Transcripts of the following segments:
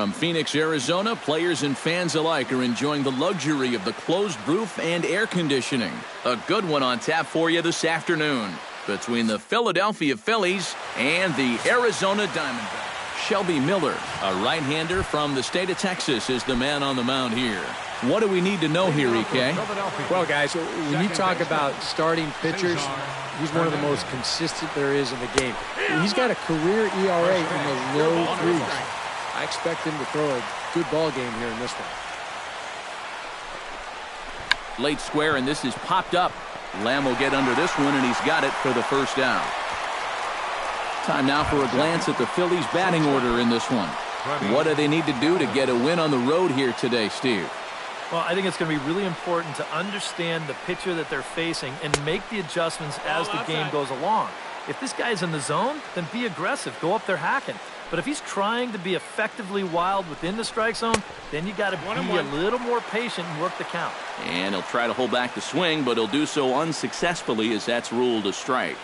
From Phoenix, Arizona, players and fans alike are enjoying the luxury of the closed roof and air conditioning. A good one on tap for you this afternoon between the Philadelphia Phillies and the Arizona Diamondbacks. Shelby Miller, a right-hander from the state of Texas, is the man on the mound here. What do we need to know here, EK? Well, guys, when you talk about starting pitchers, he's one of the most consistent there is in the game. He's got a career ERA in the low threes. I expect him to throw a good ball game here in this one. Late square, and this is popped up. Lamb will get under this one, and he's got it for the first down. Time now for a glance at the Phillies' batting order in this one. What do they need to do to get a win on the road here today, Steve? Well, I think it's going to be really important to understand the pitcher that they're facing and make the adjustments as the game goes along. If this guy's in the zone, then be aggressive. Go up there hacking. But if he's trying to be effectively wild within the strike zone, then you got to be a little more patient and work the count. And he'll try to hold back the swing, but he'll do so unsuccessfully as that's ruled a strike.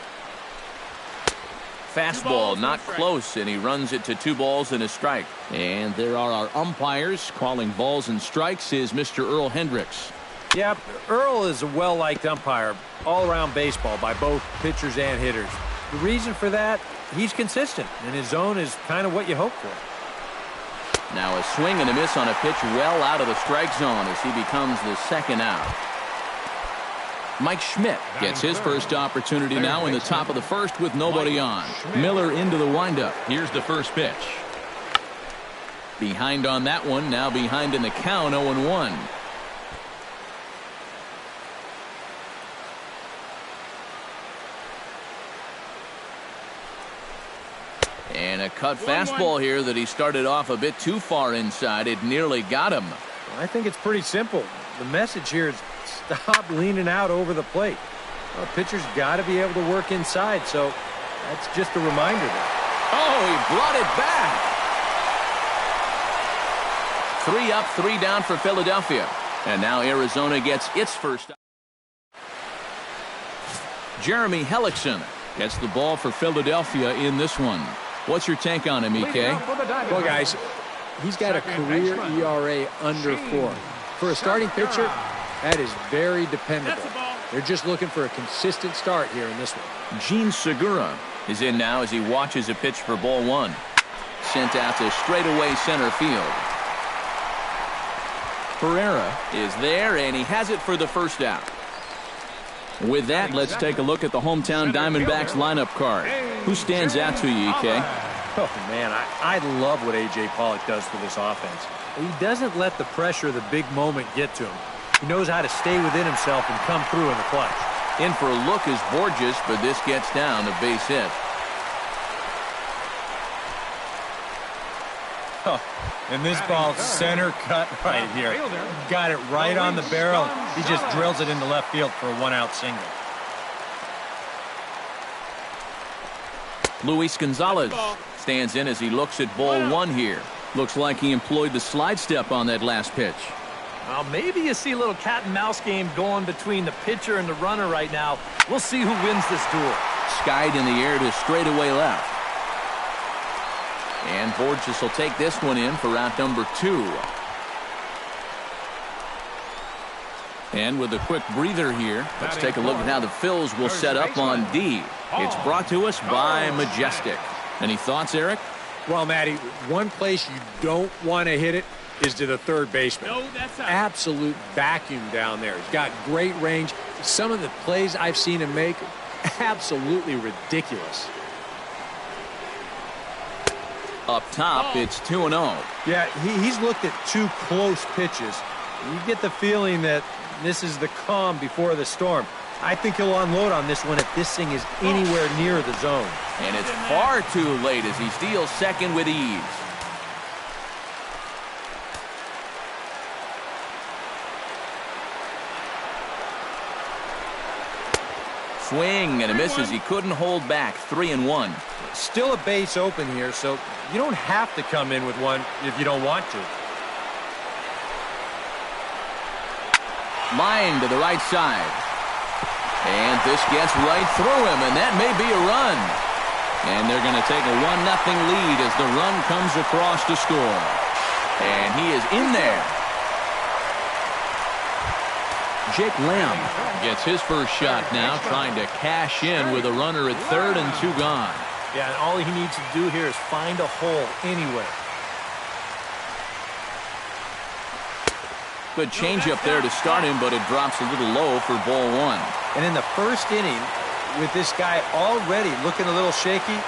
Fastball not close, and he runs it to 2 balls and a strike. And there are our umpires calling balls and strikes is Mr. Earl Hendricks. Yeah, Earl is a well-liked umpire all around baseball by both pitchers and hitters. The reason for that, he's consistent, and his zone is kind of what you hope for. Now a swing and a miss on a pitch well out of the strike zone as he becomes the second out. Mike Schmidt gets his first opportunity now in the top of the first with nobody on. Miller into the windup. Here's the first pitch. Behind on that one, now behind in the count, 0-1. And a cut fastball here that he started off a bit too far inside. It nearly got him. I think it's pretty simple. The message here is stop leaning out over the plate. Well, pitcher's got to be able to work inside, so that's just a reminder there. Oh, he brought it back. 3 up, 3 down for Philadelphia. And now Arizona gets its first. Jeremy Hellickson gets the ball for Philadelphia in this one. What's your take on him, EK? Well, guys, he's got a career ERA under 4. For a starting pitcher, that is very dependable. They're just looking for a consistent start here in this one. Gene Segura is in now as he watches a pitch for ball 1. Sent out to straightaway center field. Pereira is there, and he has it for the first out. With that, let's take a look at the hometown Diamondbacks lineup card. Who stands out to you, EK? Oh, man, I love what A.J. Pollock does for this offense. He doesn't let the pressure of the big moment get to him. He knows how to stay within himself and come through in the clutch. In for a look is Borges, but this gets down a base hit. Oh, and this ball center cut right here. Got it right on the barrel. He just drills it into left field for a 1-out single. Luis Gonzalez stands in as he looks at ball 1 here. Looks like he employed the slide step on that last pitch. Well, maybe you see a little cat and mouse game going between the pitcher and the runner right now. We'll see who wins this duel. Skied in the air to straightaway left. And Borges will take this one in for out number 2. And with a quick breather here, let's take a look at how the Phils will set up on D. It's brought to us by Majestic. Any thoughts, Eric? Well, Matty, one place you don't want to hit it is to the third baseman. Absolute vacuum down there. He's got great range. Some of the plays I've seen him make, absolutely ridiculous. Up top, it's 2-0. Yeah, he's looked at 2 close pitches. You get the feeling that this is the calm before the storm. I think he'll unload on this one if this thing is anywhere near the zone. And it's far too late as he steals second with ease. Swing and a miss as he couldn't hold back. 3-1. Still a base open here, so you don't have to come in with one if you don't want to. Line to the right side. And this gets right through him, and that may be a run. And they're going to take a 1-0 lead as the run comes across to score. And he is in there. Jake Lamb gets his first shot now, trying to cash in with a runner at third and 2 gone. Yeah, and all he needs to do here is find a hole anywhere. Good changeup there to start him, but it drops a little low for ball 1. And in the first inning, with this guy already looking a little shaky,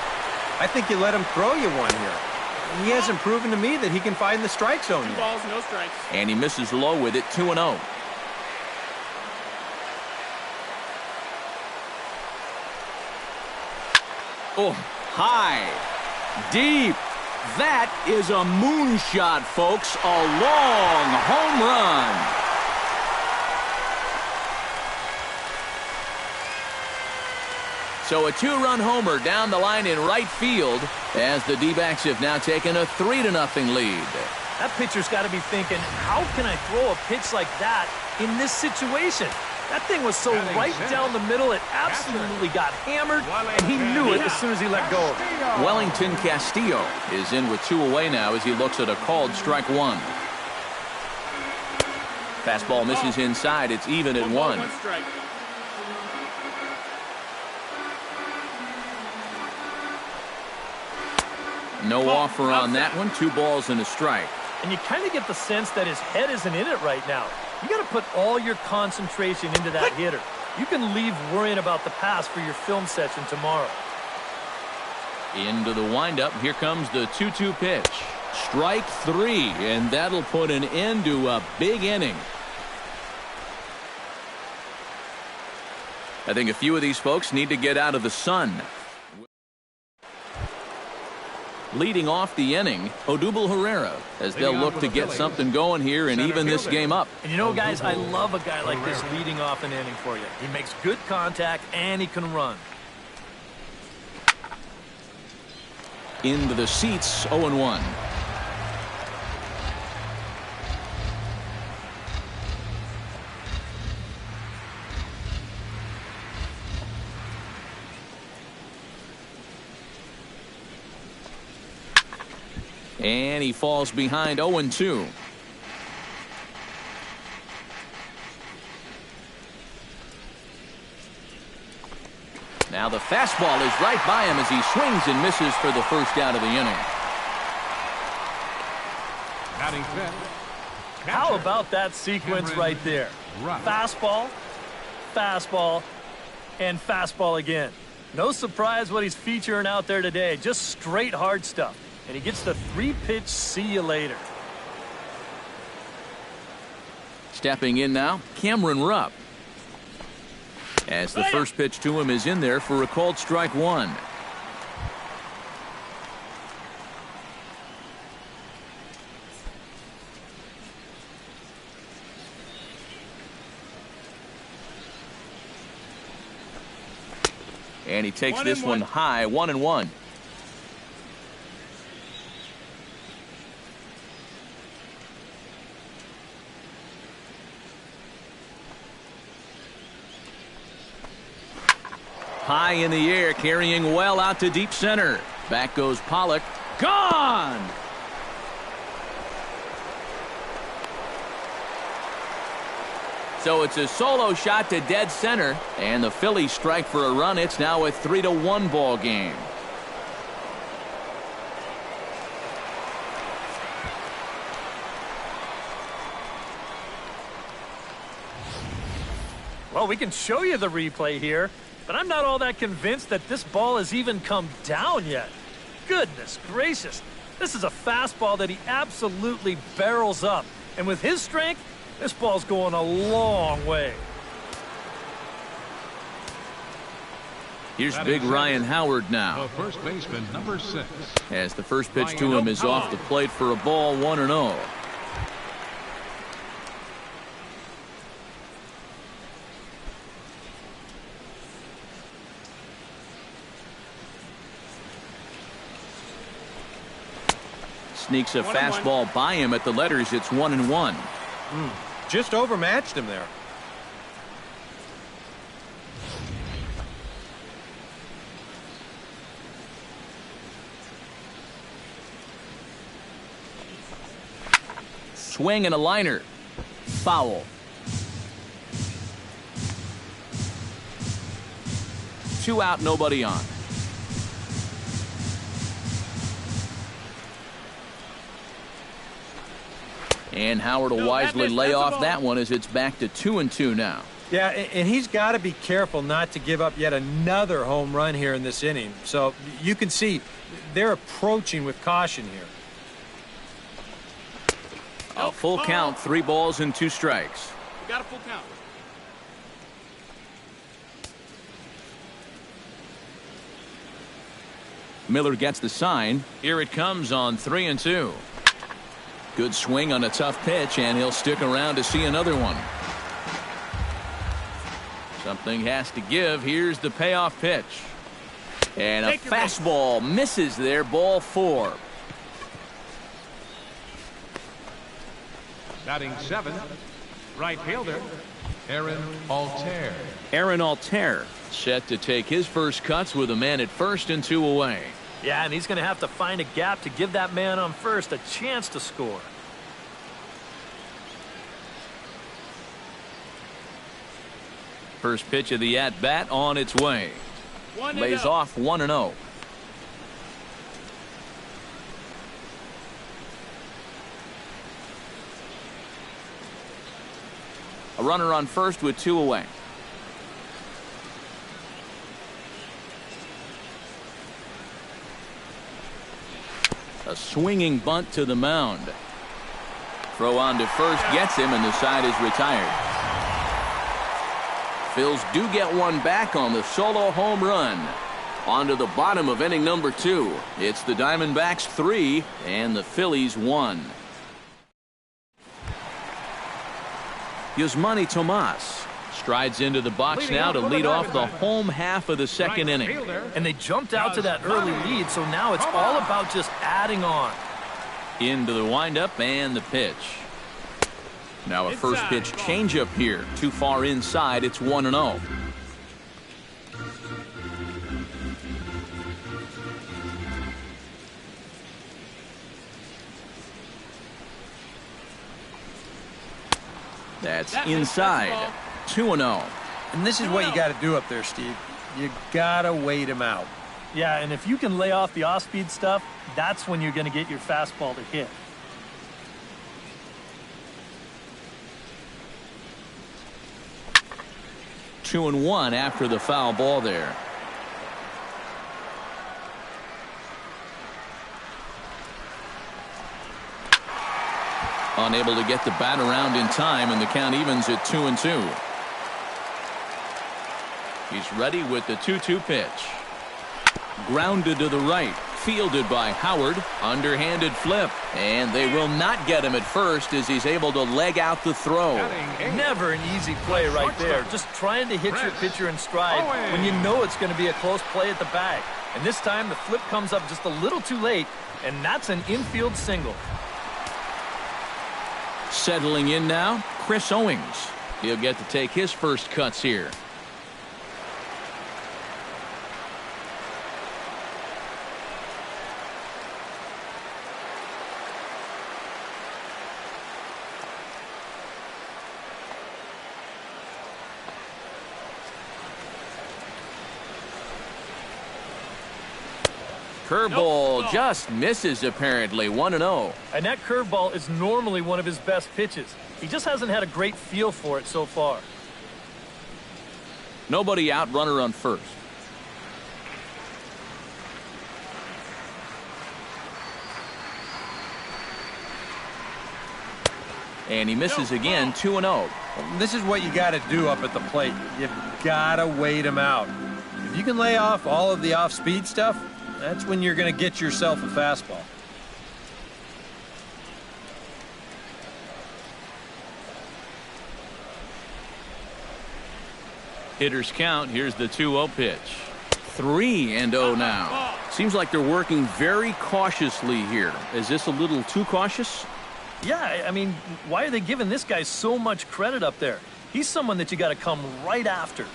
I think you let him throw you one here. He hasn't proven to me that he can find the strike zone yet. 2 balls, no strikes. And he misses low with it, 2-0. Oh, high, deep. That is a moonshot, folks. A long home run. So a 2-run homer down the line in right field as the D-backs have now taken a 3-0 lead. That pitcher's got to be thinking, how can I throw a pitch like that in this situation? That thing was so right down the middle, it absolutely got hammered, and he knew it as soon as he let go of it. Wellington Castillo is in with 2 away now as he looks at a called strike 1. Fastball misses inside. It's even at 1. 1 strike. No offer on that one. 2 balls and a strike. And you kind of get the sense that his head isn't in it right now. You got to put all your concentration into that hitter. You can leave worrying about the pass for your film session tomorrow. Into the windup. Here comes the 2-2 pitch. Strike 3, and that'll put an end to a big inning. I think a few of these folks need to get out of the sun. Leading off the inning, Odubel Herrera, as they'll look to get something going here and even this game up. And you know, guys, I love a guy like this leading off an inning for you. He makes good contact and he can run. Into the seats, 0-1. And he falls behind 0-2. Now the fastball is right by him as he swings and misses for the first out of the inning. How about that sequence right there? Fastball, fastball, and fastball again. No surprise what he's featuring out there today. Just straight hard stuff. And he gets the 3-pitch see you later. Stepping in now, Cameron Rupp. As the first pitch to him is in there for a called strike 1. And he takes this one high, 1-1. High in the air, carrying well out to deep center. Back goes Pollock. Gone! So it's a solo shot to dead center, and the Phillies strike for a run. It's now a 3-1 ball game. Well, we can show you the replay here, but I'm not all that convinced that this ball has even come down yet. Goodness gracious. This is a fastball that he absolutely barrels up. And with his strength, this ball's going a long way. Here's big Ryan Howard now. The first baseman, number 6. As the first pitch to him is off the plate for a ball, 1-0. Sneaks a fastball by him at the letters. It's 1-1. Just overmatched him there. swing and a liner. Foul. 2 out, nobody on. And Howard will wisely lay off that one as it's back to 2-2 now. Yeah, and he's got to be careful not to give up yet another home run here in this inning. So you can see they're approaching with caution here. A full count, 3 balls and 2 strikes. We got a full count. Miller gets the sign. Here it comes on 3-2. Good swing on a tough pitch, and he'll stick around to see another one. Something has to give. Here's the payoff pitch. And a fastball misses there, ball 4. Batting 7th, right fielder, Aaron Altair. Aaron Altair set to take his first cuts with a man at first and 2 away. Yeah, and he's going to have to find a gap to give that man on first a chance to score. First pitch of the at-bat on its way. Lays off 1-0. A runner on first with 2 away. A swinging bunt to the mound. Throw on to first gets him, and the side is retired. Phils do get one back on the solo home run. On to the bottom of inning number 2. It's the Diamondbacks 3 and the Phillies 1. Yasmani Tomas strides into the box now to lead off the home half of the second inning. And they jumped out to that early lead, so now it's all about just adding on. Into the windup and the pitch. Now a first pitch changeup here. Too far inside. It's 1-0. That's inside. 2-0. And this is what you got to do up there, Steve. You got to wait him out. Yeah, and if you can lay off the off-speed stuff, that's when you're going to get your fastball to hit. Two and 1 after the foul ball there. Unable to get the bat around in time, and the count evens at 2-2. He's ready with the 2-2 pitch. Grounded to the right. Fielded by Howard. Underhanded flip. And they will not get him at first as he's able to leg out the throw. Never an easy play right there. Just trying to hit your pitcher in stride when you know it's going to be a close play at the bag. And this time the flip comes up just a little too late, and that's an infield single. Settling in now, Chris Owings. He'll get to take his first cuts here. Curveball just misses apparently. 1-0. And that curveball is normally one of his best pitches. He just hasn't had a great feel for it so far. Nobody out, runner on first. And he misses again. 2-0. This is what you got to do up at the plate. You've got to wait him out. If you can lay off all of the off-speed stuff, that's when you're going to get yourself a fastball. Hitters count. Here's the 2-0 pitch. 3-0 now. Seems like they're working very cautiously here. Is this a little too cautious? Yeah, I mean, why are they giving this guy so much credit up there? He's someone that you got to come right after.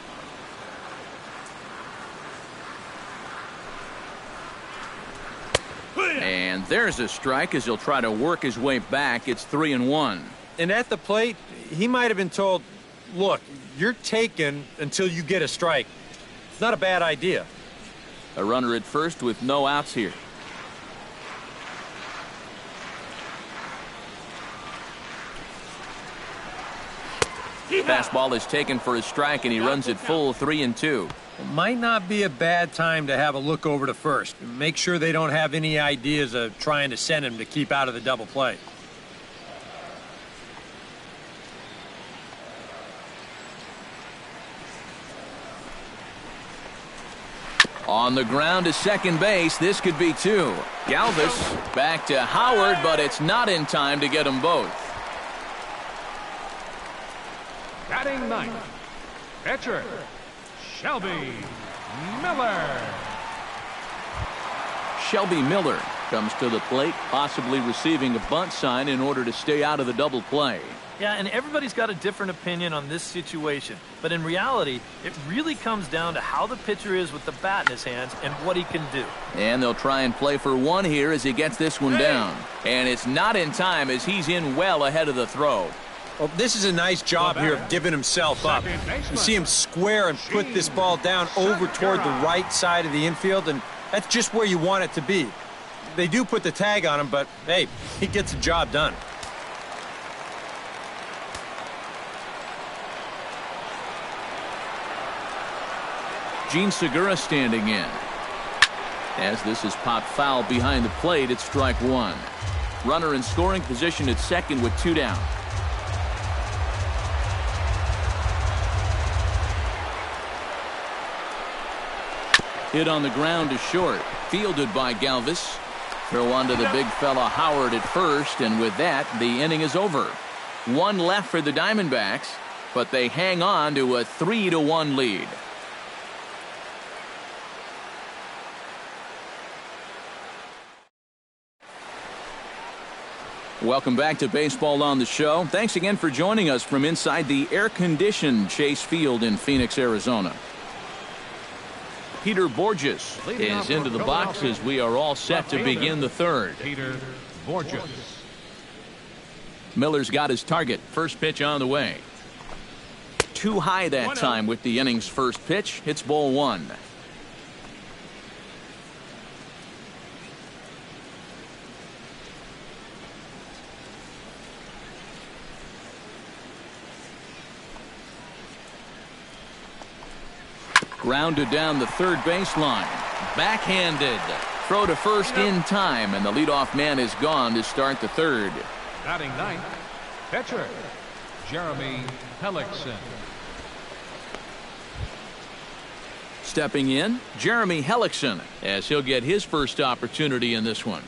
And And there's a strike as he'll try to work his way back. It's 3-1. And at the plate, he might have been told, look, you're taken until you get a strike. It's not a bad idea. A runner at first with no outs here. Fastball is taken for a strike, and he runs it full 3-2. It might not be a bad time to have a look over to first. Make sure they don't have any ideas of trying to send him to keep out of the double play. On the ground to second base, this could be two. Galvis back to Howard, but it's not in time to get them both. Batting ninth, pitcher, Shelby Miller. Shelby Miller comes to the plate, possibly receiving a bunt sign in order to stay out of the double play. Yeah, and everybody's got a different opinion on this situation. But in reality, it really comes down to how the pitcher is with the bat in his hands and what he can do. And they'll try and play for one here as he gets this one down. And it's not in time as he's in well ahead of the throw. Well, this is a nice job here of giving himself up. You see him square and put this ball down over toward the right side of the infield, and that's just where you want it to be. They do put the tag on him, but, hey, he gets the job done. Gene Segura standing in. As this is popped foul behind the plate, it's strike one. Runner in scoring position at second with two down. Hit on the ground to short. Fielded by Galvis. Throw on to the big fella Howard at first, and with that, the inning is over. One left for the Diamondbacks, but they hang on to a 3-1 lead. Welcome back to Baseball on the Show. Thanks again for joining us from inside the air-conditioned Chase Field in Phoenix, Arizona. Peter Borges is into the box as we are all set to begin the third. Peter Borges. Miller's got his target. First pitch on the way. Too high that time with the inning's first pitch. Hits ball one. Grounded down the third baseline. Backhanded. Throw to first in time, and the leadoff man is gone to start the third. Batting ninth, pitcher, Jeremy Hellickson. Stepping in, Jeremy Hellickson, as he'll get his first opportunity in this one.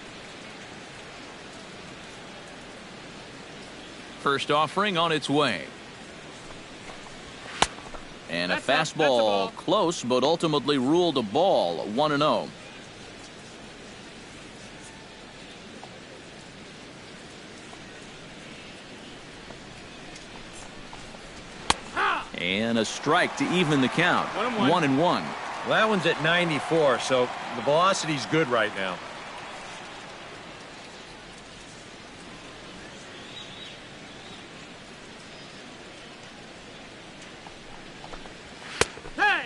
First offering on its way. And a fastball close, but ultimately ruled a ball. 1-0. And a strike to even the count. 1-1. Well, that one's at 94, so the velocity's good right now.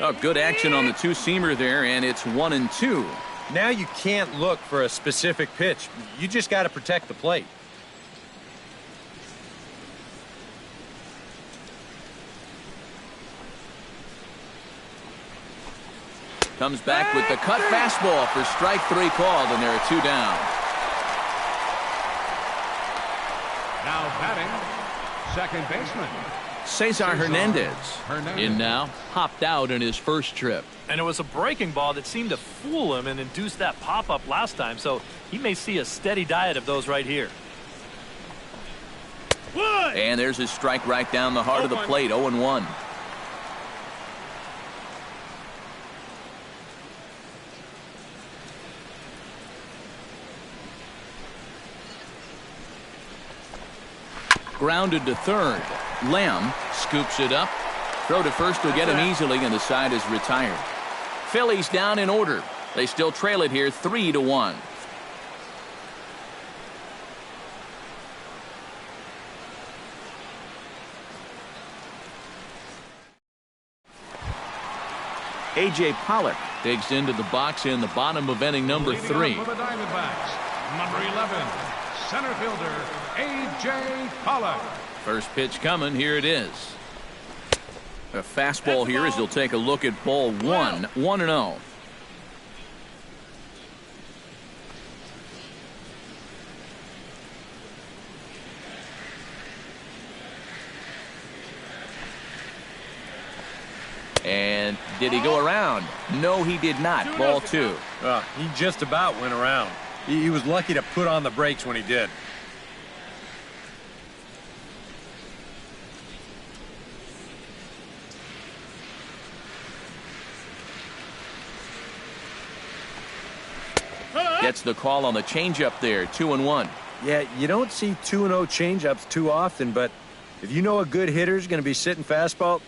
Oh, good action on the two-seamer there, and it's 1-2. Now you can't look for a specific pitch. You just got to protect the plate. Comes back with the cut fastball for strike three called, and there are two down. Now batting, second baseman, Cesar Hernandez. In now, hopped out in his first trip. And it was a breaking ball that seemed to fool him and induce that pop-up last time, so he may see a steady diet of those right here. And there's his strike right down the heart of the plate, 0-1. Grounded to third. Lamb scoops it up. Throw to first will get him easily, and the side is retired. Phillies down in order. They still trail it here 3-1. A.J. Pollock digs into the box in the bottom of inning number 3. For the Diamondbacks, number 11, center fielder A.J. Pollock. First pitch coming. Here it is. A fastball here as he'll take a look at ball 1. 1-0. And did he go around? No, he did not. Ball 2. He just about went around. He was lucky to put on the brakes when he did. Gets the call on the changeup there. 2-1. Yeah, you don't see 2-0 changeups too often, but if you know a good hitter's going to be sitting fastball,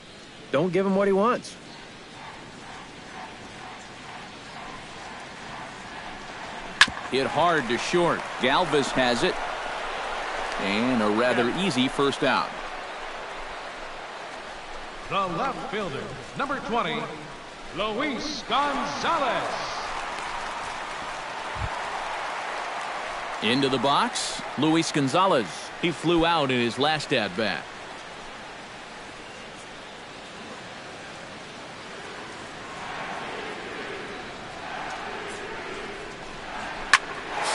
don't give him what he wants. Hit hard to short. Galvis has it. And a rather easy first out. The left fielder, number 20, Luis Gonzalez. Into the box, Luis Gonzalez. He flew out in his last at-bat.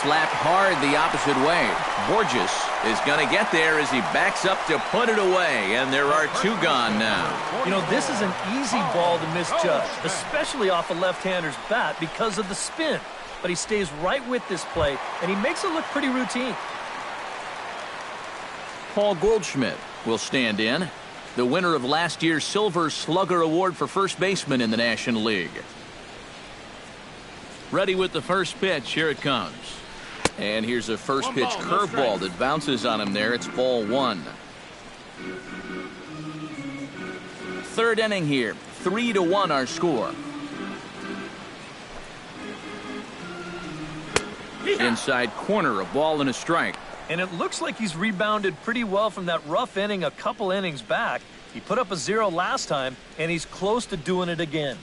Slapped hard the opposite way. Borges is going to get there as he backs up to put it away, and there are 2 gone now. You know, this is an easy ball to misjudge, especially off a left-hander's bat because of the spin. But he stays right with this play, and he makes it look pretty routine. Paul Goldschmidt will stand in, the winner of last year's Silver Slugger Award for first baseman in the National League. Ready with the first pitch. Here it comes. And here's a first pitch curveball that bounces on him there. It's ball 1. Third inning here. 3-1 our score. Inside corner, a ball and a strike. And it looks like he's rebounded pretty well from that rough inning a couple innings back. He put up a 0 last time, and he's close to doing it again.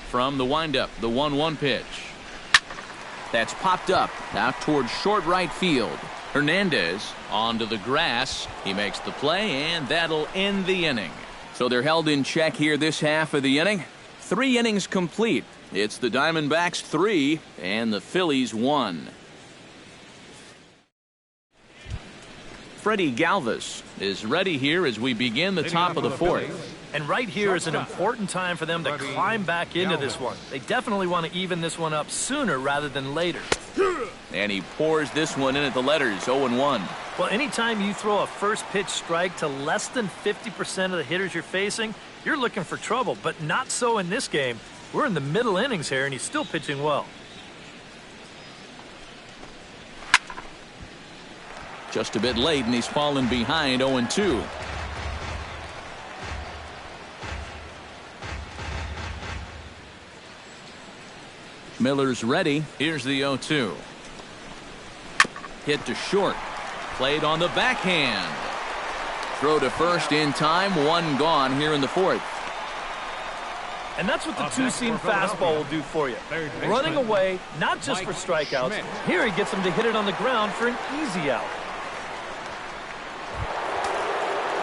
From the windup, the 1-1 pitch. That's popped up out towards short right field. Hernandez onto the grass. He makes the play, and that'll end the inning. So they're held in check here this half of the inning. 3 innings complete. It's the Diamondbacks 3 and the Phillies 1. Freddie Galvis is ready here as we begin the top of the 4th. And right here is an important time for them to climb back into this one. They definitely want to even this one up sooner rather than later. And he pours this one in at the letters, 0-1. Well, anytime you throw a first pitch strike to less than 50% of the hitters you're facing, you're looking for trouble, but not so in this game. We're in the middle innings here, and he's still pitching well. Just a bit late, and he's fallen behind 0-2. Miller's ready. Here's the 0-2. Hit to short. Played on the backhand. Throw to first in time. 1 gone here in the 4th. And that's what the two-seam fastball will do for you. Running away, not just for strikeouts. Here he gets him to hit it on the ground for an easy out.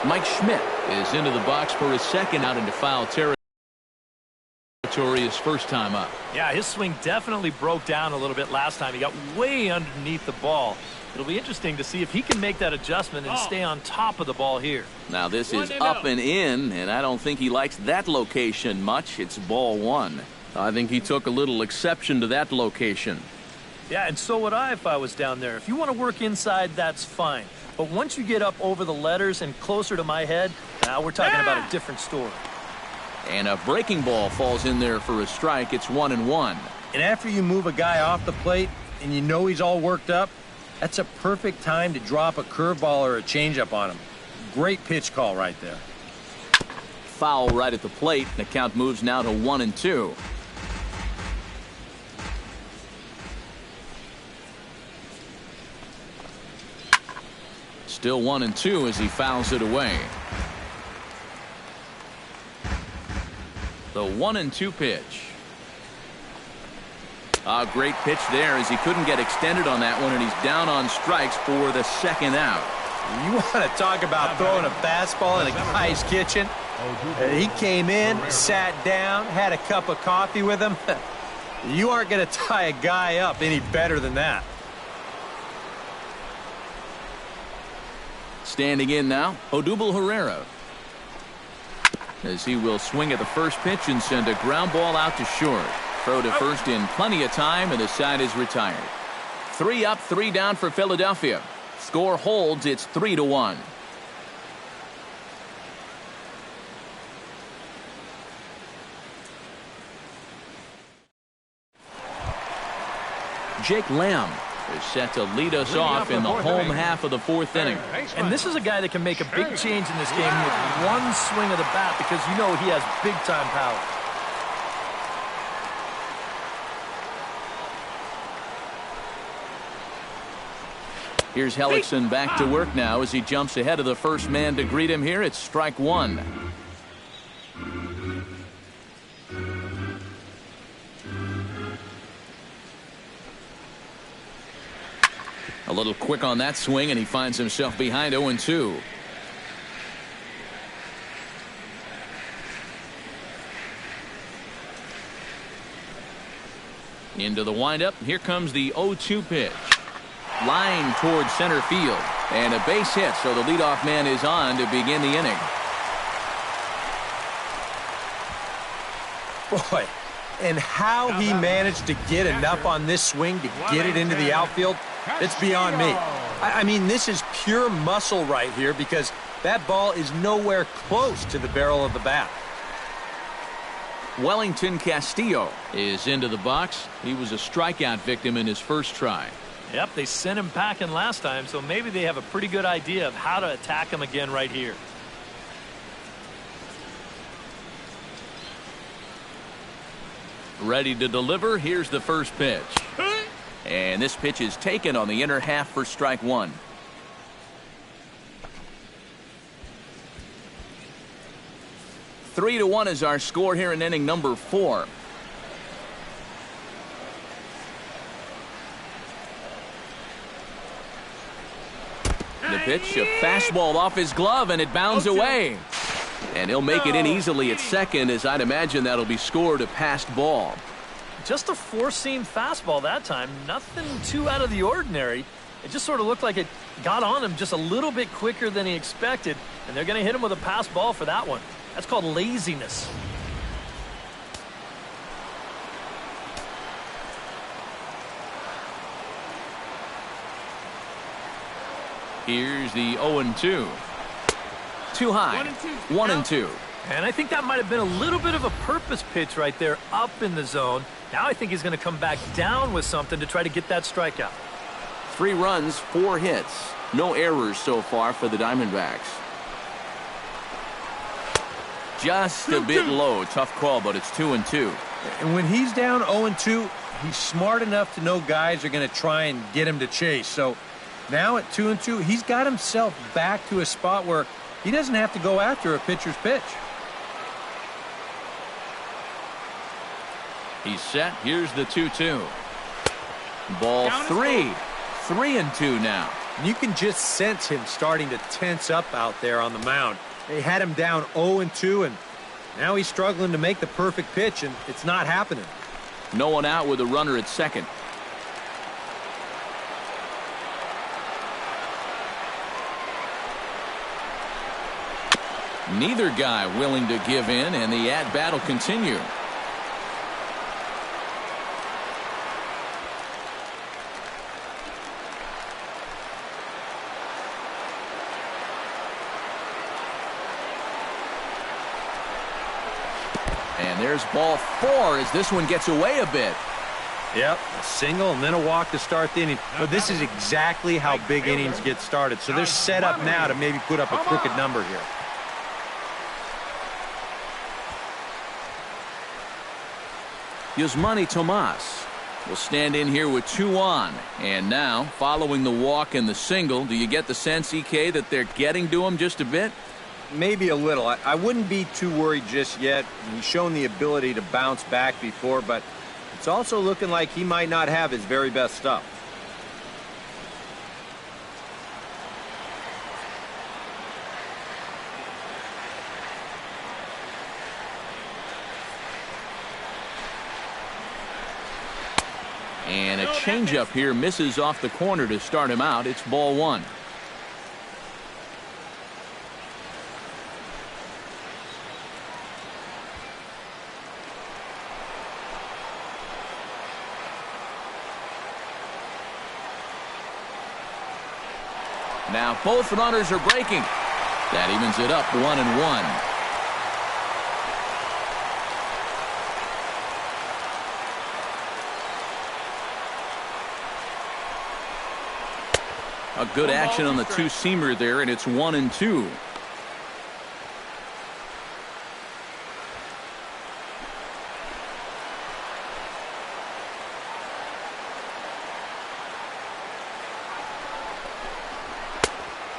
Mike Schmidt is into the box for his second out into foul territory. His first time up. Yeah, his swing definitely broke down a little bit last time. He got way underneath the ball. It'll be interesting to see if he can make that adjustment and stay on top of the ball here. Now this is up and in, and I don't think he likes that location much. It's ball 1. I think he took a little exception to that location. Yeah, and so would I if I was down there. If you want to work inside, that's fine. But once you get up over the letters and closer to my head, now we're talking about a different story. And a breaking ball falls in there for a strike. It's 1-1. And after you move a guy off the plate and you know he's all worked up, that's a perfect time to drop a curveball or a changeup on him. Great pitch call right there. Foul right at the plate. The count moves now to 1-2. Still 1-2 as he fouls it away. The 1-2 pitch. A great pitch there as he couldn't get extended on that one, and he's down on strikes for the second out. You want to talk about throwing a fastball in a guy's kitchen? He came in, sat down, had a cup of coffee with him. You aren't going to tie a guy up any better than that. Standing in now, Odubel Herrera. As he will swing at the first pitch and send a ground ball out to short. Throw to first in plenty of time, and the side is retired. 3 up, 3 down for Philadelphia. Score holds, it's 3-1. Jake Lamb is set to lead us off in the home half of the 4th inning. And this is a guy that can make a big change in this game with one swing of the bat, because you know he has big-time power. Here's Hellickson back to work now as he jumps ahead of the first man to greet him here. It's strike 1. A little quick on that swing, and he finds himself behind 0-2. Into the windup. Here comes the 0-2 pitch. Line towards center field. And a base hit, so the leadoff man is on to begin the inning. Boy, and how he managed to get enough on this swing to get it into the outfield, it's beyond me. I mean, this is pure muscle right here, because that ball is nowhere close to the barrel of the bat. Wellington Castillo is into the box. He was a strikeout victim in his first try. Yep, they sent him packing last time, so maybe they have a pretty good idea of how to attack him again right here. Ready to deliver. Here's the first pitch. And this pitch is taken on the inner half for strike 1. Three to 1 is our score here in inning number 4. The pitch, a fastball off his glove, and it bounds away. And he'll make it in easily at second, as I'd imagine that'll be scored a passed ball. Just a 4-seam fastball that time. Nothing too out of the ordinary. It just sort of looked like it got on him just a little bit quicker than he expected, and they're going to hit him with a pass ball for that one. That's called laziness. Here's the 0-2. Too high. 1-2. And I think that might have been a little bit of a purpose pitch right there up in the zone. Now I think he's going to come back down with something to try to get that strikeout. 3 runs, 4 hits. No errors so far for the Diamondbacks. Just a bit low. Tough call, but it's 2-2. And when he's down 0-2, he's smart enough to know guys are going to try and get him to chase. So now at 2-2, he's got himself back to a spot where he doesn't have to go after a pitcher's pitch. He's set. Here's the 2-2. Ball 3. 3-2 now. You can just sense him starting to tense up out there on the mound. They had him down 0-2, and now he's struggling to make the perfect pitch, and it's not happening. No one out with a runner at second. Neither guy willing to give in, and the at-bat will continue. And there's ball 4 as this one gets away a bit. Yep, a single and then a walk to start the inning. But this is exactly how big innings get started. So they're set up now to maybe put up a crooked number here. Yusmani Tomas will stand in here with 2 on. And now, following the walk and the single, do you get the sense, EK, that they're getting to him just a bit? maybe a little. I wouldn't be too worried just yet. He's shown the ability to bounce back before, but it's also looking like he might not have his very best stuff. And a changeup here misses off the corner to start him out. It's ball one. Now both runners are breaking. That evens it up 1-1. A good action on the two-seamer there, and it's 1-2.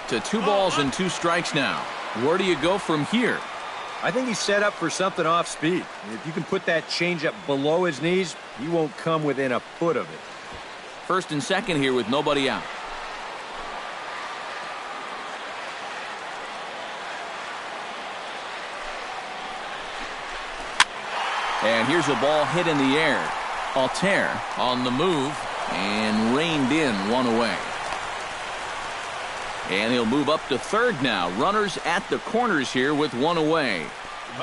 To 2 balls and 2 strikes now. Where do you go from here? I think he's set up for something off speed. If you can put that changeup below his knees, he won't come within a foot of it. First and second here with nobody out. And here's a ball hit in the air. Altair on the move and reined in 1 away. And he'll move up to third now. Runners at the corners here with 1 away.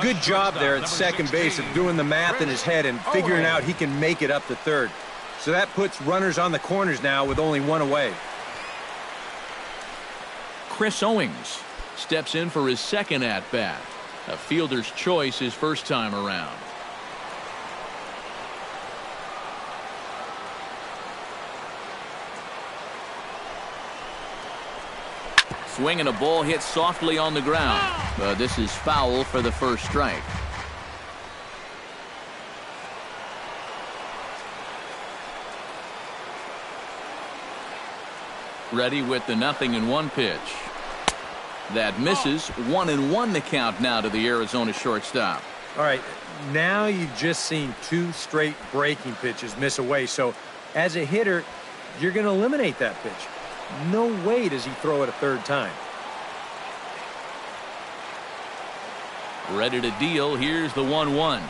Good job there at second base of doing the math in his head and figuring out he can make it up to third. So that puts runners on the corners now with only 1 away. Chris Owings steps in for his second at-bat. A fielder's choice his first time around. Swinging a ball hit softly on the ground. But this is foul for the first strike. Ready with the 0-1 pitch. That misses. 1-1 the count now to the Arizona shortstop. All right, now you've just seen 2 straight breaking pitches miss away. So as a hitter, you're going to eliminate that pitch. No way does he throw it a third time. Ready to deal. Here's the 1-1.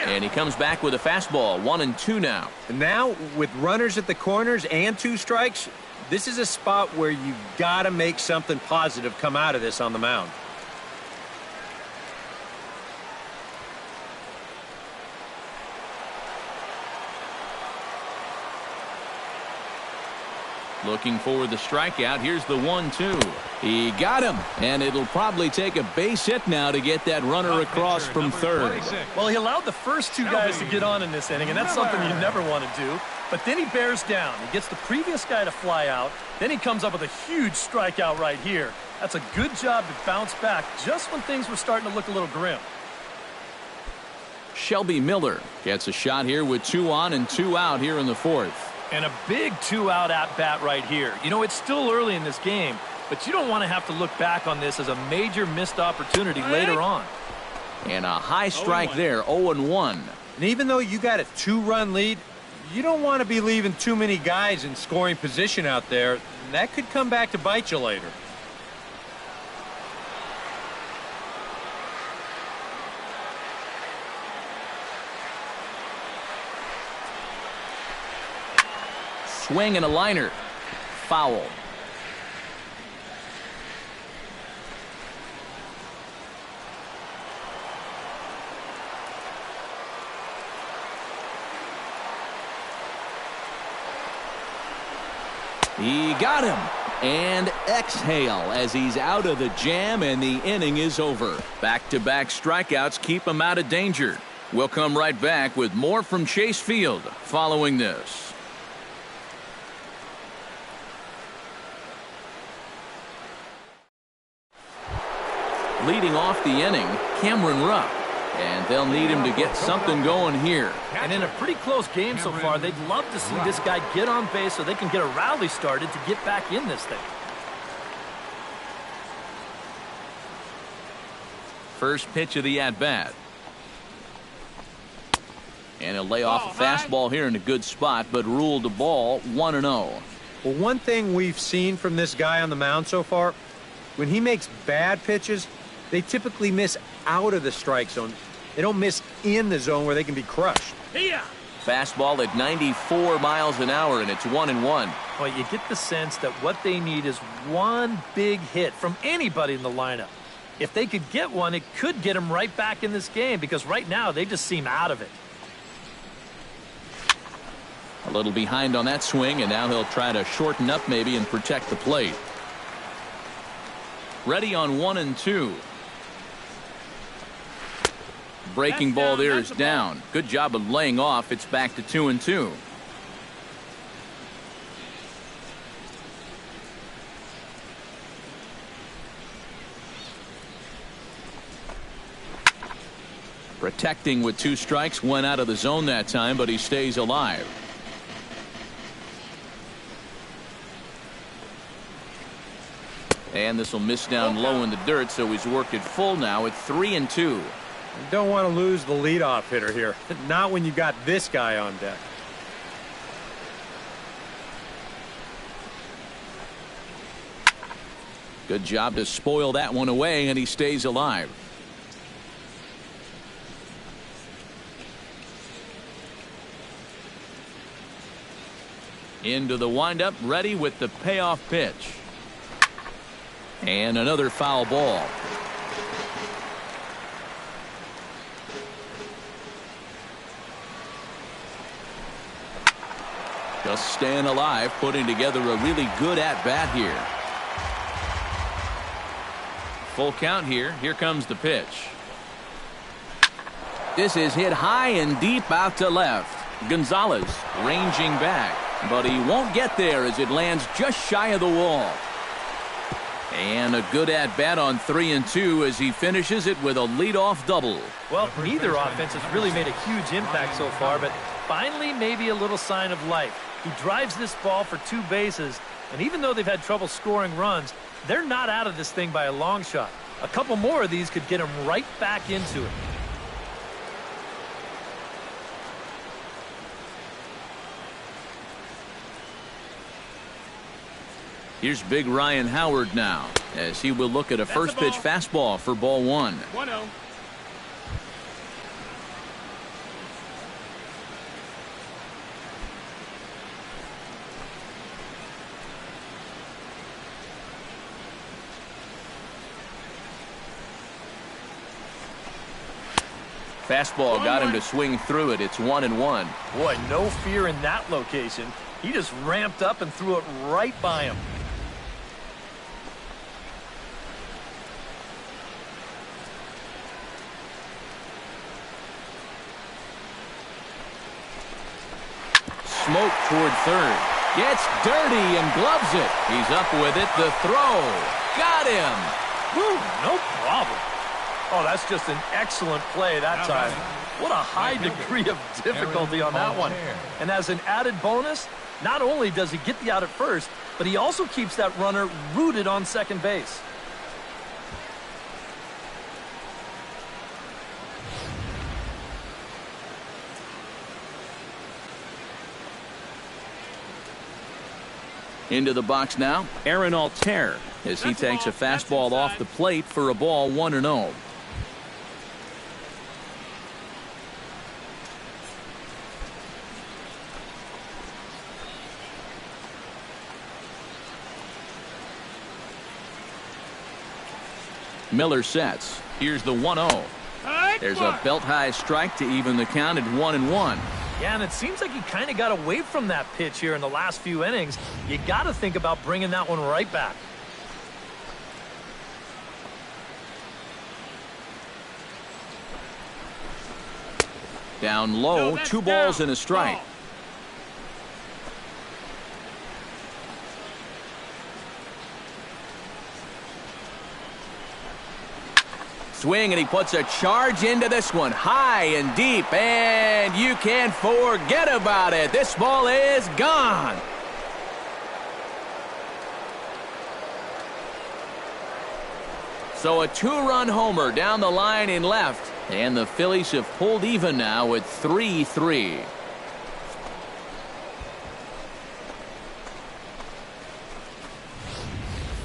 And he comes back with a fastball. 1-2 now. And now with runners at the corners and 2 strikes, this is a spot where you've got to make something positive come out of this on the mound. Looking for the strikeout. Here's the 1-2. He got him, and it'll probably take a base hit now to get that runner across from third. Well, he allowed the first 2 guys to get on in this inning, and that's something you never want to do. But then he bears down. He gets the previous guy to fly out. Then he comes up with a huge strikeout right here. That's a good job to bounce back just when things were starting to look a little grim. Shelby Miller gets a shot here with 2 on and 2 out here in the fourth. And a big 2-out at-bat right here. You know, it's still early in this game, but you don't want to have to look back on this as a major missed opportunity later on. And a high strike there, 0-1. And even though you got a 2-run lead, you don't want to be leaving too many guys in scoring position out there. That could come back to bite you later. Swing and a liner. Foul. He got him. And exhale as he's out of the jam and the inning is over. Back-to-back strikeouts keep him out of danger. We'll come right back with more from Chase Field following this. Leading off the inning, Cameron Rupp. And they'll need him to get something going here. And in a pretty close game so far, they'd love to see this guy get on base so they can get a rally started to get back in this thing. First pitch of the at-bat. And he'll lay off a fastball here in a good spot, but ruled a ball 1-0. Well, one thing we've seen from this guy on the mound so far, when he makes bad pitches, they typically miss out of the strike zone. They don't miss in the zone where they can be crushed. Fastball at 94 miles an hour, and it's 1-1. Well, you get the sense that what they need is one big hit from anybody in the lineup. If they could get one, it could get them right back in this game, because right now they just seem out of it. A little behind on that swing, and now he'll try to shorten up maybe and protect the plate. Ready on 1-2. Breaking ball there is down. Good job of laying off. It's back to 2-2. Protecting with 2 strikes, went out of the zone that time, but he stays alive. And this will miss down low in the dirt, so he's worked it full now at 3-2. You don't want to lose the leadoff hitter here. Not when you got this guy on deck. Good job to spoil that one away, and he stays alive. Into the windup, ready with the payoff pitch. And another foul ball. Just staying alive, putting together a really good at-bat here. Full count here. Here comes the pitch. This is hit high and deep out to left. Gonzalez ranging back, but he won't get there as it lands just shy of the wall. And a good at-bat on 3-2 as he finishes it with a leadoff double. Well, neither offense has really made a huge impact so far, but finally maybe a little sign of life. He drives this ball for 2 bases, and even though they've had trouble scoring runs, they're not out of this thing by a long shot. A couple more of these could get him right back into it. Here's big Ryan Howard now, as he will look at a first pitch fastball for ball 1. 1-0. Fastball got him to swing through it. It's 1-1. Boy, no fear in that location. He just ramped up and threw it right by him. Smoke toward third. Gets dirty and gloves it. He's up with it. The throw. Got him. Woo, no problem. Oh, that's just an excellent play that time. What a high degree of difficulty on that one. And as an added bonus, not only does he get the out at first, but he also keeps that runner rooted on second base. Into the box now, Aaron Altair, as he takes a fastball off the plate for a ball 1-0. Miller sets. Here's the 1-0. There's a belt-high strike to even the count at 1-1. Yeah, and it seems like he kind of got away from that pitch here in the last few innings. You got to think about bringing that one right back. Down low, 2 balls and a strike. Swing, and he puts a charge into this one, high and deep, and you can forget about it. This ball is gone. So a two-run homer down the line in left. And the Phillies have pulled even now at 3-3.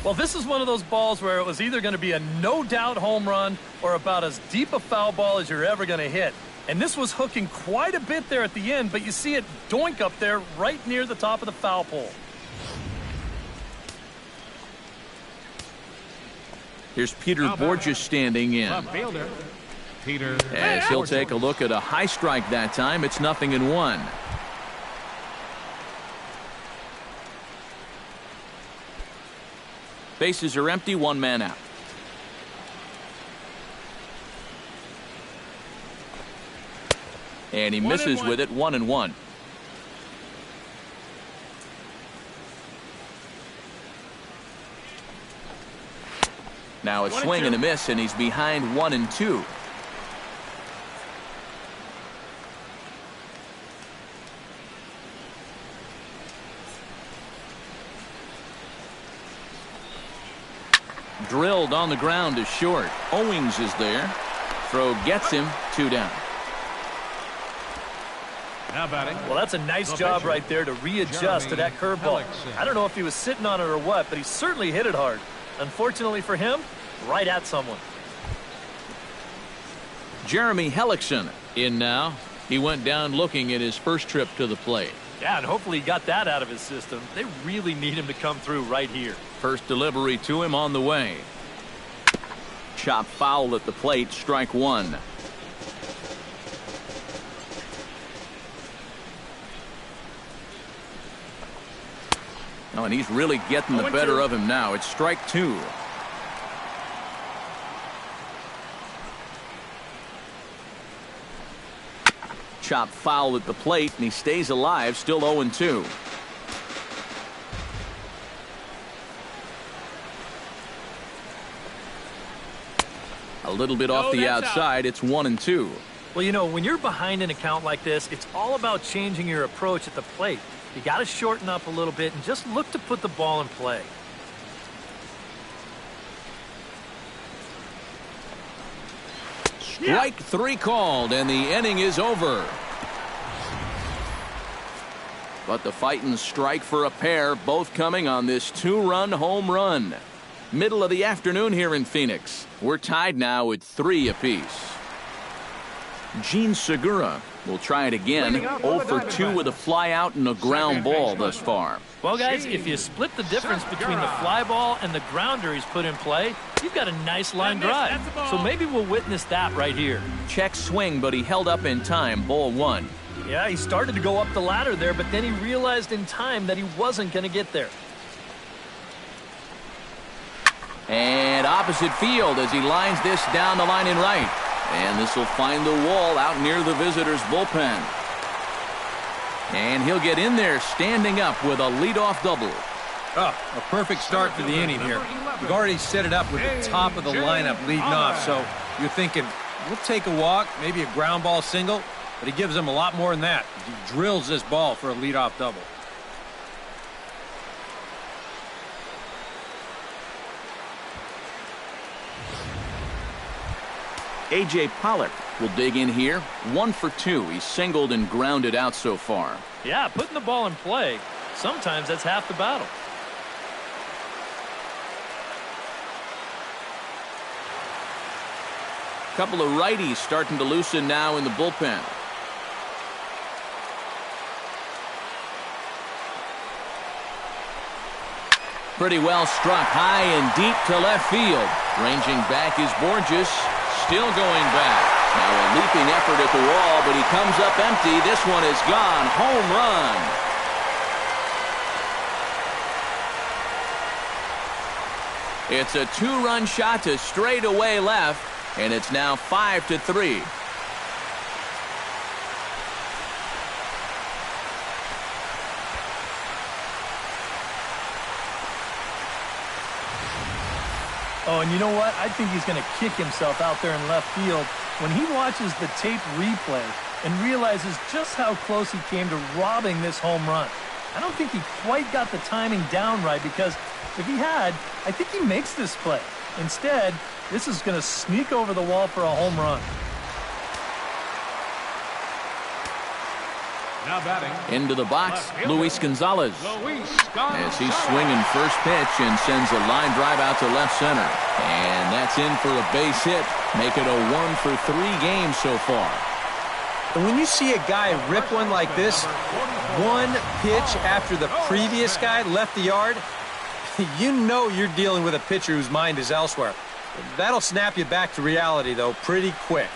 Well, this is one of those balls where it was either going to be a no-doubt home run or about as deep a foul ball as you're ever going to hit. And this was hooking quite a bit there at the end, but you see it doink up there right near the top of the foul pole. Here's Peter Borges standing in. Peter. As he'll take a look at a high strike that time, it's 0-1. Bases are empty, one man out. And he misses with it, 1-1. Now a swing and a miss, and he's behind 1-2. Drilled on the ground to short. Owings is there. Throw gets him, 2 down. Now batting. Well, that's a nice job right there to readjust to that curveball. I don't know if he was sitting on it or what, but he certainly hit it hard. Unfortunately for him, right at someone. Jeremy Hellickson in now. He went down looking at his first trip to the plate. Yeah, and hopefully he got that out of his system. They really need him to come through right here. First delivery to him on the way. Chop foul at the plate, strike 1. Oh, and he's really getting the better of him now. It's strike 2. Chop foul at the plate, and he stays alive, still 0-2. A little bit off the outside. It's 1-2. Well, you know, when you're behind an account like this, it's all about changing your approach at the plate. You got to shorten up a little bit and just look to put the ball in play. Strike 3 called, and the inning is over. But the fighting strike for a pair, both coming on this 2-run home run. Middle of the afternoon here in Phoenix. We're tied now at 3 apiece. Gene Segura will try it again. 0 for 2 with a fly out and a ground ball thus far. Well, guys, if you split the difference between the fly ball and the grounder he's put in play, you've got a nice line drive. So maybe we'll witness that right here. Check swing, but he held up in time. Ball 1. Yeah, he started to go up the ladder there, but then he realized in time that he wasn't going to get there. And opposite field as he lines this down the line in right. And this will find the wall out near the visitors' bullpen. And he'll get in there standing up with a leadoff double. Oh, a perfect start to the inning here. You've already set it up with the top of the lineup leading off, so you're thinking, we'll take a walk, maybe a ground ball single, but he gives them a lot more than that. He drills this ball for a leadoff double. A.J. Pollock will dig in here. 1 for 2. He's singled and grounded out so far. Yeah, putting the ball in play, sometimes that's half the battle. Couple of righties starting to loosen now in the bullpen. Pretty well struck high and deep to left field. Ranging back is Borges. Still going back. Now a leaping effort at the wall, but he comes up empty. This one is gone. Home run. It's a 2-run shot to straightaway left, and it's now 5-3. Oh, and you know what? I think he's going to kick himself out there in left field when he watches the tape replay and realizes just how close he came to robbing this home run. I don't think he quite got the timing down right, because if he had, I think he makes this play. Instead, this is going to sneak over the wall for a home run. Now batting. Into the box, Luis Gonzalez. As he's swinging first pitch and sends a line drive out to left center. And that's in for a base hit. Make it a 1 for 3 games so far. And when you see a guy rip one like this, one pitch after the previous guy left the yard, you know you're dealing with a pitcher whose mind is elsewhere. That'll snap you back to reality, though, pretty quick.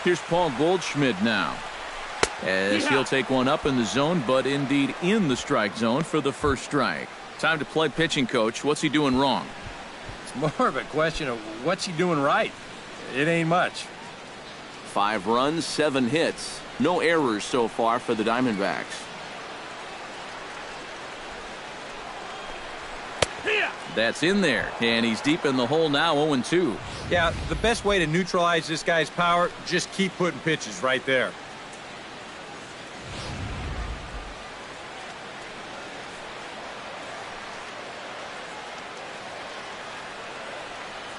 Here's Paul Goldschmidt now, as he'll take one up in the zone, but indeed in the strike zone for the first strike. Time to play pitching coach. What's he doing wrong? It's more of a question of what's he doing right. It ain't much. 5 runs, 7 hits. No errors so far for the Diamondbacks. That's in there, and he's deep in the hole now, 0-2. Yeah, the best way to neutralize this guy's power, just keep putting pitches right there.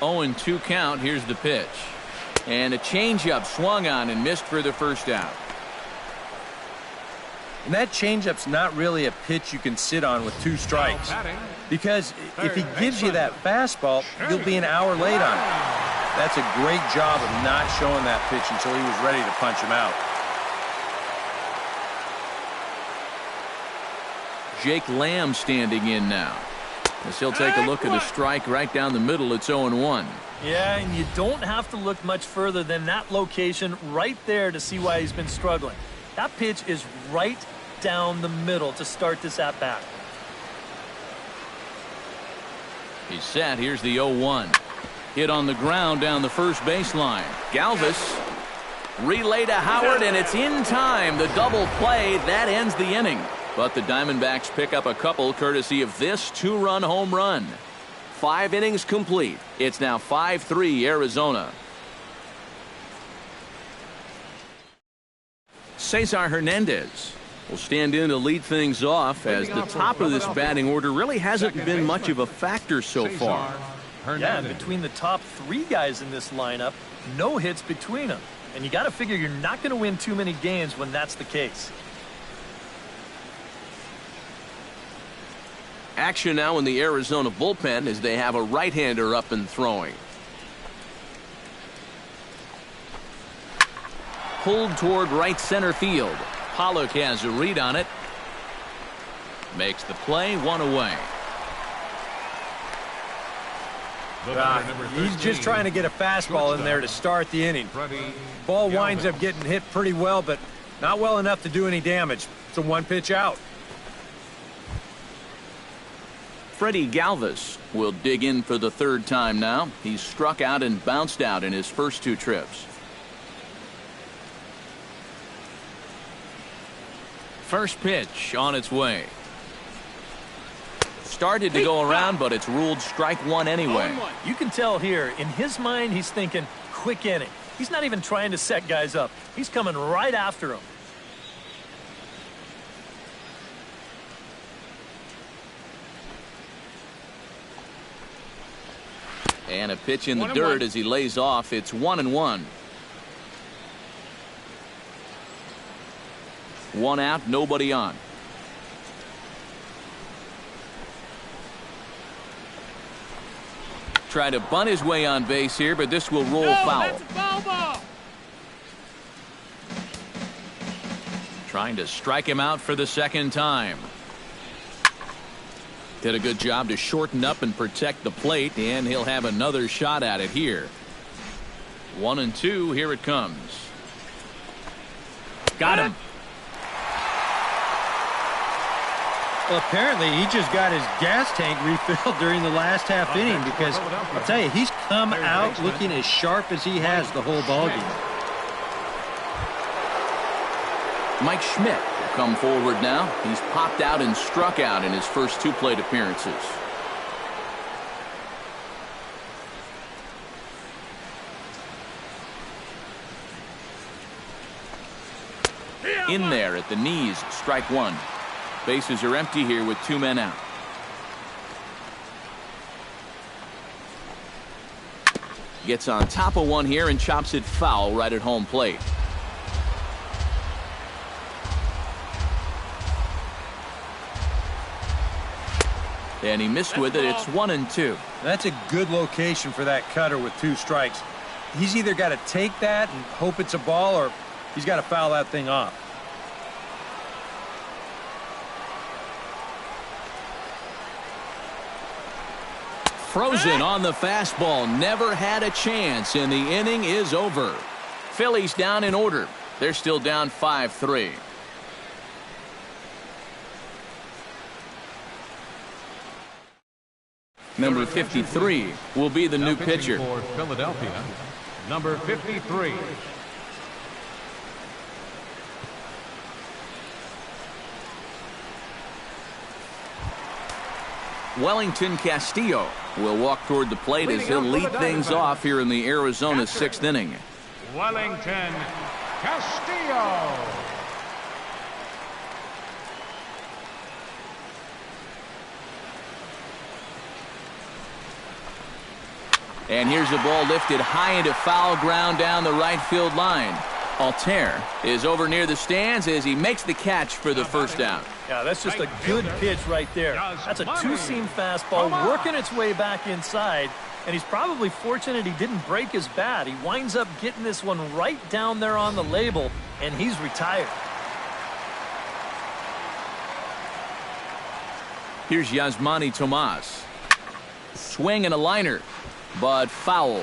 Oh, and 2 count. Here's the pitch. And a changeup swung on and missed for the first out. And that changeup's not really a pitch you can sit on with 2 strikes. Because if he gives you that fastball, you'll be an hour late on it. That's a great job of not showing that pitch until he was ready to punch him out. Jake Lamb standing in now, as he'll take a look at a strike right down the middle. It's 0-1. Yeah, and you don't have to look much further than that location right there to see why he's been struggling. That pitch is right down the middle to start this at-bat. He's set. Here's the 0-1. Hit on the ground down the first baseline. Galvis relay to Howard, and it's in time. The double play, that ends the inning. But the Diamondbacks pick up a couple courtesy of this 2-run home run. 5 innings complete. It's now 5-3 Arizona. Cesar Hernandez will stand in to lead things off, as the top of this batting order really hasn't been much of a factor so far. Yeah, and between the top 3 guys in this lineup, no hits between them. And you got to figure you're not going to win too many games when that's the case. Action now in the Arizona bullpen as they have a right-hander up and throwing. Pulled toward right center field. Pollock has a read on it. Makes the play, 1 away. He's just trying to get a fastball in there to start the inning. Ball winds up getting hit pretty well, but not well enough to do any damage. It's a 1-pitch out. Freddie Galvis will dig in for the 3rd time now. He's struck out and bounced out in his first 2 trips. First pitch on its way. Started to go around, but it's ruled strike 1 anyway. You can tell here, in his mind, he's thinking quick inning. He's not even trying to set guys up. He's coming right after them. And a pitch in the dirt as he lays off. It's 1-1. 1 out, nobody on. Try to bunt his way on base here, but this will roll foul. That's a foul ball. Trying to strike him out for the 2nd time. Did a good job to shorten up and protect the plate, and he'll have another shot at it here. 1-2, here it comes. Got him. Well, apparently he just got his gas tank refilled during the last half inning, because I'll tell you, he's come out looking as sharp as he has the whole ballgame. Mike Schmidt will come forward now. He's popped out and struck out in his first 2 plate appearances. In there at the knees, strike one. Bases are empty here with 2 men out. Gets on top of one here and chops it foul right at home plate. And he missed with it. It's 1-2. That's a good location for that cutter with 2 strikes. He's either got to take that and hope it's a ball, or he's got to foul that thing off. Frozen on the fastball. Never had a chance, and the inning is over. Phillies down in order. They're still down 5-3. Number 53 will be the new pitcher. For Philadelphia, number 53. Wellington Castillo will walk toward the plate as he'll lead things off here in the Arizona 6th inning. Wellington Castillo. And here's a ball lifted high into foul ground down the right field line. Altair is over near the stands as he makes the catch for the first down. Yeah, that's just a good pitch right there. That's a 2-seam fastball working its way back inside, and he's probably fortunate he didn't break his bat. He winds up getting this one right down there on the label, and he's retired. Here's Yasmani Tomas. Swing and a liner, but foul.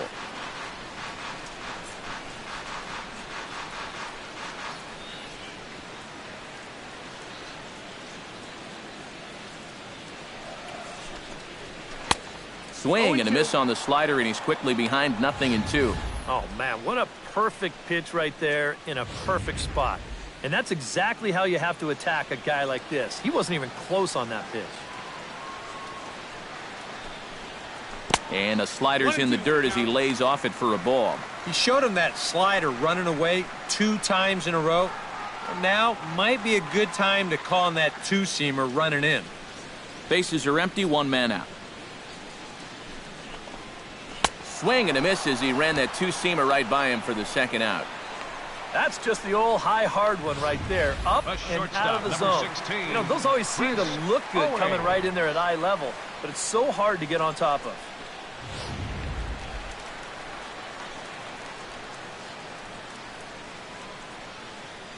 Swing and a miss on the slider, and he's quickly behind 0-2. Oh, man, what a perfect pitch right there in a perfect spot. And that's exactly how you have to attack a guy like this. He wasn't even close on that pitch. And a slider's in the dirt as he lays off it for a ball. He showed him that slider running away 2 times in a row. And now might be a good time to call on that 2-seamer running in. Bases are empty, 1 man out. Swing and a miss as he ran that 2-seamer right by him for the 2nd out. That's just the old high hard one right there. Up and out of the zone. 16, you know, those always seem to look good coming right in there at eye level, but it's so hard to get on top of.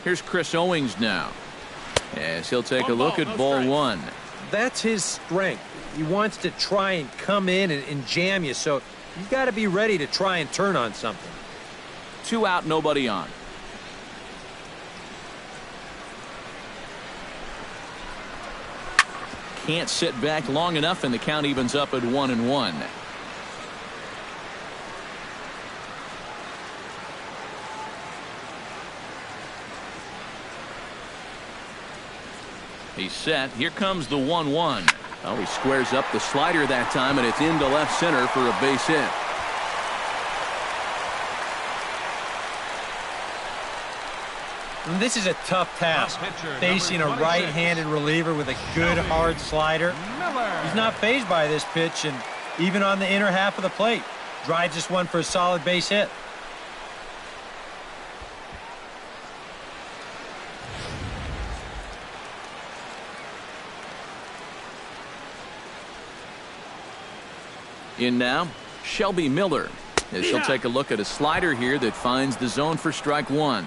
Here's Chris Owings now, as he'll take a look at ball 1. That's his strength. He wants to try and come in and jam you, so you've got to be ready to try and turn on something. 2 out, nobody on. Can't sit back long enough, and the count evens up at 1-1. He's set. Here comes the 1-1. Oh, he squares up the slider that time, and it's into left center for a base hit. And this is a tough task, facing a right-handed reliever with a good hard slider. He's not fazed by this pitch, and even on the inner half of the plate, drives this one for a solid base hit. In now, Shelby Miller, as he'll take a look at a slider here that finds the zone for strike 1.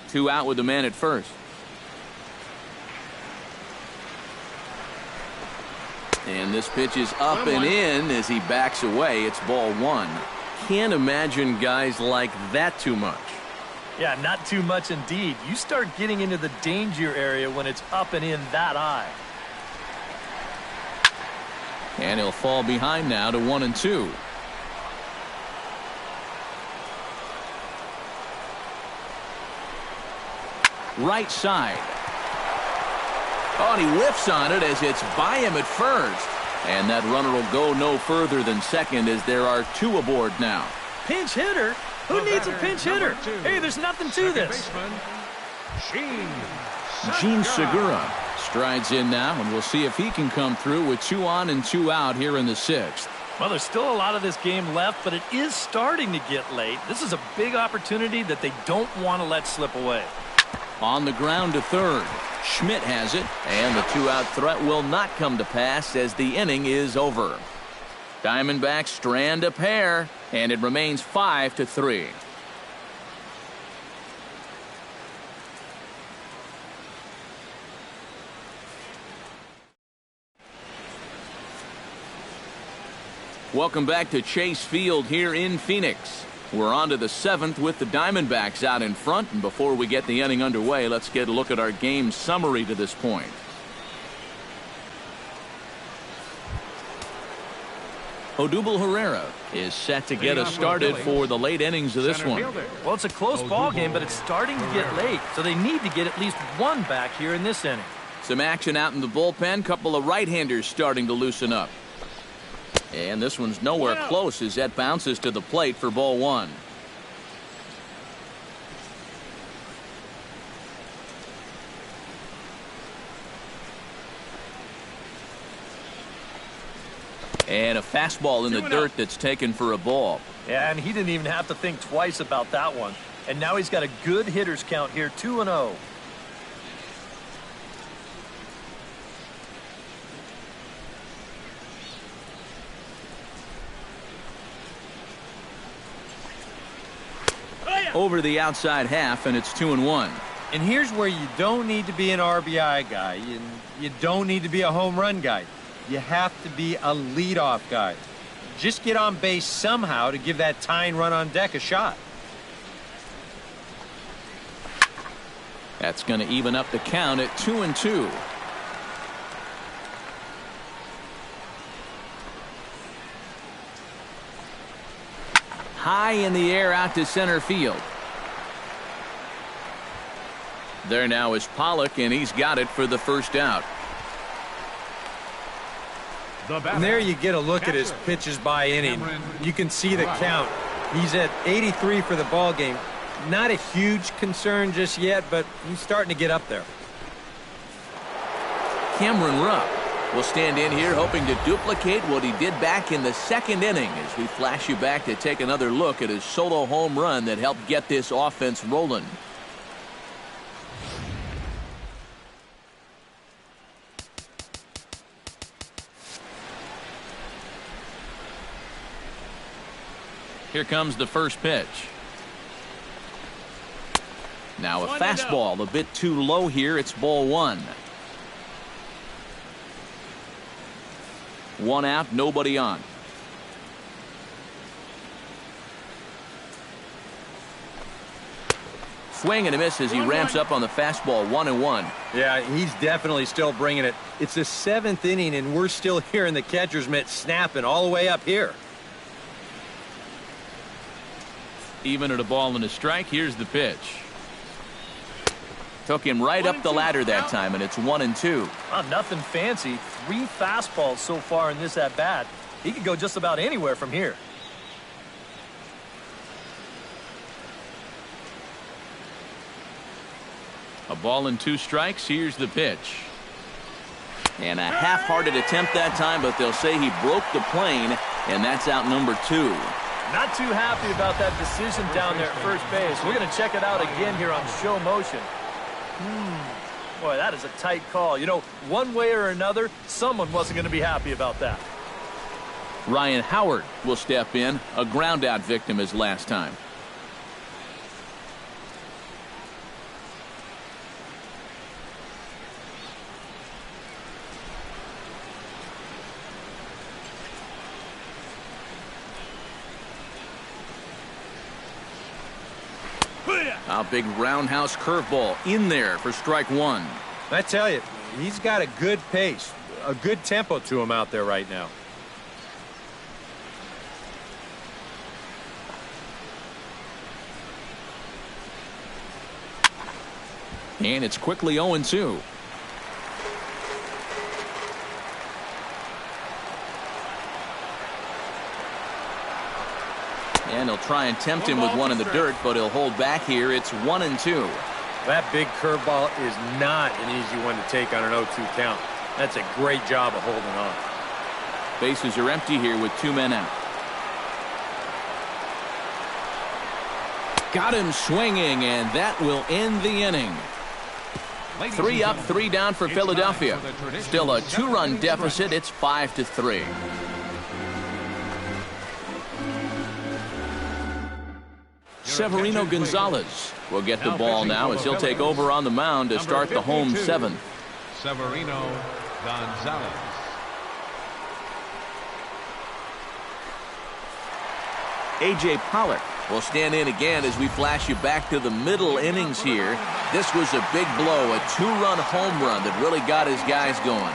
Two out with the man at first. And this pitch is up and in as he backs away. It's ball 1. Can't imagine guys like that too much. Yeah, not too much indeed. You start getting into the danger area when it's up and in that eye. And he'll fall behind now to 1-2. Right side. Oh, and he whiffs on it as it's by him at first. And that runner will go no further than second as there are 2 aboard now. pinch hitter? Who needs a pinch hitter? Hey, there's nothing to this. Gene Segura strides in now, and we'll see if he can come through with 2 on and 2 out here in the 6th. Well, there's still a lot of this game left, but it is starting to get late. This is a big opportunity that they don't want to let slip away. On the ground to third. Schmidt has it, and the 2-out threat will not come to pass as the inning is over. Diamondbacks strand a pair, and it remains 5-3. Welcome back to Chase Field here in Phoenix. We're on to the 7th with the Diamondbacks out in front, and before we get the inning underway, let's get a look at our game summary to this point. Odubel Herrera is set to get us started for the late innings of this one. Well, it's a close ball game, but it's starting to get late, so they need to get at least one back here in this inning. Some action out in the bullpen. Couple of right-handers starting to loosen up. And this one's nowhere close as that bounces to the plate for ball 1. And a fastball in the dirt that's taken for a ball. Yeah, and he didn't even have to think twice about that one. And now he's got a good hitters count here, 2-0. Over the outside half, and it's 2-1. And here's where you don't need to be an RBI guy. You don't need to be a home run guy. You have to be a leadoff guy. Just get on base somehow to give that tying run on deck a shot. That's going to even up the count at 2-2. High in the air out to center field. There now is Pollock, and he's got it for the first out. And there you get a look at his pitches by inning. You can see the count. He's at 83 for the ball game. Not a huge concern just yet, but he's starting to get up there. Cameron Rupp will stand in here hoping to duplicate what he did back in the 2nd inning as we flash you back to take another look at his solo home run that helped get this offense rolling. Here comes the first pitch. Now a fastball, a bit too low here. It's ball 1. 1 out, nobody on. Swing and a miss as he ramps up on the fastball. 1-1. Yeah, he's definitely still bringing it. It's the 7th inning, and we're still hearing the catcher's mitt snapping all the way up here. Even at a ball and a strike. Here's the pitch. Took him right up the ladder that time, and it's 1-2. Nothing fancy. 3 fastballs so far in this at-bat. He could go just about anywhere from here. A ball and 2 strikes. Here's the pitch. And a half-hearted attempt that time, but they'll say he broke the plane, and that's out number 2. Not too happy about that decision down there at first base. We're going to check it out again here on show motion. Boy, that is a tight call. You know, one way or another, someone wasn't going to be happy about that. Ryan Howard will step in, a ground-out victim as last time. A big roundhouse curveball in there for strike 1. I tell you, he's got a good pace, a good tempo to him out there right now. And it's quickly 0-2. And He'll try and tempt him with one in the dirt, but he'll hold back here. It's 1-2. That big curveball is not an easy one to take on an 0-2 count. That's a great job of holding on. Bases are empty here with 2 men out. Got him swinging, and that will end the inning. 3 up, 3 down for Philadelphia. Still a 2-run deficit. It's 5-3. Severino Gonzalez will get the ball now as he'll take over on the mound to start the home 7th. Severino Gonzalez. A.J. Pollock will stand in again as we flash you back to the middle innings here. This was a big blow, a 2-run home run that really got his guys going.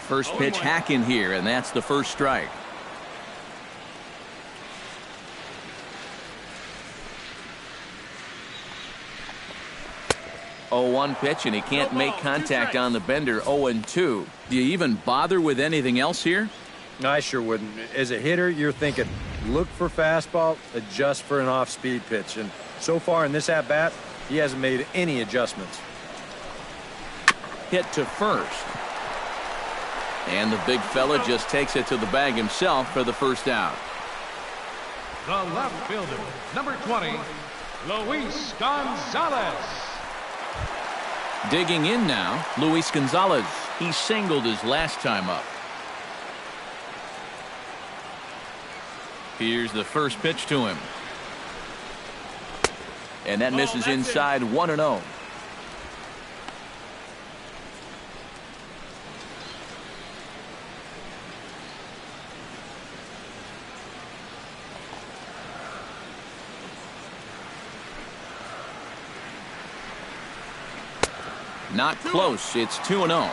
First pitch hack in here, and that's the first strike. Oh, 1 pitch, and he can't make contact on the bender. 0-2. Do you even bother with anything else here? I sure wouldn't. As a hitter, you're thinking, look for fastball, adjust for an off-speed pitch. And so far in this at-bat, he hasn't made any adjustments. Hit to first. And the big fella just takes it to the bag himself for the first out. The left fielder, number 20, Luis Gonzalez. Digging in now, Luis Gonzalez. He singled his last time up. Here's the first pitch to him. And that misses inside. 1-0. Not close. It's 2-0.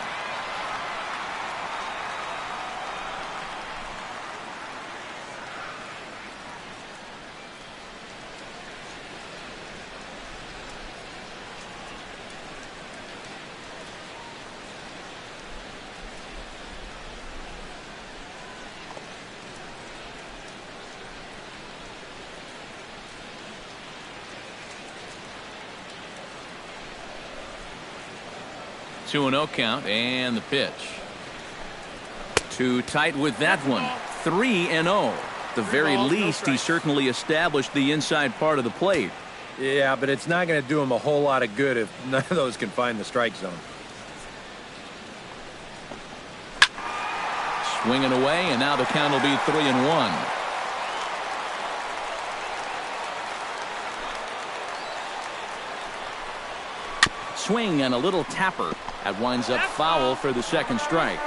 Two 2-0 count, and the pitch. Too tight with that one. 3-0. The very least, he certainly established the inside part of the plate. Yeah, but it's not going to do him a whole lot of good if none of those can find the strike zone. Swinging away, and now the count will be 3-1. Swing and a little tapper. That winds up foul for the second strike.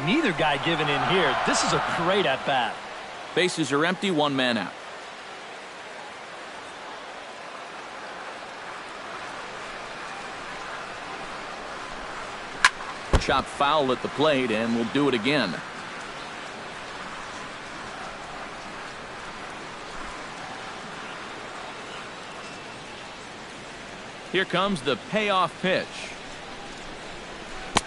Neither guy giving in here. This is a great at-bat. Bases are empty, 1 man out. Chop foul at the plate, and we'll do it again. Here comes the payoff pitch.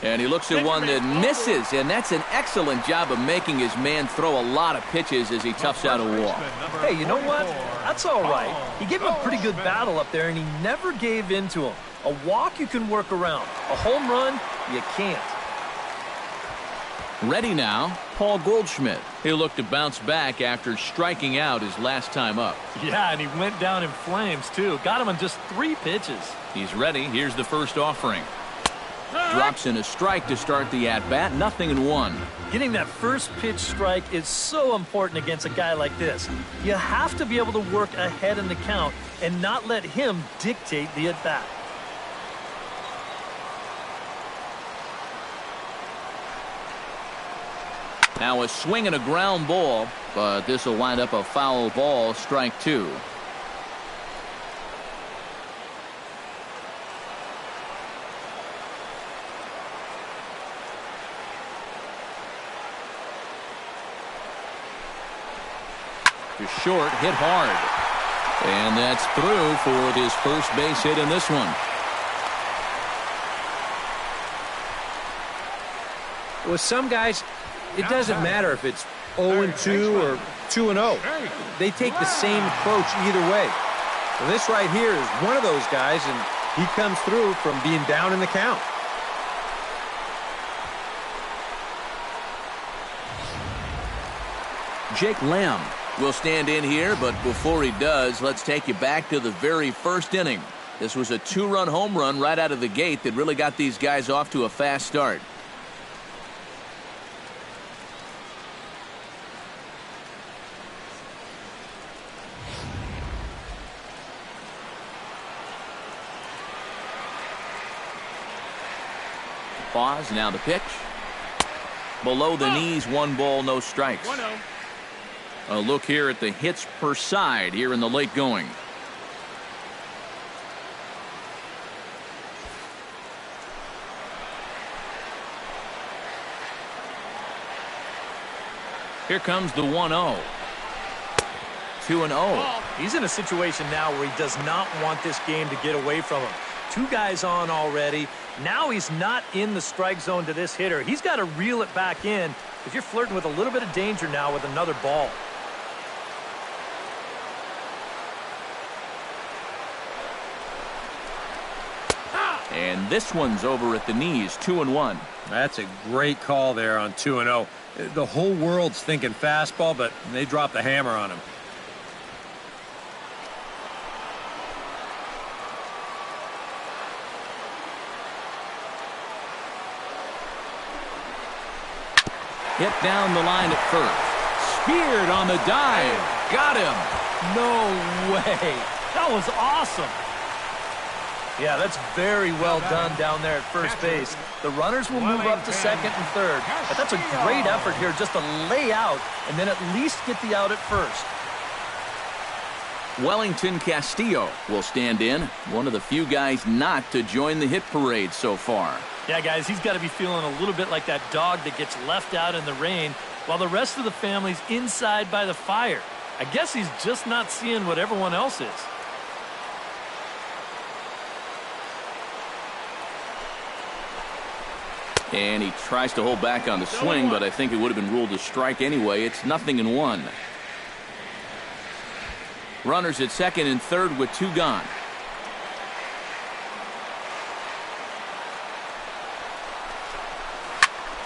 And he looks at one that misses, and that's an excellent job of making his man throw a lot of pitches as he toughs out a walk. Hey, you know what? That's all right. He gave him a pretty good battle up there, and he never gave in to him. A walk you can work around. A home run, you can't. Ready now, Paul Goldschmidt. He'll look to bounce back after striking out his last time up. Yeah, and he went down in flames, too. Got him on just 3 pitches. He's ready. Here's the first offering. Drops in a strike to start the at-bat. 0-1. Getting that first pitch strike is so important against a guy like this. You have to be able to work ahead in the count and not let him dictate the at-bat. Now a swing and a ground ball, but this will wind up a foul ball, strike 2. to short, hit hard. And that's through for his first base hit in this one. With some guys, it doesn't matter if it's 0-2 or 2-0. They take the same approach either way. Well, this right here is one of those guys, and he comes through from being down in the count. Jake Lamb will stand in here, but before he does, let's take you back to the very first inning. This was a 2-run home run right out of the gate that really got these guys off to a fast start. Pause, now the pitch. Below the knees, 1 ball, no strikes. A look here at the hits per side here in the late going. Here comes the 1-0. 2-0. He's in a situation now where he does not want this game to get away from him. 2 guys on already. Now he's not in the strike zone to this hitter. He's got to reel it back in because you're flirting with a little bit of danger now with another ball. And this one's over at the knees, 2-1. That's a great call there on 2-0. The whole world's thinking fastball, but they dropped the hammer on him. Hit down the line at first. Speared on the dive. Got him. No way. That was awesome. Yeah, that's very well done down there at first base. The runners will move up to second and third. But that's a great effort here just to lay out and then at least get the out at first. Wellington Castillo will stand in. One of the few guys not to join the hit parade so far. Yeah, guys, he's got to be feeling a little bit like that dog that gets left out in the rain while the rest of the family's inside by the fire. I guess he's just not seeing what everyone else is. And he tries to hold back on the swing, but I think it would have been ruled a strike anyway. It's 0-1. Runners at second and third with 2 gone.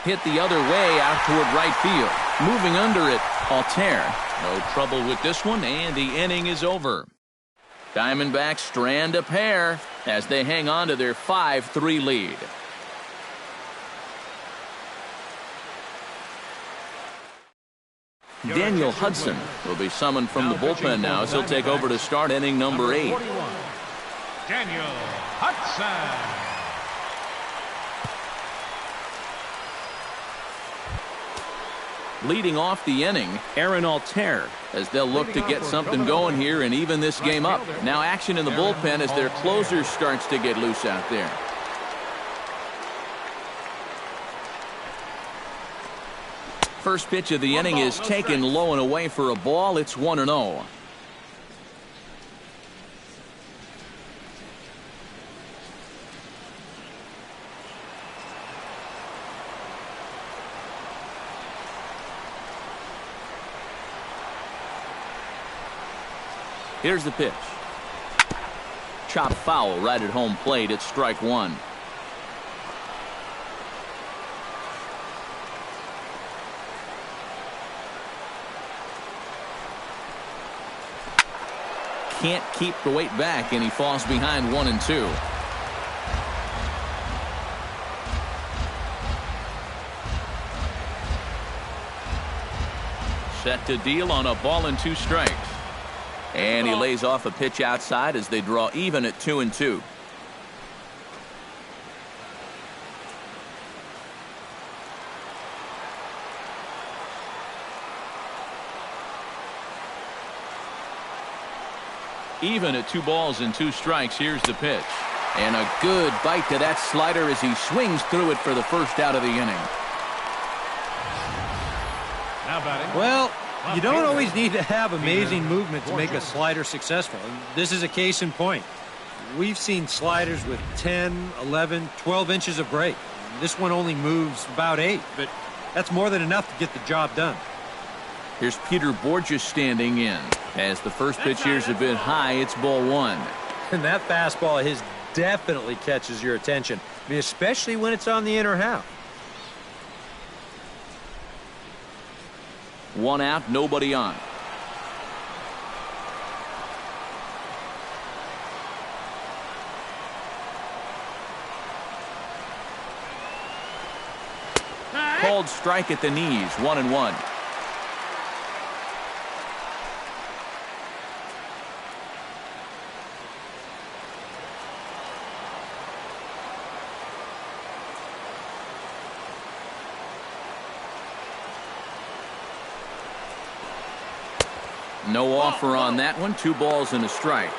Hit the other way out toward right field. Moving under it, Altair. No trouble with this one, and the inning is over. Diamondbacks strand a pair as they hang on to their 5-3 lead. Daniel Hudson will be summoned from the bullpen now as he'll take over to start inning number 8. Daniel Hudson. Leading off the inning, Aaron Altair, as they'll look to get something going here and even this game up. Now action in the bullpen as their closer starts to get loose out there. First pitch of the inning is taken low and away for a ball. It's 1-0. Here's the pitch. Chop foul right at home plate. It's strike 1. Can't keep the weight back, and he falls behind 1-2. Set to deal on a ball and 2 strikes. And he lays off a pitch outside as they draw even at 2-2. Even at 2 balls and 2 strikes. Here's the pitch. And a good bite to that slider as he swings through it for the first out of the inning. Now batting. Well, You don't always need to have amazing movement to make a slider successful. And this is a case in point. We've seen sliders with 10, 11, 12 inches of break. This one only moves about 8, but that's more than enough to get the job done. Here's Peter Borges standing in. As the first pitch here's a bit high, it's ball 1. And that fastball of his definitely catches your attention. I mean, especially when it's on the inner half. 1 out, nobody on. Called strike at the knees, 1-1. No offer on that one. 2 balls and a strike.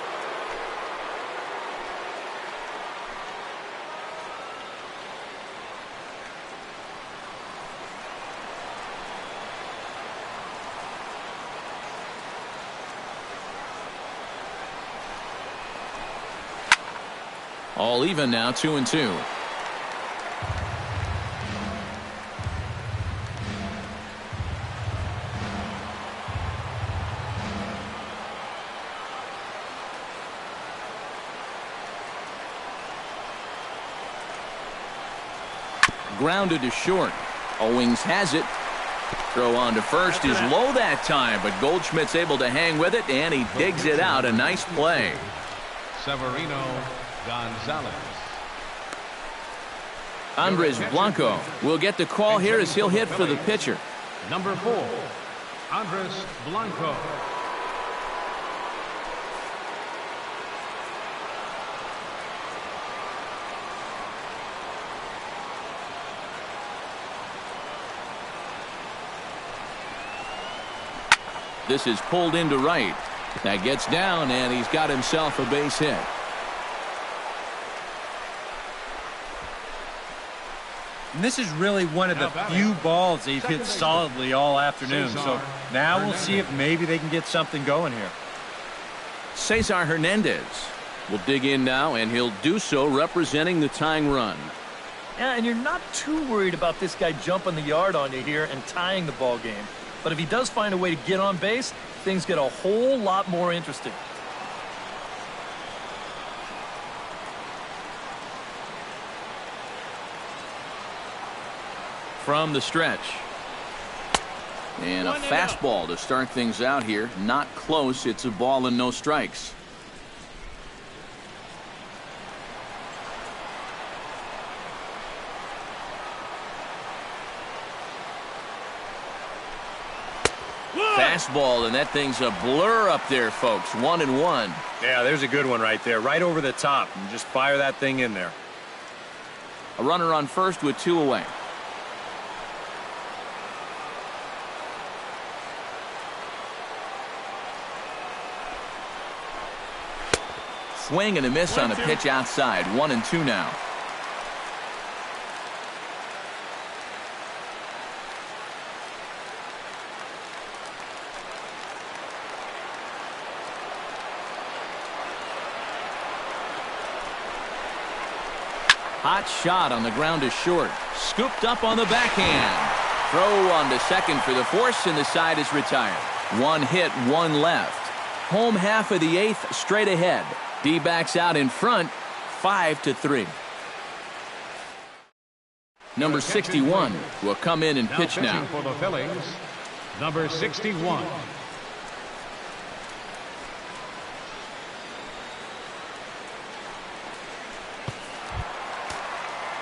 All even now, 2-2. Grounded to short. Owings has it. Throw on to first is low that time, but Goldschmidt's able to hang with it, and he digs it out. A nice play. Severino Gonzalez. Andres Blanco will get the call here as he'll hit for the pitcher. Number 4, Andres Blanco. This is pulled into right. That gets down, and he's got himself a base hit. And this is really one of the few balls they've hit solidly all afternoon. So now we'll see if maybe they can get something going here. Cesar Hernandez will dig in now, and he'll do so representing the tying run. Yeah, and you're not too worried about this guy jumping the yard on you here and tying the ball game. But if he does find a way to get on base, things get a whole lot more interesting. From the stretch. And a fastball to start things out here. Not close. It's a ball and no strikes. Fastball, and that thing's a blur up there, folks. 1-1. Yeah, there's a good one right there. Right over the top. And just fire that thing in there. A runner on first with 2 away. Swing and a miss on a pitch outside. 1-2 now. Hot shot on the ground is short. Scooped up on the backhand. Throw on to second for the force, and the side is retired. 1 hit, 1 left. Home half of the 8th, straight ahead. D-backs out in front, 5-3. Number 61 will come in and pitch now. For the Phillies, number 61.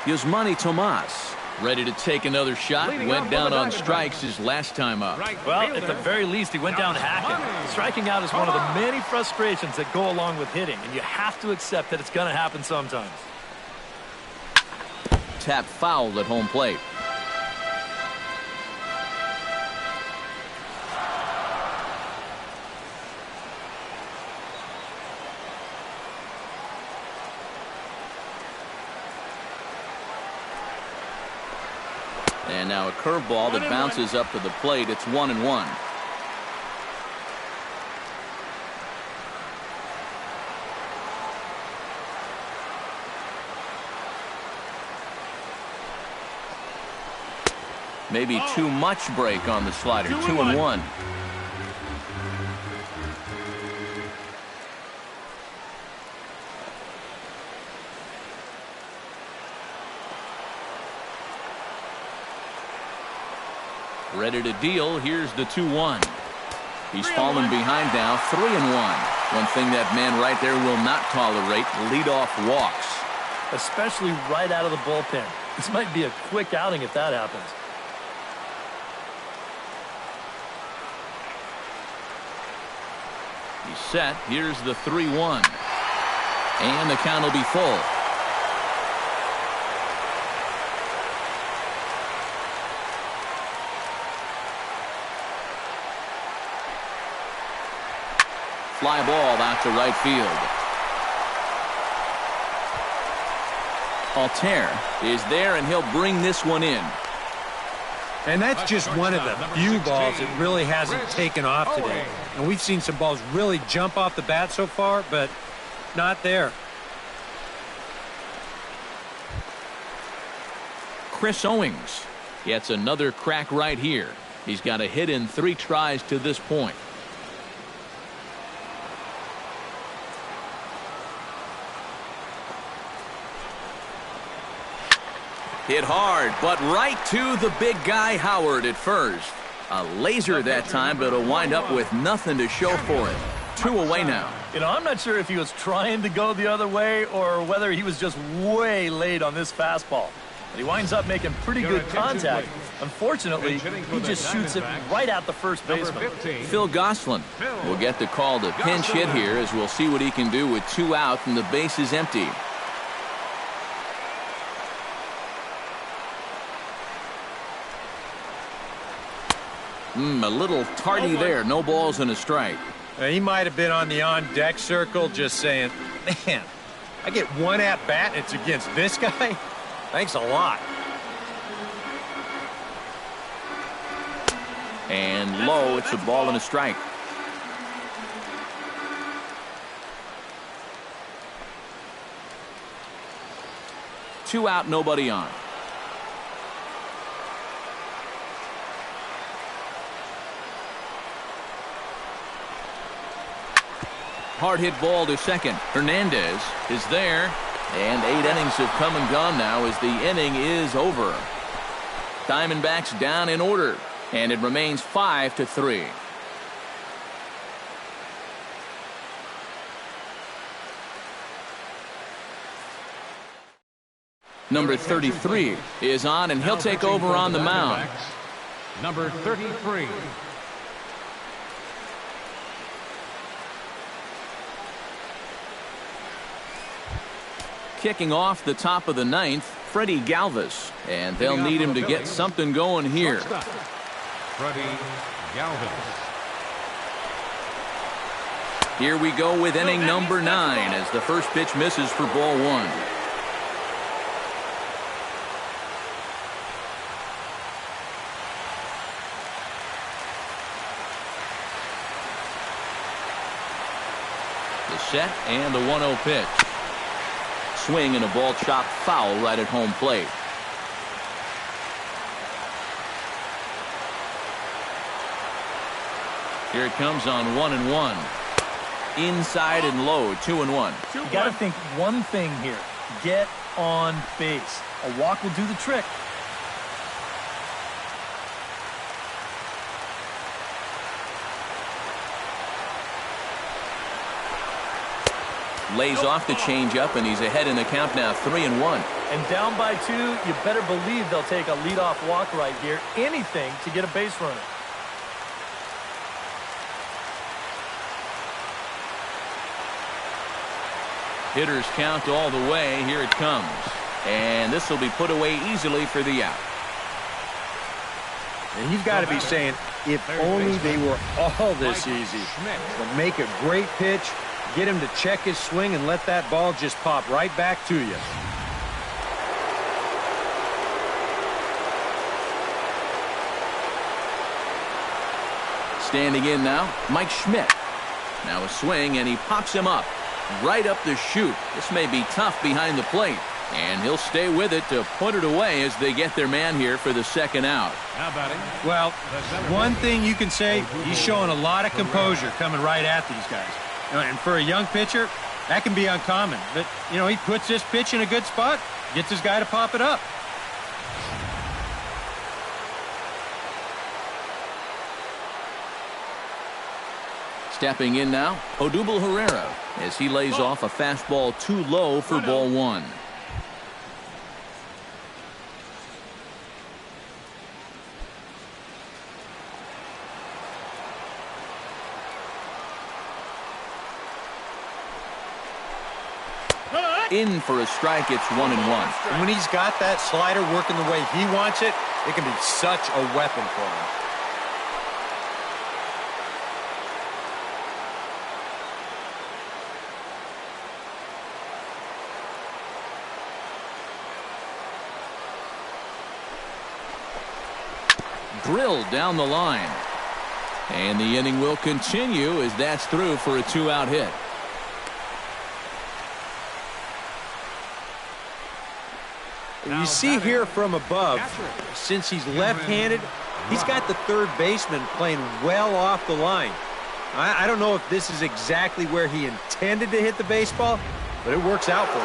Yasmani Tomas ready to take another shot. Went down on strikes his last time up. Well, at the very least, he went down hacking. Striking out is one of the many frustrations that go along with hitting, and you have to accept that it's going to happen sometimes. Tap foul at home plate. And now a curveball that bounces up to the plate. It's 1-1. Maybe too much break on the slider. 2-1. Ready to deal. Here's the 2-1. He's fallen behind now. 3-1. One thing that man right there will not tolerate: leadoff walks. Especially right out of the bullpen. This might be a quick outing if that happens. He's set. Here's the 3-1. And the count will be full. Fly ball out to right field. Altair is there, and he'll bring this one in. And that's just one of the few balls that really hasn't taken off today. And we've seen some balls really jump off the bat so far, but not there. Chris Owings gets another crack right here. He's got a hit in 3 tries to this point. Hit hard, but right to the big guy Howard at first. A laser that time, but he'll wind up with nothing to show for it. 2 away now. You know, I'm not sure if he was trying to go the other way or whether he was just way late on this fastball. But he winds up making pretty good contact. Unfortunately, he just shoots it right at the first baseman. Phil Gosselin will get the call to pinch hit here, as we'll see what he can do with 2 out and the base is empty. A little tardy there. No balls and a strike. He might have been on the on-deck circle just saying, man, I get 1 at-bat and it's against this guy? Thanks a lot. And low, it's a ball and a strike. Two out, nobody on. Hard hit ball to second. Hernandez is there. And 8 innings have come and gone now as the inning is over. Diamondbacks down in order. And it remains 5-3. Number 33 is on, and he'll take over on the mound. Number 33. Kicking off the top of the 9th, Freddie Galvis. And they'll need him to get something going here. Freddie Galvis. Here we go with inning number 9 as the first pitch misses for ball 1. The set and the 1-0 pitch. Swing and a ball chopped foul right at home plate. Here it comes on 1-1. Inside and low, 2-1. You got to think one thing here. Get on base. A walk will do the trick. Lays off the changeup, and he's ahead in the count now, 3-1. And down by 2, you better believe they'll take a leadoff walk right here. Anything to get a base runner. Hitters count all the way. Here it comes. And this will be put away easily for the out. And you've got to be saying, if only they were all this easy. But make a great pitch, get him to check his swing, and let that ball just pop right back to you. Standing in now, Mike Schmidt. Now a swing, and he pops him up. Right up the chute. This may be tough behind the plate. And he'll stay with it to put it away as they get their man here for the second out. Well, one thing you can say, he's showing a lot of composure coming right at these guys. And for a young pitcher, that can be uncommon. But, he puts this pitch in a good spot, gets his guy to pop it up. Stepping in now, Odubel Herrera, as he lays off a fastball too low for ball one. In for a strike, it's 1-1. And when he's got that slider working the way he wants it, it can be such a weapon for him. Drilled down the line. And the inning will continue as that's through for a 2-out hit. You see here from above, since he's left-handed, he's got the third baseman playing well off the line. I don't know if this is exactly where he intended to hit the baseball, but it works out for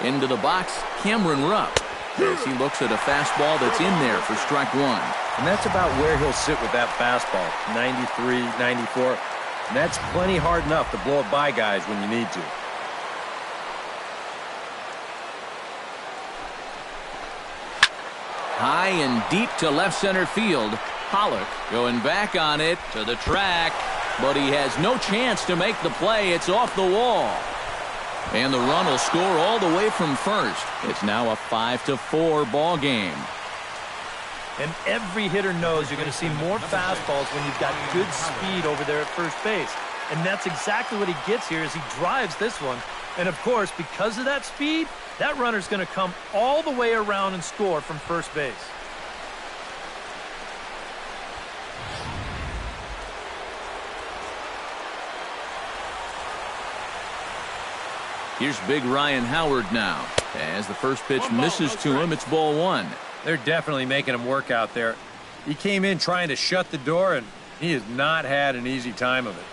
him. Into the box, Cameron Rupp, as he looks at a fastball that's in there for strike one. And that's about where he'll sit with that fastball, 93, 94. And that's plenty hard enough to blow it by guys when you need to. High and deep to left center field. Pollock going back on it to the track, but he has no chance to make the play. It's off the wall. And the run will score all the way from first. It's now a 5-4 ball game. And every hitter knows you're going to see more fastballs when you've got good speed over there at first base. And that's exactly what he gets here as he drives this one. And, of course, because of that speed, that runner's going to come all the way around and score from first base. Here's big Ryan Howard now. As the first pitch misses to him, it's ball one. They're definitely making him work out there. He came in trying to shut the door, and he has not had an easy time of it.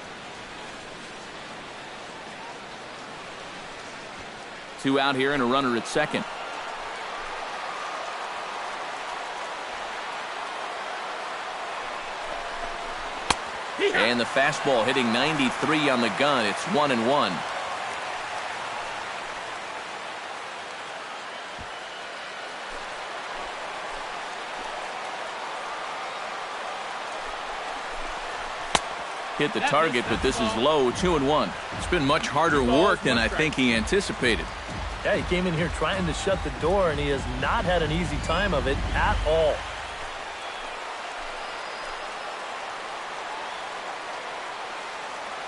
2 out here and a runner at second. And the fastball hitting 93 on the gun. It's 1-1. Hit the target, but this is low, 2-1. It's been much harder work than I think he anticipated. Yeah, he came in here trying to shut the door, and he has not had an easy time of it at all.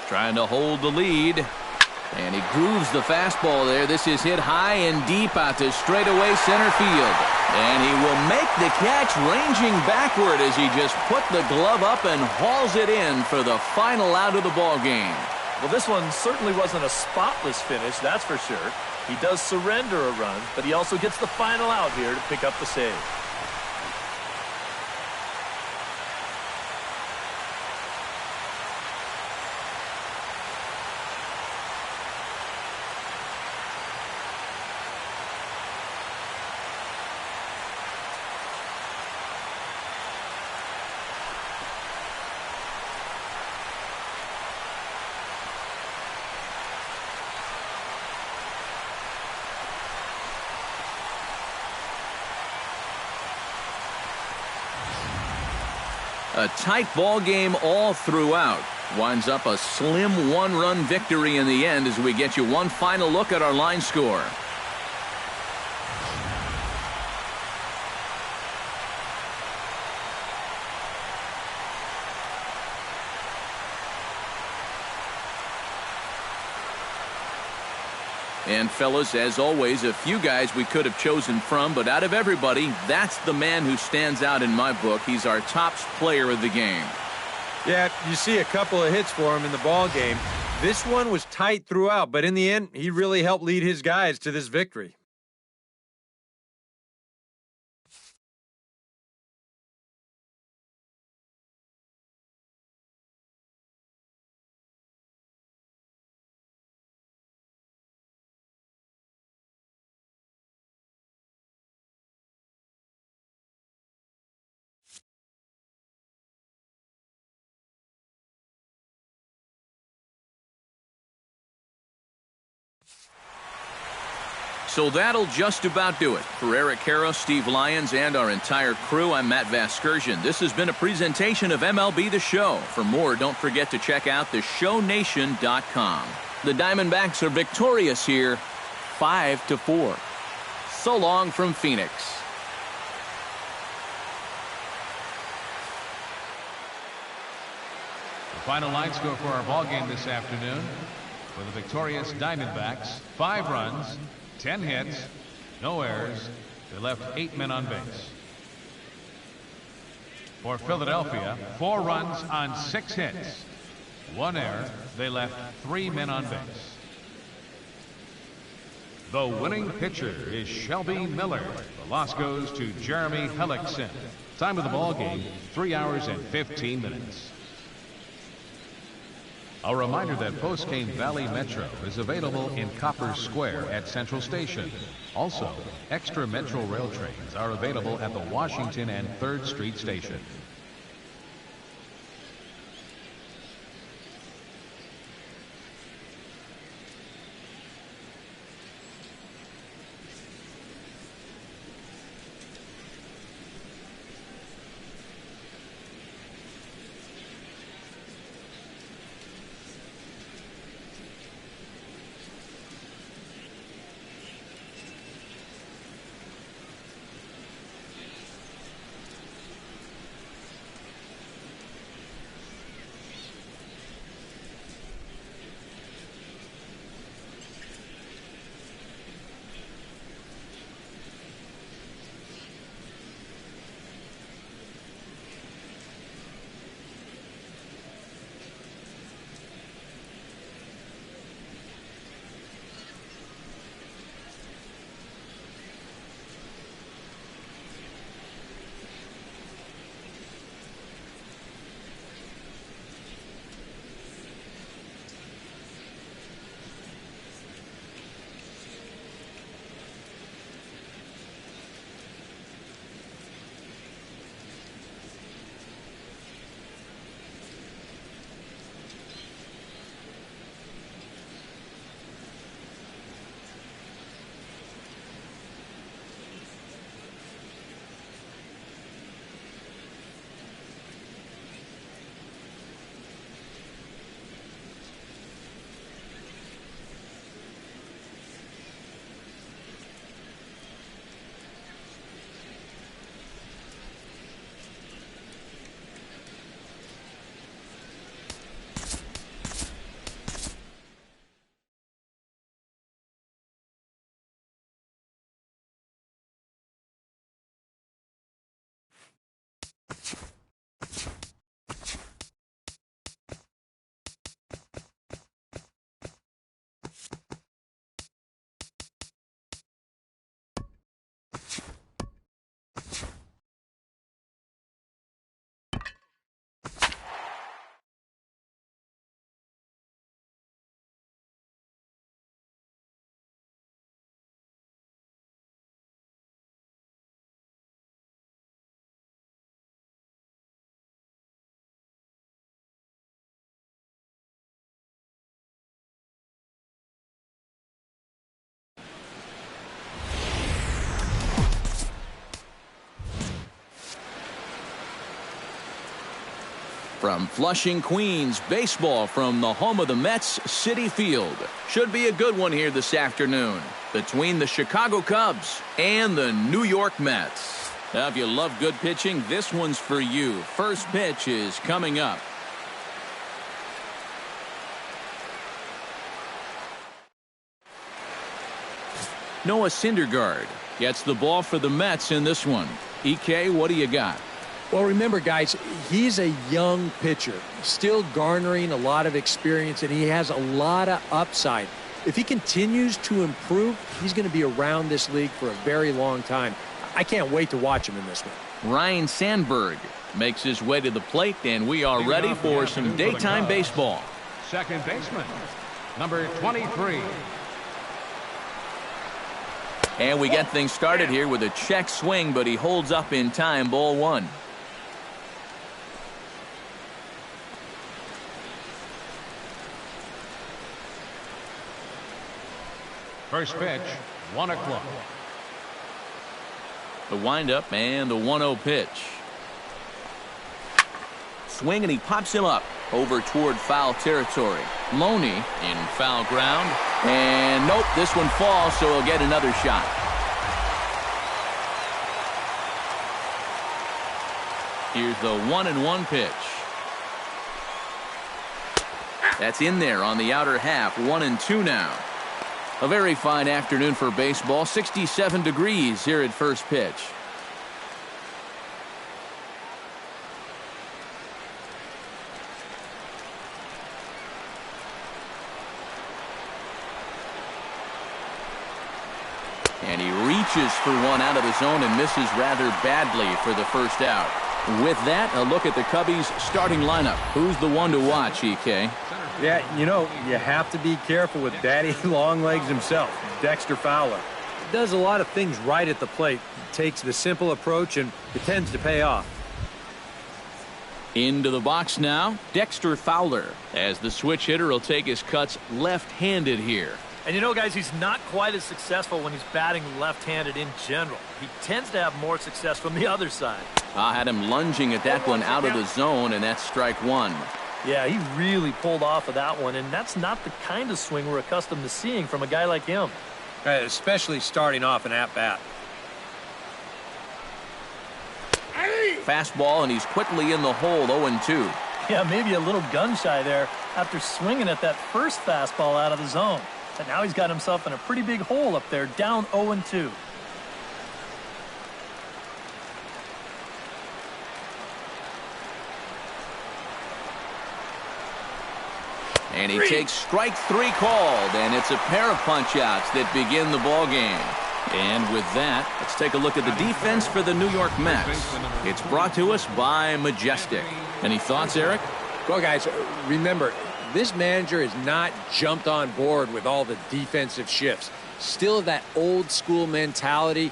Trying to hold the lead. And he grooves the fastball there. This is hit high and deep out to straightaway center field. And he will make the catch, ranging backward as he just put the glove up and hauls it in for the final out of the ball game. Well, this one certainly wasn't a spotless finish, that's for sure. He does surrender a run, but he also gets the final out here to pick up the save. A tight ball game all throughout. Winds up a slim one-run victory in the end as we get you one final look at our line score. And fellas, as always, a few guys we could have chosen from, but out of everybody, that's the man who stands out in my book. He's our top player of the game. Yeah, you see a couple of hits for him in the ball game. This one was tight throughout, but in the end, he really helped lead his guys to this victory. So that'll just about do it. For Eric Karros, Steve Lyons, and our entire crew, I'm Matt Vasgersian. This has been a presentation of MLB The Show. For more, don't forget to check out theshownation.com. The Diamondbacks are victorious here, 5-4. So long from Phoenix. The final line score for our ball game this afternoon for the victorious Diamondbacks: 5 runs, 10 hits, no errors. They left 8 men on base. For Philadelphia, 4 runs on 6 hits, 1 error. They left 3 men on base. The winning pitcher is Shelby Miller. The loss goes to Jeremy Hellickson. Time of the ball game, 3 hours and 15 minutes. A reminder that Postgame Valley Metro is available in Copper Square at Central Station. Also, extra Metro rail trains are available at the Washington and 3rd Street Station. From Flushing, Queens, baseball from the home of the Mets, Citi Field. Should be a good one here this afternoon between the Chicago Cubs and the New York Mets. Now, if you love good pitching, this one's for you. First pitch is coming up. Noah Syndergaard gets the ball for the Mets in this one. EK, what do you got? Well, remember, guys, he's a young pitcher, still garnering a lot of experience, and he has a lot of upside. If he continues to improve, he's going to be around this league for a very long time. I can't wait to watch him in this one. Ryan Sandberg makes his way to the plate, and we are ready for some daytime baseball. Second baseman, number 23. And we get things started here with a check swing, but he holds up in time. Ball one. First pitch, 1 o'clock. The windup and the 1-0 pitch. Swing, and he pops him up over toward foul territory. Loney in foul ground. And nope, this one falls, so he'll get another shot. Here's the 1-1 pitch. That's in there on the outer half. 1-2 now. A very fine afternoon for baseball. 67 degrees here at first pitch. And he reaches for one out of the zone and misses rather badly for the first out. With that, a look at the Cubbies' starting lineup. Who's the one to watch, EK? Yeah, you know, you have to be careful with Daddy Longlegs himself, Dexter Fowler. He does a lot of things right at the plate. He takes the simple approach, and it tends to pay off. Into the box now, Dexter Fowler, as the switch hitter will take his cuts left-handed here. And you know, guys, he's not quite as successful when he's batting left-handed in general. He tends to have more success from the other side. I had him lunging at that one out of the zone, and that's strike one. Yeah, he really pulled off of that one, and that's not the kind of swing we're accustomed to seeing from a guy like him. Especially starting off an at-bat. Fastball, and he's quickly in the hole, 0-2. Yeah, maybe a little gun-shy there after swinging at that first fastball out of the zone. And now he's got himself in a pretty big hole up there, down 0-2. And he takes strike three called, and it's a pair of punch-outs that begin the ball game. And with that, let's take a look at the defense for the New York Mets. It's brought to us by Majestic. Any thoughts, Eric? Well, guys, remember, this manager has not jumped on board with all the defensive shifts. Still that old school mentality,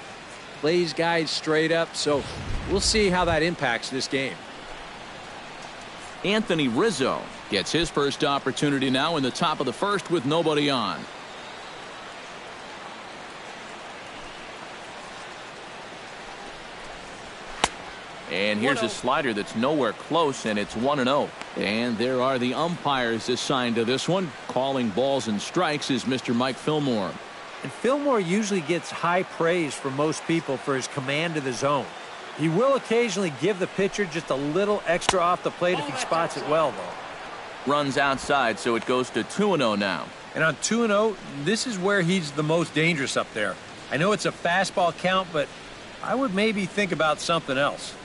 plays guys straight up, so we'll see how that impacts this game. Anthony Rizzo gets his first opportunity now in the top of the first with nobody on. And here's a slider that's nowhere close, and it's 1-0. And there are the umpires assigned to this one. Calling balls and strikes is Mr. Mike Fillmore. And Fillmore usually gets high praise from most people for his command of the zone. He will occasionally give the pitcher just a little extra off the plate if he spots it well, though. Runs outside, so it goes to 2-0 now. And on 2-0, this is where he's the most dangerous up there. I know it's a fastball count, but I would maybe think about something else.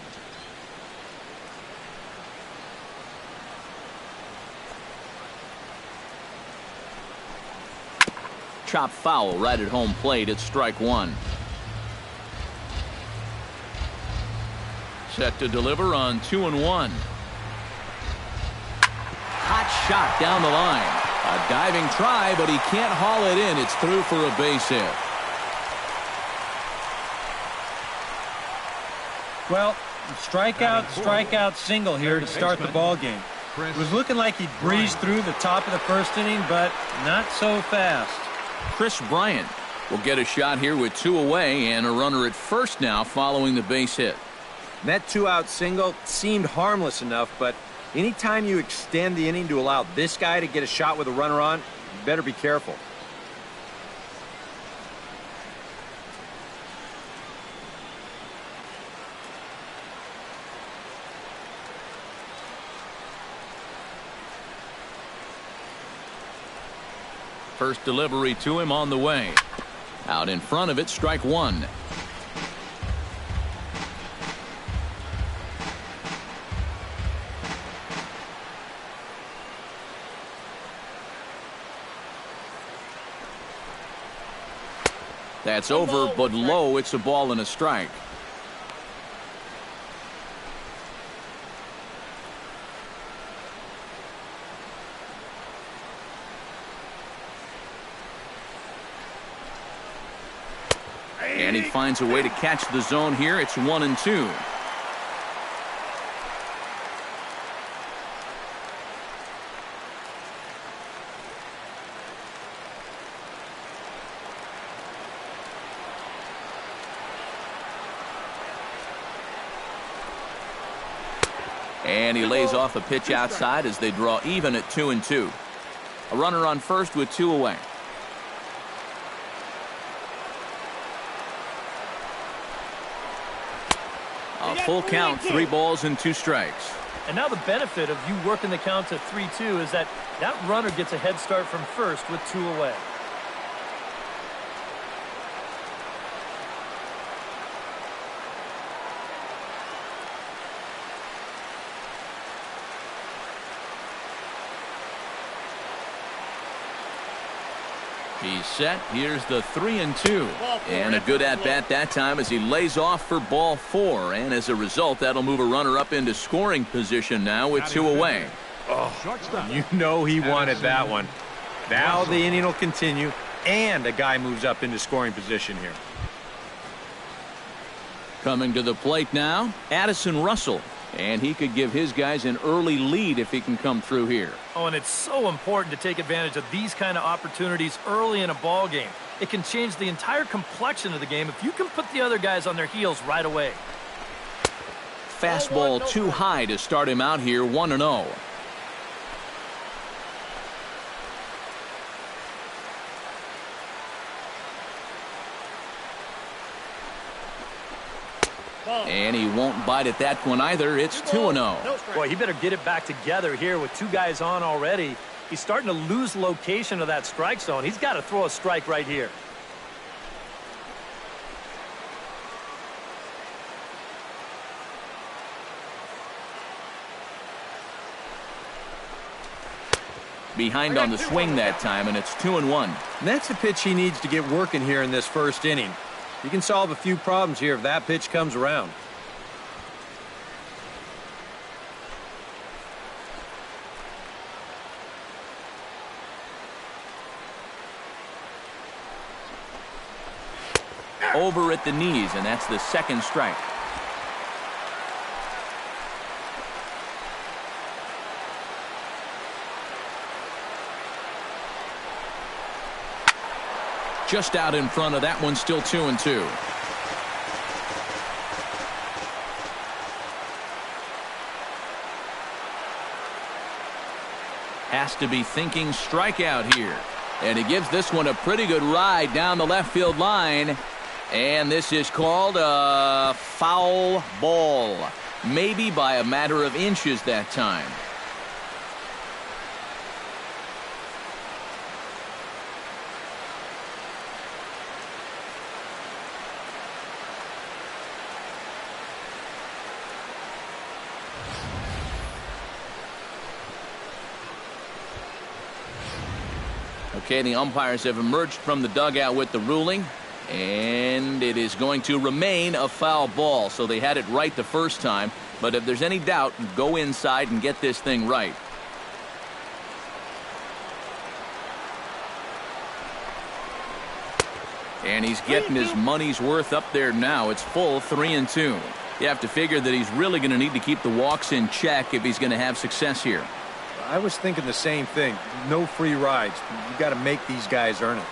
Chop foul right at home plate. It's strike one. Set to deliver on 2-1. Hot shot down the line. A diving try, but he can't haul it in. It's through for a base hit. Well, strikeout, single here to start the ball game. It was looking like he'd breezed through the top of the first inning, but not so fast. Chris Bryant will get a shot here with two away and a runner at first now following the base hit. That two-out single seemed harmless enough, but anytime you extend the inning to allow this guy to get a shot with a runner on, you better be careful. First delivery to him on the way. Out in front of it, strike one. That's over, but low. It's a ball and a strike. And he finds a way to catch the zone here. It's 1-2. And he lays off a pitch outside as they draw even at 2-2. A runner on first with 2 away. A full count, 3 balls and 2 strikes. And now the benefit of you working the count to 3-2 is that runner gets a head start from first with 2 away. He's set. Here's the 3-2. And a good at-bat that time as he lays off for ball 4. And as a result, that'll move a runner up into scoring position now with 2 away. Oh, you know he wanted that one. Now the inning will continue, and a guy moves up into scoring position here. Coming to the plate now, Addison Russell. And he could give his guys an early lead if he can come through here. Oh, and it's so important to take advantage of these kind of opportunities early in a ball game. It can change the entire complexion of the game if you can put the other guys on their heels right away. Fastball too high to start him out here, 1-0. And he won't bite at that one either. It's 2-0. Boy, he better get it back together here with 2 guys on already. He's starting to lose location of that strike zone. He's got to throw a strike right here. Behind on the swing that time, and it's 2-1. And that's the pitch he needs to get working here in this first inning. He can solve a few problems here if that pitch comes around. Over at the knees, and that's the 2nd strike. Just out in front of that one, still 2-2. Has to be thinking strikeout here. And he gives this one a pretty good ride down the left field line. And this is called a foul ball. Maybe by a matter of inches that time. Okay, the umpires have emerged from the dugout with the ruling, and it is going to remain a foul ball. So they had it right the first time, but if there's any doubt, go inside and get this thing right. And he's getting his money's worth up there now. It's full 3-2. You have to figure that he's really going to need to keep the walks in check if he's going to have success here. I was thinking the same thing. No free rides. You got to make these guys earn it.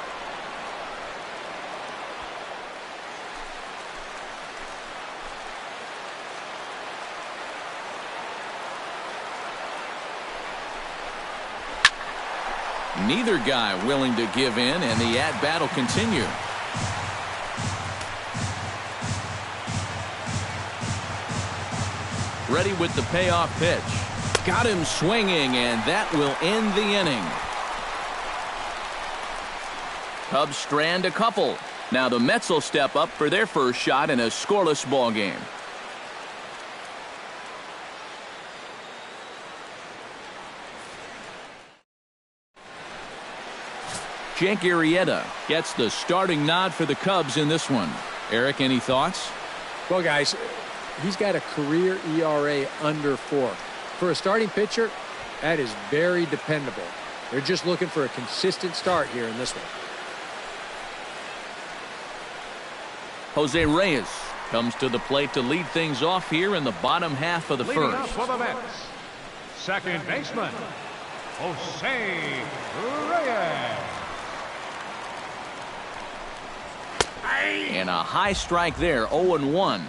Neither guy willing to give in, and the at-bat will continue. Ready with the payoff pitch. Got him swinging, and that will end the inning. Cubs strand a couple. Now the Mets will step up for their first shot in a scoreless ball game. Jake Arrieta gets the starting nod for the Cubs in this one. Eric, any thoughts? Well, guys, he's got a career ERA under 4. For a starting pitcher, that is very dependable. They're just looking for a consistent start here in this one. Jose Reyes comes to the plate to lead things off here in the bottom half of the Leading first. up for the Mets, second baseman, Jose Reyes. And a high strike there, 0-1.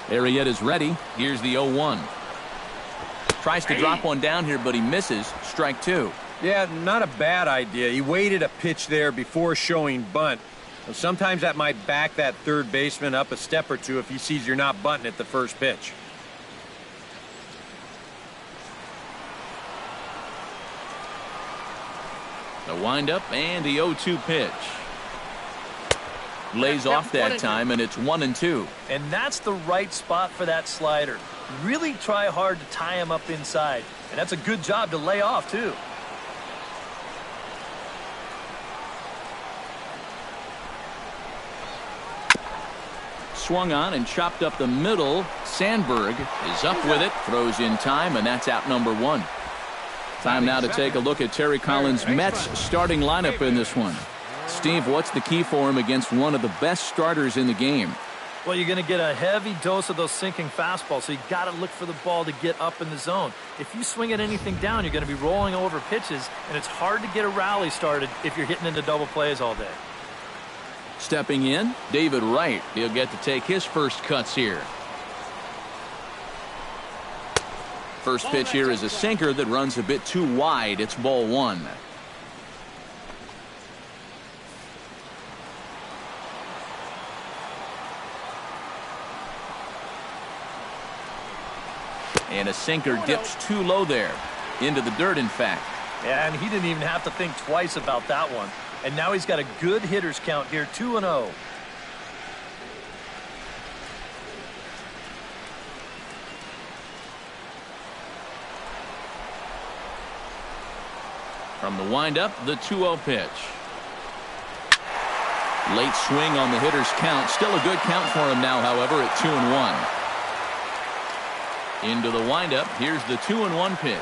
Arrieta's ready. Here's the 0-1. Tries to drop one down here, but he misses. Strike 2. Yeah, not a bad idea. He waited a pitch there before showing bunt. Sometimes that might back that third baseman up a step or two if he sees you're not bunting at the first pitch. The windup and the 0-2 pitch. Lays off that time, and it's 1-2. And that's the right spot for that slider. Really try hard to tie him up inside. And that's a good job to lay off, too. Swung on and chopped up the middle. Sandberg is up with it, throws in time, and that's out number 1. Time now to take a look at Terry Collins' Mets starting lineup in this one. Steve, what's the key for him against one of the best starters in the game? Well, you're going to get a heavy dose of those sinking fastballs, so you got to look for the ball to get up in the zone. If you swing at anything down, you're going to be rolling over pitches, and it's hard to get a rally started if you're hitting into double plays all day. Stepping in, David Wright. He'll get to take his first cuts here. First pitch here is a sinker that runs a bit too wide. It's ball 1. And a sinker dips too low there. Into the dirt, in fact. Yeah, and he didn't even have to think twice about that one. And now he's got a good hitters count here, 2-0. From the windup, the 2-0 pitch. Late swing on the hitter's count. Still a good count for him now, however, at 2-1. Into the windup. Here's the 2-1 pitch.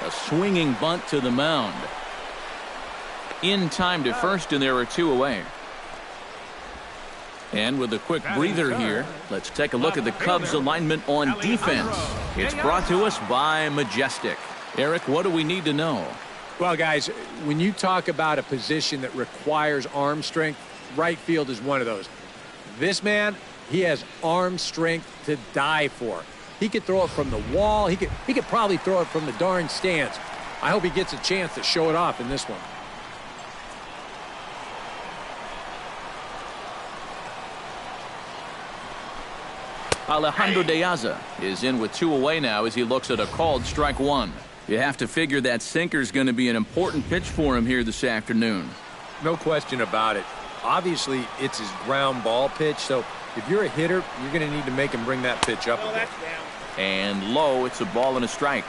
A swinging bunt to the mound. In time to first, and there are 2 away. And with a quick breather here, let's take a look at the Cubs alignment on defense. It's brought to us by Majestic. Eric, what do we need to know? Well, guys, when you talk about a position that requires arm strength, right field is one of those. This man, he has arm strength to die for. He could throw it from the wall. He could probably throw it from the darn stands. I hope he gets a chance to show it off in this one. Alejandro De Aza is in with 2 away now as he looks at a called strike 1. You have to figure that sinker's going to be an important pitch for him here this afternoon. No question about it. Obviously, it's his ground ball pitch, so if you're a hitter, you're going to need to make him bring that pitch up a bit. And low, it's a ball and a strike.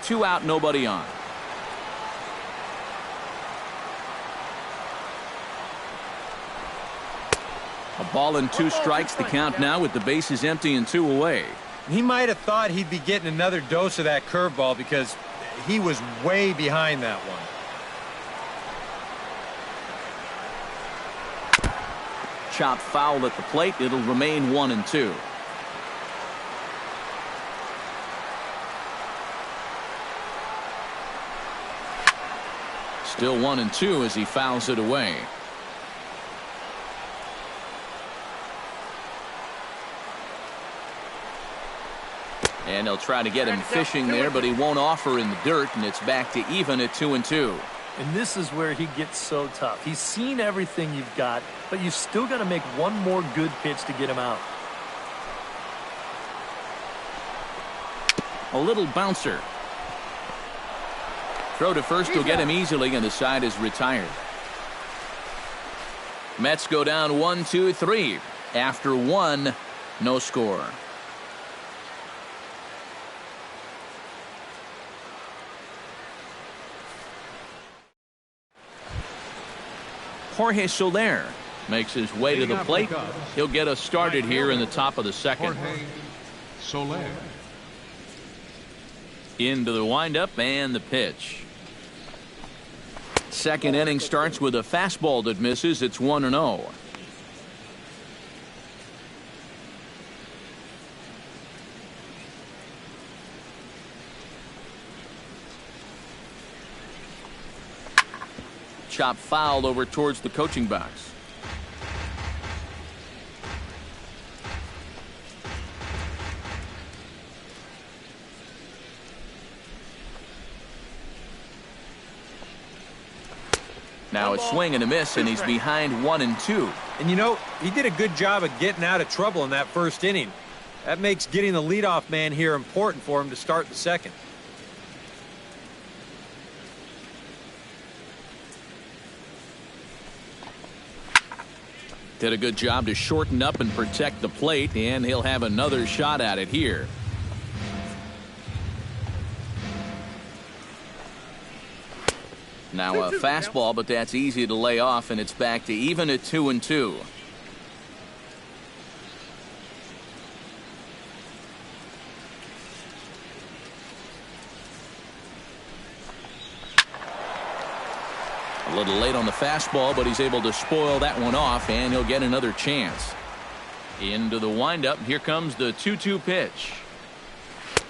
2 out, nobody on. A ball and 2 strikes, the count now with the bases empty and 2 away. He might have thought he'd be getting another dose of that curveball because he was way behind that one. Chop foul at the plate. It'll remain 1-2. Still 1-2 as he fouls it away. And they'll try to get him fishing there, but he won't offer in the dirt, and it's back to even at 2-2. And this is where he gets so tough. He's seen everything you've got, but you've still got to make one more good pitch to get him out. A little bouncer. Throw to first will get him easily, and the side is retired. Mets go down 1-2-3. After one, no score. Jorge Soler makes his way to the plate. He'll get us started here in the top of the second. Jorge Soler. Into the windup and the pitch. Second inning starts with a fastball that misses. It's 1-0. Chop foul over towards the coaching box. Now a swing and a miss, and he's behind 1-2. And you know, he did a good job of getting out of trouble in that first inning. That makes getting the leadoff man here important for him to start the second. Did a good job to shorten up and protect the plate, and he'll have another shot at it here. Now a fastball, but that's easy to lay off, and it's back to even at 2-2. A little late on the fastball, but he's able to spoil that one off, and he'll get another chance. Into the windup. Here comes the 2-2 pitch.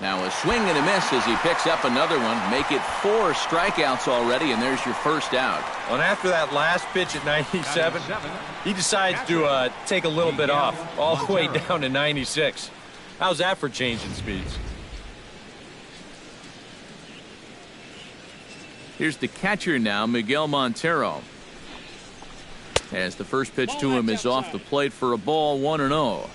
Now a swing and a miss as he picks up another one. Make it 4 strikeouts already, and there's your first out. Well, and after that last pitch at 97, he decides to take a little bit off, all the way down to 96. How's that for changing speeds? Here's the catcher now, Miguel Montero. As the first pitch to him is off the plate for a ball, 1-0.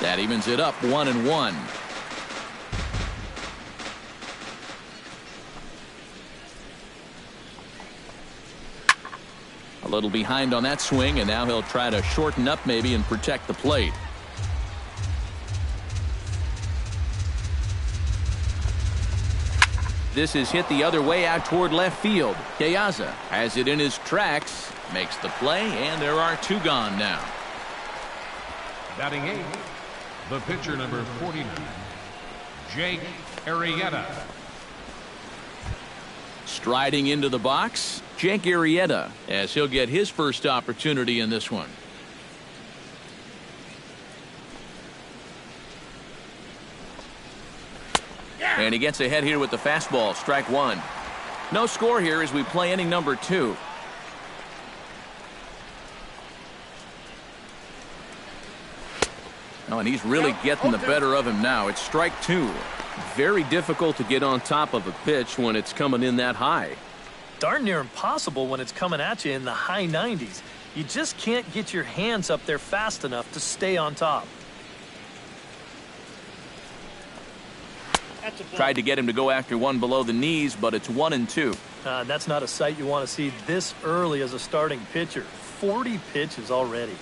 That evens it up, 1-1. A little behind on that swing, and now he'll try to shorten up maybe and protect the plate. This is hit the other way out toward left field. Piazza has it in his tracks, makes the play, and there are 2 gone now. Batting 8, the pitcher number 49, Jake Arrieta. Striding into the box, Jake Arrieta, as he'll get his first opportunity in this one. And he gets ahead here with the fastball, strike 1. No score here as we play inning number 2. Oh, and he's really getting the better of him now. It's strike 2. Very difficult to get on top of a pitch when it's coming in that high. Darn near impossible when it's coming at you in the high 90s. You just can't get your hands up there fast enough to stay on top. Tried to get him to go after one below the knees, but it's 1-2. That's not a sight you want to see this early as a starting pitcher. 40 pitches already.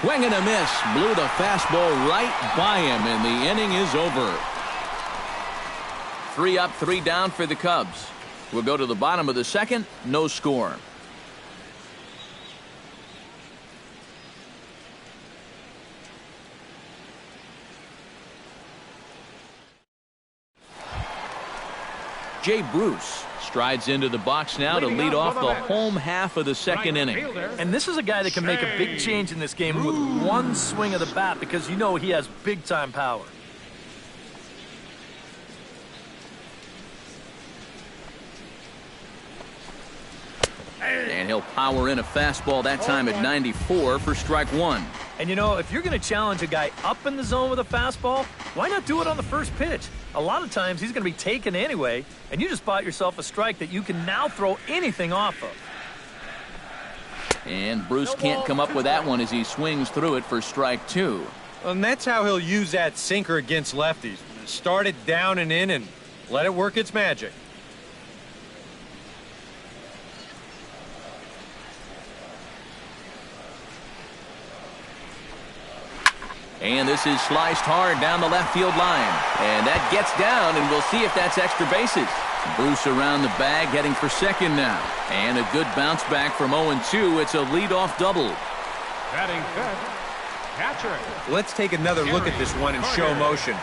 Swing and a miss. Blew the fastball right by him, and the inning is over. 3 up, 3 down for the Cubs. We'll go to the bottom of the second. No score. Jay Bruce strides into the box now to lead off the home half of the second inning. And this is a guy that can make a big change in this game with one swing of the bat, because you know he has big-time power. And he'll power in a fastball that time at 94 for strike 1. And, you know, if you're going to challenge a guy up in the zone with a fastball, why not do it on the first pitch? A lot of times he's going to be taken anyway, and you just bought yourself a strike that you can now throw anything off of. And Bruce can't come up with that one as he swings through it for strike 2. And that's how he'll use that sinker against lefties. Start it down and in and let it work its magic. And this is sliced hard down the left field line. And that gets down, and we'll see if that's extra bases. Bruce around the bag, heading for second now. And a good bounce back from 0-2. It's a leadoff double. Batting fifth, catcher. Let's take another look at this one in show motion.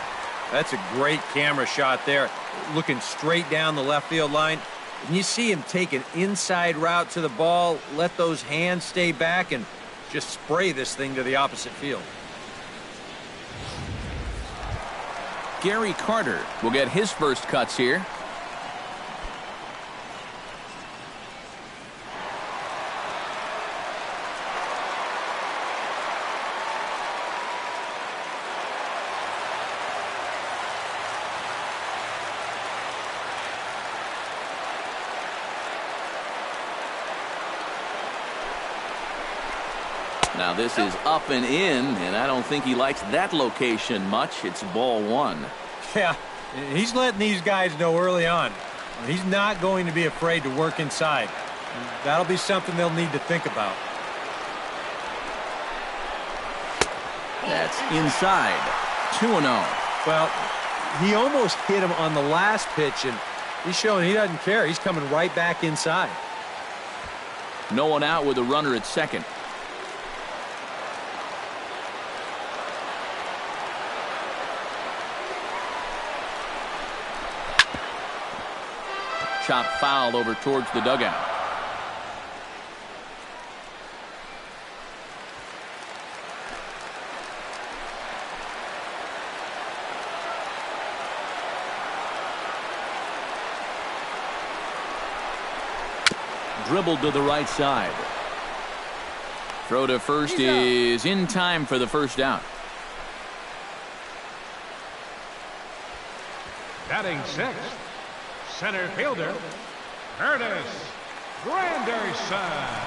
That's a great camera shot there. Looking straight down the left field line. And you see him take an inside route to the ball, let those hands stay back, and just spray this thing to the opposite field. Gary Carter will get his first cuts here. Now this is up and in, and I don't think he likes that location much. It's ball 1. Yeah, he's letting these guys know early on. He's not going to be afraid to work inside. That'll be something they'll need to think about. That's inside. 2-0. Well, he almost hit him on the last pitch, and he's showing he doesn't care. He's coming right back inside. No one out with a runner at second. Chop foul over towards the dugout. Dribbled to the right side. Throw to first is in time for the first out. Batting sixth, center fielder, Curtis Granderson.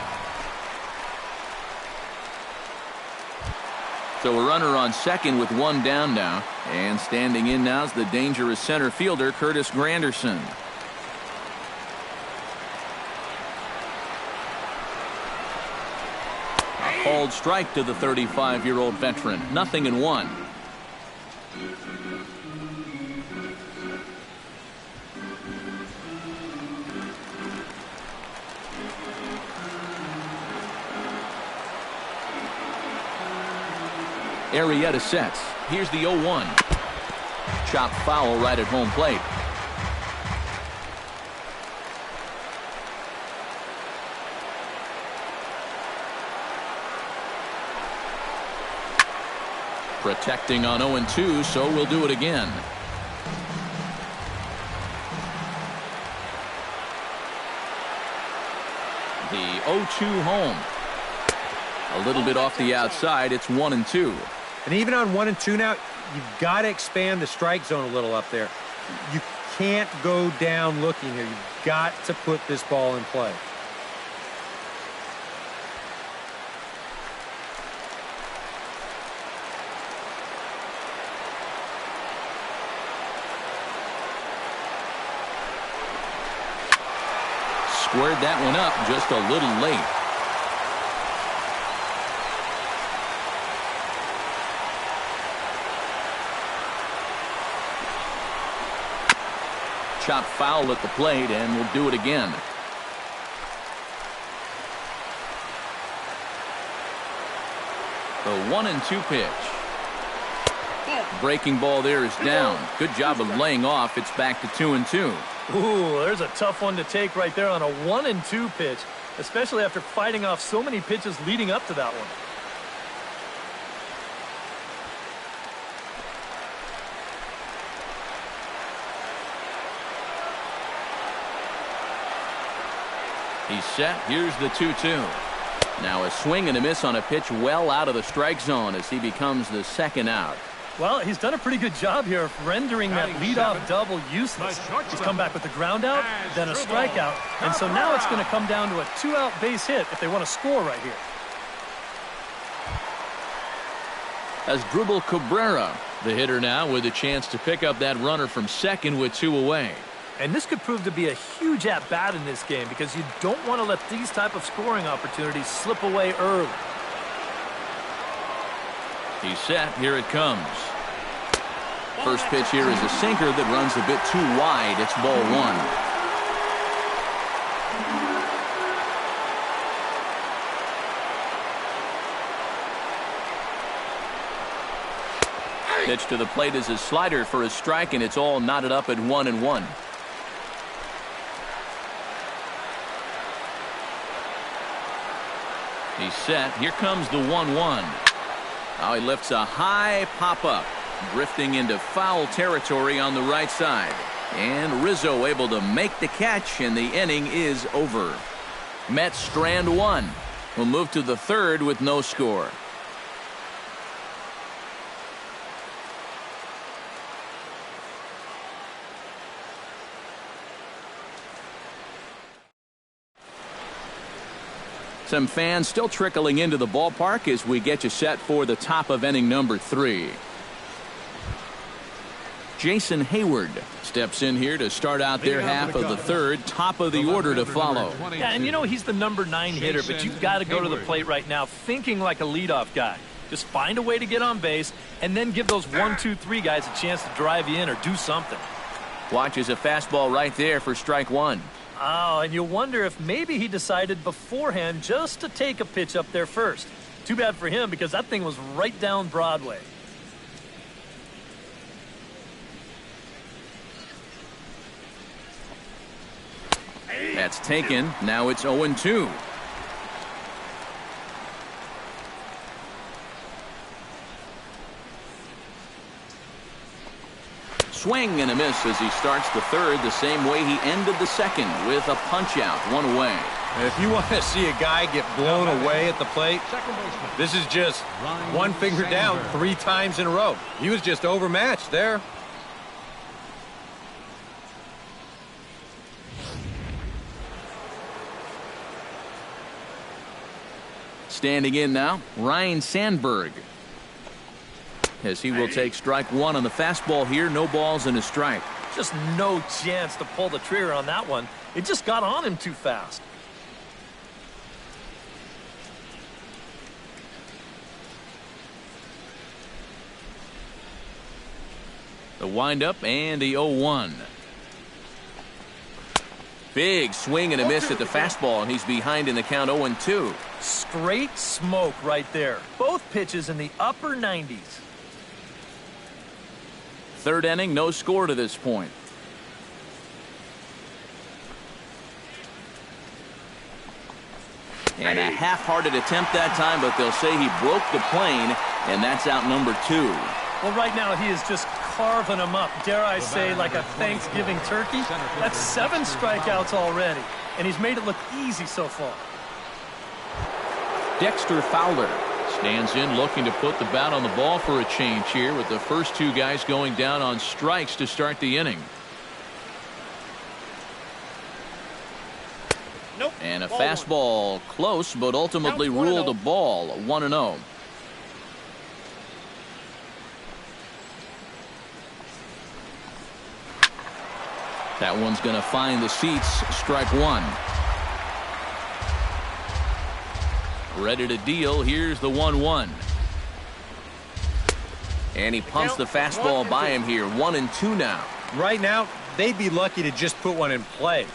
So a runner on second with one down now. And standing in now is the dangerous center fielder, Curtis Granderson. A called strike to the 35-year-old veteran. 0-1. Arrieta sets. Here's the 0-1. Chop foul right at home plate. Protecting on 0-2, so we'll do it again. The 0-2 home. A little bit off the outside. It's 1-2. And even on 1-2 now, you've got to expand the strike zone a little up there. You can't go down looking here. You've got to put this ball in play. Squared that one up just a little late. Chop foul at the plate, and we'll do it again. The 1-2 pitch. Breaking ball there is down. Good job of laying off. It's back to 2-2. Ooh, there's a tough one to take right there on a 1-2 pitch, especially after fighting off so many pitches leading up to that one. He's set. Here's the 2-2. Now a swing and a miss on a pitch well out of the strike zone as he becomes the second out. Well, he's done a pretty good job here of rendering that leadoff double useless. He's come back with the ground out, then a strikeout, and so now it's going to come down to a 2-out base hit if they want to score right here. As Dribble Cabrera, the hitter now with a chance to pick up that runner from second with 2 away. And this could prove to be a huge at-bat in this game because you don't want to let these type of scoring opportunities slip away early. He's set. Here it comes. First pitch here is a sinker that runs a bit too wide. It's ball 1. Pitch to the plate is a slider for a strike, and it's all knotted up at 1-1. He's set. Here comes the 1-1. Now he lifts a high pop-up, drifting into foul territory on the right side. And Rizzo able to make the catch, and the inning is over. Mets strand 1. We'll move to the third with no score. Some fans still trickling into the ballpark as we get you set for the top of inning number 3. Jason Hayward steps in here to start out their half of the third. Top of the order to follow. Yeah, and you know he's the number 9 hitter, but you've got to go to the plate right now thinking like a leadoff guy. Just find a way to get on base and then give those 1, 2, 3 guys a chance to drive you in or do something. Watches a fastball right there for strike 1. Oh, and you wonder if maybe he decided beforehand just to take a pitch up there first. Too bad for him because that thing was right down Broadway. That's taken. Now it's 0-2. Swing and a miss as he starts the third the same way he ended the second with a punch out, 1 away. If you want to see a guy get blown away at the plate, this is just one finger down 3 times in a row. He was just overmatched there. Standing in now, Ryan Sandberg. As he will take strike 1 on the fastball here. No balls and a strike. Just no chance to pull the trigger on that one. It just got on him too fast. The windup and the 0-1. Big swing and a miss at the fastball, and he's behind in the count 0-2. Straight smoke right there. Both pitches in the upper 90s. Third inning, no score to this point. And a half-hearted attempt that time, but they'll say he broke the plane, and that's out number 2. Well, right now he is just carving them up, dare I say, like a Thanksgiving turkey. That's 7 strikeouts already, and he's made it look easy so far. Dexter Fowler stands in looking to put the bat on the ball for a change here with the first 2 guys going down on strikes to start the inning. Nope. And a fastball close, but ultimately ruled a ball, 1-0. That one's going to find the seats. Strike 1. Ready to deal. Here's the 1-1. And he pumps the fastball by him here. 1-2 now. Right now, they'd be lucky to just put one in play.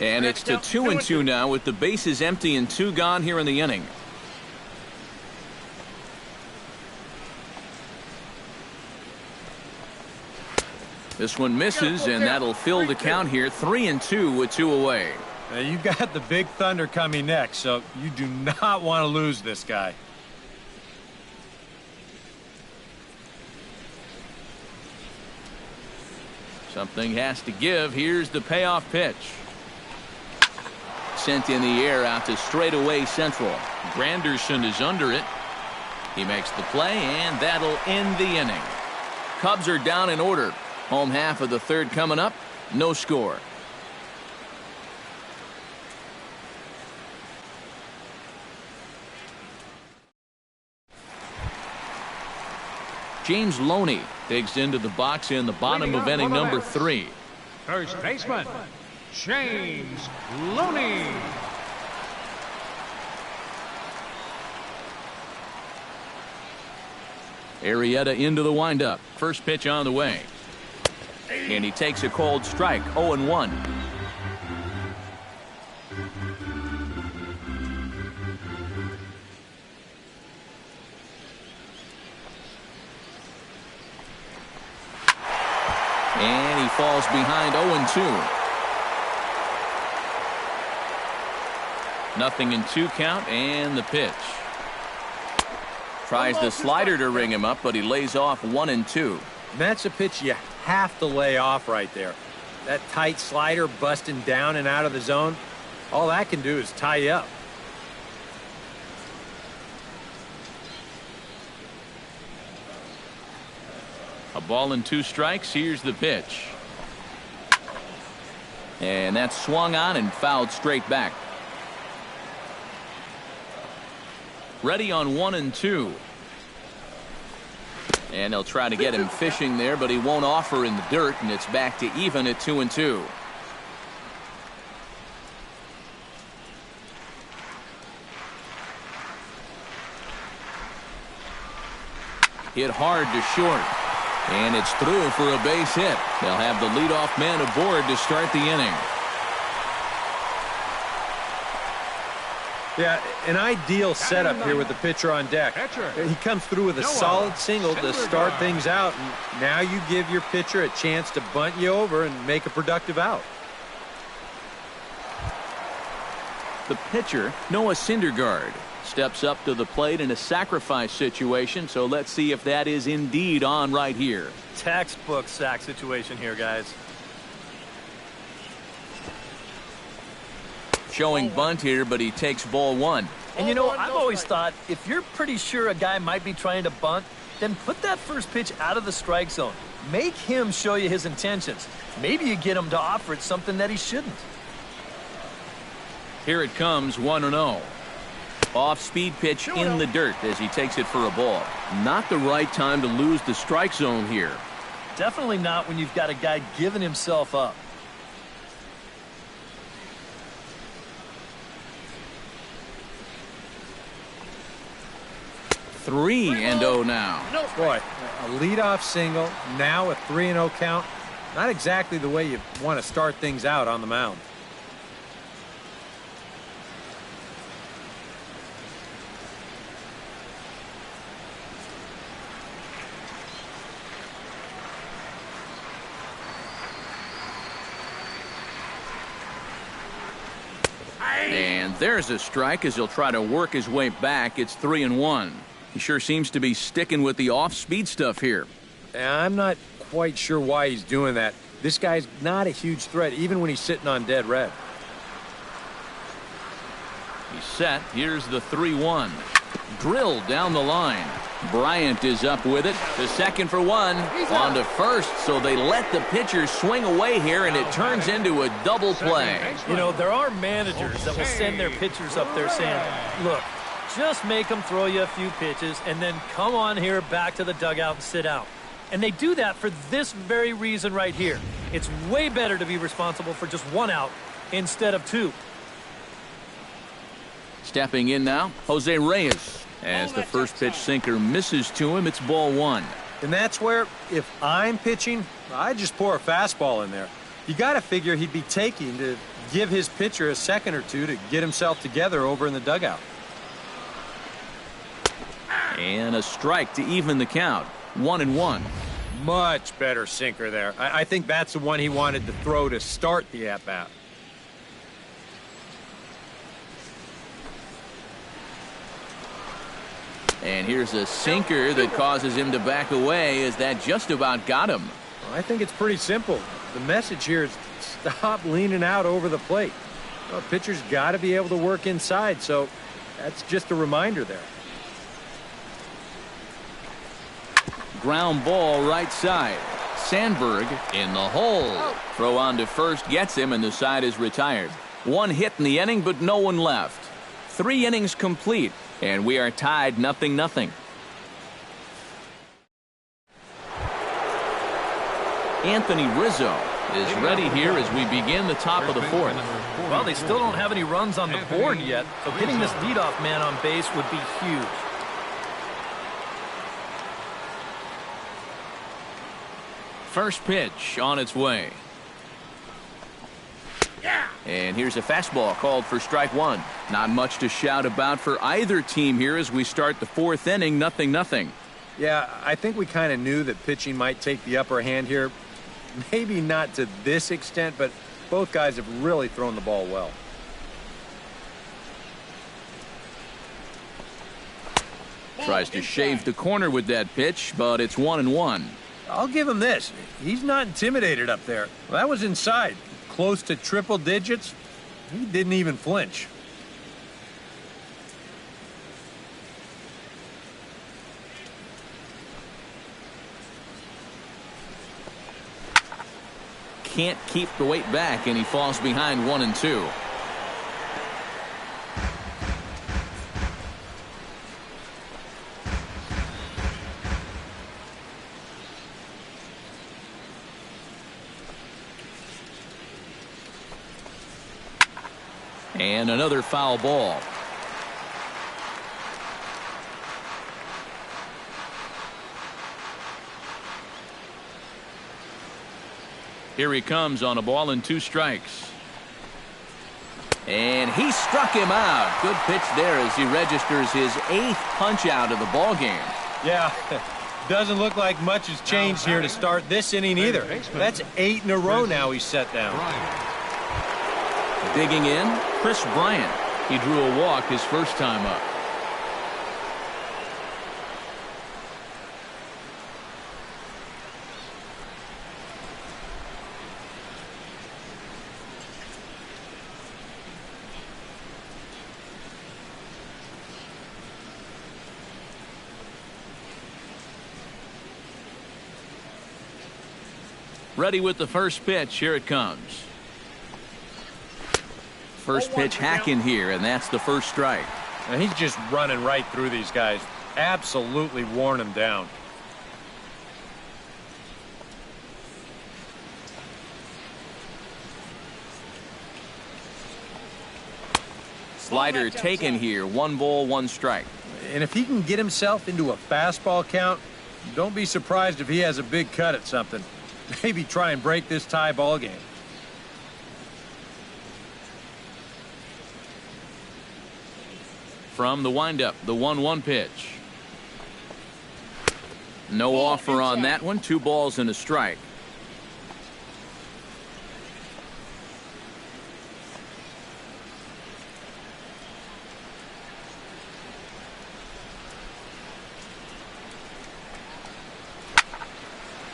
And it's to 2-2 now with the bases empty and 2 gone here in the inning. This one misses, and that'll fill the count here. 3-2 with 2 away. Now you got the big thunder coming next, so you do not want to lose this guy. Something has to give. Here's the payoff pitch. Sent in the air out to straightaway central. Granderson is under it. He makes the play, and that'll end the inning. Cubs are down in order. Home half of the third coming up. No score. James Loney digs into the box in the bottom of inning number 3. First baseman, James Loney. Arrieta into the windup. First pitch on the way. And he takes a cold strike. 0-1. And he falls behind 0-2. Nothing in 2 count, and the pitch. Tries the slider to ring him up, but he lays off 1-2. That's a pitch you have to lay off right there. That tight slider busting down and out of the zone, all that can do is tie you up. A ball and 2 strikes. Here's the pitch. And that's swung on and fouled straight back. Ready on 1-2. And they'll try to get him fishing there, but he won't offer in the dirt, and it's back to even at 2-2. Hit hard to short. And it's through for a base hit. They'll have the leadoff man aboard to start the inning. Yeah, an ideal setup here with the pitcher on deck. He comes through with a solid single to start things out, and now you give your pitcher a chance to bunt you over and make a productive out. The pitcher, Noah Syndergaard, steps up to the plate in a sacrifice situation, so let's see if that is indeed on right here. Textbook sack situation here, guys. Showing bunt here, but he takes ball 1. And you know, I've always thought if you're pretty sure a guy might be trying to bunt, then put that first pitch out of the strike zone. Make him show you his intentions. Maybe you get him to offer it something that he shouldn't. Here it comes, 1-0. Off-speed pitch in the dirt as he takes it for a ball. Not the right time to lose the strike zone here. Definitely not when you've got a guy giving himself up. 3-0 now. Boy, a leadoff single, now a 3-0 count. Not exactly the way you want to start things out on the mound. And there's a strike as he'll try to work his way back. It's 3-1. He sure seems to be sticking with the off-speed stuff here. I'm not quite sure why he's doing that. This guy's not a huge threat, even when he's sitting on dead red. He's set. Here's the 3-1. Drilled down the line. Bryant is up with it. To second for 1. On to first, so they let the pitcher swing away here, and it turns into a double play. You know, there are managers that will send their pitchers up there saying, look, just make them throw you a few pitches and then come on here back to the dugout and sit out. And they do that for this very reason right here. It's way better to be responsible for just 1 out instead of 2. Stepping in now, Jose Reyes. As the first pitch sinker misses to him, it's ball 1. And that's where, if I'm pitching, I just pour a fastball in there. You got to figure he'd be taking to give his pitcher a second or two to get himself together over in the dugout. And a strike to even the count. 1-1. Much better sinker there. I think that's the one he wanted to throw to start the at-bat. And here's a sinker that causes him to back away as that just about got him. I think it's pretty simple. The message here is stop leaning out over the plate. Well, pitcher's got to be able to work inside, so that's just a reminder there. Ground ball right side. Sandberg in the hole. Throw on to first gets him, and the side is retired. One hit in the inning, but no one left. 3 innings complete, and we are tied 0-0. Anthony Rizzo is ready here as we begin the top of the 4th. Well, they still don't have any runs on the board yet, so getting this leadoff man on base would be huge. First pitch on its way. And here's a fastball called for strike 1. Not much to shout about for either team here as we start the 4th inning, 0-0. Yeah, I think we kind of knew that pitching might take the upper hand here. Maybe not to this extent, but both guys have really thrown the ball well. Tries to shave the corner with that pitch, but it's 1-1. I'll give him this. He's not intimidated up there. Well, that was inside. Close to triple digits. He didn't even flinch. Can't keep the weight back, and he falls behind 1-2. And another foul ball. Here he comes on a ball and 2 strikes. And he struck him out. Good pitch there as he registers his 8th punch out of the ball game. Yeah, doesn't look like much has changed here to start this inning either. That's 8 in a row now he's set down. Digging in, Chris Bryant. He drew a walk his first time up. Ready with the first pitch. Here it comes. First pitch hacking here, and that's the first strike. And he's just running right through these guys. Absolutely worn them down. Slider taken here. 1 ball, 1 strike. And if he can get himself into a fastball count, don't be surprised if he has a big cut at something. Maybe try and break this tie ball game. From the windup, the 1-1 pitch. No offer on that one. 2 balls and a strike.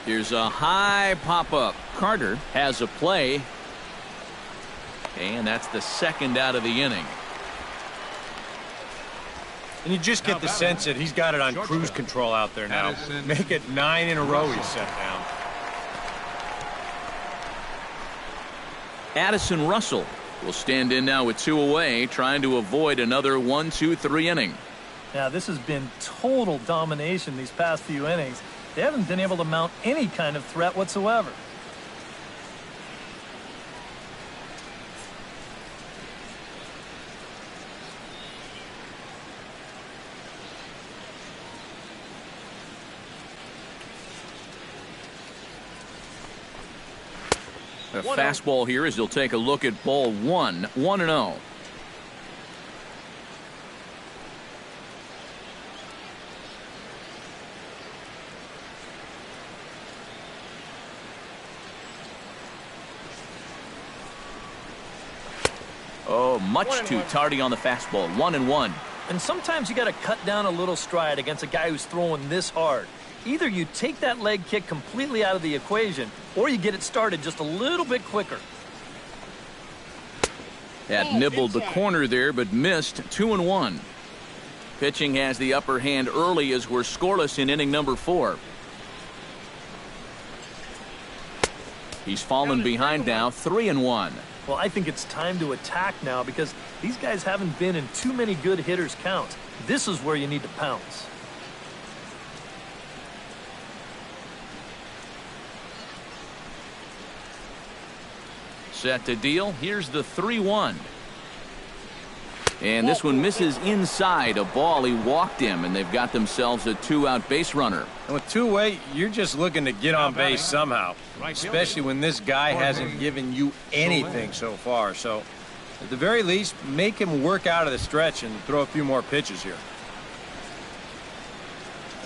Here's a high pop-up. Carter has a play. And that's the 2nd out of the inning. And you just get the sense that he's got it on cruise control out there now. Make it 9 in a row he's set down. Addison Russell will stand in now with 2 away, trying to avoid another 1-2-3 inning. Now, this has been total domination these past few innings. They haven't been able to mount any kind of threat whatsoever. A fastball here as he'll take a look at ball 1, 1-0. Oh, much too tardy on the fastball. 1-1. And sometimes you got to cut down a little stride against a guy who's throwing this hard. Either you take that leg kick completely out of the equation, or you get it started just a little bit quicker. That nibbled the corner there, but missed. 2-1. Pitching has the upper hand early as we're scoreless in inning number 4. He's fallen behind now, 3-1. Well, I think it's time to attack now because these guys haven't been in too many good hitters' counts. This is where you need to pounce. Set to deal. Here's the 3-1. And this one misses inside. A ball, he walked him, and they've got themselves a 2-out base runner. And with 2 away, you're just looking to get on base somehow, especially when this guy hasn't given you anything so far. So, at the very least, make him work out of the stretch and throw a few more pitches here.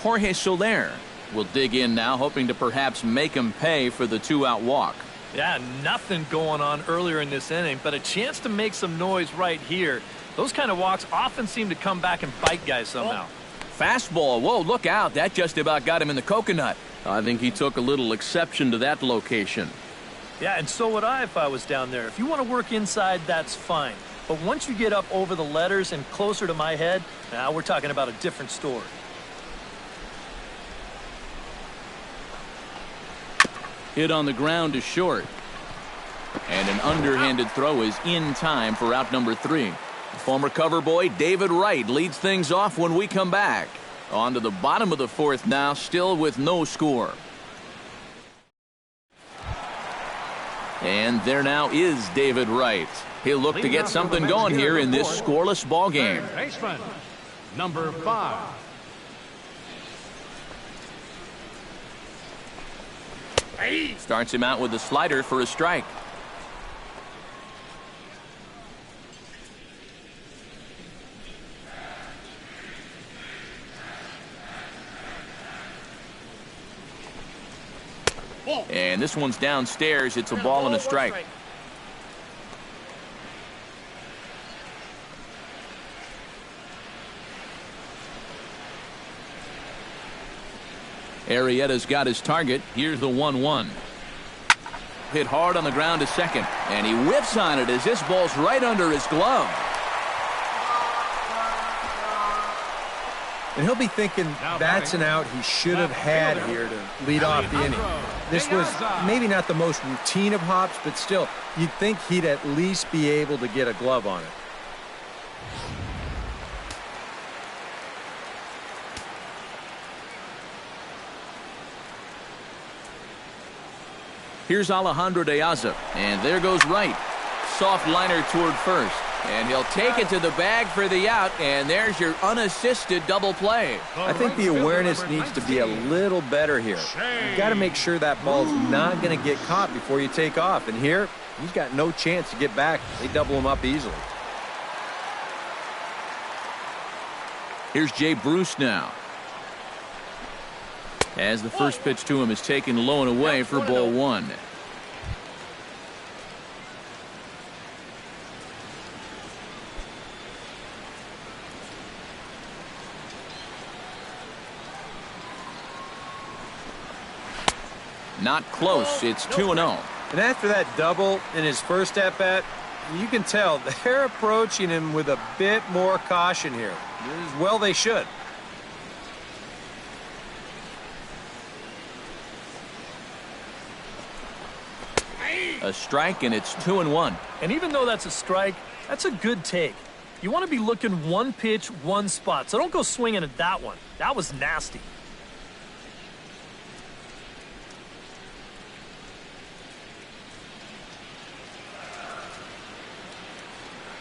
Jorge Soler will dig in now, hoping to perhaps make him pay for the 2-out walk. Yeah, nothing going on earlier in this inning, but a chance to make some noise right here. Those kind of walks often seem to come back and bite guys somehow. Fastball. Whoa, look out. That just about got him in the coconut. I think he took a little exception to that location. Yeah, and so would I if I was down there. If you want to work inside, that's fine. But once you get up over the letters and closer to my head, now we're talking about a different story. Hit on the ground to short. And an underhanded throw is in time for out number 3. Former cover boy David Wright leads things off when we come back. On to the bottom of the 4th now, still with no score. And there now is David Wright. He'll look to get something going here in this scoreless ball game. Baseman, number 5. Starts him out with a slider for a strike. And this one's downstairs. It's a ball and a strike. Arrieta's got his target. Here's the 1-1. Hit hard on the ground to second. And he whips on it as this ball's right under his glove. And he'll be thinking that's an out he should have had here to lead off the inning. This was maybe not the most routine of hops, but still, you'd think he'd at least be able to get a glove on it. Here's Alejandro De Aza, and there goes Wright. Soft liner toward first, and he'll take it to the bag for the out, and there's your unassisted double play. I think the awareness needs to be a little better here. You've got to make sure that ball's not going to get caught before you take off, and here, he's got no chance to get back. They double him up easily. Here's Jay Bruce now. As the first pitch to him is taken low and away for ball 1. Not close. It's 2-0. And after that double in his first at-bat, you can tell they're approaching him with a bit more caution here. As well they should. A strike, and it's 2-1. And even though that's a strike, that's a good take. You want to be looking one pitch, one spot. So don't go swinging at that one. That was nasty.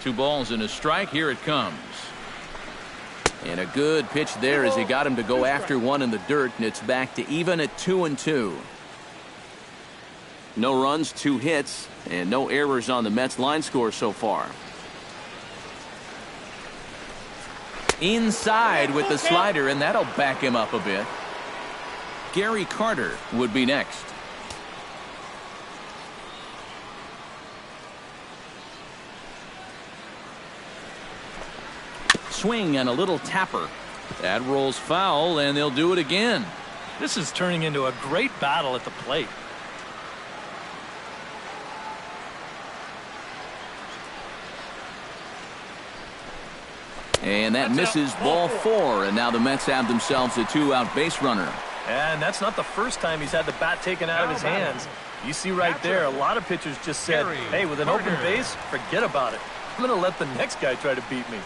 Two balls and a strike. Here it comes. And a good pitch there as he got him to go after one in the dirt, and it's back to even at 2-2. No runs, 2 hits, and no errors on the Mets line score so far. Inside with the slider, and that'll back him up a bit. Gary Carter would be next. Swing and a little tapper. That rolls foul, and they'll do it again. This is turning into a great battle at the plate. And that misses ball 4, and now the Mets have themselves a 2-out base runner. And that's not the first time he's had the bat taken out of his hands. You see right there, a lot of pitchers just said, hey, with an open base, forget about it. I'm going to let the next guy try to beat me.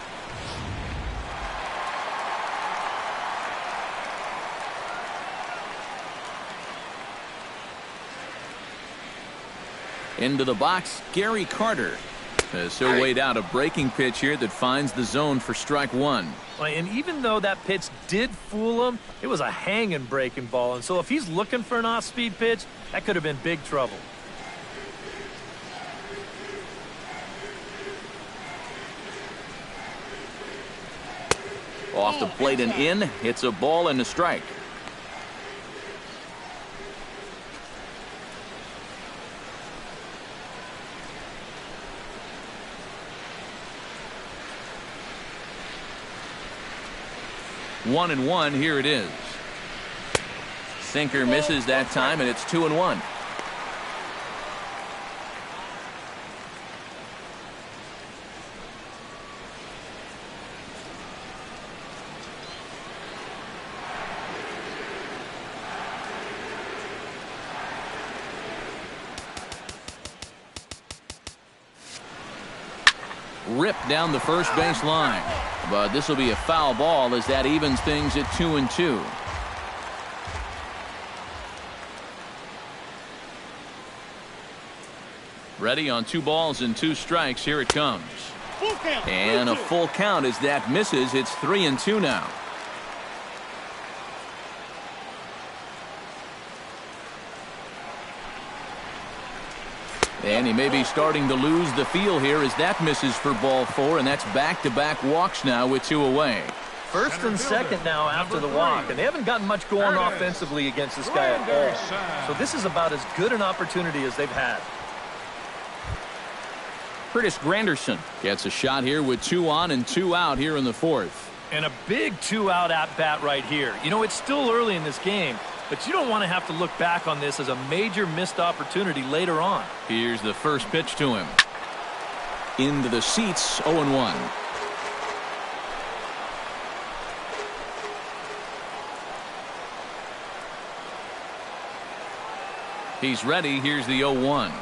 Into the box, Gary Carter. As he'll wait out a breaking pitch here that finds the zone for strike 1. And even though that pitch did fool him, it was a hanging breaking ball. And so if he's looking for an off-speed pitch, that could have been big trouble. Off the plate and in. It's a ball and a strike. One and one. Here it is. Sinker misses that time, and it's 2-1. Ripped down the first base line. But this will be a foul ball as that evens things at 2-2. Ready on 2 balls and 2 strikes. Here it comes. And a full count as that misses. It's 3-2 now. And he may be starting to lose the feel here as that misses for ball 4, and that's back-to-back walks now with 2 away. First and second now after the walk, and they haven't gotten much going offensively against this guy at all. So this is about as good an opportunity as they've had. Curtis Granderson gets a shot here with 2 on and 2 out here in the 4th. And a big 2-out at-bat right here. You know, it's still early in this game, but you don't want to have to look back on this as a major missed opportunity later on. Here's the first pitch to him. Into the seats, 0-1. He's ready. Here's the 0-1.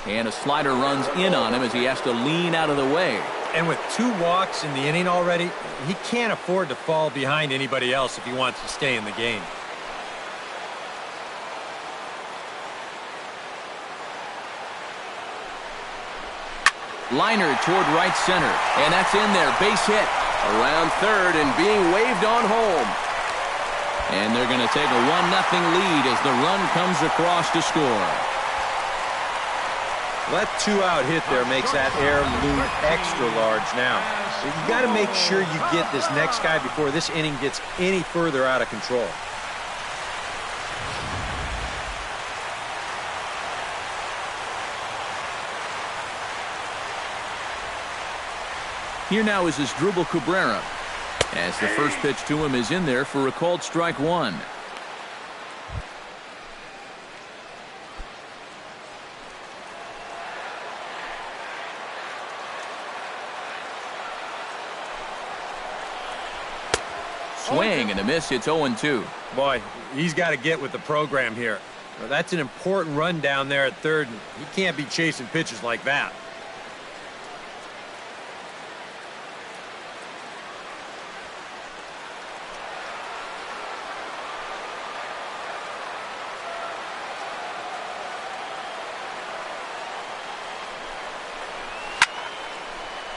And a slider runs in on him as he has to lean out of the way. And with 2 walks in the inning already, he can't afford to fall behind anybody else if he wants to stay in the game. Liner toward right center, and that's in there. Base hit around third and being waved on home. And they're going to take a 1-0 lead as the run comes across to score. That 2-out hit there makes that air loom extra large now. So you got to make sure you get this next guy before this inning gets any further out of control. Here now is Asdrubal Cabrera as the first pitch to him is in there for a called strike 1. Swing and a miss. It's 0-2. Boy, he's got to get with the program here. That's an important run down there at third, and he can't be chasing pitches like that.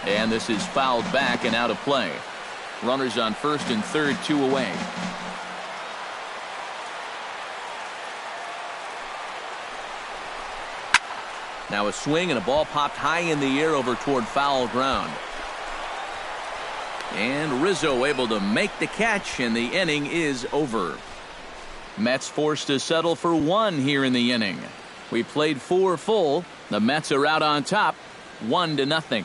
And this is fouled back and out of play. Runners on first and third, 2 away. Now a swing and a ball popped high in the air over toward foul ground. And Rizzo able to make the catch, and the inning is over. Mets forced to settle for 1 here in the inning. We played 4 full. The Mets are out on top, 1-0.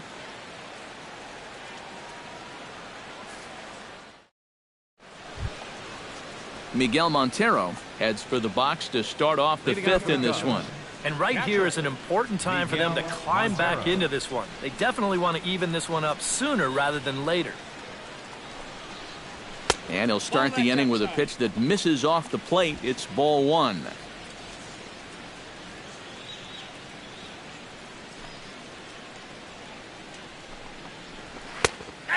Miguel Montero heads for the box to start off the fifth in this one. And right here is an important time for them to climb back into this one. They definitely want to even this one up sooner rather than later. And he'll start the inning with a pitch that misses off the plate. It's ball one.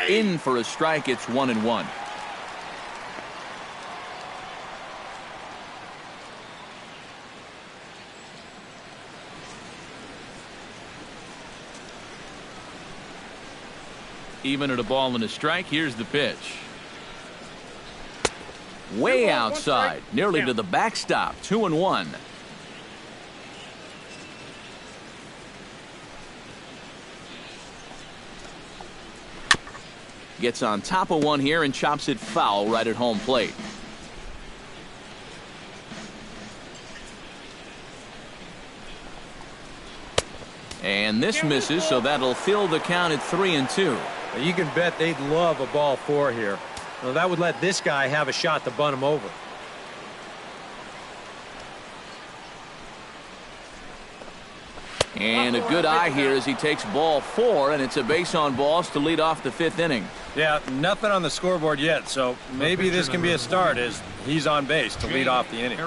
In for a strike. It's 1-1. Even at a ball and a strike, here's the pitch. Way outside, nearly to the backstop. 2-1. Gets on top of one here and chops it foul right at home plate. And this misses, so that'll fill the count at 3-2. You can bet they'd love a ball four here. Well, that would let this guy have a shot to bunt him over. And a good eye here as he takes ball four, and it's a base on balls to lead off the fifth inning. Yeah, nothing on the scoreboard yet, so maybe this can be a start as he's on base to lead off the inning.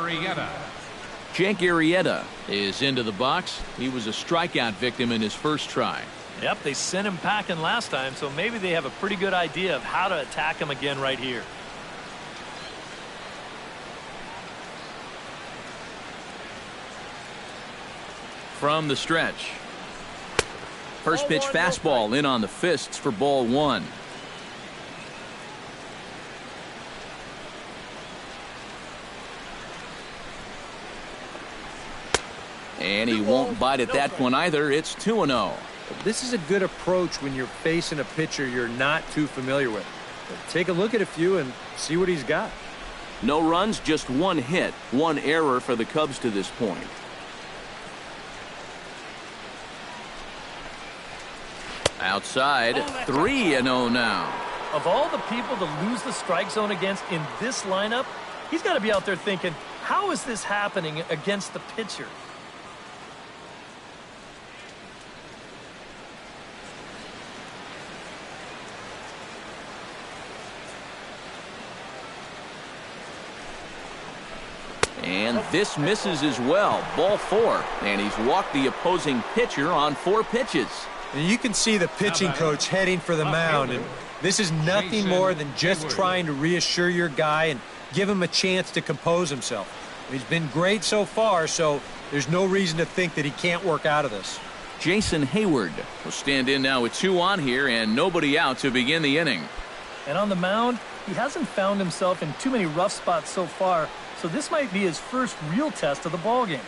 Jake Arrieta is into the box. He was a strikeout victim in his first try. Yep, they sent him packing last time, so maybe they have a pretty good idea of how to attack him again right here. From the stretch. First pitch fastball in on the fists for ball one. And he won't bite at that one either. It's 2-0. This is a good approach when you're facing a pitcher you're not too familiar with. But take a look at a few and see what he's got. No runs, just one hit, one error for the Cubs to this point. Outside, 3-0 now. Of all the people to lose the strike zone against in this lineup, he's got to be out there thinking, how is this happening against the pitcher? And this misses as well. Ball four. And he's walked the opposing pitcher on 4 pitches. And you can see the pitching coach heading for the mound. And this is nothing more than just trying to reassure your guy and give him a chance to compose himself. He's been great so far, so there's no reason to think that he can't work out of this. Jason Hayward will stand in now with 2 on here and nobody out to begin the inning. And on the mound, he hasn't found himself in too many rough spots so far, so this might be his first real test of the ballgame.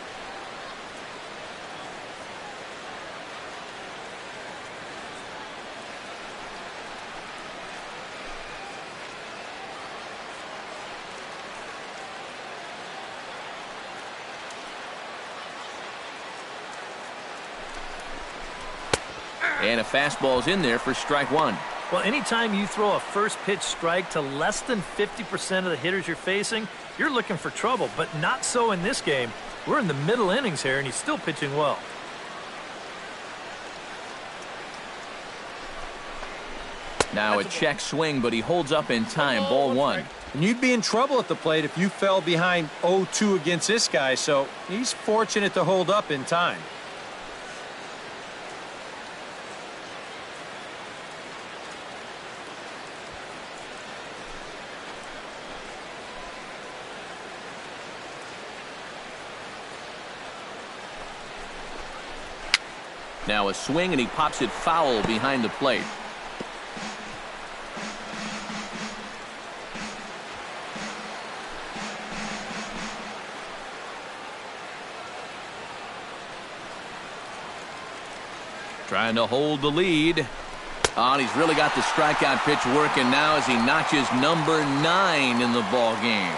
And a fastball's in there for strike one. Well, anytime you throw a first pitch strike to less than 50% of the hitters you're facing, you're looking for trouble, but not so in this game. We're in the middle innings here, and he's still pitching well. Now a check swing, but he holds up in time. Ball one. And you'd be in trouble at the plate if you fell behind 0-2 against this guy, so he's fortunate to hold up in time. Now a swing, and he pops it foul behind the plate. Trying to hold the lead. Oh, and he's really got the strikeout pitch working now as he notches number 9 in the ball game.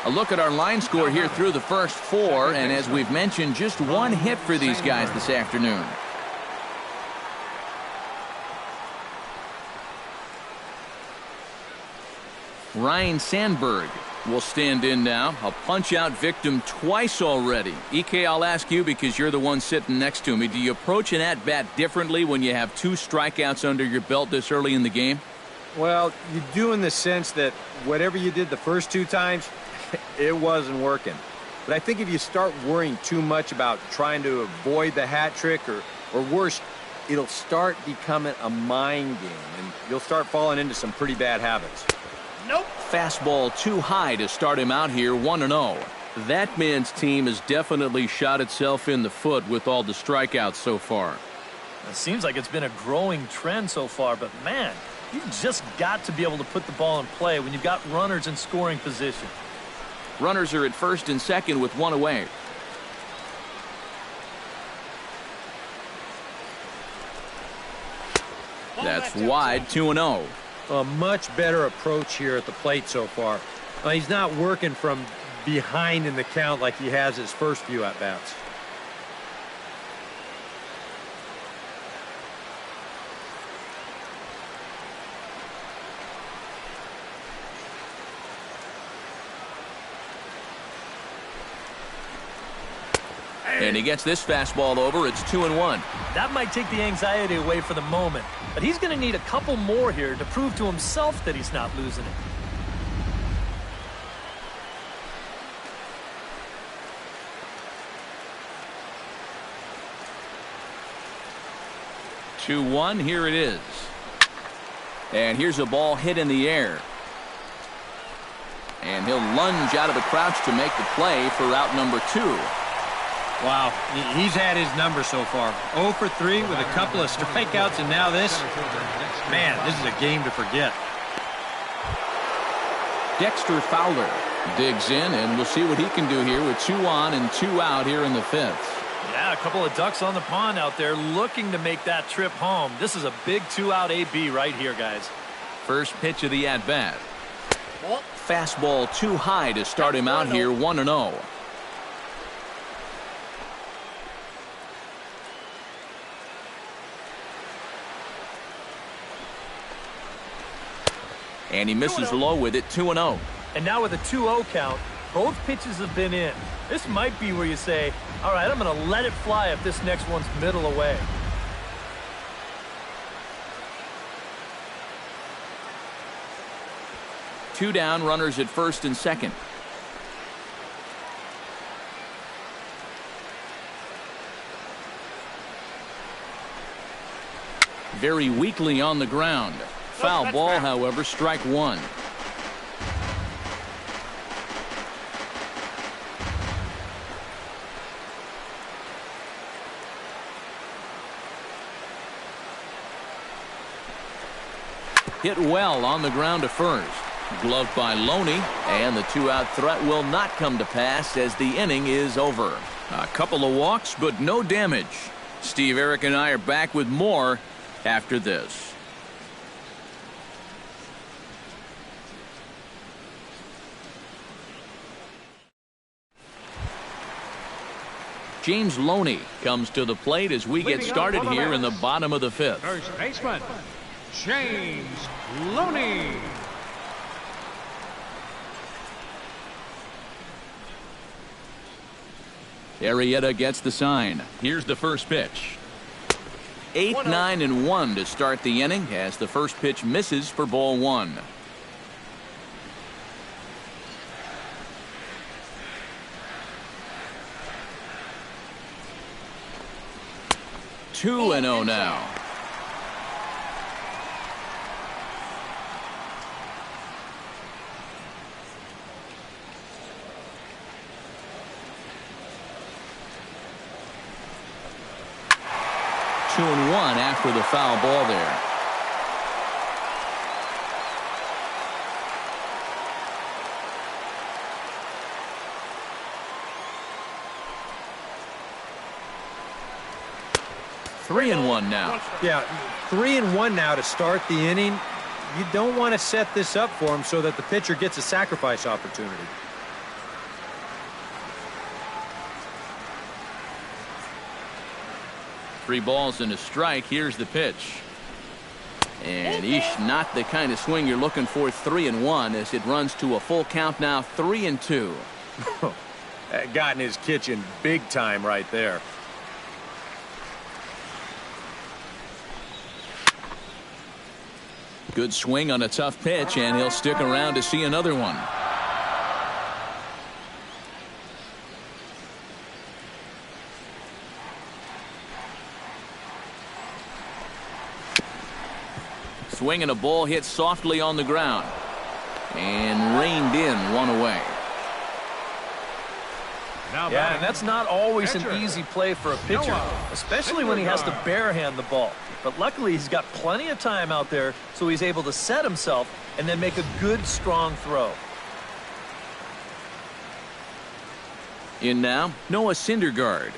A look at our line score here through the first 4, and as we've mentioned, just 1 hit for these guys this afternoon. Ryan Sandberg will stand in now. A punch-out victim twice already. EK, I'll ask you because you're the one sitting next to me. Do you approach an at-bat differently when you have 2 strikeouts under your belt this early in the game? Well, you do in the sense that whatever you did the first 2 times, it wasn't working. But I think if you start worrying too much about trying to avoid the hat trick or worse, it'll start becoming a mind game, and you'll start falling into some pretty bad habits. Nope. Fastball too high to start him out here, 1-0. That man's team has definitely shot itself in the foot with all the strikeouts so far. It seems like it's been a growing trend so far, but man, you've just got to be able to put the ball in play when you've got runners in scoring position. Runners are at first and second with 1 away. That's wide, 2-0. A much better approach here at the plate so far. He's not working from behind in the count like he has his first few at-bats. And he gets this fastball over. It's 2-1. That might take the anxiety away for the moment, but he's going to need a couple more here to prove to himself that he's not losing it. Two-one. Here it is. And here's a ball hit in the air. And he'll lunge out of the crouch to make the play for out number 2. Wow, he's had his number so far. 0 for 3 with a couple of strikeouts, and now this. Man, this is a game to forget. Dexter Fowler digs in, and we'll see what he can do here with 2 on and 2 out here in the 5th. Yeah, a couple of ducks on the pond out there looking to make that trip home. This is a big 2-out AB right here, guys. First pitch of the at-bat. Fastball too high to start him out here, 1-0. And he misses low with it, 2-0. And now with a 2-0 count, both pitches have been in. This might be where you say, all right, I'm going to let it fly if this next one's middle away. Two down, runners at first and second. Very weakly on the ground. Foul ball, however, strike 1. Hit well on the ground to first. Gloved by Loney, and the 2-out threat will not come to pass as the inning is over. A couple of walks, but no damage. Steve, Eric, and I are back with more after this. James Loney comes to the plate as we get started here in the bottom of the 5th. First baseman, James Loney. Arrieta gets the sign. Here's the first pitch. 8, 9, and 1 to start the inning as the first pitch misses for ball 1. Two and 0 now. Two and 1 after the foul ball there. Three and 1 now. Yeah, 3 and 1 now to start the inning. You don't want to set this up for him so that the pitcher gets a sacrifice opportunity. Three balls and a strike. Here's the pitch. And not the kind of swing you're looking for. 3-1 as it runs to a full count now. 3-2. That got in his kitchen big time right there. Good swing on a tough pitch, and he'll stick around to see another one. Swing and a ball hit softly on the ground and reined in, one away. Yeah, and that's not always an easy play for a pitcher, especially when he has to barehand the ball. But luckily, he's got plenty of time out there, so he's able to set himself and then make a good, strong throw. In now, Noah Syndergaard.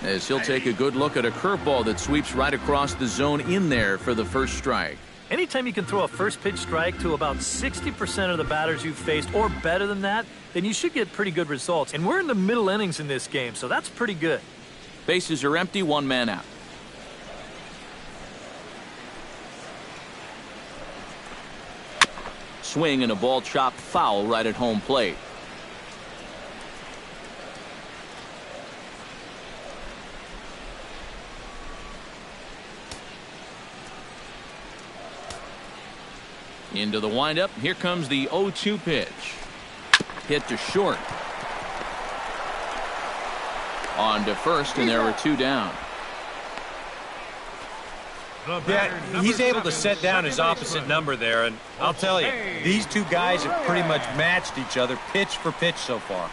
As he'll take a good look at a curveball that sweeps right across the zone in there for the first strike. Anytime you can throw a first pitch strike to about 60% of the batters you've faced or better than that, then you should get pretty good results. And we're in the middle innings in this game, so that's pretty good. Bases are empty, one man out. Swing and a ball chopped foul right at home plate. Into the windup. Here comes the 0-2 pitch. Hit to short. On to first, and there were two down. Yeah, he's able to set down his opposite number there, and I'll tell you, these two guys have pretty much matched each other pitch for pitch so far.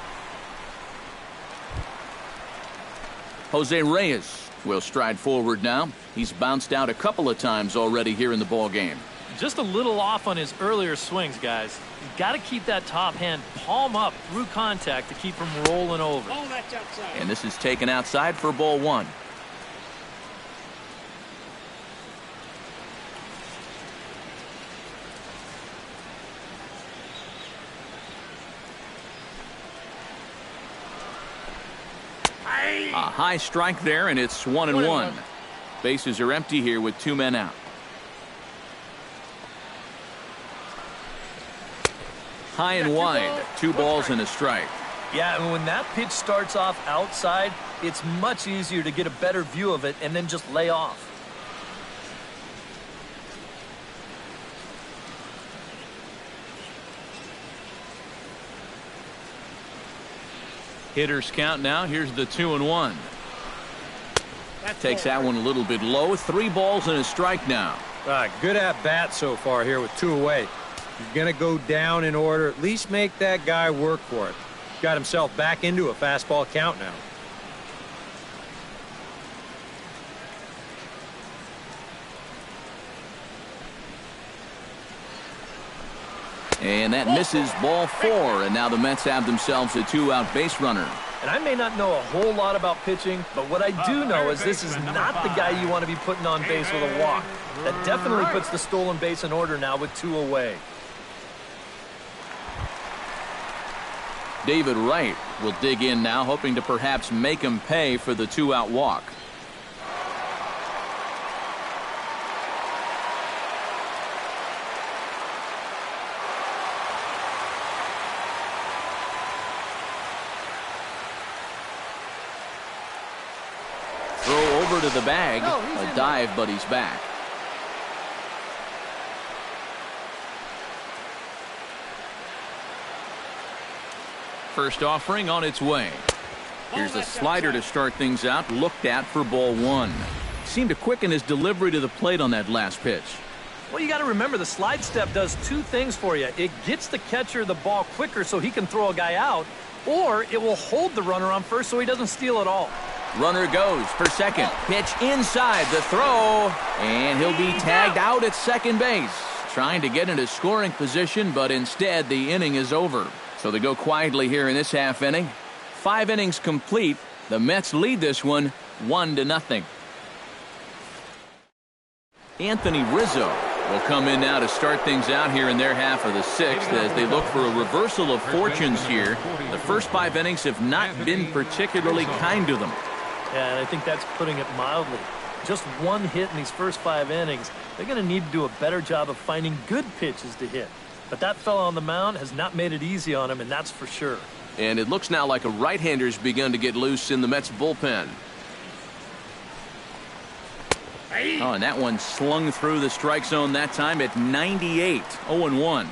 Jose Reyes will stride forward now. He's bounced out a couple of times already here in the ball game. Just a little off on his earlier swings, guys. You've got to keep that top hand palm up through contact to keep from rolling over. And this is taken outside for ball one. A high strike there, and it's 1-1. Bases are empty here with two men out. High and wide, 2 balls and a strike. Yeah, and when that pitch starts off outside, it's much easier to get a better view of it and then just lay off. Hitters count now. Here's the 2-1. Takes that one a little bit low. 3 balls and a strike now. Good at bat so far here with 2 away. He's going to go down in order. At least make that guy work for it. Got himself back into a fastball count now. And that misses, ball 4. And now the Mets have themselves a 2-out base runner. And I may not know a whole lot about pitching, but what I do know is this is not the guy you want to be putting on base with a walk. That definitely puts the stolen base in order now with 2 away. David Wright will dig in now, hoping to perhaps make him pay for the 2-out walk. Throw over to the bag. A dive, but he's back. First offering on its way. Here's a slider to start things out, looked at for ball 1. Seemed to quicken his delivery to the plate on that last pitch. Well, you got to remember the slide step does 2 things for you. It gets the catcher the ball quicker so he can throw a guy out, or it will hold the runner on first so he doesn't steal it all. Runner goes for second. Pitch inside the throw, and he'll be tagged out at second base. Trying to get into scoring position, but instead the inning is over. So they go quietly here in this half inning. 5 innings complete. The Mets lead this one 1-0. Anthony Rizzo will come in now to start things out here in their half of the 6th as they look for a reversal of fortunes here. The first 5 innings have not been particularly kind to them. Yeah, and I think that's putting it mildly. Just one hit in these first 5 innings. They're going to need to do a better job of finding good pitches to hit. But that fella on the mound has not made it easy on him, and that's for sure. And it looks now like a right-hander's begun to get loose in the Mets bullpen. Oh, and that one slung through the strike zone that time at 98, 0-1.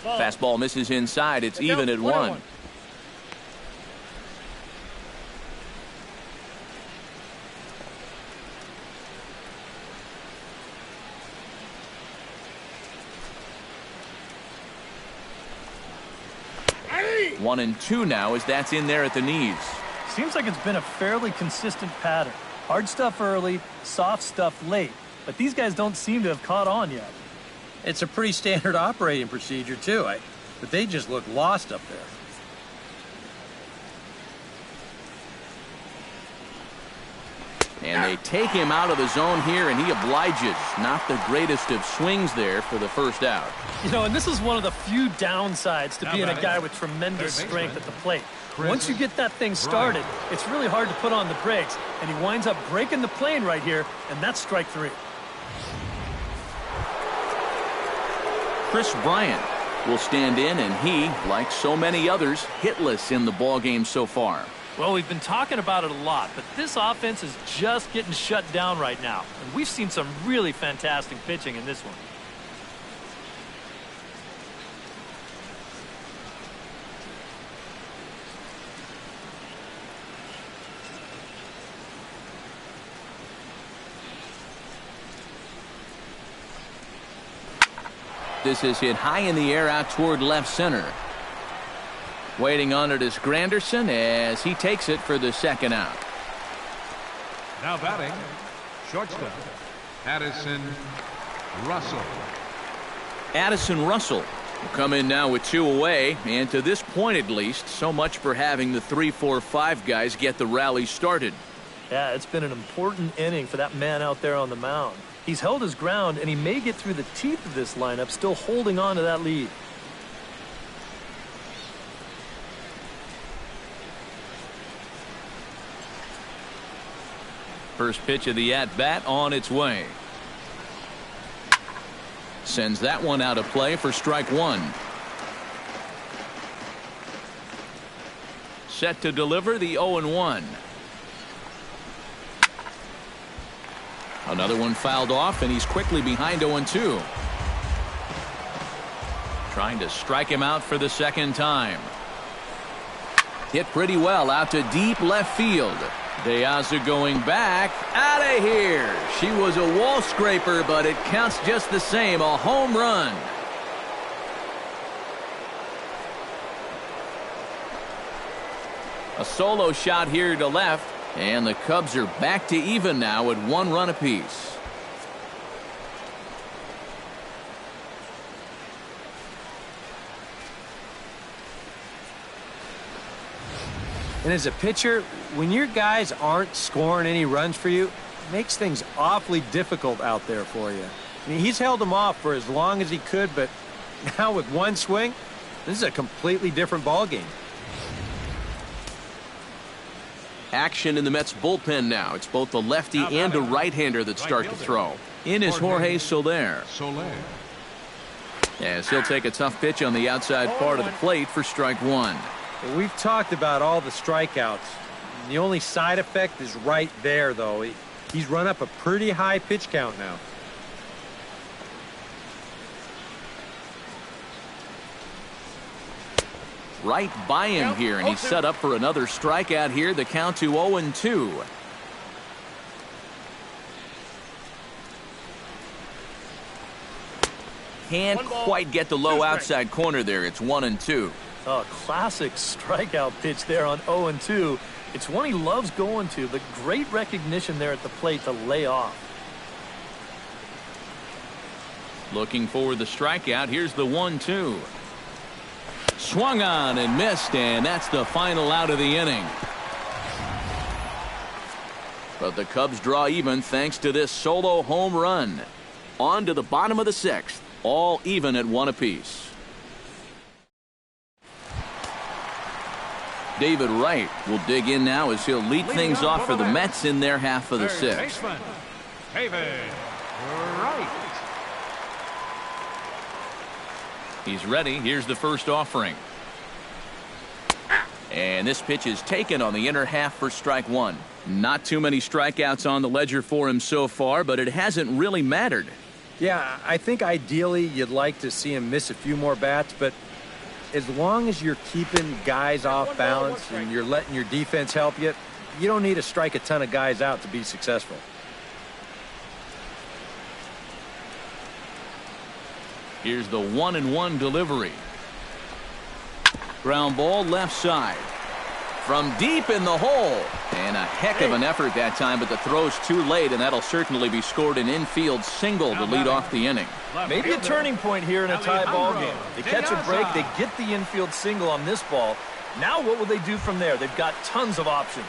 Fastball misses inside. It's even at 1. One and 2 now as that's in there at the knees. Seems like it's been a fairly consistent pattern. Hard stuff early, soft stuff late. But these guys don't seem to have caught on yet. It's a pretty standard operating procedure, too. But they just look lost up there. And they take him out of the zone here, and he obliges. Not the greatest of swings there for the first out. You know, and this is one of the few downsides to being a guy with tremendous strength at the plate. Once you get that thing started, it's really hard to put on the brakes, and he winds up breaking the plane right here, and that's strike 3. Chris Bryant will stand in, and he, like so many others, hitless in the ballgame so far. Well, we've been talking about it a lot, but this offense is just getting shut down right now. And we've seen some really fantastic pitching in this one. This is hit high in the air out toward left center. Waiting on it is Granderson as he takes it for the second out. Now batting, shortstop, Addison Russell. Addison Russell will come in now with 2 away, and to this point at least, so much for having the 3-4-5 guys get the rally started. Yeah, it's been an important inning for that man out there on the mound. He's held his ground, and he may get through the teeth of this lineup, still holding on to that lead. First pitch of the at-bat on its way. Sends that one out of play for strike 1. Set to deliver the 0-1. Another one fouled off, and he's quickly behind 0-2. Trying to strike him out for the second time. Hit pretty well out to deep left field. De Aza going back. Out of here. She was a wall scraper, but it counts just the same. A home run. A solo shot here to left, and the Cubs are back to even now at 1 run apiece. And as a pitcher, when your guys aren't scoring any runs for you, it makes things awfully difficult out there for you. I mean, he's held them off for as long as he could, but now with one swing, this is a completely different ballgame. Action in the Mets bullpen now. It's both a lefty and a right-hander that start to throw. In is Jorge Soler. As he'll take a tough pitch on the outside part of the plate for strike 1. Well, we've talked about all the strikeouts. The only side effect is right there, though. He's run up a pretty high pitch count now. Right by him here, and he's set up for another strikeout here. The count to 0-2. Can't quite get the low outside corner there. It's 1-2. Oh, classic strikeout pitch there on 0-2. It's one he loves going to, but great recognition there at the plate to lay off. Looking for the strikeout. Here's the 1-2. Swung on and missed, and that's the final out of the inning. But the Cubs draw even thanks to this solo home run. On to the bottom of the 6th. all even at 1 apiece. David Wright will dig in now as he'll lead things off for the Mets in their half of the 6th. David Wright. He's ready. Here's the first offering. And this pitch is taken on the inner half for strike 1. Not too many strikeouts on the ledger for him so far, but it hasn't really mattered. Yeah, I think ideally you'd like to see him miss a few more bats, but as long as you're keeping guys off balance and you're letting your defense help you, you don't need to strike a ton of guys out to be successful. Here's the 1-1 delivery. Ground ball left side. From deep in the hole. And a heck of an effort that time, but the throw's too late, and that'll certainly be scored an infield single to lead off the inning. Maybe a turning point here in a tie ball game. They catch a break, they get the infield single on this ball. Now what will they do from there? They've got tons of options.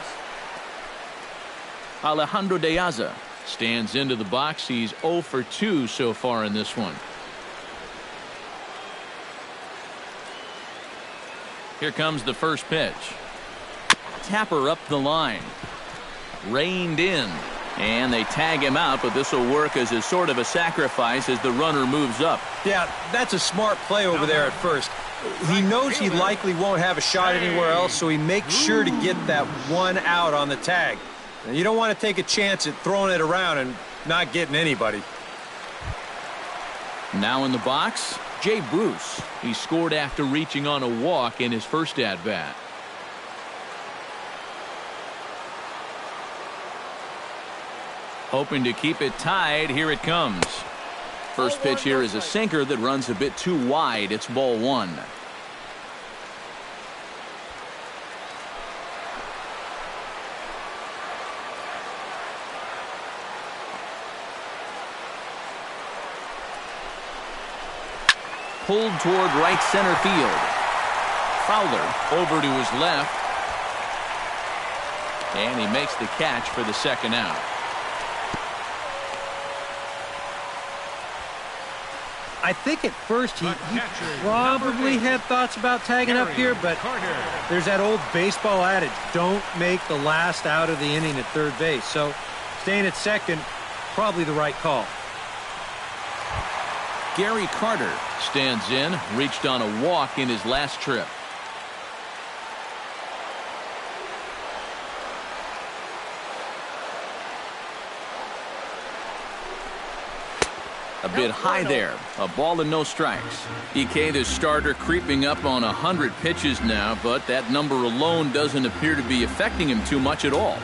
Alejandro De Aza stands into the box. He's 0 for 2 so far in this one. Here comes the first pitch. Tapper up the line. Reined in. And they tag him out, but this will work as a sort of a sacrifice as the runner moves up. Yeah, that's a smart play over there at first. He knows he likely won't have a shot anywhere else, so he makes sure to get that one out on the tag. And you don't want to take a chance at throwing it around and not getting anybody. Now in the box, Jay Bruce. He scored after reaching on a walk in his first at-bat. Hoping to keep it tied. Here it comes. First pitch here is a sinker that runs a bit too wide. It's ball 1. Pulled toward right center field. Fowler over to his left. And he makes the catch for the second out. I think at first he probably had thoughts about tagging up here, but there's that old baseball adage, don't make the last out of the inning at third base. So staying at second, probably the right call. Gary Carter stands in, reached on a walk in his last trip. A bit high there. A ball and no strikes. EK, the starter, creeping up on 100 pitches now, but that number alone doesn't appear to be affecting him too much at all.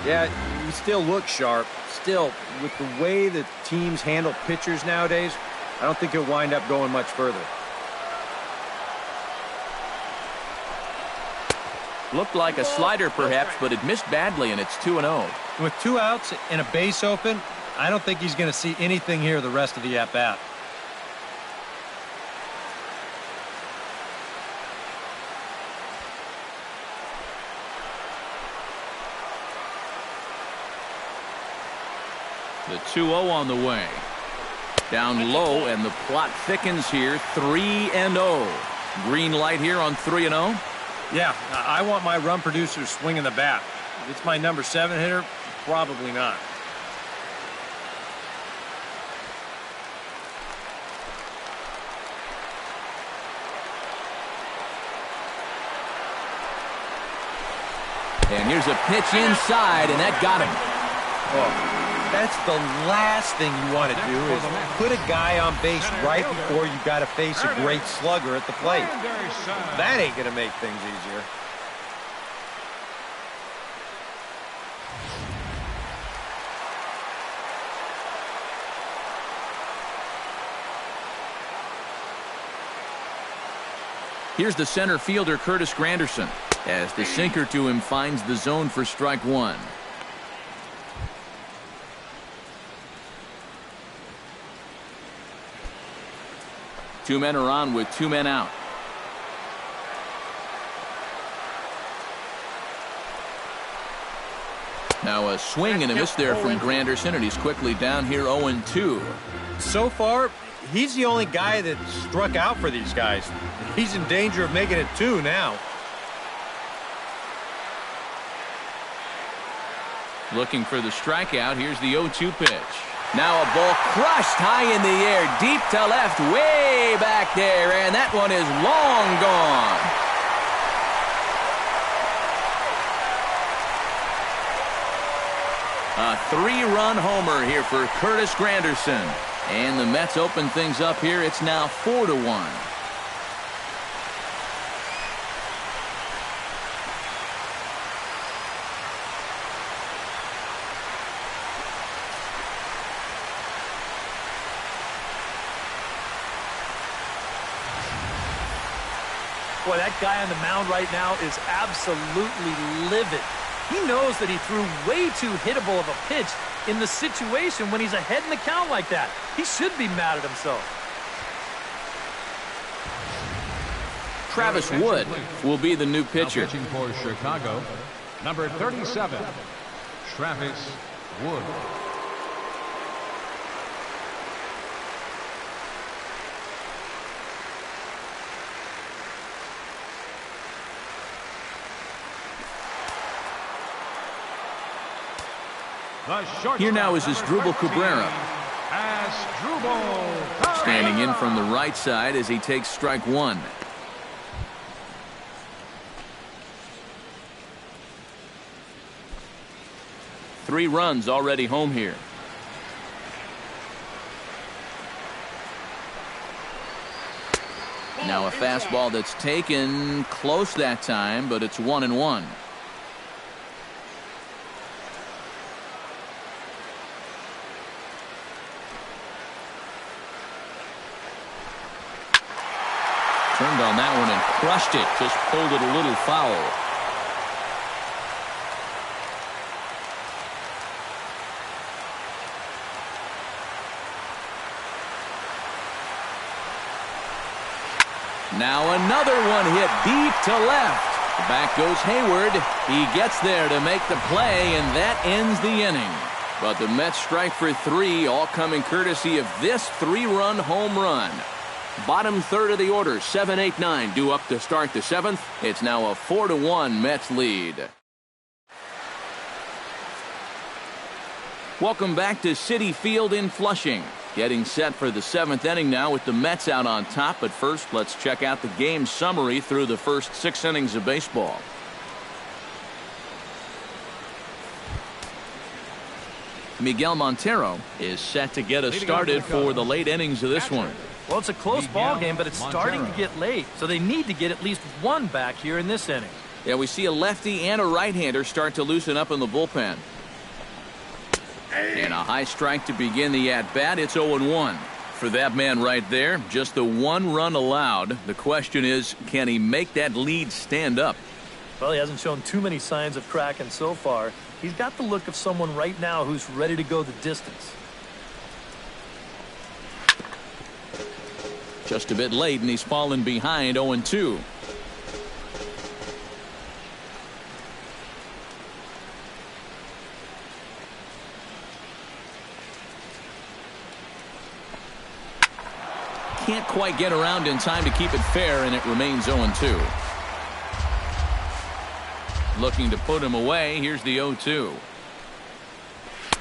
Yeah, he still looks sharp. Still, with the way that teams handle pitchers nowadays, I don't think he'll wind up going much further. Looked like a slider perhaps, but it missed badly, and it's 2-0. With 2 outs and a base open, I don't think he's going to see anything here the rest of the at-bat. The 2-0 on the way. Down low, and the plot thickens here. 3-0. Green light here on 3-0. Yeah, I want my run producer swinging the bat. If it's my number 7 hitter, probably not. And here's a pitch inside, and that got him. Oh, that's the last thing you want to do is put a guy on base right before you got to face a great slugger at the plate. That ain't going to make things easier. Here's the center fielder, Curtis Granderson, as the sinker to him finds the zone for strike 1. Two men are on with 2 men out. Now a swing and a miss there from Granderson, and he's quickly down here 0-2. So far, he's the only guy that struck out for these guys. He's in danger of making it 2 now. Looking for the strikeout. Here's the 0-2 pitch. Now a ball crushed high in the air, deep to left, way back there, and that one is long gone. A 3-run homer here for Curtis Granderson. And the Mets open things up here. It's now 4-1. Boy, that guy on the mound right now is absolutely livid. He knows that he threw way too hittable of a pitch in the situation when he's ahead in the count like that. He should be mad at himself. Travis Wood will be the new pitcher. Pitching for Chicago, number 37, Travis Wood. Here now is Asdrubal Cabrera. Standing in from the right side as he takes strike 1. Three runs already home here. Now a fastball that's taken close that time, but it's 1-1. Turned on that one and crushed it. Just pulled it a little foul. Now another one hit deep to left. Back goes Hayward. He gets there to make the play, and that ends the inning. But the Mets strike for 3, all coming courtesy of this 3-run home run. Bottom third of the order, 7, 8, 9 due up to start the 7th. It's now a 4-1 Mets lead. Welcome back to Citi Field in Flushing. Getting set for the 7th inning now with the Mets out on top. But first, let's check out the game summary through the first 6 innings of baseball. Miguel Montero is set to get us started for the late innings of this one. Well, it's a close ball game, but it's starting to get late, so they need to get at least one back here in this inning. Yeah, we see a lefty and a right-hander start to loosen up in the bullpen. And a high strike to begin the at-bat. It's 0-1. For that man right there, just the 1 run allowed. The question is, can he make that lead stand up? Well, he hasn't shown too many signs of cracking so far. He's got the look of someone right now who's ready to go the distance. Just a bit late, and he's fallen behind 0-2. Can't quite get around in time to keep it fair, and it remains 0-2. Looking to put him away. Here's the 0-2.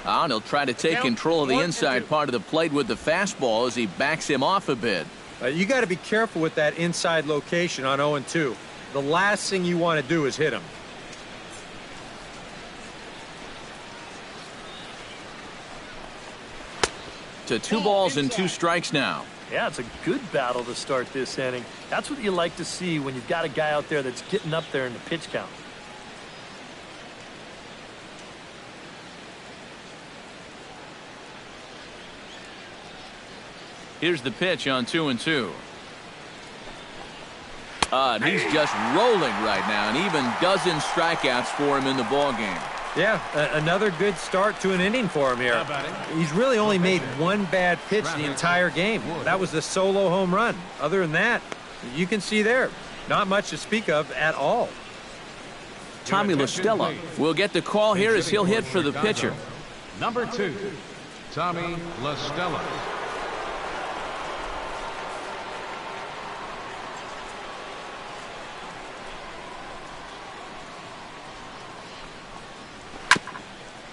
And he'll try to take control of the inside part of the plate with the fastball as he backs him off a bit. You got to be careful with that inside location on 0-2. The last thing you want to do is hit him. To 2 balls and 2 strikes now. Yeah, it's a good battle to start this inning. That's what you like to see when you've got a guy out there that's getting up there in the pitch count. Here's the pitch on 2-2. And he's just rolling right now, and even dozen strikeouts for him in the ball game. Yeah, another good start to an inning for him here. He's really only made 1 bad pitch the entire game. That was the solo home run. Other than that, you can see there, not much to speak of at all. Tommy La Stella will get the call here as he'll hit for the pitcher. Number 2, Tommy La Stella.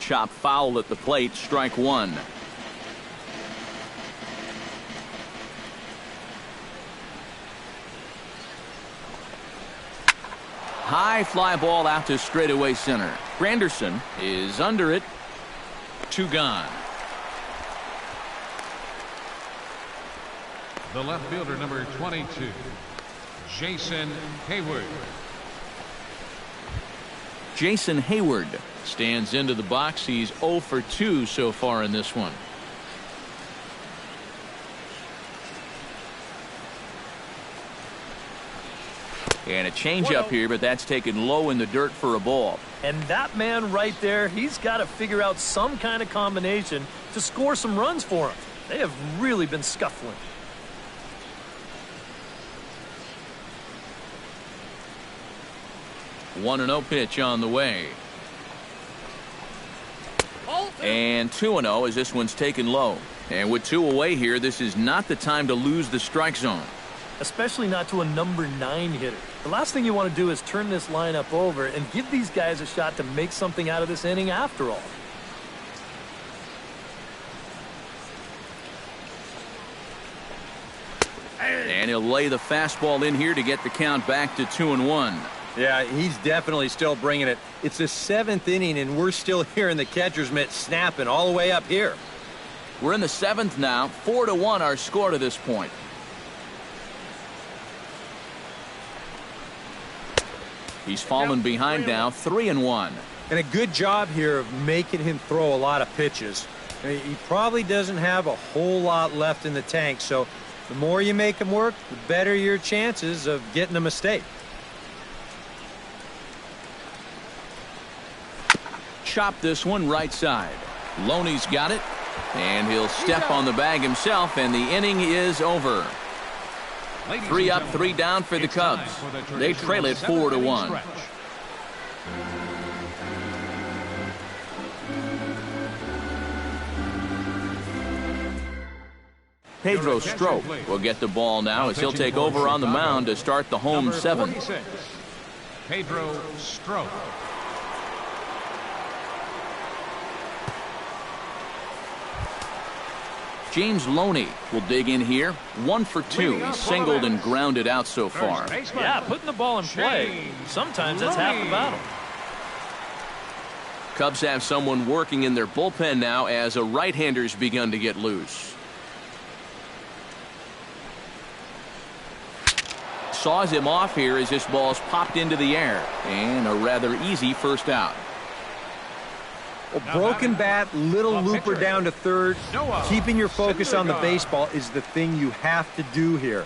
chop foul at the plate, strike one. High fly ball out to straightaway center. Granderson is under it. 2 gone. The left fielder, number 22, Jason Hayward. Jason Hayward stands into the box. He's 0 for 2 so far in this one. And a changeup here, but that's taken low in the dirt for a ball. And that man right there, he's got to figure out some kind of combination to score some runs for him. They have really been scuffling. One 1-0 pitch on the way. And 2-0 as this one's taken low. And with 2 away here, this is not the time to lose the strike zone. Especially not to a number 9 hitter. The last thing you want to do is turn this lineup over and give these guys a shot to make something out of this inning after all. And he'll lay the fastball in here to get the count back to 2-1. Yeah, he's definitely still bringing it. It's the 7th inning, and we're still hearing the catcher's mitt snapping all the way up here. We're in the 7th now. 4-1 our score to this point. He's fallen behind now, 3-1. And a good job here of making him throw a lot of pitches. I mean, he probably doesn't have a whole lot left in the tank, so the more you make him work, the better your chances of getting a mistake. Chop this one right side. Loney's got it, and he'll step on the bag himself, and the inning is over. 3 up, 3 down for the Cubs. They trail it 4-1. Pedro Strop will get the ball now as he'll take over on the mound to start the home 7th. Pedro Strop. James Loney will dig in here. 1 for 2. He's singled and grounded out so far. Yeah, putting the ball in play. Sometimes that's half the battle. Cubs have someone working in their bullpen now as a right-hander's begun to get loose. Saws him off here as this ball's popped into the air. And a rather easy first out. Well, broken bat, little looper down to third. Keeping your focus on the baseball is the thing you have to do here,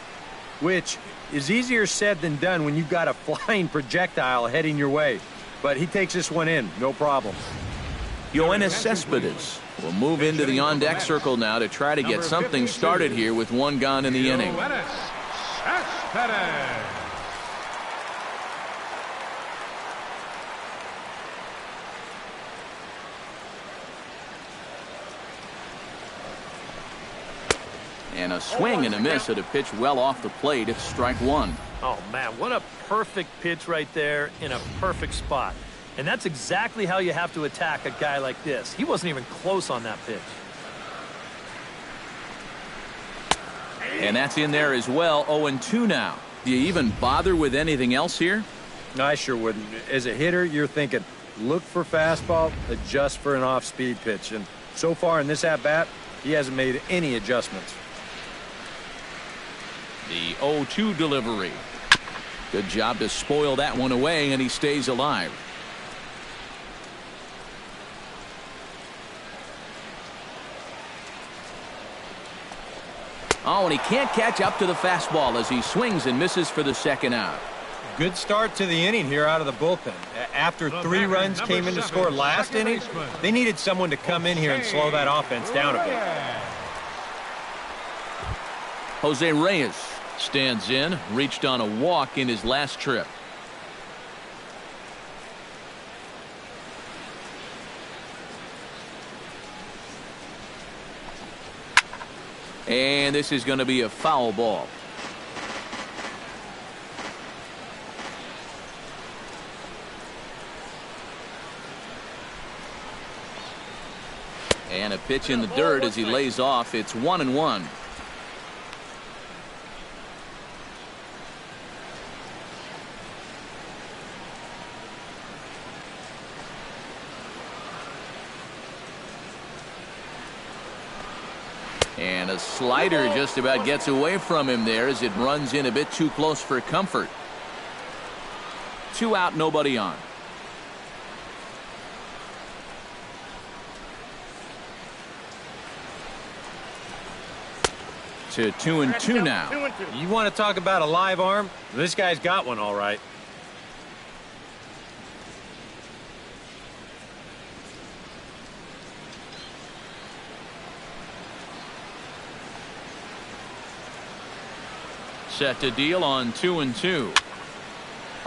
which is easier said than done when you've got a flying projectile heading your way. But he takes this one in, no problem. Yoenis Cespedes will move into the on-deck circle now to try to get something started here with 1 gone in the inning. And a swing and a miss at a pitch well off the plate. It's strike 1. Oh, man, what a perfect pitch right there in a perfect spot. And that's exactly how you have to attack a guy like this. He wasn't even close on that pitch. And that's in there as well. 0-2 now. Do you even bother with anything else here? I sure wouldn't. As a hitter, you're thinking, look for fastball, adjust for an off-speed pitch. And so far in this at-bat, he hasn't made any adjustments. The 0-2 delivery. Good job to spoil that one away, and he stays alive. Oh, and he can't catch up to the fastball as he swings and misses for the second out. Good start to the inning here out of the bullpen. After 3 runs came in to score last inning, they needed someone to come in here and slow that offense down a bit. Jose Reyes stands in, reached on a walk in his last trip. And this is going to be a foul ball. And a pitch in the dirt as he lays off. It's 1-1. And a slider just about gets away from him there as it runs in a bit too close for comfort. 2 out, nobody on. To 2-2 now. You want to talk about a live arm? This guy's got one all right. Set to deal on 2-2.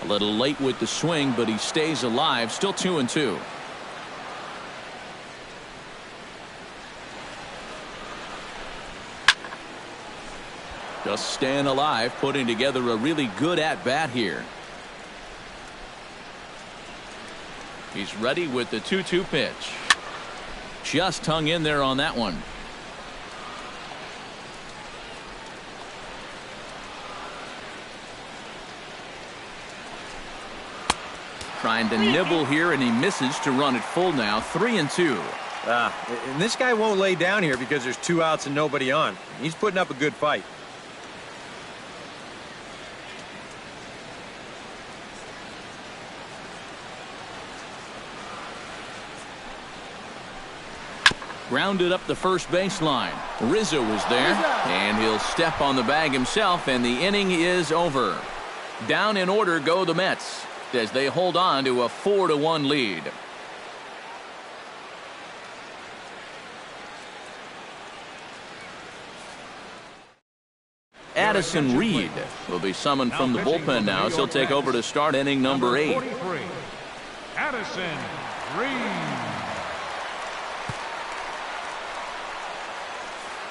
A little late with the swing, but he stays alive. Still 2-2. Just staying alive, putting together a really good at-bat here. He's ready with the 2-2 pitch. Just hung in there on that one. Trying to nibble here, and he misses to run it full now. 3-2. And this guy won't lay down here because there's 2 outs and nobody on. He's putting up a good fight. Grounded up the first baseline. Rizzo is there, and he'll step on the bag himself, and the inning is over. Down in order go the Mets as they hold on to a 4-1 lead. Addison Reed will be summoned from the bullpen now as he'll take over to start inning number 8. Addison Reed.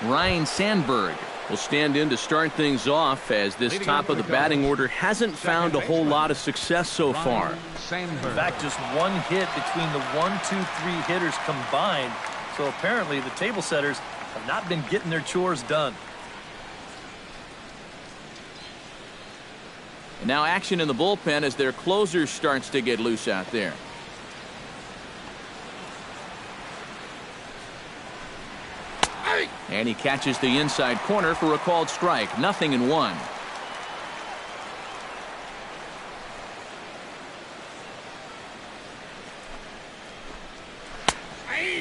Ryan Sandberg will stand in to start things off as this top of the batting order hasn't found a whole lot of success so far. In fact, just 1 hit between the 1, 2, 3 hitters combined. So apparently the table setters have not been getting their chores done. And now action in the bullpen as their closer starts to get loose out there. And he catches the inside corner for a called strike. 0-1.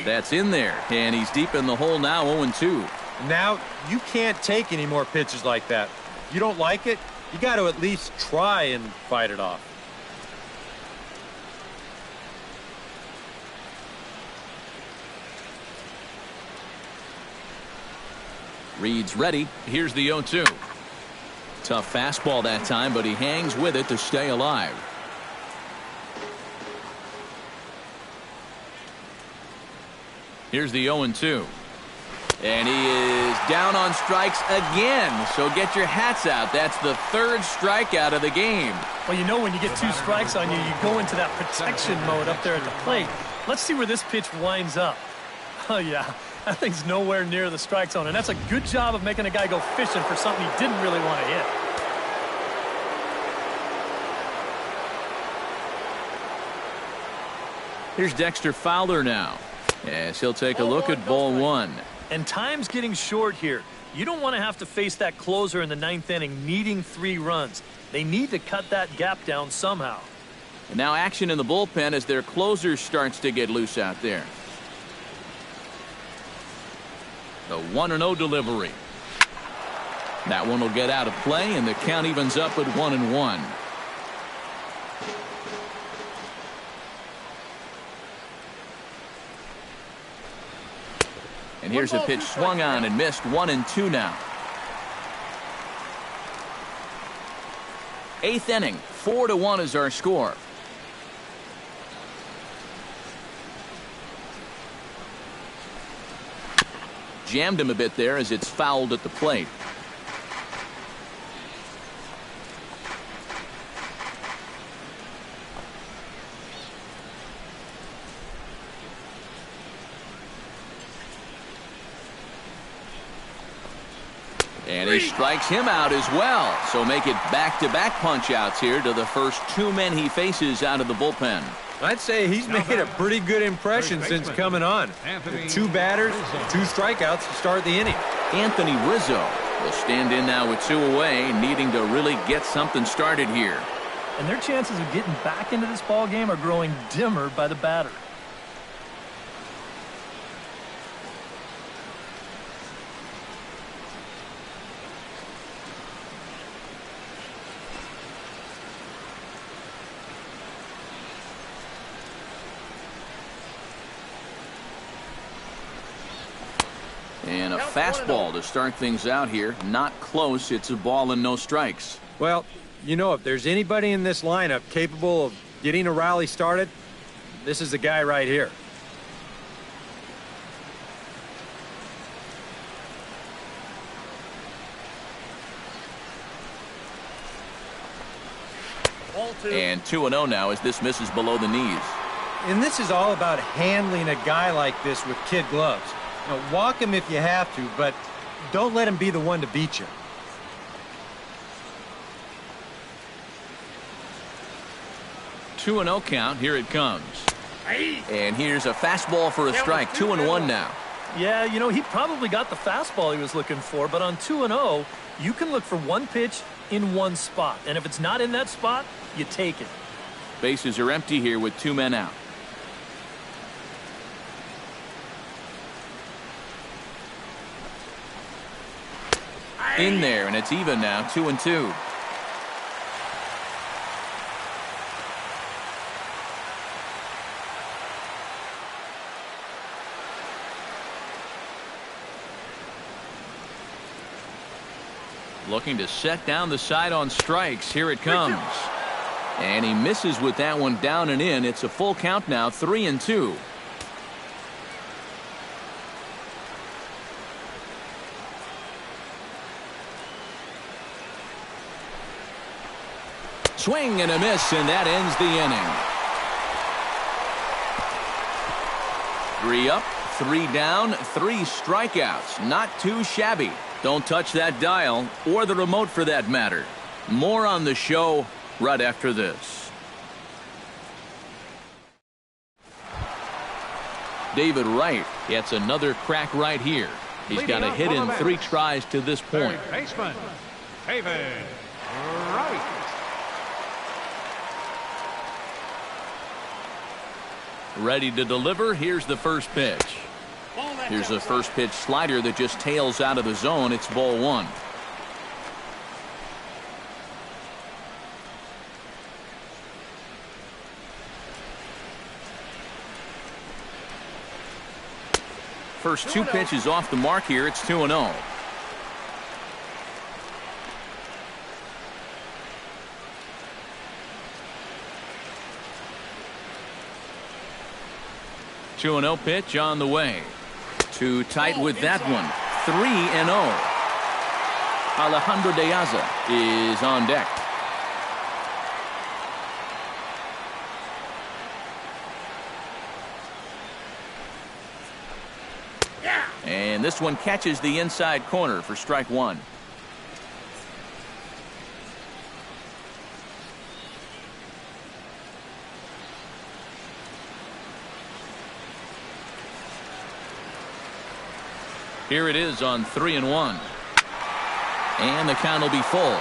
That's in there, and he's deep in the hole now. 0-2. Now you can't take any more pitches like that. You don't like it, you got to at least try and fight it off. Reed's ready. Here's the 0-2. Tough fastball that time, but he hangs with it to stay alive. Here's the 0-2. And he is down on strikes again. So get your hats out. That's the 3rd strikeout of the game. Well, you know when you get 2 strikes on you, you go into that protection mode up there at the plate. Let's see where this pitch winds up. Oh, yeah. That thing's nowhere near the strike zone, and that's a good job of making a guy go fishing for something he didn't really want to hit. Here's Dexter Fowler now, as he'll take a look at ball 1. And time's getting short here. You don't want to have to face that closer in the 9th inning needing 3 runs. They need to cut that gap down somehow. And now action in the bullpen as their closer starts to get loose out there. The 1-0 delivery. That one will get out of play, and the count evens up at 1-1. And here's a pitch swung on and missed. 1-2 now. 8th inning. 4-1 is our score. Jammed him a bit there as it's fouled at the plate. And he strikes him out as well. So make it back-to-back punch-outs here to the first 2 men he faces out of the bullpen. I'd say he's made a pretty good impression since coming on. With 2 batters, 2 strikeouts to start the inning. Anthony Rizzo will stand in now with 2 away, needing to really get something started here. And their chances of getting back into this ball game are growing dimmer by the batter. And a fastball to start things out here. Not close. It's a ball and no strikes. Well, you know, if there's anybody in this lineup capable of getting a rally started, this is the guy right here. And 2-0 now as this misses below the knees. And this is all about handling a guy like this with kid gloves. You know, walk him if you have to, but don't let him be the one to beat you. Two and 0 count. Here it comes. And here's a fastball for a strike. 2-1 now. Yeah, you know, he probably got the fastball he was looking for, but on 2-0, you can look for one pitch in one spot. And if it's not in that spot, you take it. Bases are empty here with 2 men out. In there, and it's even now, 2-2. Looking to set down the side on strikes. Here it comes. And he misses with that one down and in. It's a full count now, 3-2. Swing and a miss, and that ends the inning. 3 up, 3 down, 3 strikeouts. Not too shabby. Don't touch that dial, or the remote for that matter. More on the show right after this. David Wright gets another crack right here. He's got a hit in 3 tries to this point. Third baseman, David Wright. Ready to deliver. Here's the first pitch. Here's a first pitch slider that just tails out of the zone. It's ball 1. First 2 pitches off the mark here. It's 2-0. Two and 0 pitch on the way. Too tight with that one. 3-0. Alejandro De Aza is on deck. And this one catches the inside corner for strike 1. Here it is on 3-1. And the count will be full.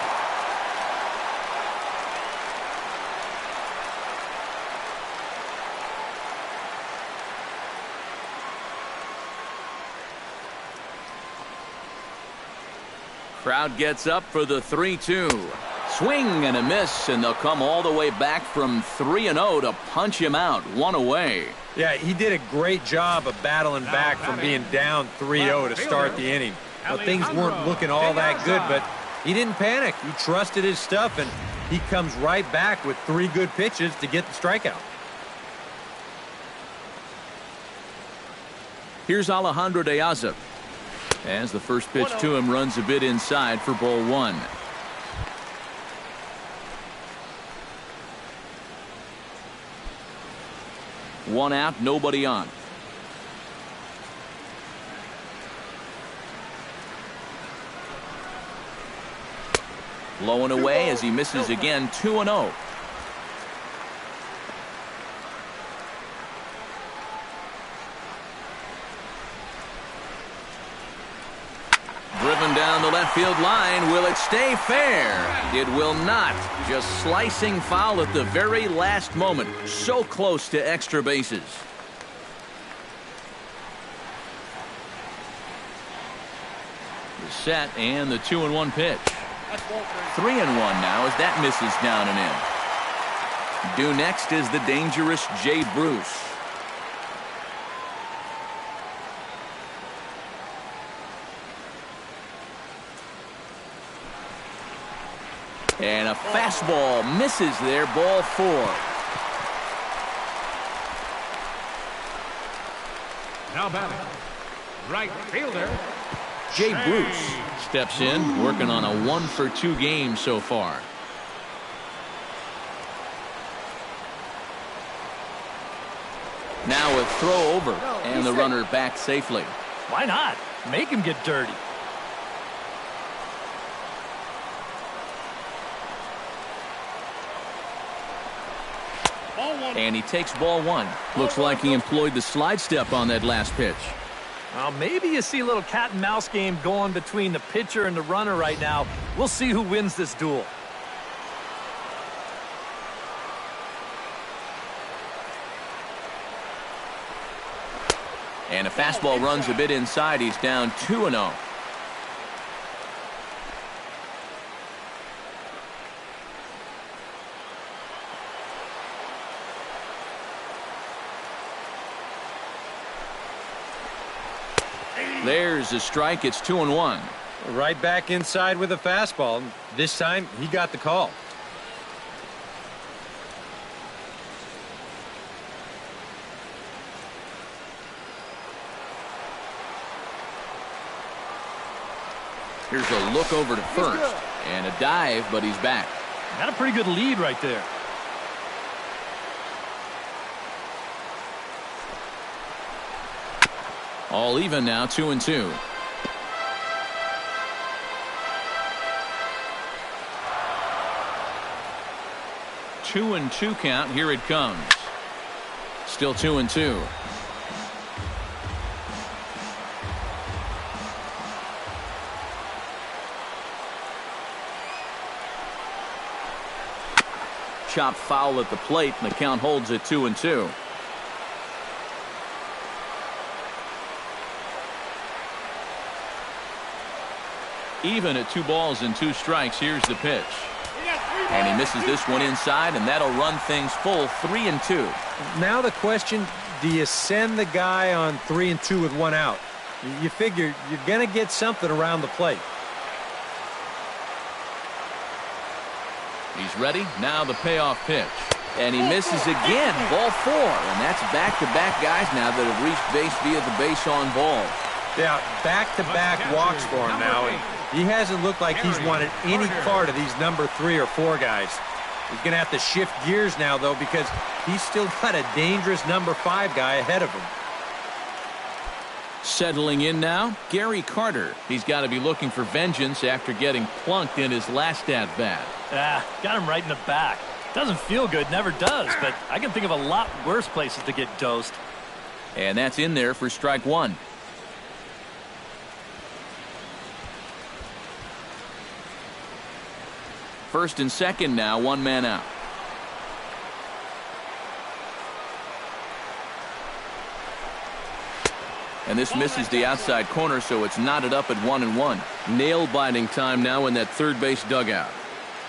Crowd gets up for the 3-2. Swing and a miss, and they'll come all the way back from 3-0 to punch him out. 1 away. Yeah, he did a great job of battling back from being down 3-0 to start the inning. Well, things weren't looking all that good, but he didn't panic. He trusted his stuff, and he comes right back with 3 good pitches to get the strikeout. Here's Alejandro De Aza. As the first pitch to him runs a bit inside for ball 1. 1 out, nobody on. Low and away as he misses again, 2-0. Driven down the left field line. Will it stay fair? It will not. Just slicing foul at the very last moment. So close to extra bases. The set and the 2-1 pitch. 3-1 now as that misses down and in. Due next is the dangerous Jay Bruce. And a fastball misses there, ball 4. Now batting, right fielder. Jay Bruce steps in, working on a 1-for-2 game so far. Now a throw over, and the runner back safely. Why not? Make him get dirty. And he takes ball 1. Looks like he employed the slide step on that last pitch. Well, maybe you see a little cat and mouse game going between the pitcher and the runner right now. We'll see who wins this duel. And a fastball runs a bit inside. He's down 2-0. There's a strike. It's 2-1. Right back inside with a fastball. This time he got the call. Here's a look over to first and a dive, but he's back. Got a pretty good lead right there. All even now, 2-2. Two and two count. Here it comes. Still 2-2. Chop foul at the plate, and the count holds at 2-2. Even at 2 balls and 2 strikes. Here's the pitch. And he misses this one inside, and that'll run things full, 3-2. Now the question, do you send the guy on 3-2 with 1 out? You figure you're going to get something around the plate. He's ready. Now the payoff pitch. And he misses again. Ball 4. And that's back-to-back guys now that have reached base via the base on ball. Yeah, back-to-back walks for him now. He hasn't looked like he's wanted any part of these number 3 or 4 guys. He's going to have to shift gears now, though, because he's still got a dangerous number 5 guy ahead of him. Settling in now, Gary Carter. He's got to be looking for vengeance after getting plunked in his last at-bat. Got him right in the back. Doesn't feel good, never does, but I can think of a lot worse places to get dosed. And that's in there for strike 1. First and second now, 1 man out. And this misses the outside corner, so it's knotted up at 1-1. Nail-biting time now in that third base dugout.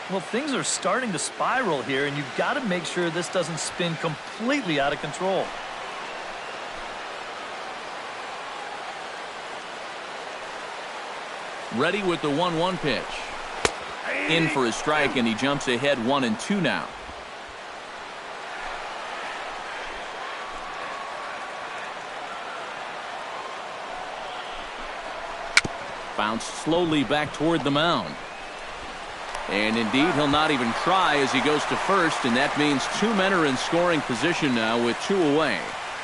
Well, things are starting to spiral here, and you've got to make sure this doesn't spin completely out of control. Ready with the 1-1 pitch. In for a strike, and he jumps ahead 1-2 now. Bounced slowly back toward the mound. And indeed, he'll not even try as he goes to first, and that means 2 men are in scoring position now with 2 away.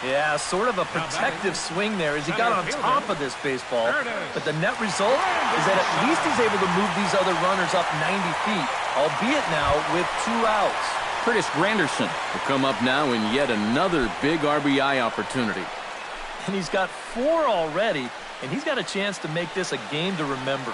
Yeah, sort of a protective swing there as he got on top of this baseball. But the net result is that at least he's able to move these other runners up 90 feet, albeit now with 2 outs. Curtis Granderson will come up now in yet another big RBI opportunity. And he's got 4 already, and he's got a chance to make this a game to remember.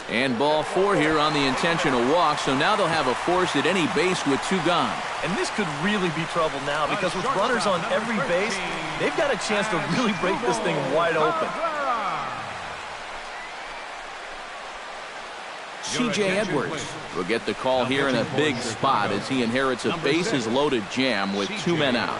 And ball 4 here on the intentional walk, so now they'll have a force at any base with 2 gone. And this could really be trouble now because with runners on every base, they've got a chance to really break this thing wide open. C.J. Edwards will get the call here in a big spot as he inherits a bases-loaded jam with 2 men out.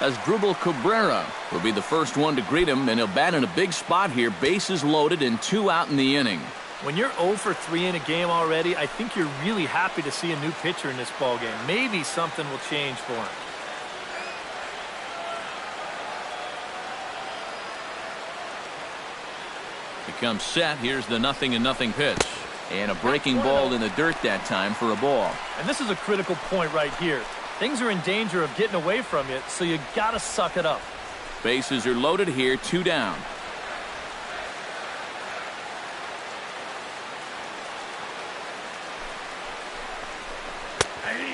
As Asdrubal Cabrera will be the first one to greet him, and he'll bat in a big spot here, bases loaded and 2 out in the inning. When you're 0 for 3 in a game already, I think you're really happy to see a new pitcher in this ballgame. Maybe something will change for him. He comes set. Here's the 0-0 pitch. And a breaking ball in the dirt that time for a ball. And this is a critical point right here. Things are in danger of getting away from you, so you got to suck it up. Bases are loaded here, 2 down.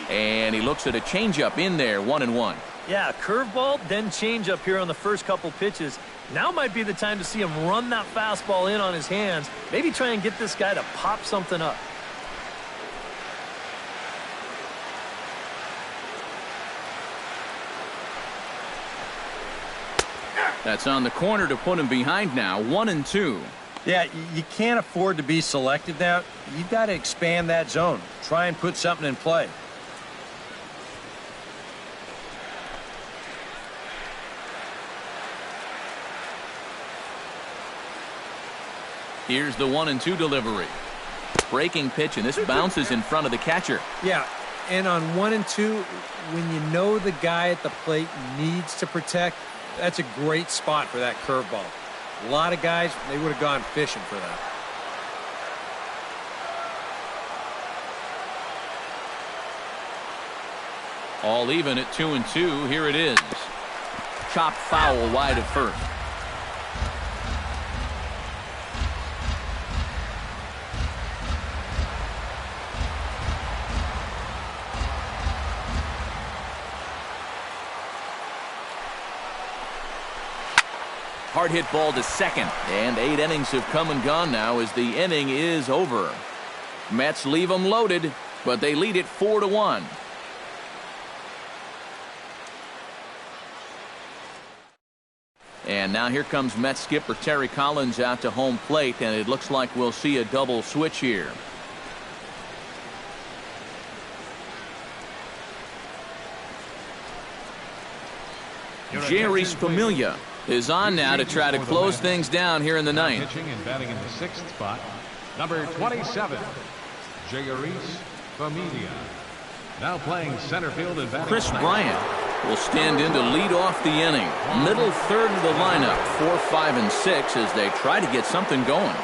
And he looks at a changeup in there, 1-1. Yeah, curveball, then changeup here on the first couple pitches. Now might be the time to see him run that fastball in on his hands. Maybe try and get this guy to pop something up. That's on the corner to put him behind now, 1-2. Yeah, you can't afford to be selective now. You've got to expand that zone. Try and put something in play. Here's the 1-2 delivery. Breaking pitch, and this bounces in front of the catcher. Yeah, and on 1-2, when you know the guy at the plate needs to protect, that's a great spot for that curveball. A lot of guys, they would have gone fishing for that. All even at 2-2. Here it is. Chopped foul wide of first. Hard hit ball to second, and 8 innings have come and gone now as the inning is over. Mets leave them loaded, but they lead it 4-1. And now here comes Mets skipper Terry Collins out to home plate, and it looks like we'll see a double switch here. Jerry Familia is on now to try to close things down here in the ninth. Pitching and batting in the 6th spot, number 27, Jerry Familia. Now playing center field and batting. Chris Bryant will stand in to lead off the inning. Middle third of the lineup, 4, 5, and 6 as they try to get something going.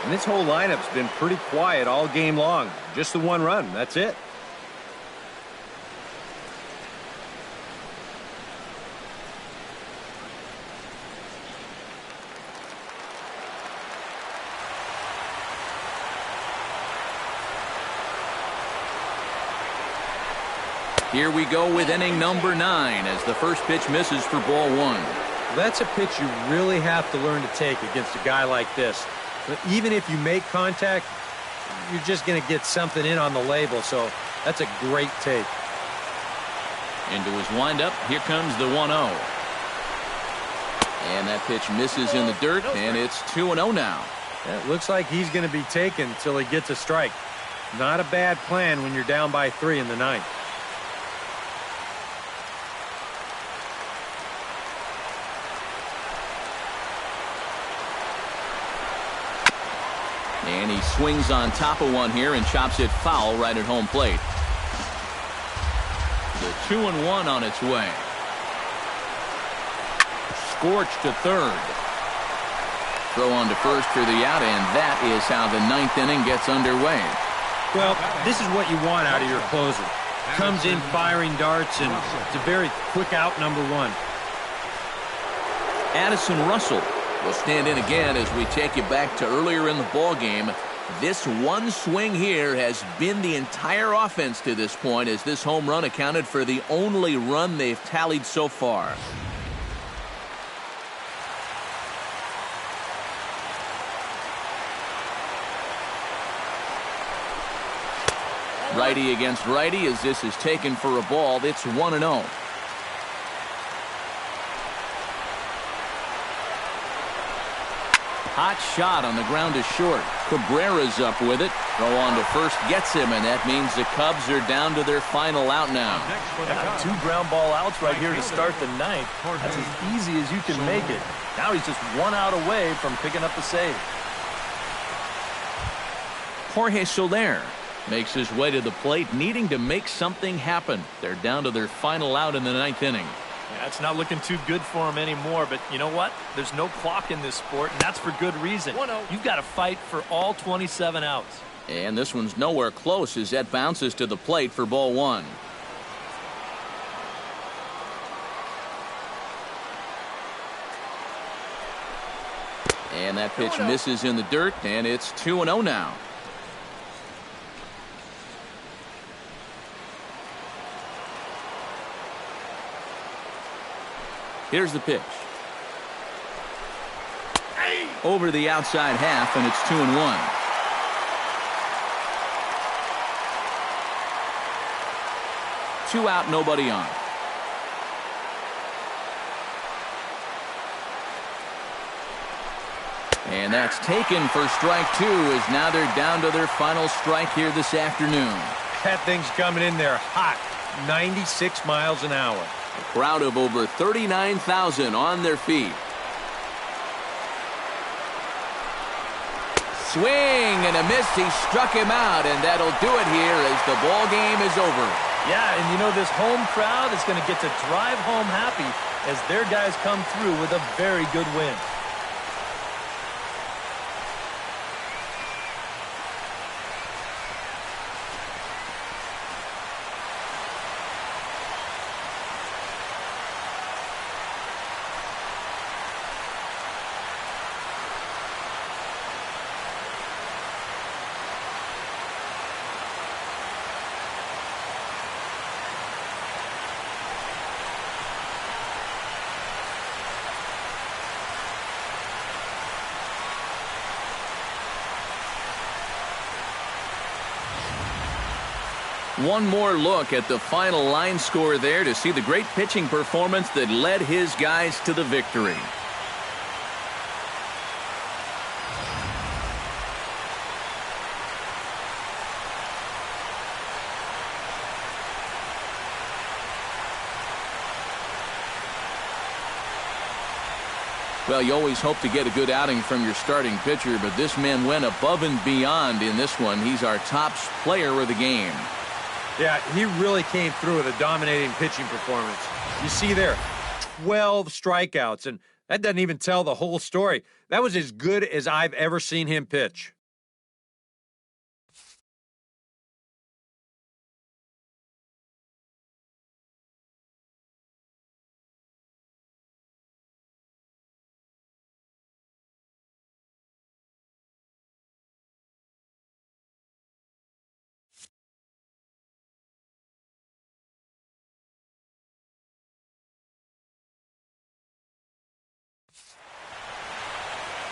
And this whole lineup's been pretty quiet all game long. Just the 1 run. That's it. Here we go with inning number 9 as the first pitch misses for ball 1. That's a pitch you really have to learn to take against a guy like this. But even if you make contact, you're just going to get something in on the label, so that's a great take. Into his windup, here comes the 1-0. And that pitch misses in the dirt, and it's 2-0 now. It looks like he's going to be taken until he gets a strike. Not a bad plan when you're down by 3 in the 9th. And he swings on top of one here and chops it foul right at home plate. The 2-1 on its way. Scorched to third. Throw on to first for the out, and that is how the ninth inning gets underway. Well, this is what you want out of your closer. Comes in firing darts, and it's a very quick out number one. Addison Russell will stand in again as we take you back to earlier in the ball game. This one swing here has been the entire offense to this point, as this home run accounted for the only run they've tallied so far. Righty against righty as this is taken for a ball. It's 1-0. Hot shot on the ground is short. Cabrera's up with it. Throw on to first gets him, and that means the Cubs are down to their final out now. Yeah, 2 ground ball outs right here to start the ninth. That's as easy as you can make it. Now he's just 1 out away from picking up the save. Jorge Soler makes his way to the plate, needing to make something happen. They're down to their final out in the ninth inning. Yeah, it's not looking too good for him anymore, but you know what? There's no clock in this sport, and that's for good reason. You've got to fight for all 27 outs. And this one's nowhere close as that bounces to the plate for ball one. And that pitch misses in the dirt, and it's 2-0 now. Here's the pitch. Over the outside half, and it's 2-1. Two out, nobody on. And that's taken for strike 2, as now they're down to their final strike here this afternoon. That thing's coming in there hot. 96 miles an hour. A crowd of over 39,000 on their feet. Swing and a miss. He struck him out, and that'll do it here as the ball game is over. Yeah, and you know this home crowd is going to get to drive home happy as their guys come through with a very good win. One more look at the final line score there to see the great pitching performance that led his guys to the victory. Well, you always hope to get a good outing from your starting pitcher, but this man went above and beyond in this one. He's our top player of the game. Yeah, he really came through with a dominating pitching performance. You see there, 12 strikeouts, and that doesn't even tell the whole story. That was as good as I've ever seen him pitch.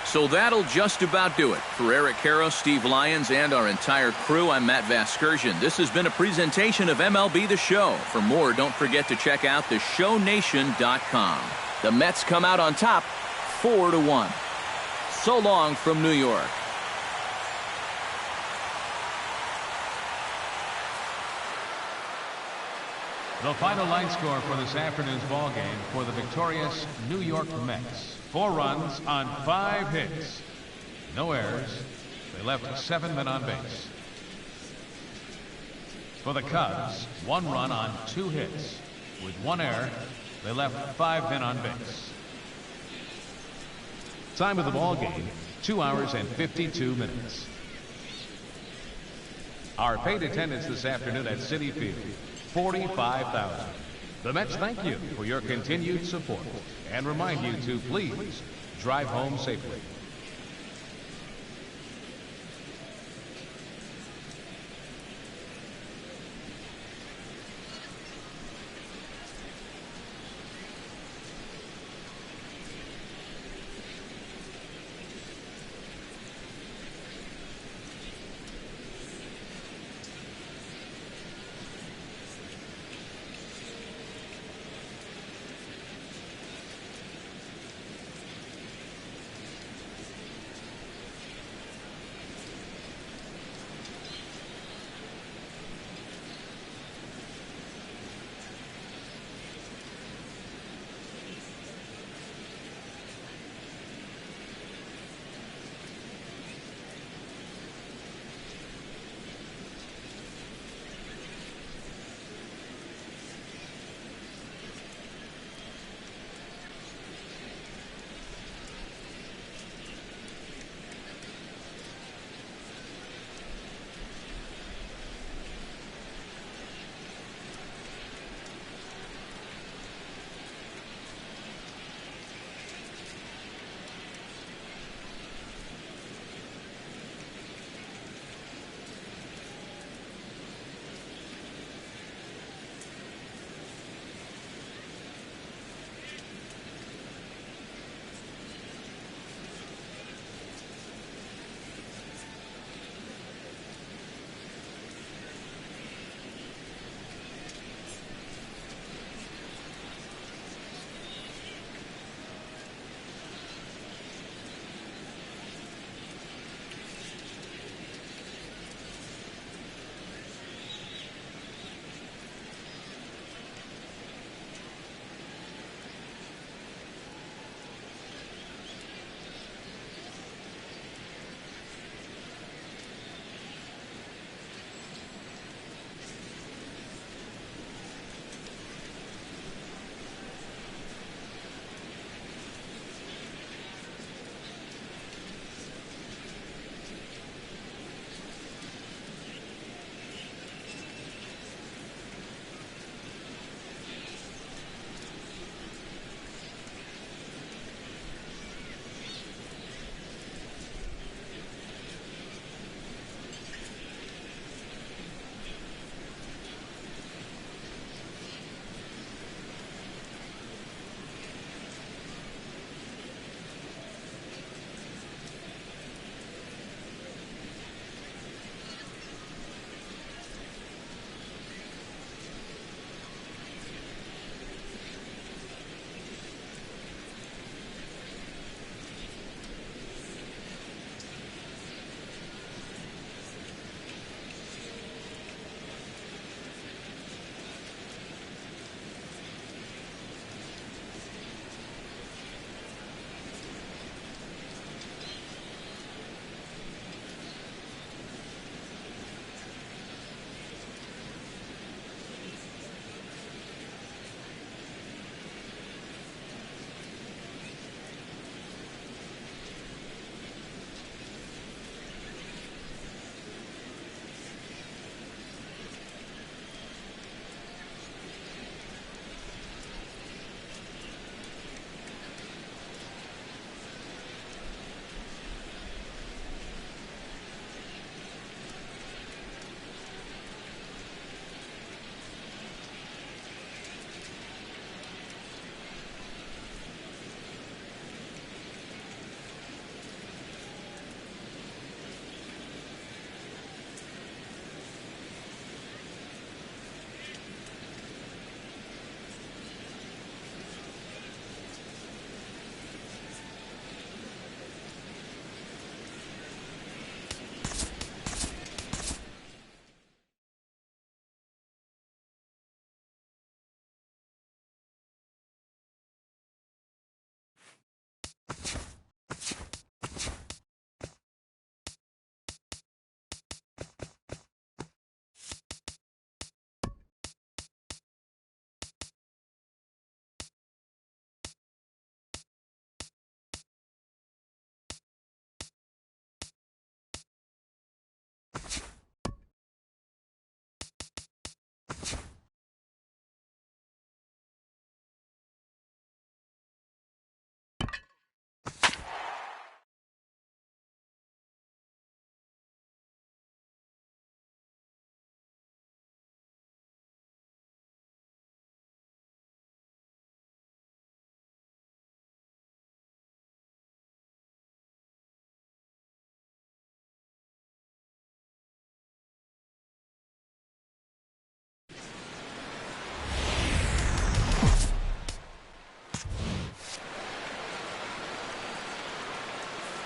So that'll just about do it. For Eric Harrow, Steve Lyons, and our entire crew, I'm Matt Vasgersian. This has been a presentation of MLB The Show. For more, don't forget to check out theshownation.com. The Mets come out on top, 4-1. So long from New York. The final line score for this afternoon's ball game for the victorious New York Mets. 4 runs on 5 hits. No errors, They left 7 men on base. For the Cubs, 1 run on 2 hits. With 1 error, they left 5 men on base. Time of the ball game, 2 hours and 52 minutes. Our paid attendance this afternoon at Citi Field, 45,000. The Mets thank you for your continued support and remind you to please drive home safely.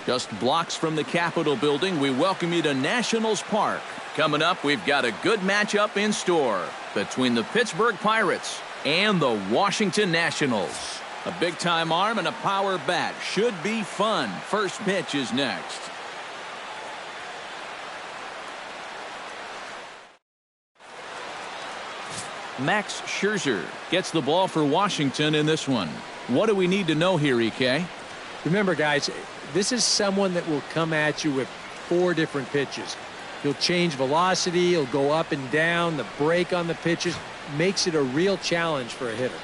Just blocks from the Capitol building, we welcome you to Nationals Park. Coming up, we've got a good matchup in store between the Pittsburgh Pirates and the Washington Nationals. A big-time arm and a power bat. Should be fun. First pitch is next. Max Scherzer gets the ball for Washington in this one. What do we need to know here, EK? Remember, guys, this is someone that will come at you with 4 different pitches. He'll change velocity, he'll go up and down, the break on the pitches makes it a real challenge for a hitter.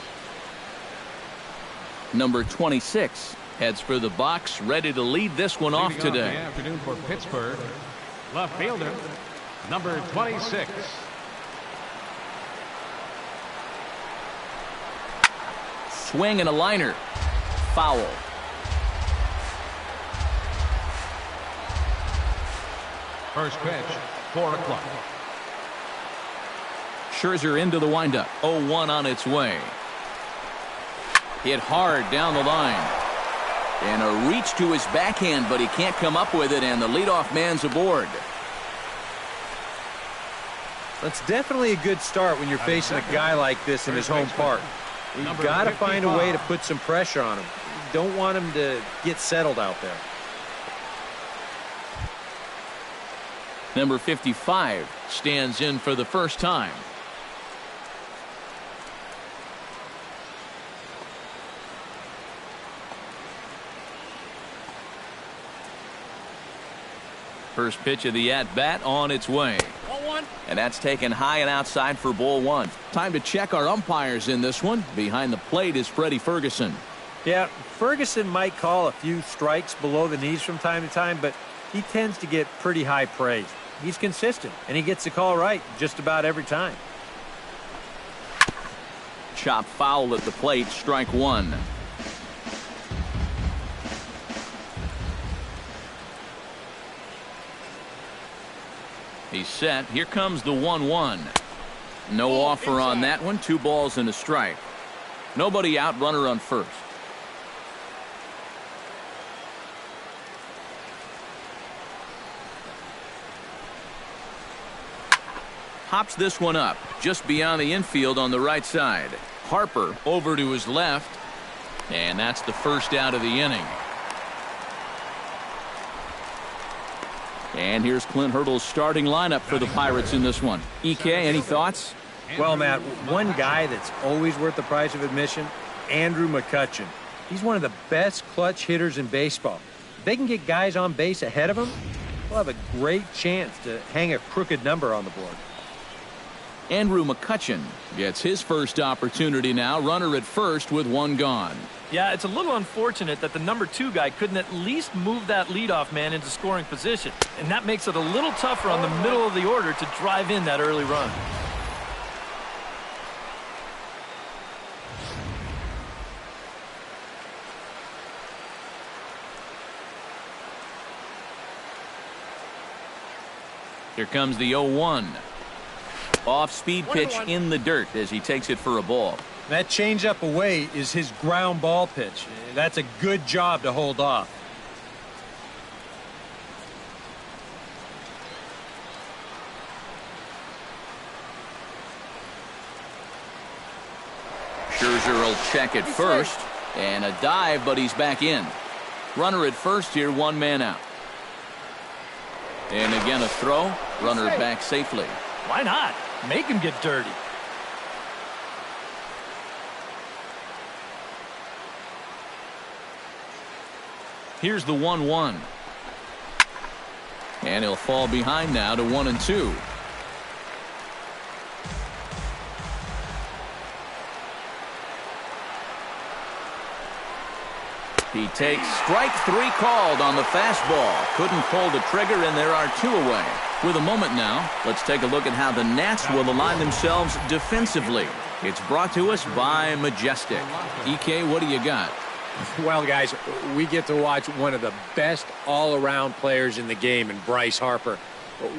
Number 26 heads for the box, ready to lead this one off today. The afternoon for Pittsburgh, left fielder, number 26. Swing and a liner. Foul. First pitch, 4 o'clock. Scherzer into the windup. 0-1 on its way. Hit hard down the line. And a reach to his backhand, but he can't come up with it, and the leadoff man's aboard. That's definitely a good start when you're facing a guy like this in his home park. You've got to find a way to put some pressure on him. You don't want him to get settled out there. Number 55 stands in for the first time. First pitch of the at-bat on its way. And that's taken high and outside for ball 1. Time to check our umpires in this one. Behind the plate is Freddie Ferguson. Yeah, Ferguson might call a few strikes below the knees from time to time, but he tends to get pretty high praise. He's consistent, and he gets the call right just about every time. Chop foul at the plate, strike 1. He's set. Here comes the 1-1. No offer on that one. 2 balls and a strike. Nobody out, runner on first. Hops this one up just beyond the infield on the right side. Harper over to his left, and that's the first out of the inning. And here's Clint Hurdle's starting lineup for the Pirates in this one. EK, any thoughts? Well, Matt, one guy that's always worth the price of admission, Andrew McCutchen. He's one of the best clutch hitters in baseball. If they can get guys on base ahead of him, they'll have a great chance to hang a crooked number on the board. Andrew McCutchen gets his first opportunity now. Runner at first with 1 gone. Yeah, it's a little unfortunate that the number 2 guy couldn't at least move that leadoff man into scoring position. And that makes it a little tougher on the middle of the order to drive in that early run. Here comes the 0-1. Off-speed pitch in the dirt as he takes it for a ball. That changeup away is his ground ball pitch. That's a good job to hold off. Scherzer will check at first. And a dive, but he's back in. Runner at first here, 1 man out. And again a throw. Runner back safely. Why not? Make him get dirty. Here's the 1-1. And he'll fall behind now to 1-2. He takes strike 3 called on the fastball. Couldn't pull the trigger, and there are 2 away. With a moment now, let's take a look at how the Nats will align themselves defensively. It's brought to us by Majestic. EK, what do you got? Well, guys, we get to watch one of the best all-around players in the game in Bryce Harper.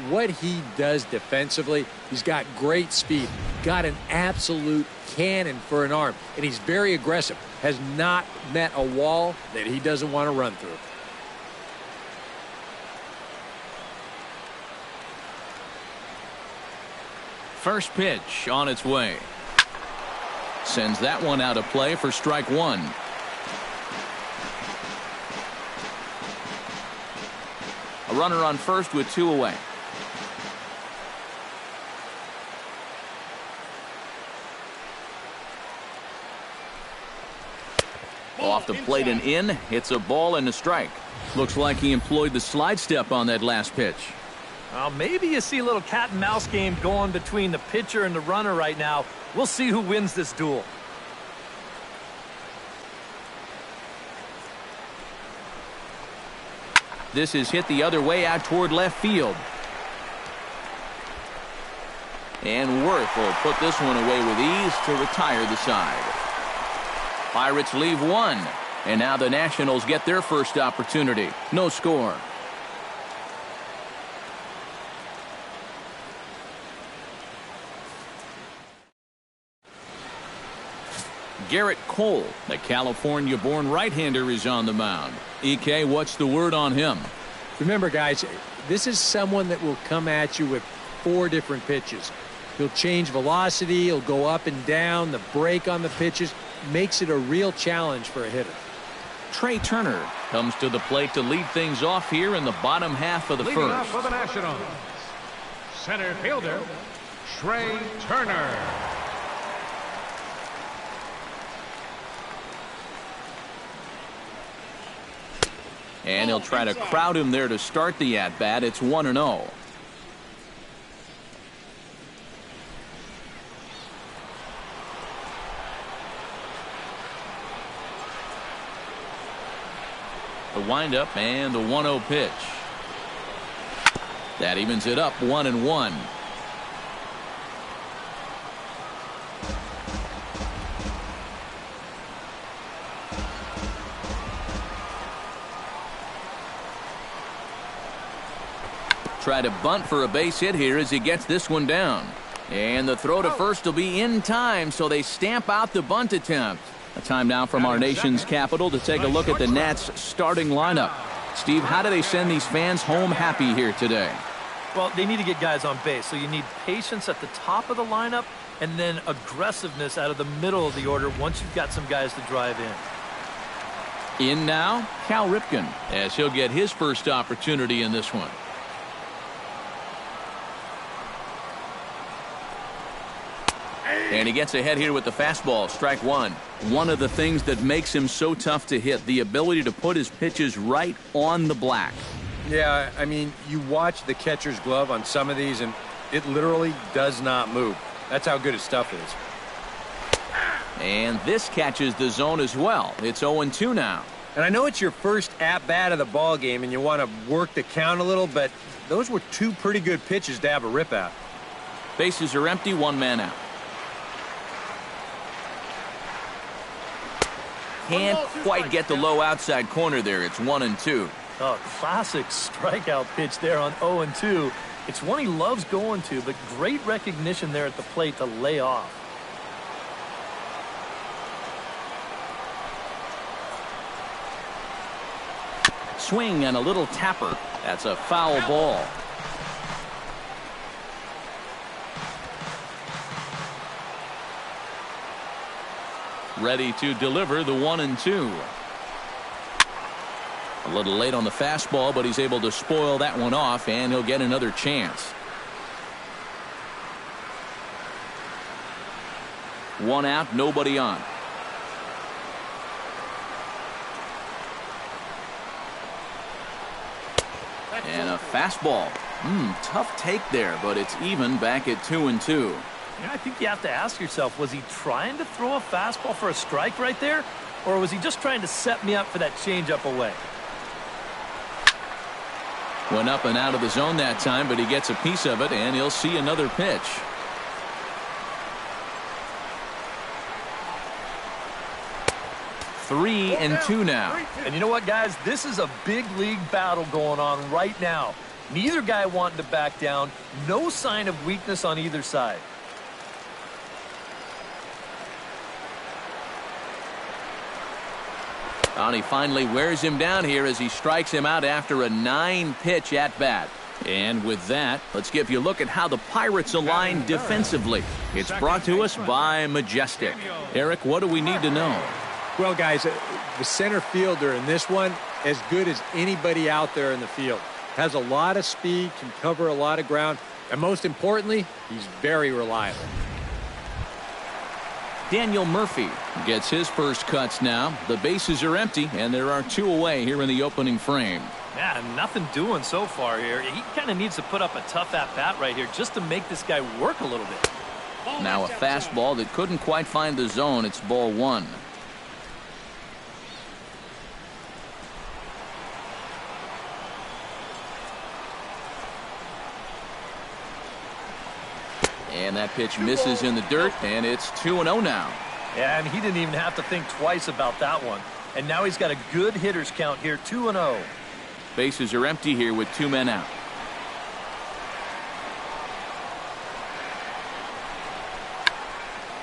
What he does defensively, he's got great speed, got an absolute cannon for an arm, and he's very aggressive, has not met a wall that he doesn't want to run through. First pitch on its way. Sends that one out of play for strike one. A runner on first with 2 away. Off the plate and in. It's a ball and a strike. Looks like he employed the slide step on that last pitch. Well, maybe you see a little cat and mouse game going between the pitcher and the runner right now. We'll see who wins this duel. This is hit the other way out toward left field. And Worth will put this one away with ease to retire the side. Pirates leave one. And now the Nationals get their first opportunity. No score. Garrett Cole, the California-born right-hander, is on the mound. EK, what's the word on him? Remember, guys, this is someone that will come at you with 4 different pitches. He'll change velocity, he'll go up and down, the break on the pitches makes it a real challenge for a hitter. Trey Turner comes to the plate to lead things off here in the bottom half of the Leading first. up for the Nationals, center fielder, Trey Turner. And he'll try to crowd him there to start the at-bat. It's 1-0. The windup and the 1-0 pitch. That evens it up 1-1. Try to bunt for a base hit here as he gets this one down. And the throw to first will be in time, so they stamp out the bunt attempt. A time now from our nation's capital to take a look at the Nats starting lineup. Steve, how do they send these fans home happy here today? Well, they need to get guys on base, so you need patience at the top of the lineup and then aggressiveness out of the middle of the order once you've got some guys to drive in. In now, Cal Ripken, as he'll get his first opportunity in this one. And he gets ahead here with the fastball, strike one. One of the things that makes him so tough to hit, the ability to put his pitches right on the black. Yeah, I mean, you watch the catcher's glove on some of these, and it literally does not move. That's how good his stuff is. And this catches the zone as well. It's 0-2 now. And I know it's your first at-bat of the ball game, and you want to work the count a little, but those were 2 pretty good pitches to have a rip at. Bases are empty, 1 man out. Can't quite get the low outside corner there. It's 1-2. Oh, classic strikeout pitch there on 0-2. It's one he loves going to, but great recognition there at the plate to lay off. Swing and a little tapper. That's a foul ball. Ready to deliver the 1-2. A little late on the fastball, but he's able to spoil that one off, and he'll get another chance. 1 out, nobody on. And a fastball. Tough take there, but it's even back at 2-2. Yeah, I think you have to ask yourself, was he trying to throw a fastball for a strike right there? Or was he just trying to set me up for that changeup away? Went up and out of the zone that time, but he gets a piece of it, and he'll see another pitch. Three and two now. And you know what, guys? This is a big league battle going on right now. Neither guy wanting to back down. No sign of weakness on either side. And he finally wears him down here as he strikes him out after a 9-pitch at-bat. And with that, let's give you a look at how the Pirates align defensively. It's brought to us by Majestic. Eric, what do we need to know? Well, guys, the center fielder in this one, as good as anybody out there in the field. Has a lot of speed, can cover a lot of ground, and most importantly, he's very reliable. Daniel Murphy gets his first cuts now. The bases are empty, and there are 2 away here in the opening frame. Yeah, nothing doing so far here. He kind of needs to put up a tough at-bat right here just to make this guy work a little bit. Now a fastball that couldn't quite find the zone. It's ball 1. And that pitch misses in the dirt, and it's 2-0 now. Yeah, and he didn't even have to think twice about that one. And now he's got a good hitters count here, 2-0. Bases are empty here with 2 men out.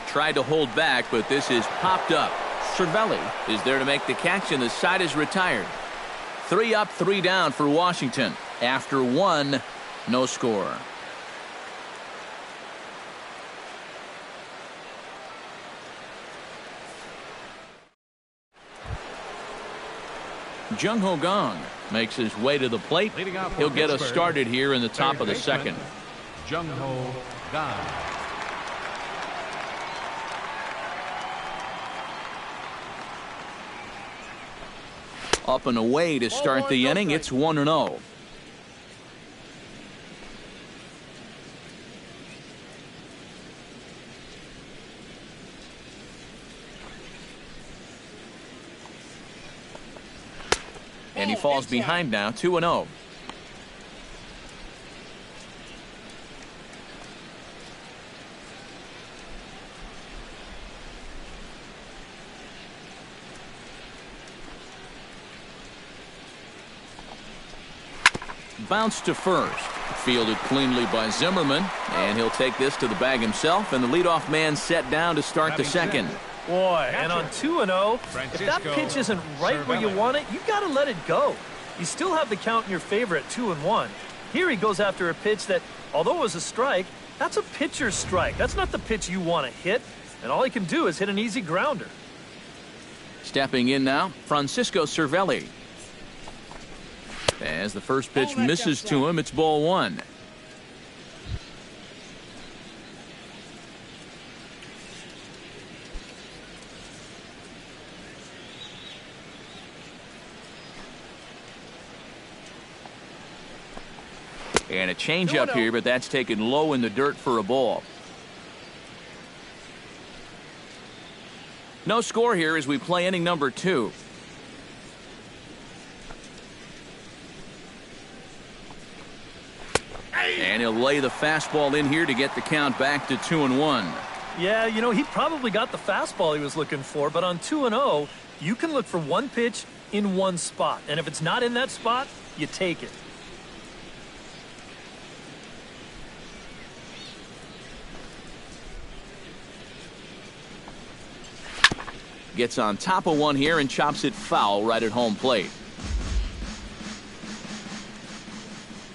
Tried to hold back, but this is popped up. Cervelli is there to make the catch, and the side is retired. 3 up, 3 down for Washington. After 1, no score. Jung Ho Gong makes his way to the plate. He'll get us started here in the top of the second. Jung Ho Gong. Up and away to start the inning. It's 1-0. And he falls behind now, 2-0. Bounce to first. Fielded cleanly by Zimmerman. And he'll take this to the bag himself. And the leadoff man set down to start the second. Boy, and on 2-0, if that pitch isn't right where you want it, you got to let it go. You still have the count in your favor at 2-1. Here he goes after a pitch that, although it was a strike, that's a pitcher's strike. That's not the pitch you want to hit. And all he can do is hit an easy grounder. Stepping in now, Francisco Cervelli. As the first pitch misses to him, it's ball 1. And a changeup here, but that's taken low in the dirt for a ball. No score here as we play inning number 2. And he'll lay the fastball in here to get the count back to 2-1. Yeah, you know, he probably got the fastball he was looking for, but on 2-0, you can look for one pitch in one spot. And if it's not in that spot, you take it. Gets on top of one here and chops it foul right at home plate.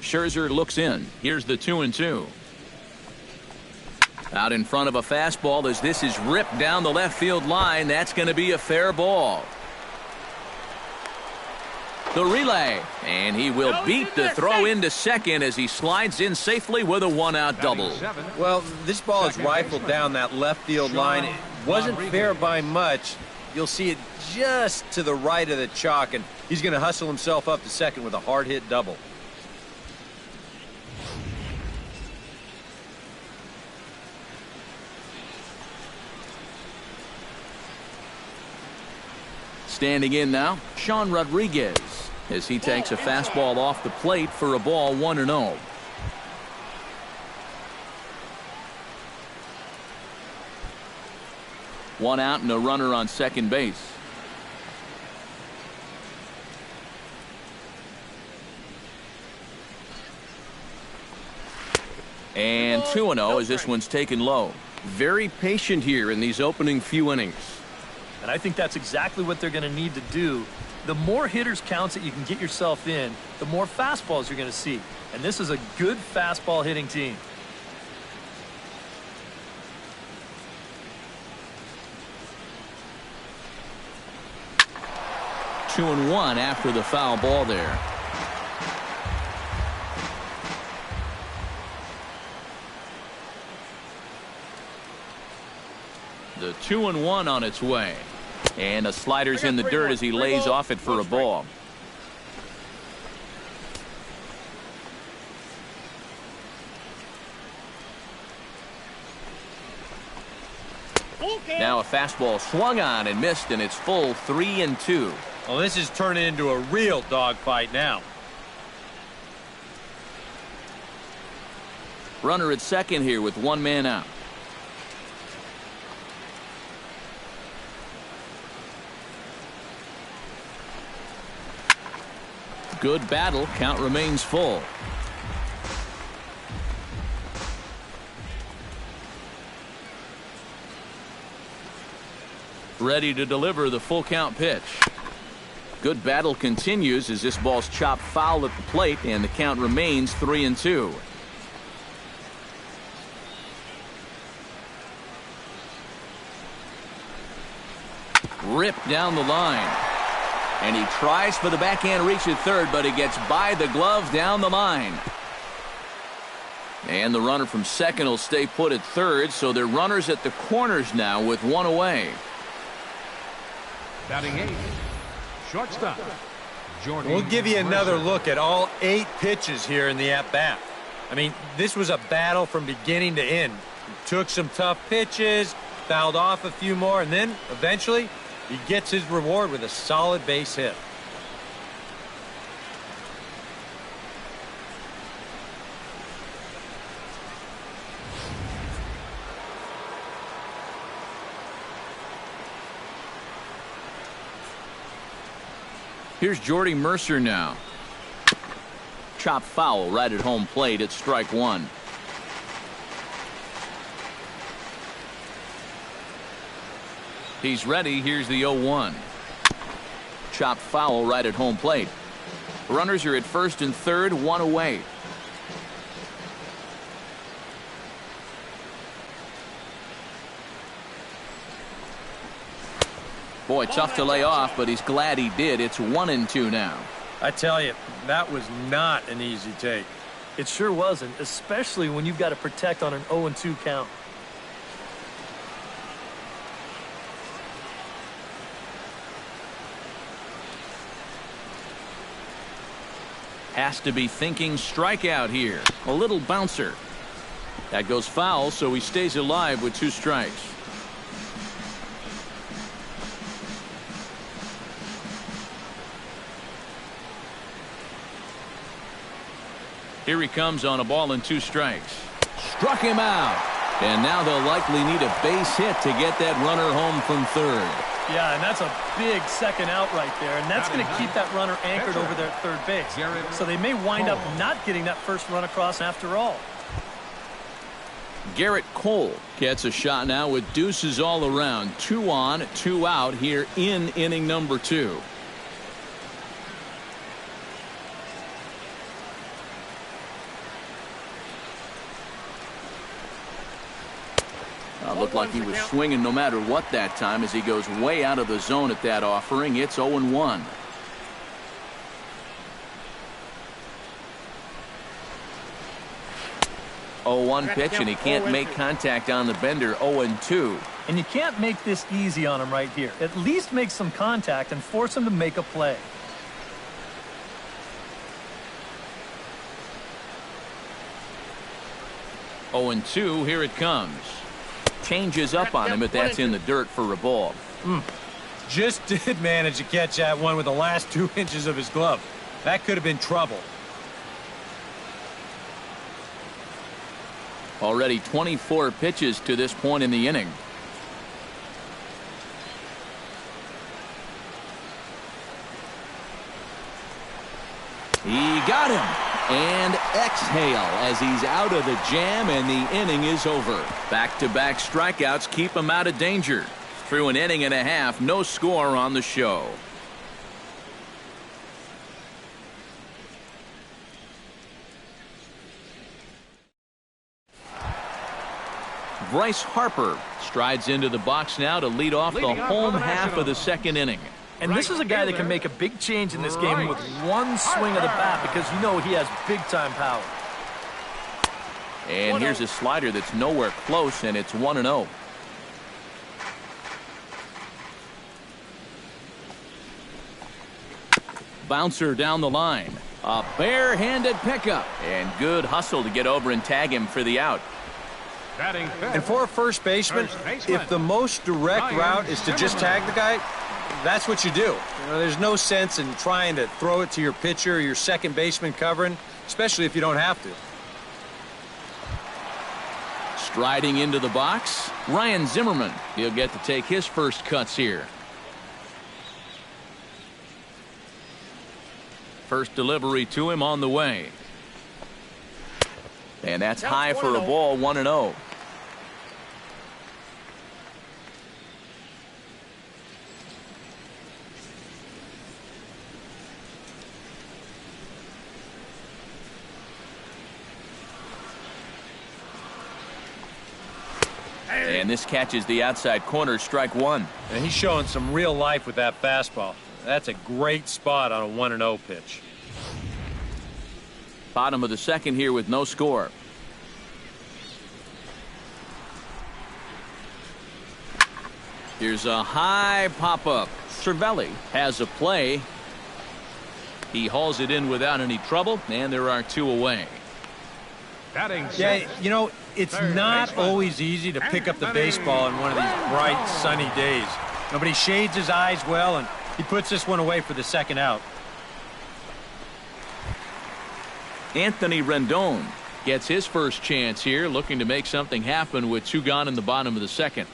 Scherzer looks in. Here's the 2-2. Out in front of a fastball as this is ripped down the left field line. That's going to be a fair ball. The relay, and he will beat the throw into second as he slides in safely with a 1-out double. Well, this ball is rifled down that left field line. It wasn't fair by much. You'll see it just to the right of the chalk, and he's going to hustle himself up to second with a hard hit double. Standing in now, Sean Rodriguez, as he takes a fastball off the plate for a ball 1-0. One out and a runner on second base. And 2-0 as this one's taken low. Very patient here in these opening few innings. And I think that's exactly what they're going to need to do. The more hitters counts that you can get yourself in, the more fastballs you're going to see. And this is a good fastball hitting team. Two and one after the foul ball there. The 2-1 on its way. And a slider's in the dirt as he lays off it for a ball. Now a fastball swung on and missed, and it's full 3-2. Well, this is turning into a real dogfight now. Runner at second here with one man out. Good battle. Count remains full. Ready to deliver the full count pitch. Good battle continues as this ball's chopped foul at the plate, and the count remains 3-2. Ripped down the line. And he tries for the backhand reach at third, but it gets by the glove down the line. And the runner from second will stay put at third, so they're runners at the corners now with one away. Batting 8, shortstop, Jordy. We'll give you another look at all 8 pitches here in the at-bat. I mean, this was a battle from beginning to end. He took some tough pitches, fouled off a few more, and then eventually he gets his reward with a solid base hit. Here's Jordy Mercer now. Chop foul right at home plate at strike one. He's ready. Here's the 0-1. Chop foul right at home plate. Runners are at first and third, one away. Boy, tough to lay off, but he's glad he did. It's 1-2 now. I tell you, that was not an easy take. It sure wasn't, especially when you've got to protect on an 0-2 count. Has to be thinking strikeout here. A little bouncer. That goes foul, so he stays alive with 2 strikes. Here he comes on a ball and 2 strikes. Struck him out. And now they'll likely need a base hit to get that runner home from third. Yeah, and that's a big second out right there, and that's going to keep that runner anchored over there at third base. So they may wind up not getting that first run across after all. Garrett Cole gets a shot now with deuces all around. 2 on, 2 out here in inning number 2. Looked like he was swinging no matter what that time as he goes way out of the zone at that offering. It's 0-1. Pitch, and he can't make contact on the bender. 0-2. And you can't make this easy on him right here. At least make some contact and force him to make a play. Oh, 2. Here it comes. Changes up on him, but that's in the dirt for a ball. Just did manage to catch that one with the last 2 inches of his glove. That could have been trouble. Already 24 pitches to this point in the inning. He got him. And exhale as he's out of the jam, and the inning is over. Back-to-back strikeouts keep him out of danger. Through an inning and a half, no score on the show. Bryce Harper strides into the box now to lead off the home half of the second inning. And this is a guy that can make a big change in this game with one swing of the bat, because you know he has big-time power. And here's a slider that's nowhere close, and it's 1-0. Bouncer down the line. A bare-handed pickup. And good hustle to get over and tag him for the out. And for a first baseman, if the most direct route is to just tag the guy, that's what you do. There's no sense in trying to throw it to your pitcher or your second baseman covering, especially if you don't have to. Striding into the box, Ryan Zimmerman. He'll get to take his first cuts here. First delivery to him on the way. And that's high for a ball, 1-0. And this catches the outside corner, strike one. And he's showing some real life with that fastball. That's a great spot on a 1-0 pitch. Bottom of the second here with no score. Here's a high pop-up. Cervelli has a play. He hauls it in without any trouble, and there are two away. Yeah, you know, it's not always easy to pick up the baseball in one of these bright, sunny days. Nobody shades his eyes well, and he puts this one away for the second out. Anthony Rendon gets his first chance here, looking to make something happen with two gone in the bottom of the second.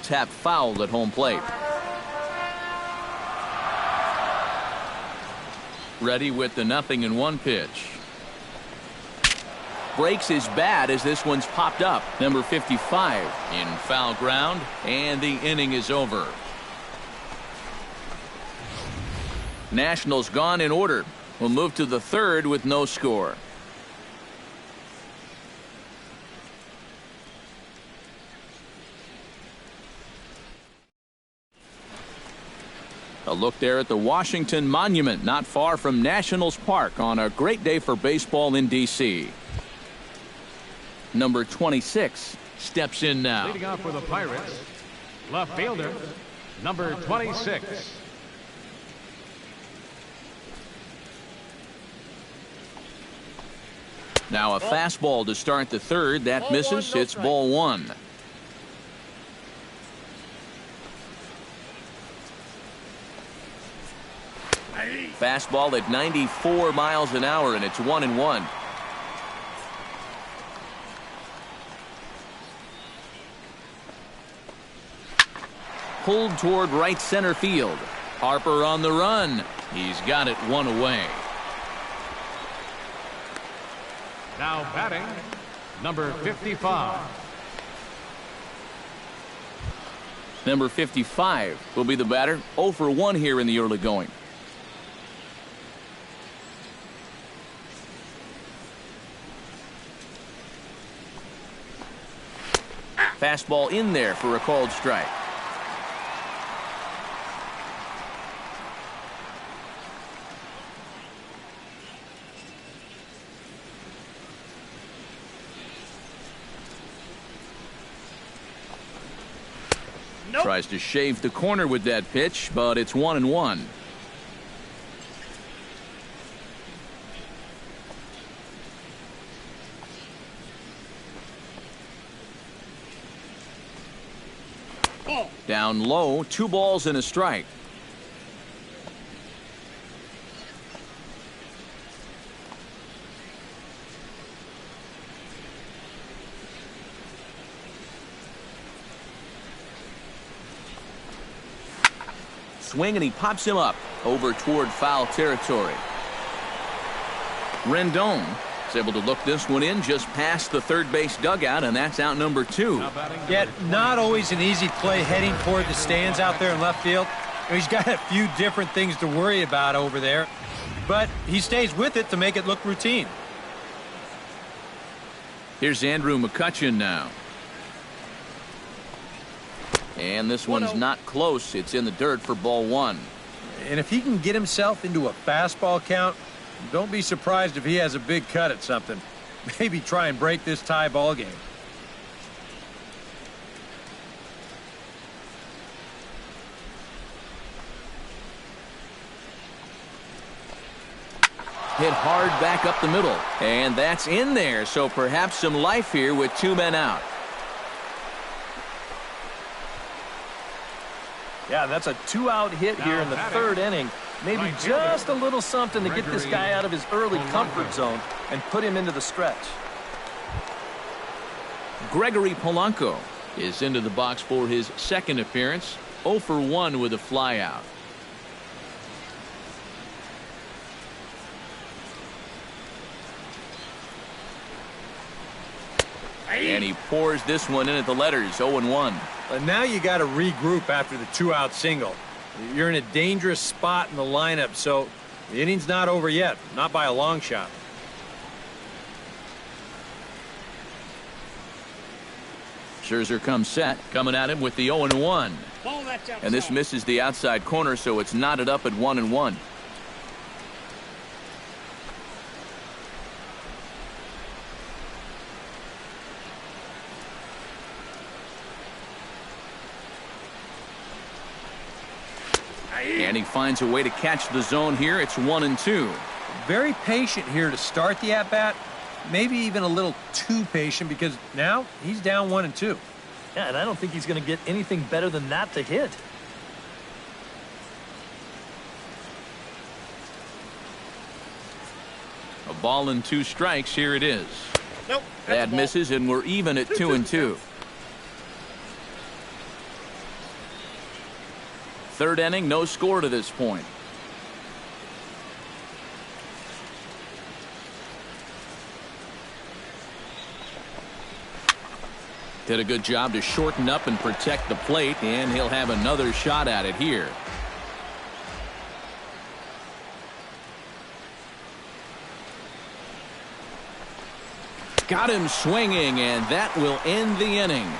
Tap foul at home plate. Ready with the 0-1 pitch. Breaks his bat as this one's popped up. Number 55 in foul ground, and the inning is over. Nationals gone in order. We'll move to the third with no score. A look there at the Washington Monument, not far from Nationals Park, on a great day for baseball in D.C. Number 26 steps in now. Leading off for the Pirates, left fielder, number 26. Now a fastball to start the third. That misses. It's ball one. Fastball at 94 miles an hour, and it's 1-1. Pulled toward right center field. Harper on the run. He's got it one away. Now batting, number 55. Number 55 will be the batter. 0 for 1 here in the early going. Fastball in there for a called strike. Tries to shave the corner with that pitch, but it's 1-1. Down low, 2 balls and a strike. Swing, and he pops him up over toward foul territory. Rendon He's able to look this one in just past the third base dugout, and that's out number 2. Yet not always an easy play heading toward the stands out there in left field. He's got a few different things to worry about over there, but he stays with it to make it look routine. Here's Andrew McCutchen now. And this one's not close. It's in the dirt for ball 1. And if he can get himself into a fastball count, don't be surprised if he has a big cut at something. Maybe try and break this tie ball game. Hit hard back up the middle. And that's in there, so perhaps some life here with 2 men out. Yeah, that's a 2-out hit here in the third inning. Maybe just a little something to get this guy out of his early comfort zone and put him into the stretch. Gregory Polanco is into the box for his second appearance. 0 for 1 with a flyout. And he pours this one in at the letters. 0-1. Now you got to regroup after the 2-out single. You're in a dangerous spot in the lineup, so the inning's not over yet, not by a long shot. Scherzer comes set, coming at him with the 0-1. And this misses the outside corner, so it's knotted up at 1-1. And he finds a way to catch the zone here. It's 1-2. Very patient here to start the at-bat. Maybe even a little too patient because now he's down 1-2. Yeah, and I don't think he's going to get anything better than that to hit. A ball and 2 strikes. Here it is. Nope. That misses, and we're even at 2-2. Third inning, no score to this point. Did a good job to shorten up and protect the plate, and he'll have another shot at it here. Got him swinging, and that will end the inning.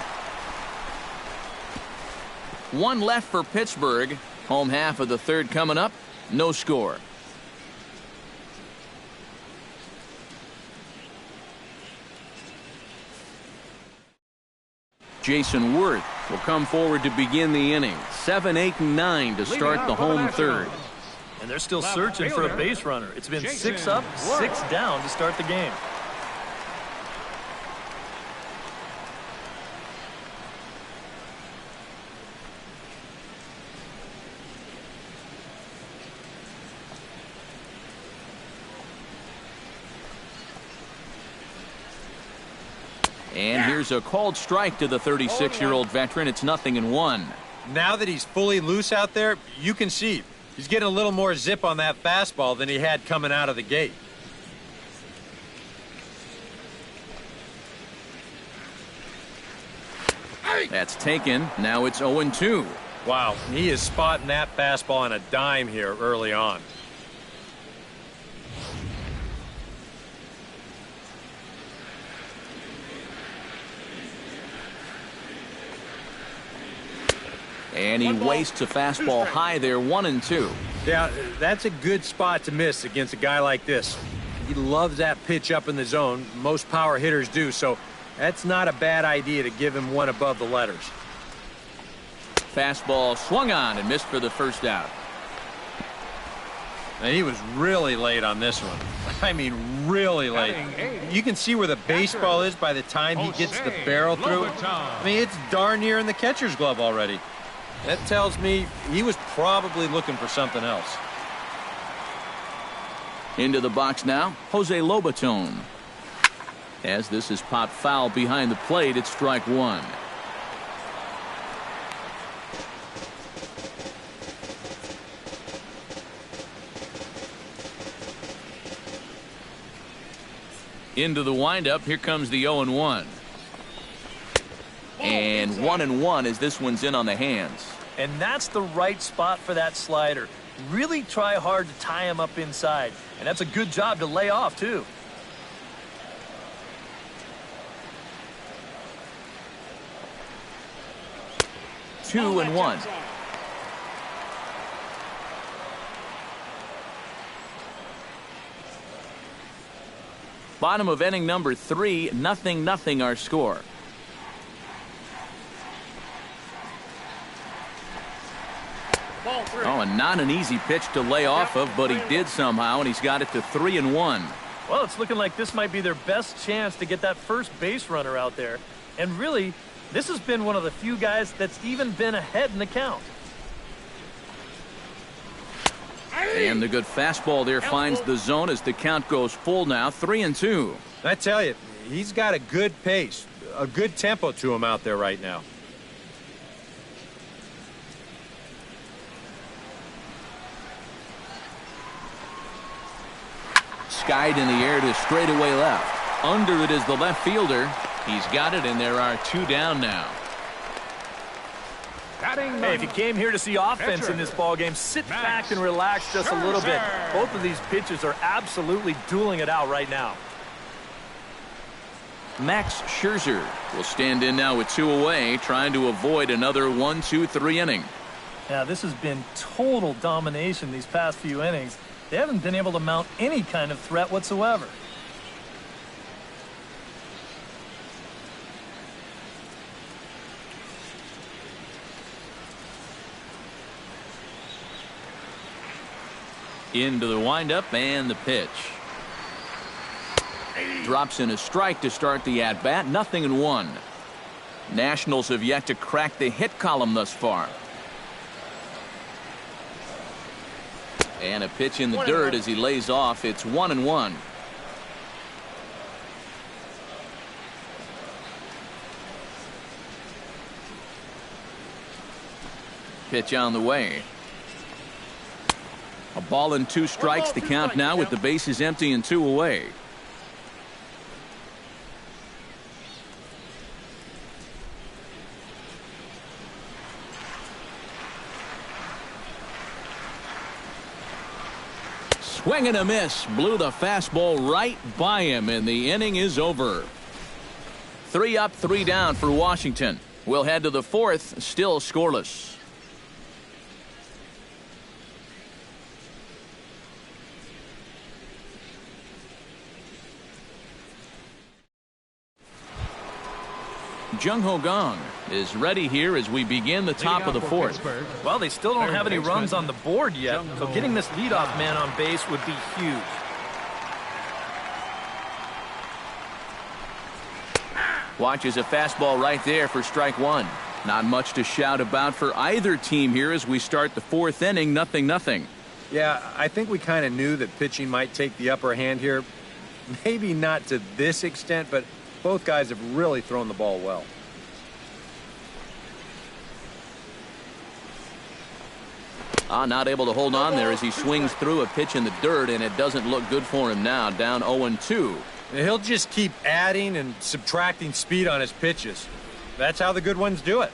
1 left for Pittsburgh. Home half of the third coming up. No score. Jason Worth will come forward to begin the inning. 7, 8, and 9 to start the home third. And they're still searching for a base runner. It's been 6 up, 6 down to start the game. And here's a called strike to the 36-year-old veteran. It's 0-1. Now that he's fully loose out there, you can see he's getting a little more zip on that fastball than he had coming out of the gate. That's taken. Now it's 0-2. Wow, he is spotting that fastball on a dime here early on. And he wastes a fastball high there, 1-2. Yeah, that's a good spot to miss against a guy like this. He loves that pitch up in the zone. Most power hitters do, so that's not a bad idea to give him one above the letters. Fastball swung on and missed for the first out. Now, he was really late on this one. I mean, really late. You can see where the baseball is by the time he gets the barrel through. I mean, it's darn near in the catcher's glove already. That tells me he was probably looking for something else. Into the box now, Jose Lobaton. As this is popped foul behind the plate, it's strike 1. Into the windup, here comes the 0-1. And 1-1 as this one's in on the hands. And that's the right spot for that slider. Really try hard to tie him up inside. And that's a good job to lay off, too. Two and one. Bottom of inning number 3, 0-0 our score. Oh, and not an easy pitch to lay off of, but he did somehow, and he's got it to 3-1. Well, it's looking like this might be their best chance to get that first base runner out there. And really, this has been one of the few guys that's even been ahead in the count. And the good fastball there finds the zone as the count goes full now, 3-2. I tell you, he's got a good pace, a good tempo to him out there right now. Skied in the air to straightaway left. Under it is the left fielder. He's got it, and there are 2 down now. Hey, if you came here to see offense in this ballgame, sit back and relax just a little bit. Both of these pitchers are absolutely dueling it out right now. Max Scherzer will stand in now with 2 away, trying to avoid another 1-2-3 inning. Yeah, this has been total domination these past few innings. They haven't been able to mount any kind of threat whatsoever. Into the windup and the pitch. Drops in a strike to start the at-bat, 0-1. Nationals have yet to crack the hit column thus far. And a pitch in the dirt as he lays off. It's 1-1. Pitch on the way. A ball and 2 strikes. The count now with the bases empty and 2 away. Swing and a miss. Blew the fastball right by him, and the inning is over. 3 up, 3 down for Washington. We'll head to the 4th, still scoreless. Jung-Ho Kang is ready here as we begin the top of the 4th. Well, they still don't have any runs on the board yet, so getting this leadoff man on base would be huge. Watches a fastball right there for strike 1. Not much to shout about for either team here as we start the 4th inning, 0-0. Yeah, I think we kind of knew that pitching might take the upper hand here. Maybe not to this extent, but both guys have really thrown the ball well. Not able to hold on there as he swings through a pitch in the dirt, and it doesn't look good for him now. Down 0-2. He'll just keep adding and subtracting speed on his pitches. That's how the good ones do it.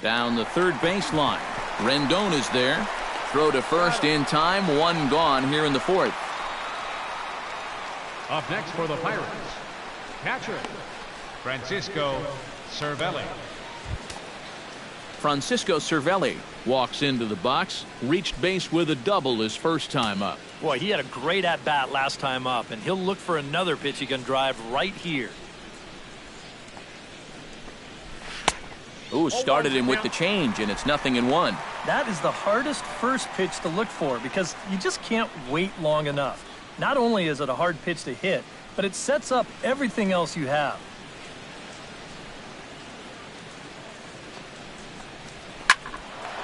Down the third baseline. Rendon is there. Throw to first in time. 1 gone here in the 4th. Up next for the Pirates, catcher, Francisco Cervelli. Francisco Cervelli walks into the box. Reached base with a double his first time up. Boy, he had a great at-bat last time up, and he'll look for another pitch he can drive right here. Ooh, started him with the change, and it's 0-1. That is the hardest first pitch to look for because you just can't wait long enough. Not only is it a hard pitch to hit, but it sets up everything else you have.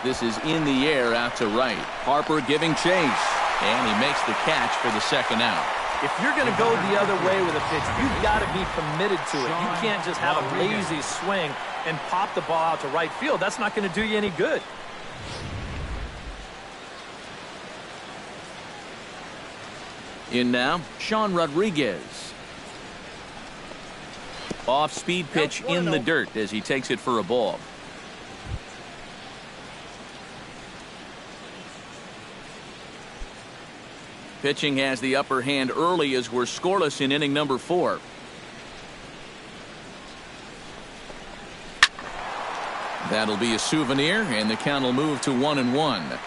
This is in the air out to right. Harper giving chase, and he makes the catch for the 2nd out. If you're going to go the other way with a pitch, you've got to be committed to it. You can't just have a lazy swing and pop the ball out to right field. That's not going to do you any good. In now, Sean Rodriguez. Off-speed pitch in the dirt as he takes it for a ball. Pitching has the upper hand early as we're scoreless in inning number 4. That'll be a souvenir, and the count will move to 1-1.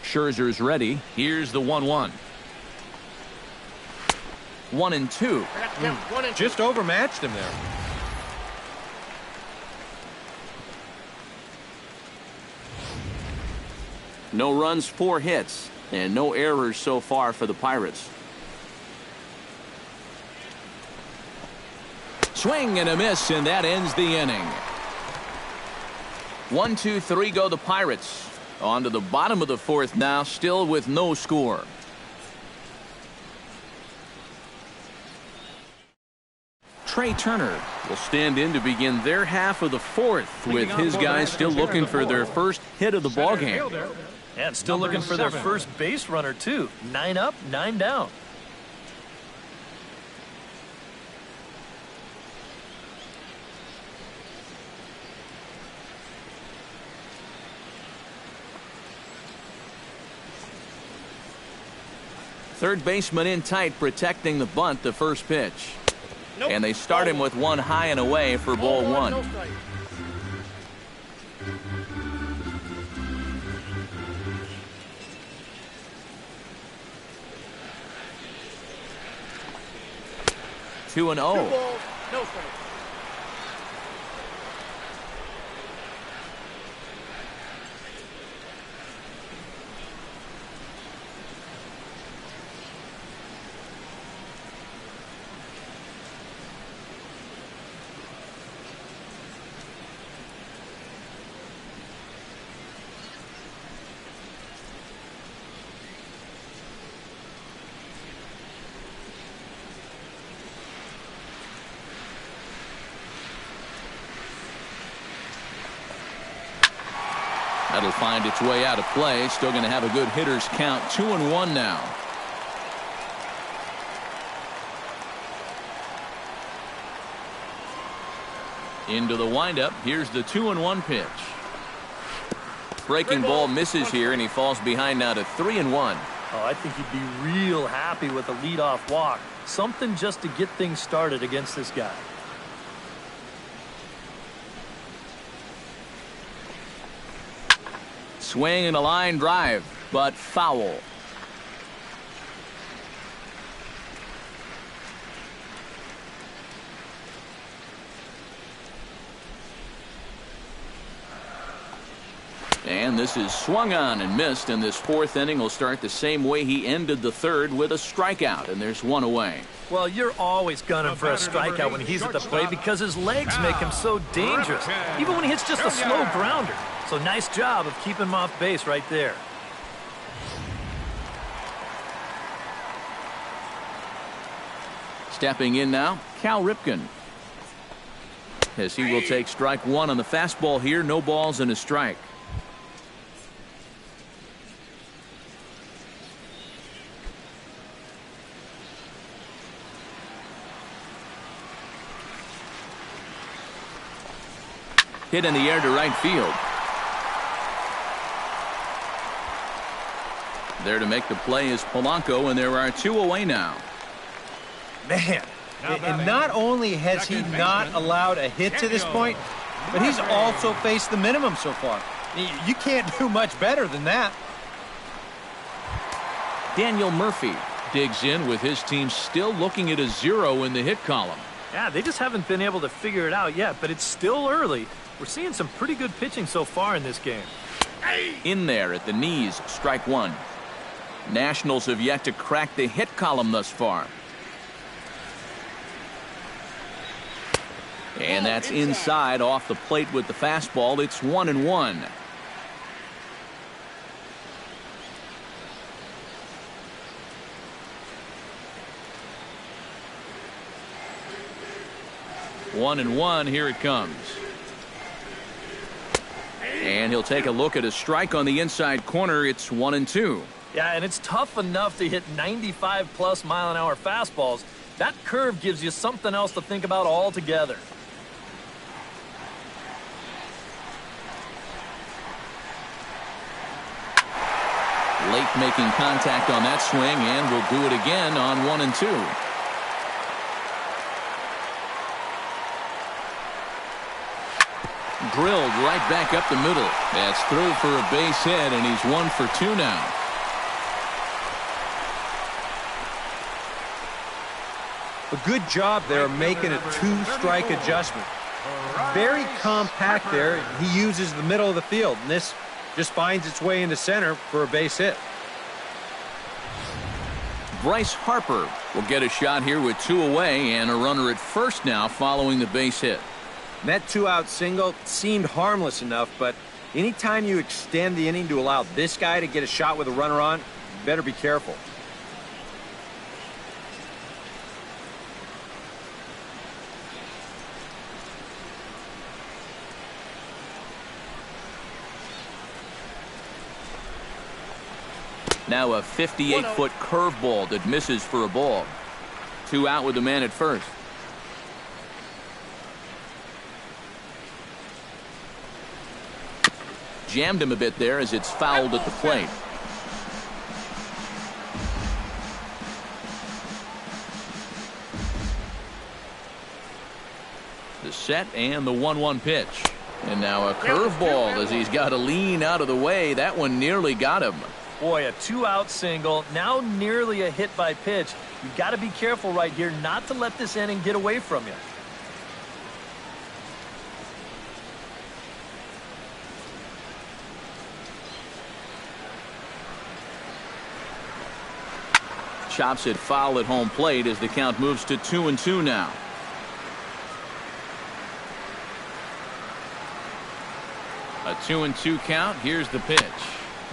Scherzer's ready. Here's the 1-1. 1-2. Just overmatched him there. No runs, 4 hits, and no errors so far for the Pirates. Swing and a miss, and that ends the inning. 1-2-3 go the Pirates. On to the bottom of the 4th now, still with no score. Trey Turner will stand in to begin their half of the 4th, with his guys still looking for their first hit of the ballgame. And still looking for their first base runner, too. 9 up, 9 down. Third baseman in tight, protecting the bunt, the first pitch. Nope. And they start him with one high and away for ball 1. No 2-0. No strike. That'll find its way out of play. Still going to have a good hitter's count. 2-1 now. Into the windup. Here's the 2-1 pitch. Breaking ball misses here, and he falls behind now to 3-1. Oh, I think he'd be real happy with a leadoff walk. Something just to get things started against this guy. Swing and a line drive, but foul. And this is swung on and missed, and this 4th inning will start the same way he ended the 3rd, with a strikeout, and there's 1 away. Well, you're always gunning for a strikeout when he's at the plate because his legs make him so dangerous, even when he hits just a slow grounder. So nice job of keeping him off base right there. Stepping in now, Cal Ripken. As he will take strike 1 on the fastball here. No balls and a strike. Hit in the air to right field. There to make the play is Polanco, and there are 2 away now. Man, and not only has he not allowed a hit to this point, but he's also faced the minimum so far. You can't do much better than that. Daniel Murphy digs in with his team still looking at a 0 in the hit column. Yeah, they just haven't been able to figure it out yet, but it's still early. We're seeing some pretty good pitching so far in this game. In there at the knees, strike 1. Nationals have yet to crack the hit column thus far. And that's inside off the plate with the fastball. It's 1-1. 1-1. Here it comes. And he'll take a look at a strike on the inside corner. It's 1-2. Yeah, and it's tough enough to hit 95+ mile-an-hour fastballs. That curve gives you something else to think about altogether. Late making contact on that swing, and will do it again on 1-2. Drilled right back up the middle. That's through for a base hit, and he's 1 for 2 now. A good job there making a 2-strike adjustment. Very compact there. He uses the middle of the field, and this just finds its way into center for a base hit. Bryce Harper will get a shot here with 2 away and a runner at first now following the base hit. That 2-out single seemed harmless enough, but anytime you extend the inning to allow this guy to get a shot with a runner on, you better be careful. Now a 58-foot curveball that misses for a ball. 2 out with the man at first. Jammed him a bit there as it's fouled at the plate. The set and the 1-1 pitch. And now a curveball as he's got to lean out of the way. That one nearly got him. Boy, a 2-out single, now nearly a hit by pitch. You've got to be careful right here not to let this inning get away from you. Chops it foul at home plate as the count moves to 2-2 now. A 2-2 count. Here's the pitch.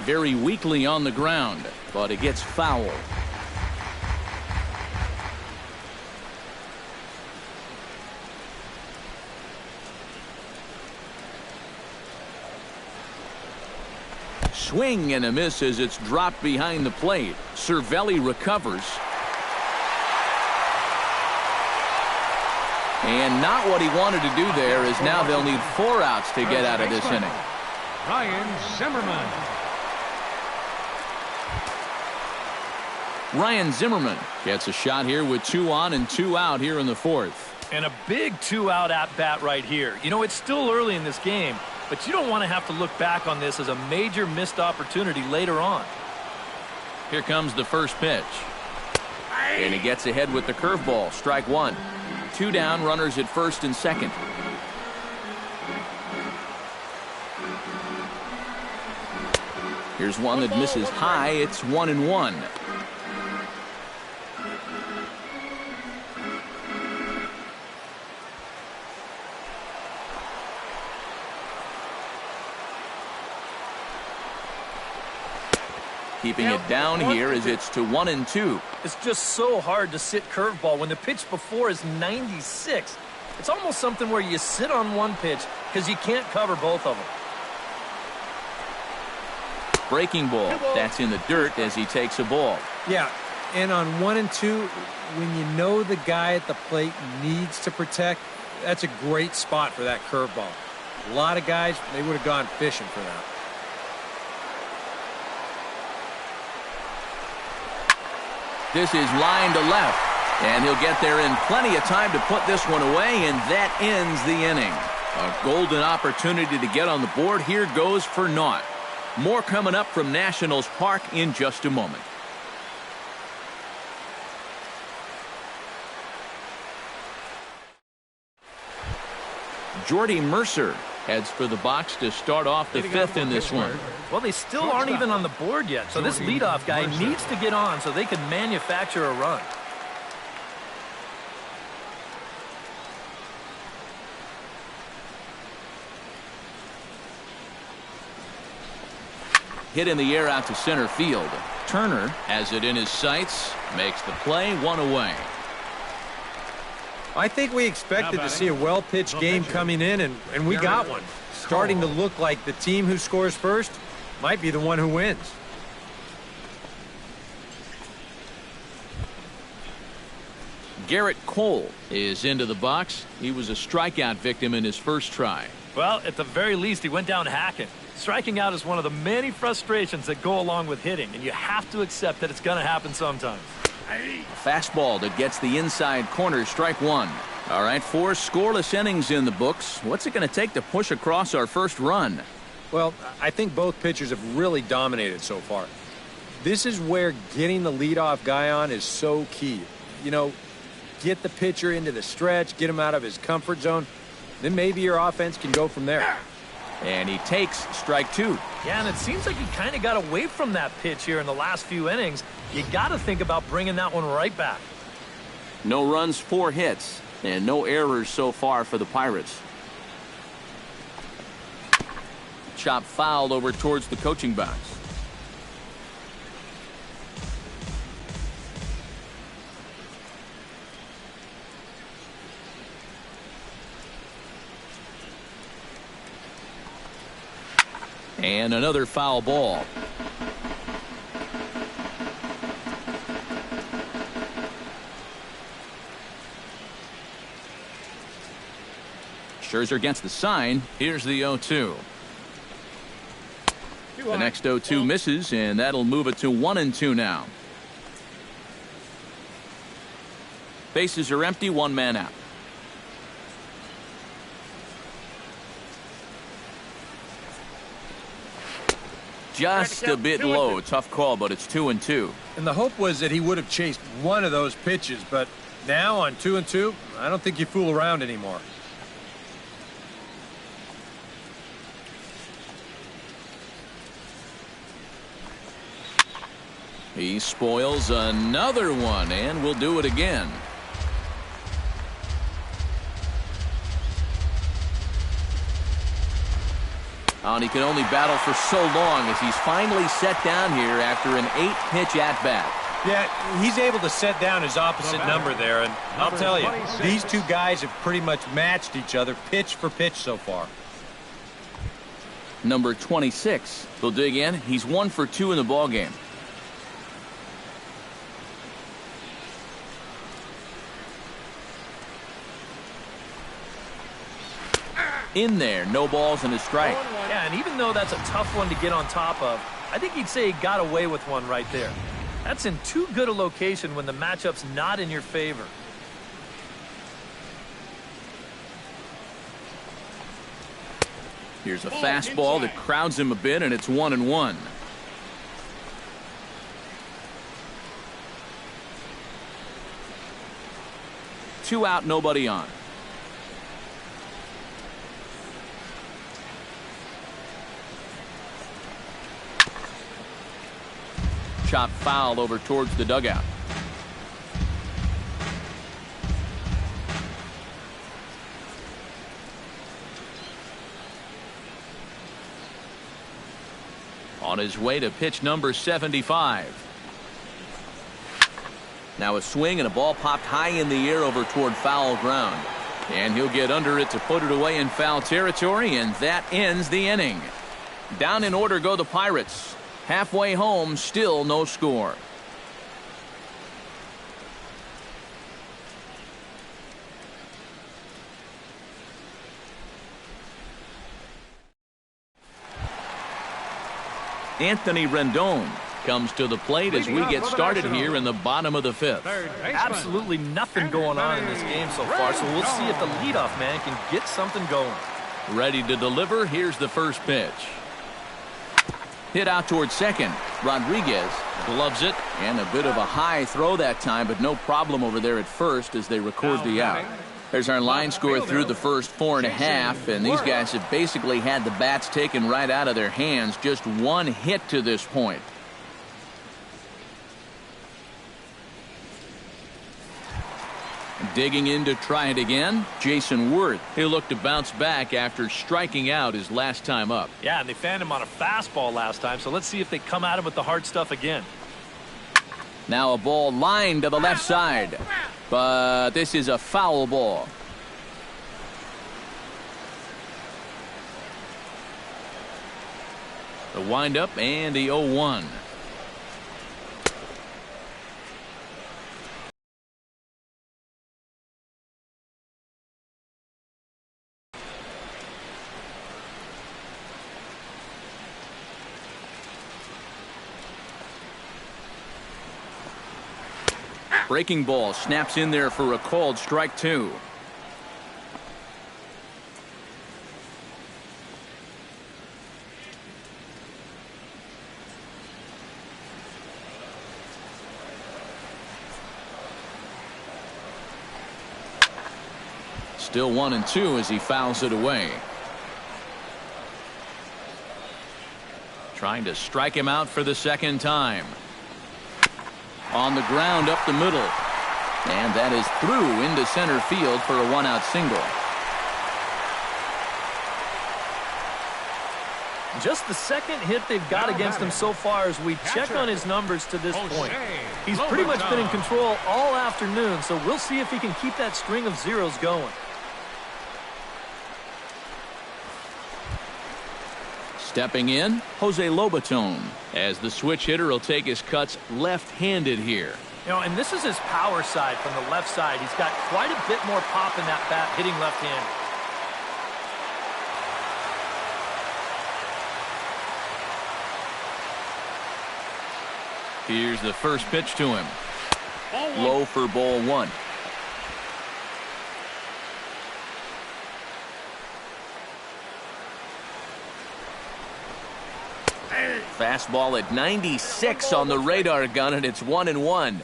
Very weakly on the ground, but it gets foul. Swing and a miss as it's dropped behind the plate. Cervelli recovers. And not what he wanted to do there, as now they'll need 4 outs to get out of this inning. Ryan Zimmerman. Ryan Zimmerman gets a shot here with 2 on and 2 out here in the 4th. And a big 2-out at-bat right here. You know, it's still early in this game, but you don't want to have to look back on this as a major missed opportunity later on. Here comes the first pitch. And he gets ahead with the curveball. Strike 1. 2 down, runners at first and second. Here's one that misses high. It's 1-1. Keeping it down here as it's to 1-2. It's just so hard to sit curveball when the pitch before is 96. It's almost something where you sit on one pitch because you can't cover both of them. Breaking ball. That's in the dirt as he takes a ball. Yeah, and on 1 and 2, when you know the guy at the plate needs to protect, that's a great spot for that curveball. A lot of guys, they would have gone fishing for that. This is line to left, and he'll get there in plenty of time to put this one away, and that ends the inning. A golden opportunity to get on the board here goes for naught. More coming up from Nationals Park in just a moment. Jordy Mercer heads for the box to start off the 5th in this one. Well, they still aren't even on the board yet, so this leadoff guy needs to get on so they can manufacture a run. Hit in the air out to center field. Turner has it in his sights, makes the play, 1 away. I think we expected to see a well-pitched game coming in, and we got one. Starting to look like the team who scores first might be the one who wins. Garrett Cole is into the box. He was a strikeout victim in his first try. Well, at the very least, he went down hacking. Striking out is one of the many frustrations that go along with hitting, and you have to accept that it's going to happen sometimes. A fastball that gets the inside corner, strike one. All right, 4 scoreless innings in the books. What's it going to take to push across our first run? Well, I think both pitchers have really dominated so far. This is where getting the leadoff guy on is so key. You know, get the pitcher into the stretch, get him out of his comfort zone, then maybe your offense can go from there. And he takes strike 2. Yeah, and it seems like he kind of got away from that pitch here in the last few innings. You got to think about bringing that one right back. No runs, 4 hits, and no errors so far for the Pirates. Chop fouled over towards the coaching box. And another foul ball. Scherzer against the sign. Here's the 0-2. The next 0-2 misses, and that'll move it to 1-2 now. Bases are empty, 1 man out. Just a bit low. Tough call, but it's 2-2. And the hope was that he would have chased one of those pitches, but now on 2-2, I don't think you fool around anymore. He spoils another one, and will do it again. And he can only battle for so long as he's finally set down here after an 8-pitch at-bat. Yeah, he's able to set down his opposite number there, and I'll tell you, these two guys have pretty much matched each other pitch for pitch so far. Number 26. They'll dig in. He's 1 for 2 in the ballgame. In there, no balls and a strike. Yeah, and even though that's a tough one to get on top of, I think he'd say he got away with one right there. That's in too good a location when the matchup's not in your favor. Here's a fastball that crowds him a bit, and it's 1-1. Two out, nobody on. Chop foul over towards the dugout. On his way to pitch number 75. Now a swing and a ball popped high in the air over toward foul ground. And he'll get under it to put it away in foul territory, and that ends the inning. Down in order go the Pirates. Halfway home, still no score. Anthony Rendon comes to the plate as we get started here in the bottom of the 5th. Absolutely nothing going on in this game so far, so we'll see if the leadoff man can get something going. Ready to deliver. Here's the first pitch. Hit out towards second. Rodriguez gloves it, and a bit of a high throw that time, but no problem over there at first as they record the out. There's our line score through the first 4.5, and these guys have basically had the bats taken right out of their hands. Just 1 hit to this point. Digging in to try it again, Jason Worth. He'll look to bounce back after striking out his last time up. Yeah, and they fanned him on a fastball last time, so let's see if they come at him with the hard stuff again. Now a ball lined to the left side. But this is a foul ball. The windup and the 0-1. Breaking ball snaps in there for a called strike 2. Still 1-2 as he fouls it away. Trying to strike him out for the second time. On the ground up the middle. And that is through into center field for a 1-out single. Just the second hit they've got against him so far as we check on his numbers to this point. He's pretty much been in control all afternoon, so we'll see if he can keep that string of zeros going. Stepping in, Jose Lobaton, as the switch hitter will take his cuts left-handed here. You know, and this is his power side from the left side. He's got quite a bit more pop in that bat hitting left-handed. Here's the first pitch to him. Low for ball 1. Fastball at 96 on the radar gun, and it's 1-1.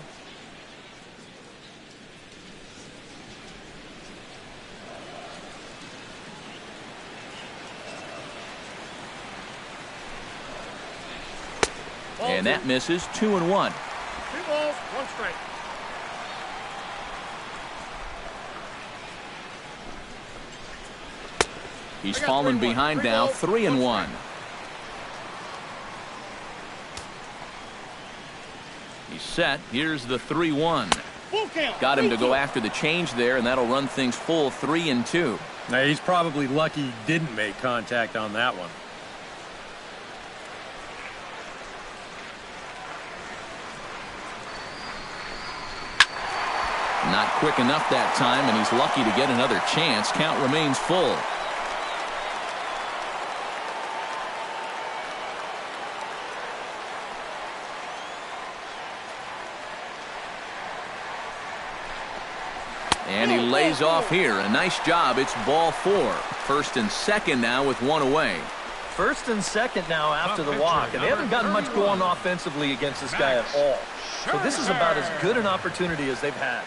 And that misses. 2-1. 2 balls, 1 strike. He's fallen behind now. 3-1. He's set. Here's the 3-1. Got him to go after the change there, and that'll run things full 3-2. Now, he's probably lucky he didn't make contact on that one. Not quick enough that time, and he's lucky to get another chance. Count remains full. And he lays off here. A nice job. It's ball 4. First and second now with 1 away. First and second now after the walk, and they haven't gotten much going offensively against this guy at all. So this is about as good an opportunity as they've had.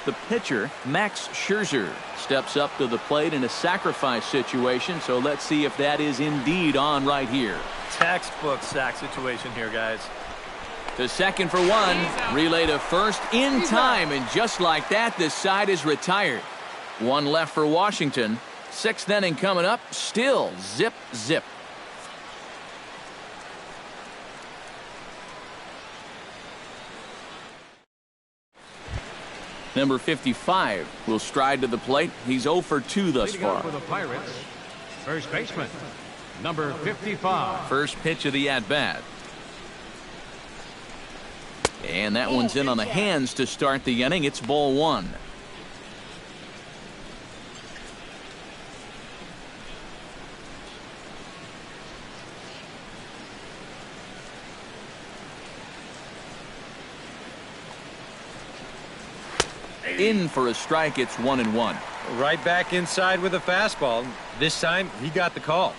The pitcher, Max Scherzer, steps up to the plate in a sacrifice situation, so let's see if that is indeed on right here. Textbook sack situation here, guys. To second for 1. Relay to first in time, and just like that, this side is retired. 1 left for Washington. 6th inning coming up. Still zip, zip. Number 55 will stride to the plate. He's 0 for 2 thus far. For the Pirates, first baseman, number 55. First pitch of the at-bat. And that one's in on the hands to start the inning. It's ball 1. In for a strike. It's 1-1. Right back inside with a fastball. This time, he got the call.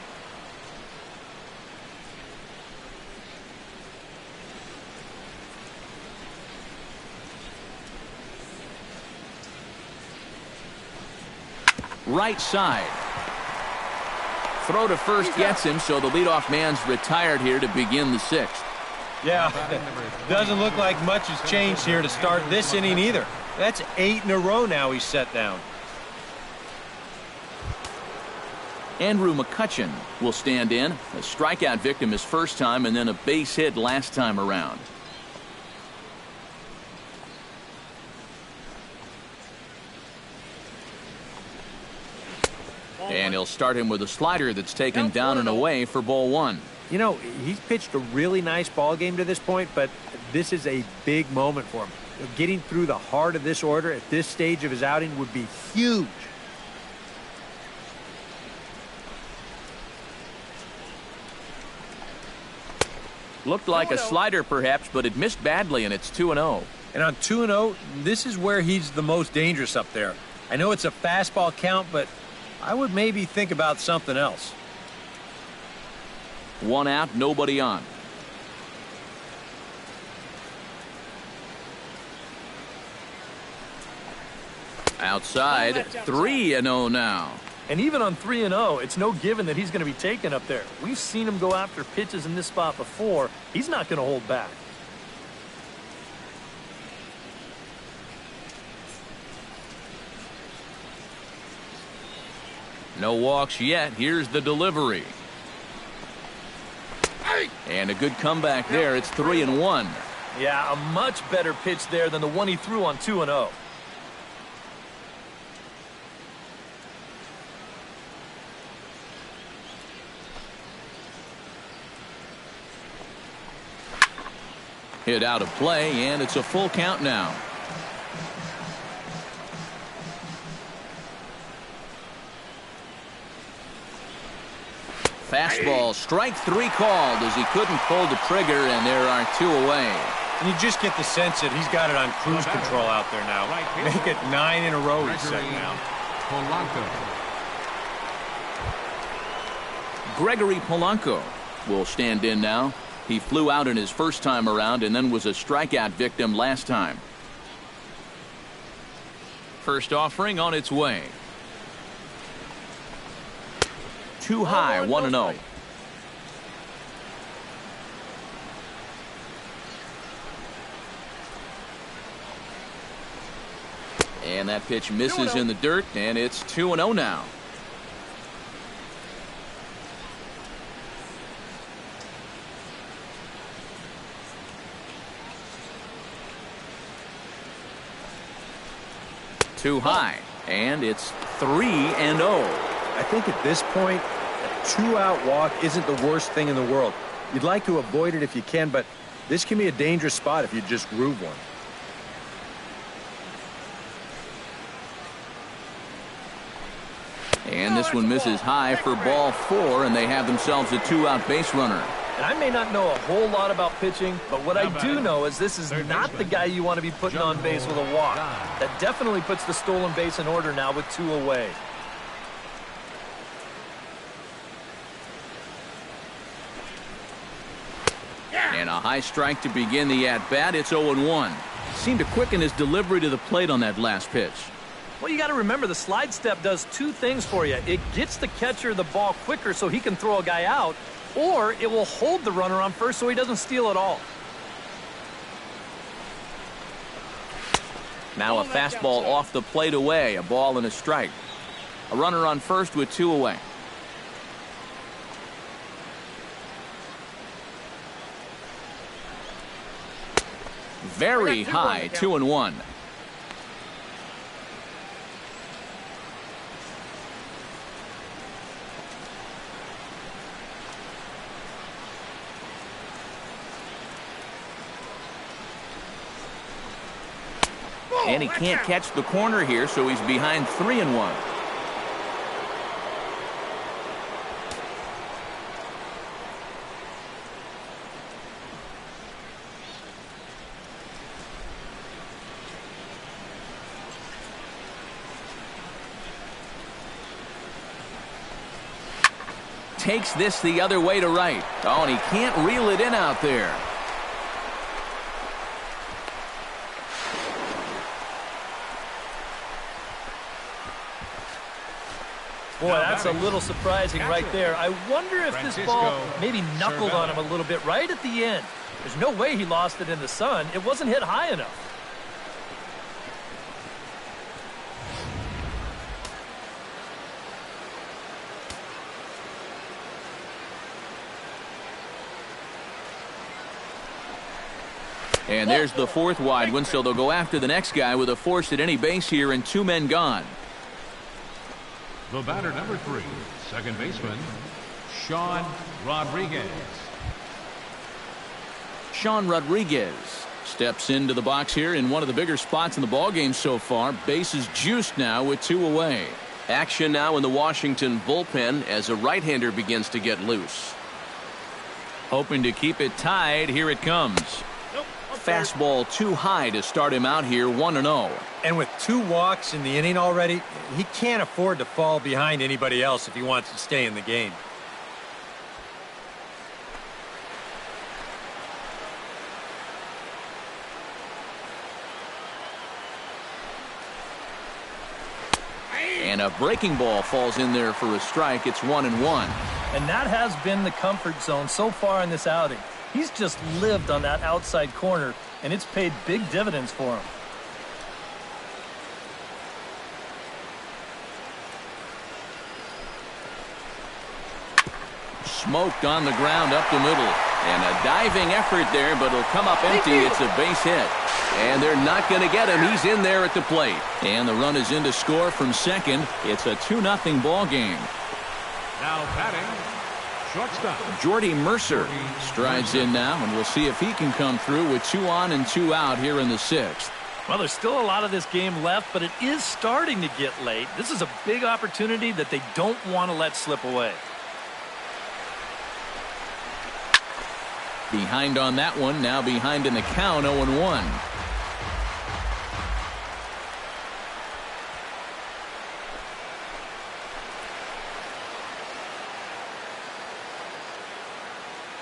Right side. Throw to first gets him, so the leadoff man's retired here to begin the 6th. Yeah, doesn't look like much has changed here to start this inning either. That's 8 in a row now he's set down. Andrew McCutchen will stand in. A strikeout victim his first time, and then a base hit last time around. And he'll start him with a slider that's taken down and away for ball one. You know, he's pitched a really nice ball game to this point, but this is a big moment for him. Getting through the heart of this order at this stage of his outing would be huge. Looked like a slider perhaps, but it missed badly, and it's 2-0. And on 2-0, this is where he's the most dangerous up there. I know it's a fastball count, but I would maybe think about something else. 1 out, nobody on. Outside, 3-0 now. And even on 3-0, it's no given that he's going to be taken up there. We've seen him go after pitches in this spot before. He's not going to hold back. No walks yet. Here's the delivery. And a good comeback there. It's 3-1. Yeah, a much better pitch there than the one he threw on 2-0. Hit out of play, and it's a full count now. Fastball, strike 3 called as he couldn't pull the trigger, and there are 2 away. And you just get the sense that he's got it on cruise control out there now. Make it 9 in a row, he's setting now. Gregory Polanco will stand in now. He flew out in his first time around and then was a strikeout victim last time. First offering on its way. Too high, 1-0. And that pitch misses in the dirt, and it's 2-0 now. Too high, and it's 3-0. I think at this point, a 2-out walk isn't the worst thing in the world. You'd like to avoid it if you can, but this can be a dangerous spot if you just groove one. And this one misses high for ball 4, and they have themselves a 2-out base runner. And I may not know a whole lot about pitching, but what I do know is this is not the guy you want to be putting on base with a walk. That definitely puts the stolen base in order now with 2 away. And a high strike to begin the at-bat. It's 0-1. Seemed to quicken his delivery to the plate on that last pitch. Well, you got to remember the slide step does 2 things for you. It gets the catcher the ball quicker so he can throw a guy out, or it will hold the runner on first so he doesn't steal at all. Now a fastball off the plate away, a ball and a strike. A runner on first with 2 away. Very high, 2-1. And he can't catch the corner here, so he's behind 3-1. Takes this the other way to right. Oh, and he can't reel it in out there. Boy, that's a little surprising right there. I wonder if this ball maybe knuckled on him a little bit right at the end. There's no way he lost it in the sun. It wasn't hit high enough. And there's the 4th wide one, so they'll go after the next guy with a force at any base here and 2 men gone. The batter, number 3, second baseman, Sean Rodriguez. Sean Rodriguez steps into the box here in one of the bigger spots in the ballgame so far. Bases juiced now with 2 away. Action now in the Washington bullpen as a right-hander begins to get loose. Hoping to keep it tied. Here it comes. Fastball too high to start him out here 1-0. And with 2 walks in the inning already, he can't afford to fall behind anybody else if he wants to stay in the game. And a breaking ball falls in there for a strike. It's 1-1. And that has been the comfort zone so far in this outing. He's just lived on that outside corner, and it's paid big dividends for him. Smoked on the ground up the middle. And a diving effort there, but it'll come up empty. It's a base hit. And they're not going to get him. He's in there at the plate. And the run is in to score from second. It's a 2-0 ball game. Now batting, shortstop. Jordy Mercer strides in now, and we'll see if he can come through with 2 on and 2 out here in the 6th. Well, there's still a lot of this game left, but it is starting to get late. This is a big opportunity that they don't want to let slip away. Behind on that one, now behind in the count, 0-1.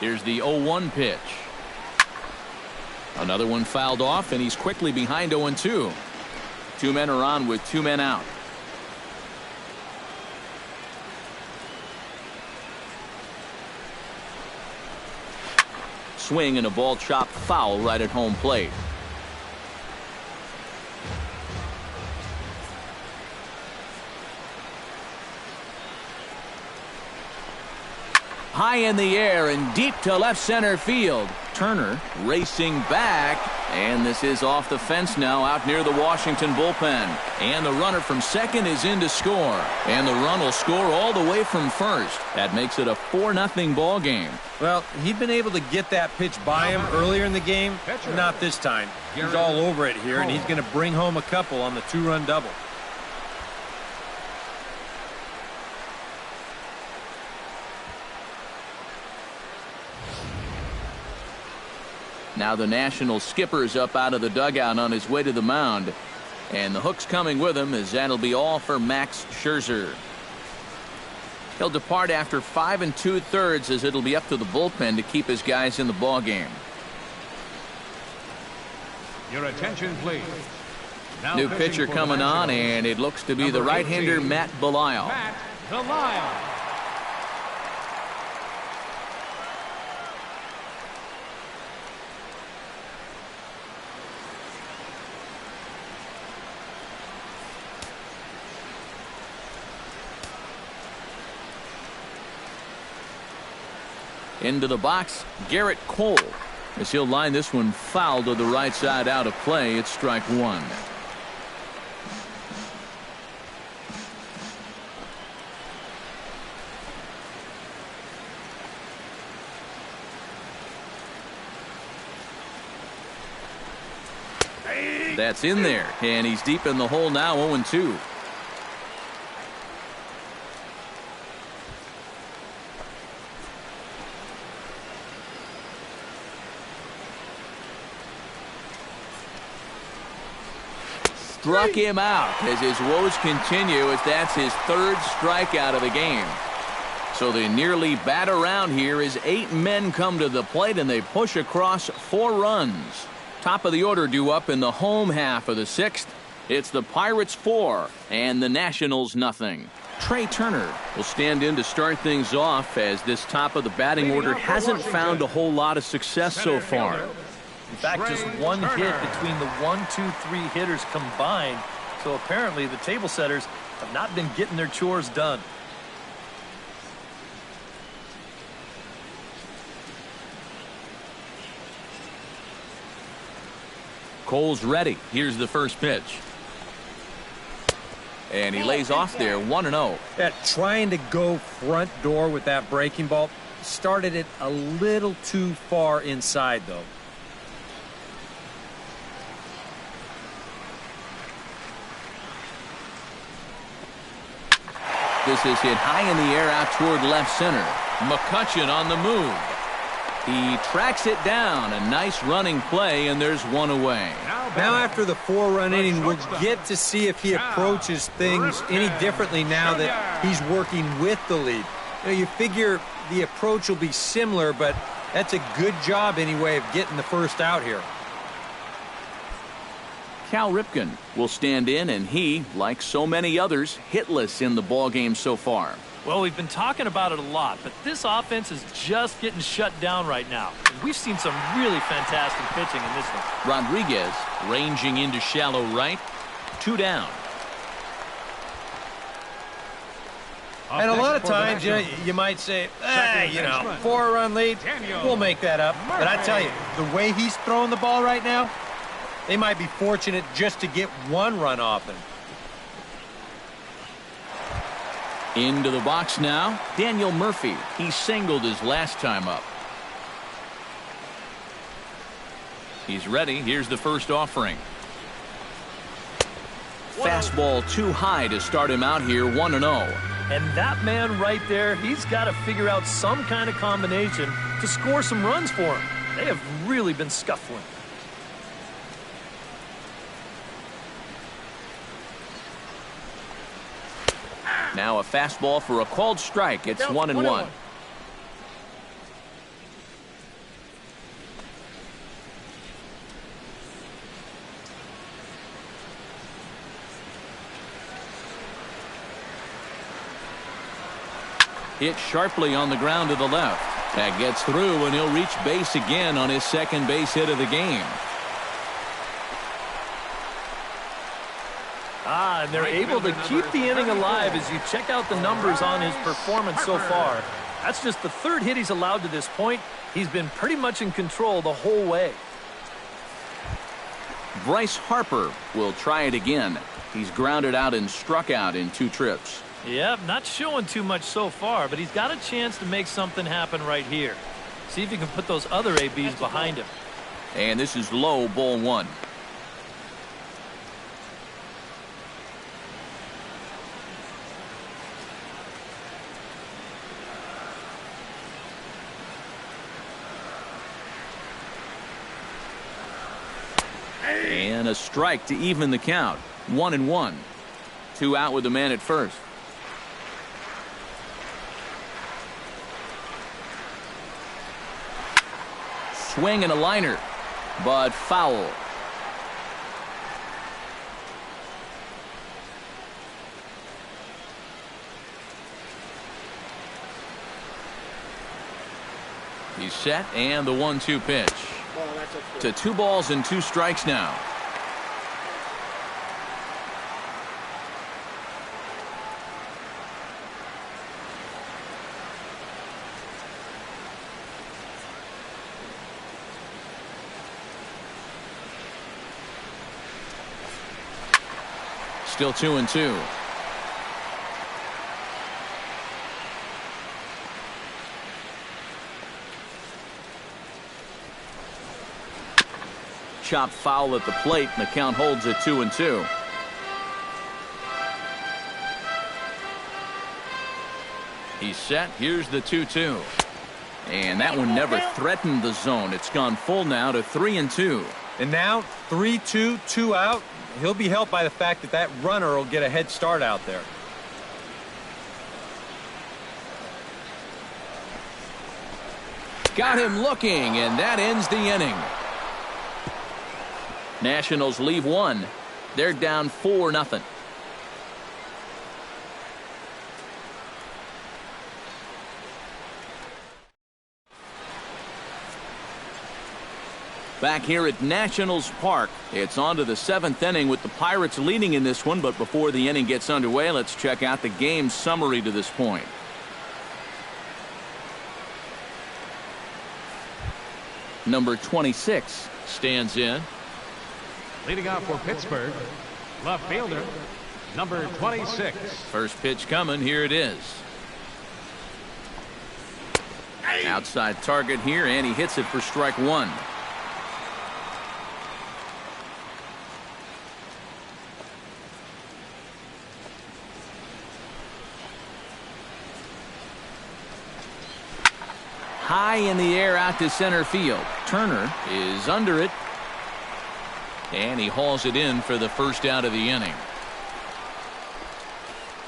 Here's the 0-1 pitch. Another one fouled off, and he's quickly behind 0-2. 2 men are on with 2 men out. Swing and a ball chopped foul right at home plate. High in the air and deep to left center field. Turner racing back, and this is off the fence now out near the Washington bullpen. And the runner from second is in to score. And the run will score all the way from first. That makes it a 4-0 ball game. Well, he'd been able to get that pitch by him earlier in the game. Not this time. He's all over it here, and he's going to bring home a couple on the 2-run double. Now the National skipper's up out of the dugout on his way to the mound. And the hook's coming with him, as that'll be all for Max Scherzer. He'll depart after 5 2/3, as it'll be up to the bullpen to keep his guys in the ball game. Your attention, please. Now New pitcher coming on, and it looks to be the right-hander Matt Belisle. Matt Belisle. Into the box, Garrett Cole, as he'll line this one foul to the right side out of play. It's strike 1. That's in there, and he's deep in the hole now, 0-2. Struck him out as his woes continue, as that's his 3rd strikeout of the game. So they nearly bat around here as 8 men come to the plate, and they push across 4 runs. Top of the order due up in the home half of the 6th. It's the Pirates 4 and the Nationals nothing. Trey Turner will stand in to start things off, as this top of the batting order hasn't found a whole lot of success so far. In fact, just 1 hit between the 1, 2, 3 hitters combined. So apparently the table setters have not been getting their chores done. Cole's ready. Here's the first pitch. And he lays off there 1-0. Yeah, trying to go front door with that breaking ball started it a little too far inside, though. This is hit high in the air out toward left center. McCutchen on the move. He tracks it down. A nice running play, and there's one away. Now after the 4-run inning, we'll get to see if he approaches things any differently now that he's working with the lead. You figure the approach will be similar, but that's a good job anyway of getting the first out here. Cal Ripken will stand in, and he, like so many others, hitless in the ballgame so far. Well, we've been talking about it a lot, but this offense is just getting shut down right now. And we've seen some really fantastic pitching in this one. Rodriguez ranging into shallow right. 2 down. And a lot of times, you might say, 4-run lead, we'll make that up. But I tell you, the way he's throwing the ball right now, they might be fortunate just to get 1 run off him. Into the box now, Daniel Murphy. He singled his last time up. He's ready. Here's the first offering. Fastball too high to start him out here, 1-0. And that man right there, he's got to figure out some kind of combination to score some runs for him. They have really been scuffling. Now a fastball for a called strike. It's 1-1. Hit sharply on the ground to the left. That gets through, and he'll reach base again on his second base hit of the game. And they're able to keep the inning alive as you check out the numbers on his performance so far. That's just the 3rd hit he's allowed to this point. He's been pretty much in control the whole way. Bryce Harper will try it again. He's grounded out and struck out in 2 trips. Yep, not showing too much so far, but he's got a chance to make something happen right here. See if he can put those other ABs behind him. And this is low, ball 1. And a strike to even the count. 1-1. 2 out with the man at first. Swing and a liner, but foul. He's set, and the 1-2 pitch. To 2 balls and 2 strikes now. Still 2-2. Chop foul at the plate, and the count holds at 2-2. He's set. Here's the 2-2. And that one never threatened the zone. It's gone full now to 3-2. And now 3-2, 2 out. He'll be helped by the fact that that runner will get a head start out there. Got him looking, and that ends the inning. Nationals leave 1. They're down 4-0. Back here at Nationals Park, it's on to the 7th inning with the Pirates leading in this one. But before the inning gets underway, let's check out the game summary to this point. Number 26 stands in. Leading off for Pittsburgh, left fielder, number 26. First pitch coming. Here it is. Outside target here, and he hits it for strike one. High in the air out to center field. Turner is under it. And he hauls it in for the first out of the inning.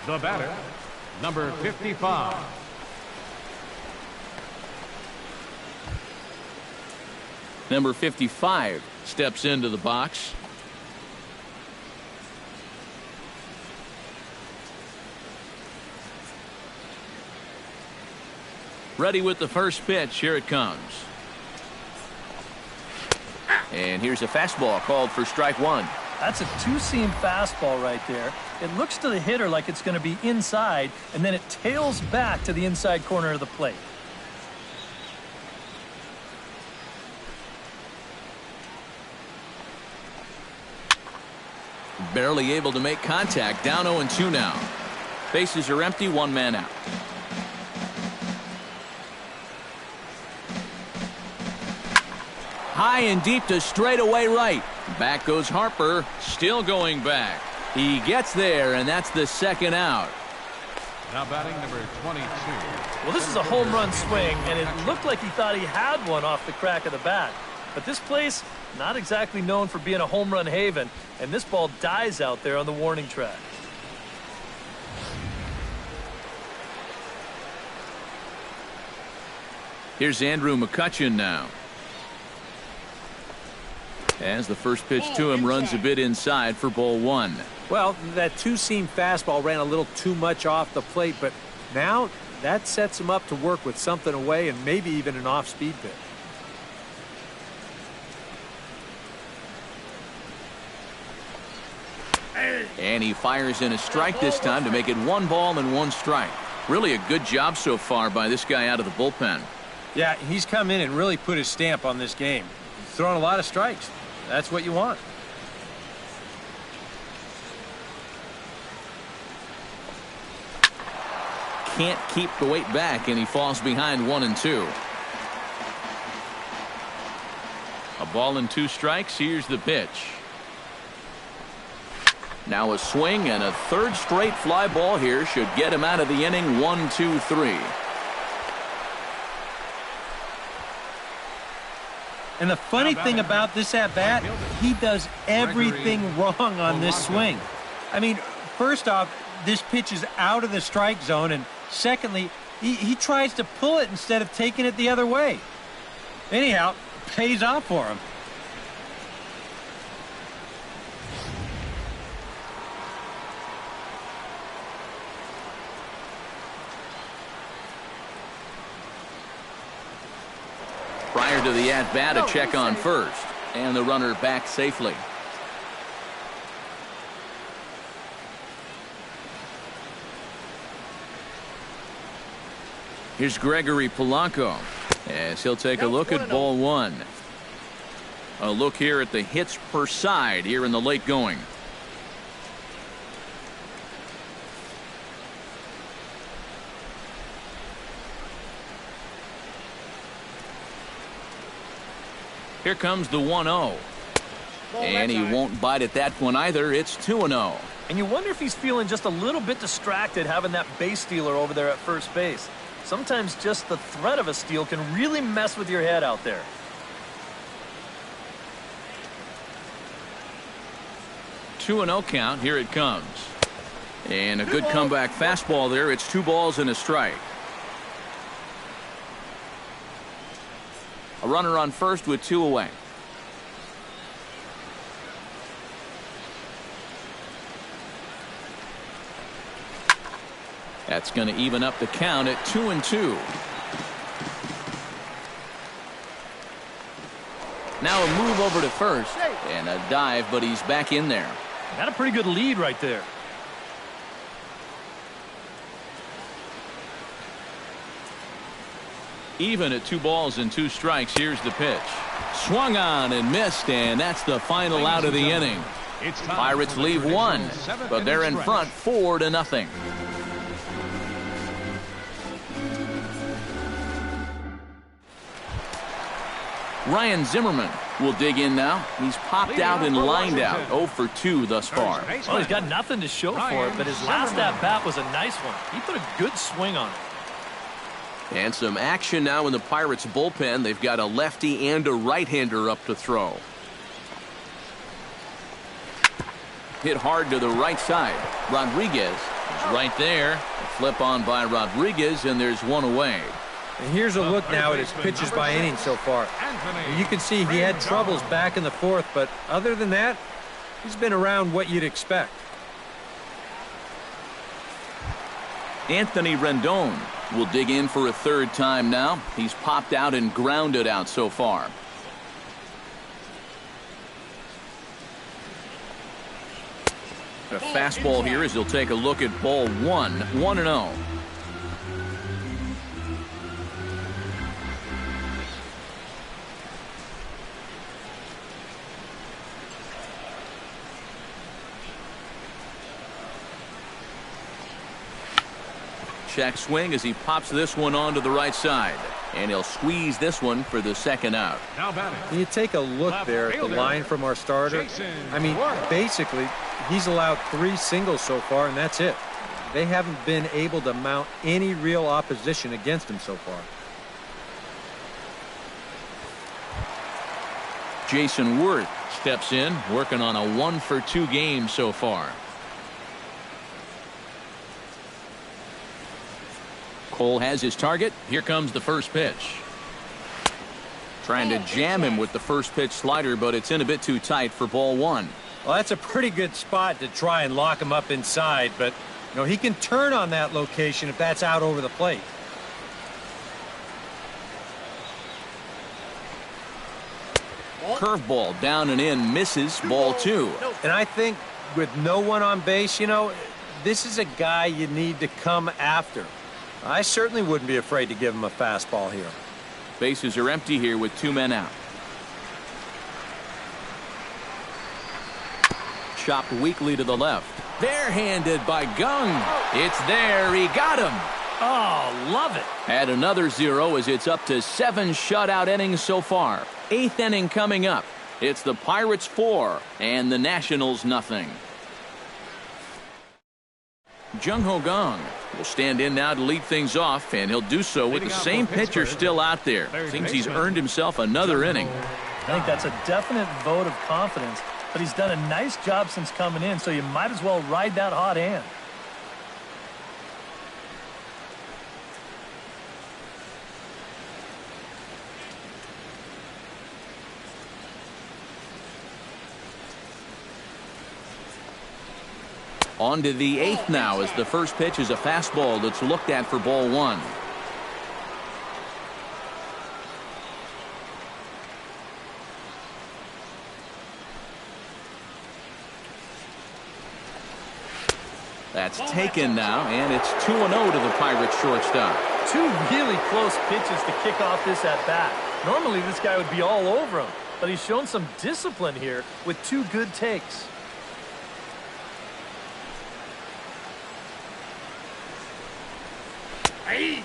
The batter, number 55. Number 55 steps into the box. Ready with the first pitch. Here it comes. And here's a fastball called for strike one. That's a two-seam fastball right there. It looks to the hitter like it's going to be inside, and then it tails back to the inside corner of the plate. Barely able to make contact. Down 0-2 now. Bases are empty. One man out. High and deep to straightaway right. Back goes Harper. Still going back. He gets there, and that's the second out. Now batting number 22. Well, this is a home run swing, and it looked like he thought he had one off the crack of the bat. But this place, not exactly known for being a home run haven, and this ball dies out there on the warning track. Here's Andrew McCutchen now. As the first pitch to him runs a bit inside for ball one. Well, that two-seam fastball ran a little too much off the plate, but now that sets him up to work with something away and maybe even an off-speed pitch. And he fires in a strike this time to make it 1 ball and 1 strike. Really a good job so far by this guy out of the bullpen. Yeah, he's come in and really put his stamp on this game. He's throwing a lot of strikes. That's what you want. Can't keep the weight back, and he falls behind 1-2. A ball and 2 strikes. Here's the pitch. Now a swing and a third straight fly ball here should get him out of the inning. 1-2-3. And the funny thing about this at-bat, he does everything wrong on this swing. I mean, first off, this pitch is out of the strike zone, and secondly, he tries to pull it instead of taking it the other way. Anyhow, pays off for him. Prior to the at-bat, a check on first. And the runner back safely. Here's Gregory Polanco as he'll take a look at ball one. A look here at the hits per side here in the late going. Here comes the 1-0. And he won't bite at that one either. It's 2-0. And you wonder if he's feeling just a little bit distracted having that base stealer over there at first base. Sometimes just the threat of a steal can really mess with your head out there. Two and 0 count. Here it comes. And a good comeback fastball there. It's 2 balls and a strike. A runner on first with 2 away. That's going to even up the count at 2-2. Now a move over to first and a dive, but he's back in there. Got a pretty good lead right there. Even at 2 balls and 2 strikes. Here's the pitch. Swung on and missed, and that's the final out of the inning. It's time Pirates for the leave one, traditional seventh but they're in inning front stretch. 4-0. Ryan Zimmerman will dig in now. He's popped out and lined out 0 for 2 thus far. Well, he's got nothing to show for it, but his last at-bat was a nice one. He put a good swing on it. And some action now in the Pirates bullpen. They've got a lefty and a right-hander up to throw. Hit hard to the right side. Rodriguez is right there. A flip on by Rodriguez, and there's one away. And here's a look now at his pitches by inning so far. You can see he had troubles back in the fourth, but other than that, he's been around what you'd expect. Anthony Rendon will dig in for a third time now. He's popped out and grounded out so far. A fastball here as he'll take a look at ball 1-0. Check swing as he pops this one onto the right side. And he'll squeeze this one for the second out. Now batting. You take a look there at the line from our starter. I mean, basically, he's allowed 3 singles so far, and that's it. They haven't been able to mount any real opposition against him so far. Jason Worth steps in, working on a 1 for 2 game so far. Cole has his target. Here comes the first pitch. Trying to jam him with the first pitch slider, but it's in a bit too tight for ball 1. Well, that's a pretty good spot to try and lock him up inside, but you know, he can turn on that location if that's out over the plate. Curveball down and in, misses, ball 2. And I think with no one on base, you know, this is a guy you need to come after. I certainly wouldn't be afraid to give him a fastball here. Bases are empty here with 2 men out. Chopped weakly to the left. Barehanded by Gung. It's there. He got him. Oh, love it. Add another 0 as it's up to 7 shutout innings so far. 8th inning coming up. It's the Pirates 4 and the Nationals nothing. Jung-Ho Kang will stand in now to lead things off, and he'll do so with the same pitcher still out there. Seems he's earned himself another inning. I think that's a definite vote of confidence, but he's done a nice job since coming in, so you might as well ride that hot hand. On to the 8th now as the first pitch is a fastball that's looked at for ball 1. That's taken now, and it's 2-0 to the Pirates shortstop. 2 really close pitches to kick off this at-bat. Normally this guy would be all over him, but he's shown some discipline here with 2 good takes.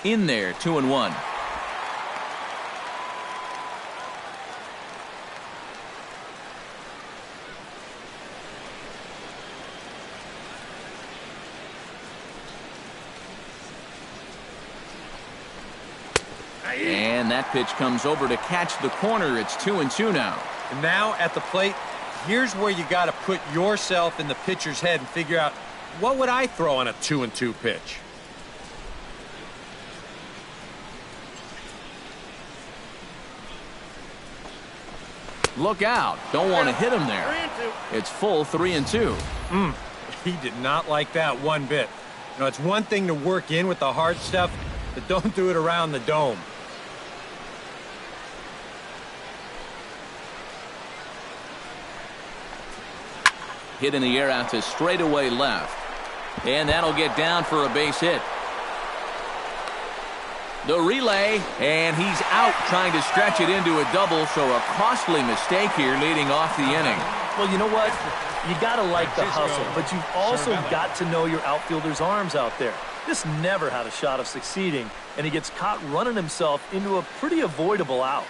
In there, 2-1. And that pitch comes over to catch the corner. It's 2-2 now. And now at the plate, here's where you got to put yourself in the pitcher's head and figure out, what would I throw on a 2-2 pitch? Look out. Don't want to hit him there. It's full 3-2. He did not like that one bit. You know, it's one thing to work in with the hard stuff, but don't do it around the dome. Hit in the air out to straightaway left. And that'll get down for a base hit. The relay, and he's out trying to stretch it into a double, so a costly mistake here leading off the inning. Well, you know what? You got to like the hustle, but you've also got to know your outfielder's arms out there. This never had a shot of succeeding, and he gets caught running himself into a pretty avoidable out.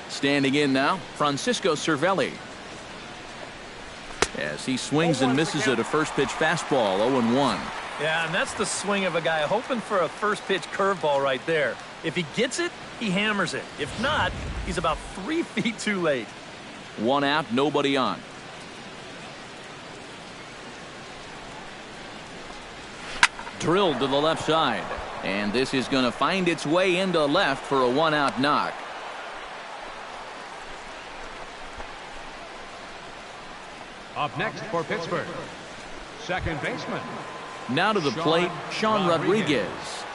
Standing in now, Francisco Cervelli. As he swings and misses at a first pitch fastball, 0-1. Yeah, and that's the swing of a guy hoping for a first pitch curveball right there. If he gets it, he hammers it. If not, he's about 3 feet too late. 1 out, nobody on. Drilled to the left side. And this is going to find its way into left for a 1-out knock. Up next for Pittsburgh, second baseman. Now to the plate, Sean Rodriguez.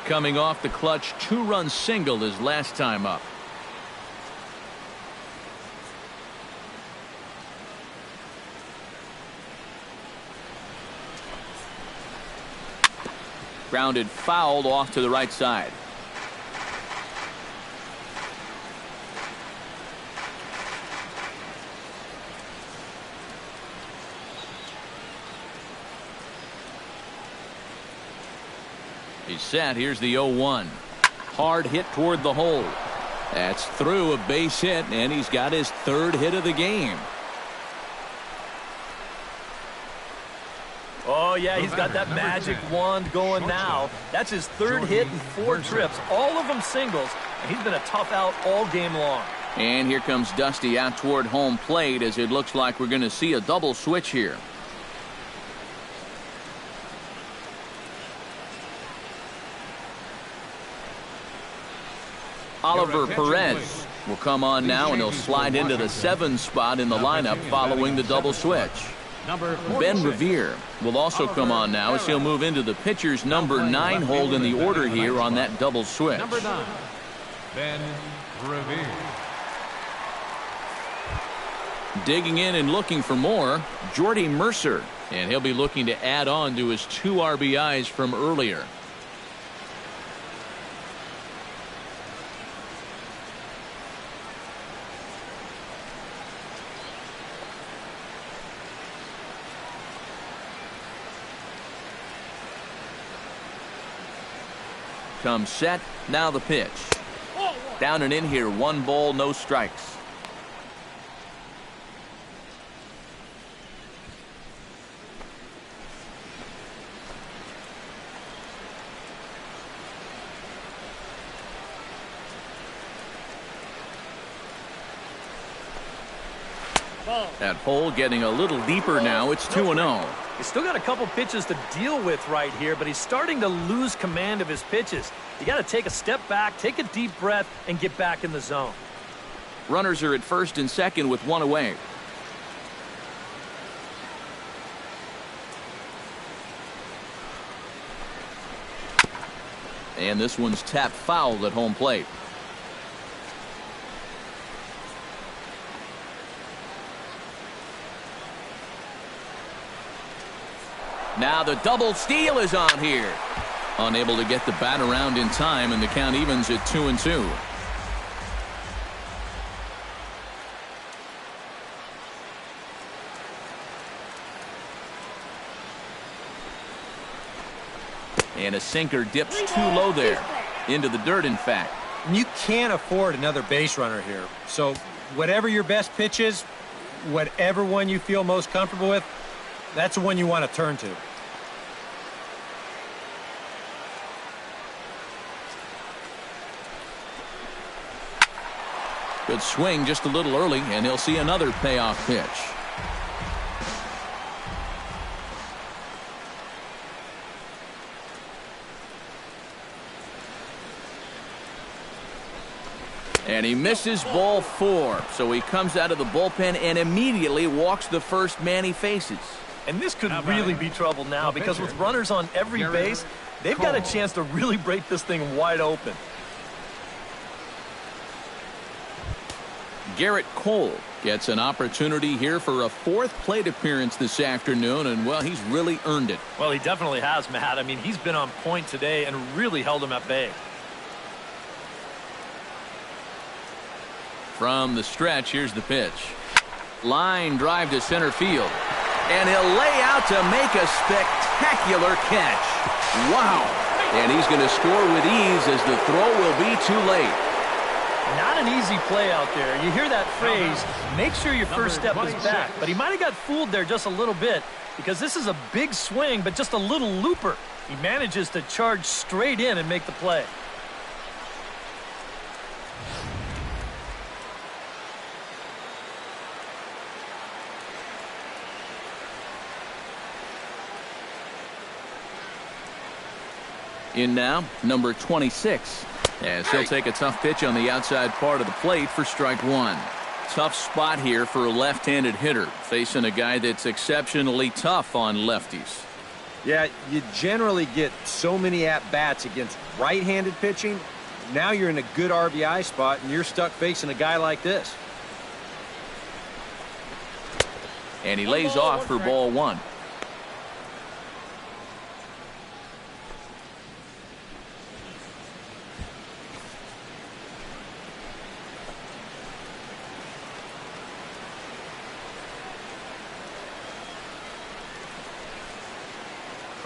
Coming off the clutch 2-run single his last time up. Grounded fouled off to the right side. He's set. Here's the 0-1. Hard hit toward the hole. That's through, a base hit, and he's got his 3rd hit of the game. Oh, yeah, he's got that magic wand going now. That's his 3rd hit in 4 trips, all of them singles, and he's been a tough out all game long. And here comes Dusty out toward home plate as it looks like we're going to see a double switch here. Oliver Perez will come on now, and he'll slide into the 7 spot in the lineup following the double switch. Ben Revere will also come on now as he'll move into the pitcher's number 9 hold in the order here on that double switch. Number 9, Ben Revere. Digging in and looking for more, Jordy Mercer, and he'll be looking to add on to his 2 RBIs from earlier. Comes set, now the pitch. Down and in here, 1 ball, no strikes. That hole getting a little deeper now. It's 2-0. He's still got a couple pitches to deal with right here, but he's starting to lose command of his pitches. You got to take a step back, take a deep breath, and get back in the zone. Runners are at first and second with 1 away. And this one's tapped foul at home plate. Now the double steal is on here. Unable to get the bat around in time, and the count evens at 2-2. And a sinker dips too low there. Into the dirt, in fact. You can't afford another base runner here. So whatever your best pitch is, whatever one you feel most comfortable with, that's the one you want to turn to. Good swing just a little early, and he'll see another payoff pitch. And he misses ball 4, so he comes out of the bullpen and immediately walks the first man he faces. And this could really be trouble now, because with runners on every base, they've got a chance to really break this thing wide open. Garrett Cole gets an opportunity here for a 4th plate appearance this afternoon, and, well, he's really earned it. Well, he definitely has, Matt. I mean, he's been on point today and really held him at bay. From the stretch, here's the pitch. Line drive to center field. And he'll lay out to make a spectacular catch. Wow. And he's going to score with ease as the throw will be too late. Not an easy play out there. You hear that phrase, make sure your first step is back. But he might have got fooled there just a little bit because this is a big swing, but just a little looper. He manages to charge straight in and make the play. In now, number 26. As he'll take a tough pitch on the outside part of the plate for strike one. Tough spot here for a left-handed hitter, facing a guy that's exceptionally tough on lefties. Yeah, you generally get so many at-bats against right-handed pitching. Now you're in a good RBI spot, and you're stuck facing a guy like this. And he lays off for ball one.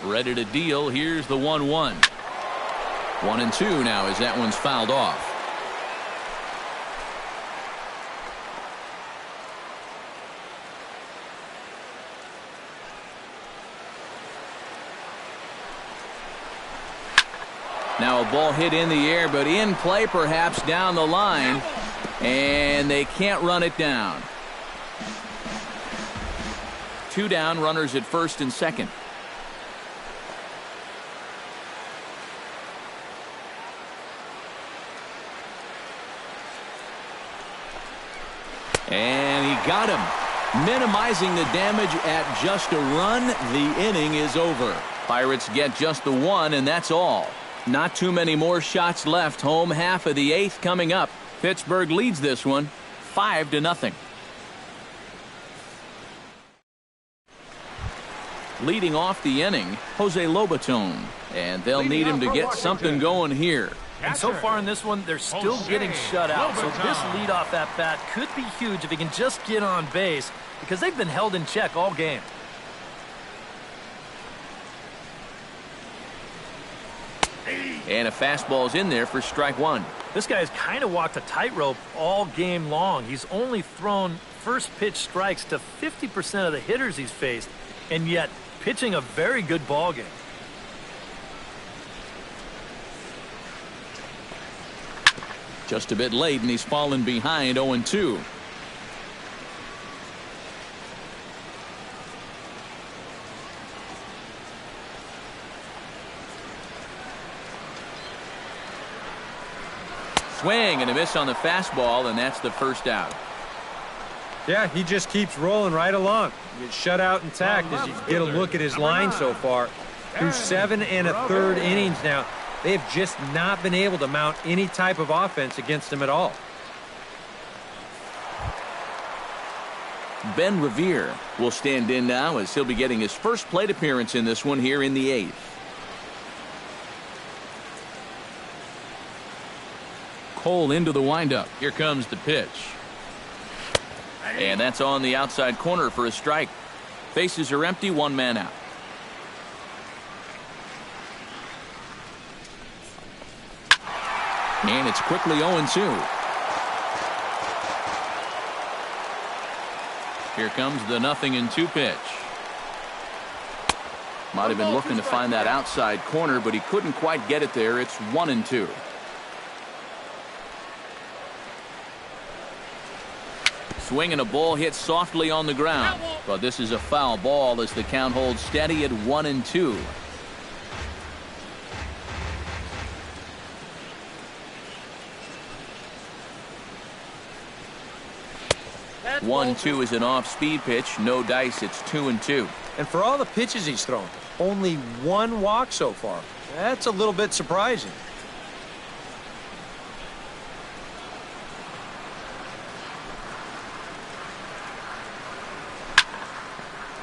Ready to deal. Here's the 1-1. 1-2 now as that one's fouled off. Now a ball hit in the air, but in play perhaps down the line. And they can't run it down. 2 down, runners at first and second. And he got him, minimizing the damage at just a run. The inning is over. Pirates get just the one, and that's all. Not too many more shots left. Home half of the 8th coming up. Pittsburgh leads this one 5-0. Leading off the inning, Jose Lobaton. And they'll need him to get something going here. And so far in this one, they're still getting shut out. So this leadoff at bat could be huge if he can just get on base because they've been held in check all game. And a fastball's in there for strike one. This guy's kind of walked a tightrope all game long. He's only thrown first pitch strikes to 50% of the hitters he's faced, and yet pitching a very good ball game. Just a bit late, and he's fallen behind 0-2. Swing and a miss on the fastball, and that's the first out. Yeah, he just keeps rolling right along. He's shut out intact as you get a look at his line so far. Through 7 1/3 innings now, they have just not been able to mount any type of offense against him at all. Ben Revere will stand in now as he'll be getting his first plate appearance in this one here in the 8th. Cole into the windup. Here comes the pitch. And that's on the outside corner for a strike. Bases are empty, 1 man out. And it's quickly 0-2. Here comes the 0-2 pitch. Might have been looking to find that outside corner, but he couldn't quite get it there. It's 1-2. Swing and a ball hit softly on the ground. But this is a foul ball as the count holds steady at 1-2. 1-2 is an off-speed pitch. No dice. It's 2-2. And for all the pitches he's thrown, only 1 walk so far. That's a little bit surprising.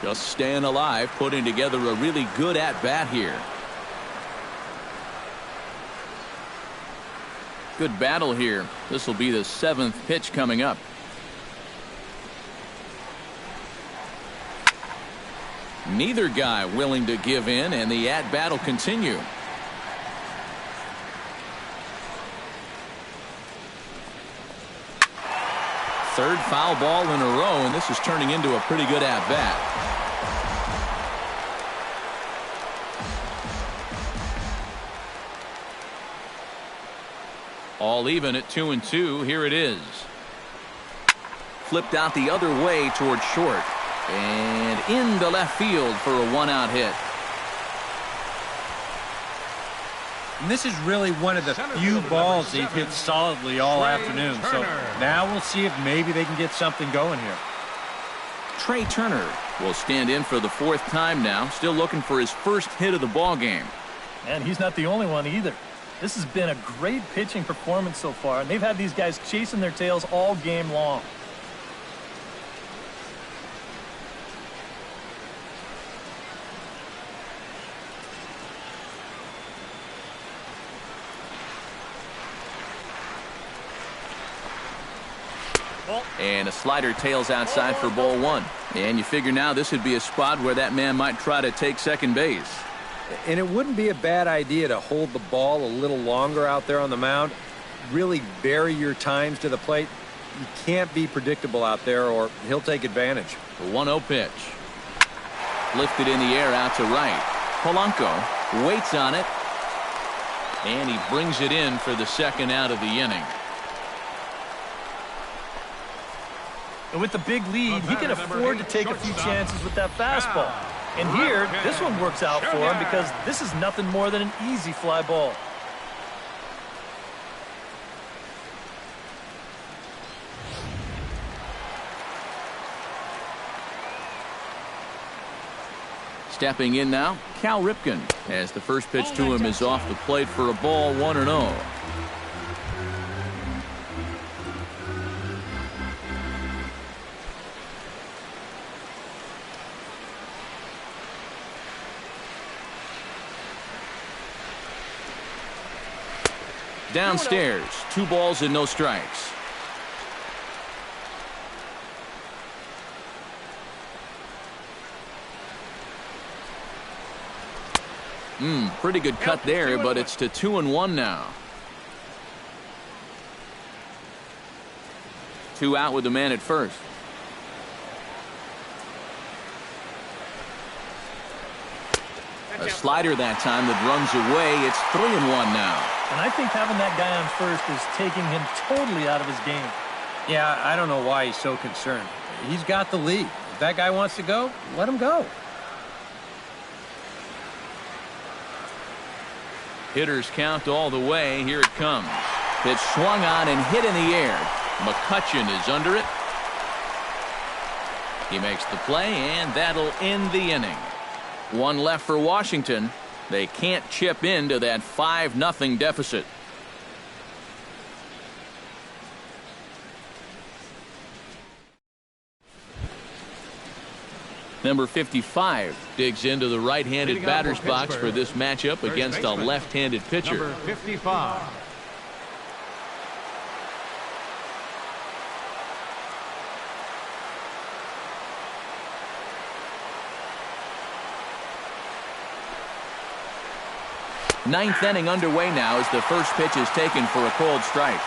Just staying alive, putting together a really good at-bat here. Good battle here. This will be the 7th pitch coming up. Neither guy willing to give in, and the at-bat will continue. Third foul ball in a row, and this is turning into a pretty good at-bat. All even at 2-2. Here it is. Flipped out the other way towards short. And into left field for a one-out hit. And this is really one of the few balls they've hit solidly all afternoon. So now we'll see if maybe they can get something going here. Trey Turner will stand in for the 4th time now, still looking for his first hit of the ball game. And he's not the only one either. This has been a great pitching performance so far, and they've had these guys chasing their tails all game long. And a slider tails outside for ball 1. And you figure now this would be a spot where that man might try to take second base. And it wouldn't be a bad idea to hold the ball a little longer out there on the mound. Really vary your times to the plate. You can't be predictable out there or he'll take advantage. The 1-0 pitch. Lifted in the air out to right. Polanco waits on it. And he brings it in for the second out of the inning. And with the big lead, he can afford to take a few chances with that fastball. And here, this one works out for him because this is nothing more than an easy fly ball. Stepping in now, Cal Ripken, as the first pitch to him is off the plate for a ball, 1-0. Downstairs, 2 balls and no strikes. Pretty good cut there, but it's to 2-1 now. 2 out with the man at first. A slider that time that runs away. It's 3-1 now. And I think having that guy on first is taking him totally out of his game. Yeah, I don't know why he's so concerned. He's got the lead. If that guy wants to go, let him go. Hitters count all the way. Here it comes. Pitch swung on and hit in the air. McCutchen is under it. He makes the play, and that'll end the inning. 1 left for Washington. They can't chip into that 5-0 deficit. Number 55 digs into the right-handed batter's box for this matchup against a left-handed pitcher. Number 55. Ninth inning underway now as the first pitch is taken for a called strike.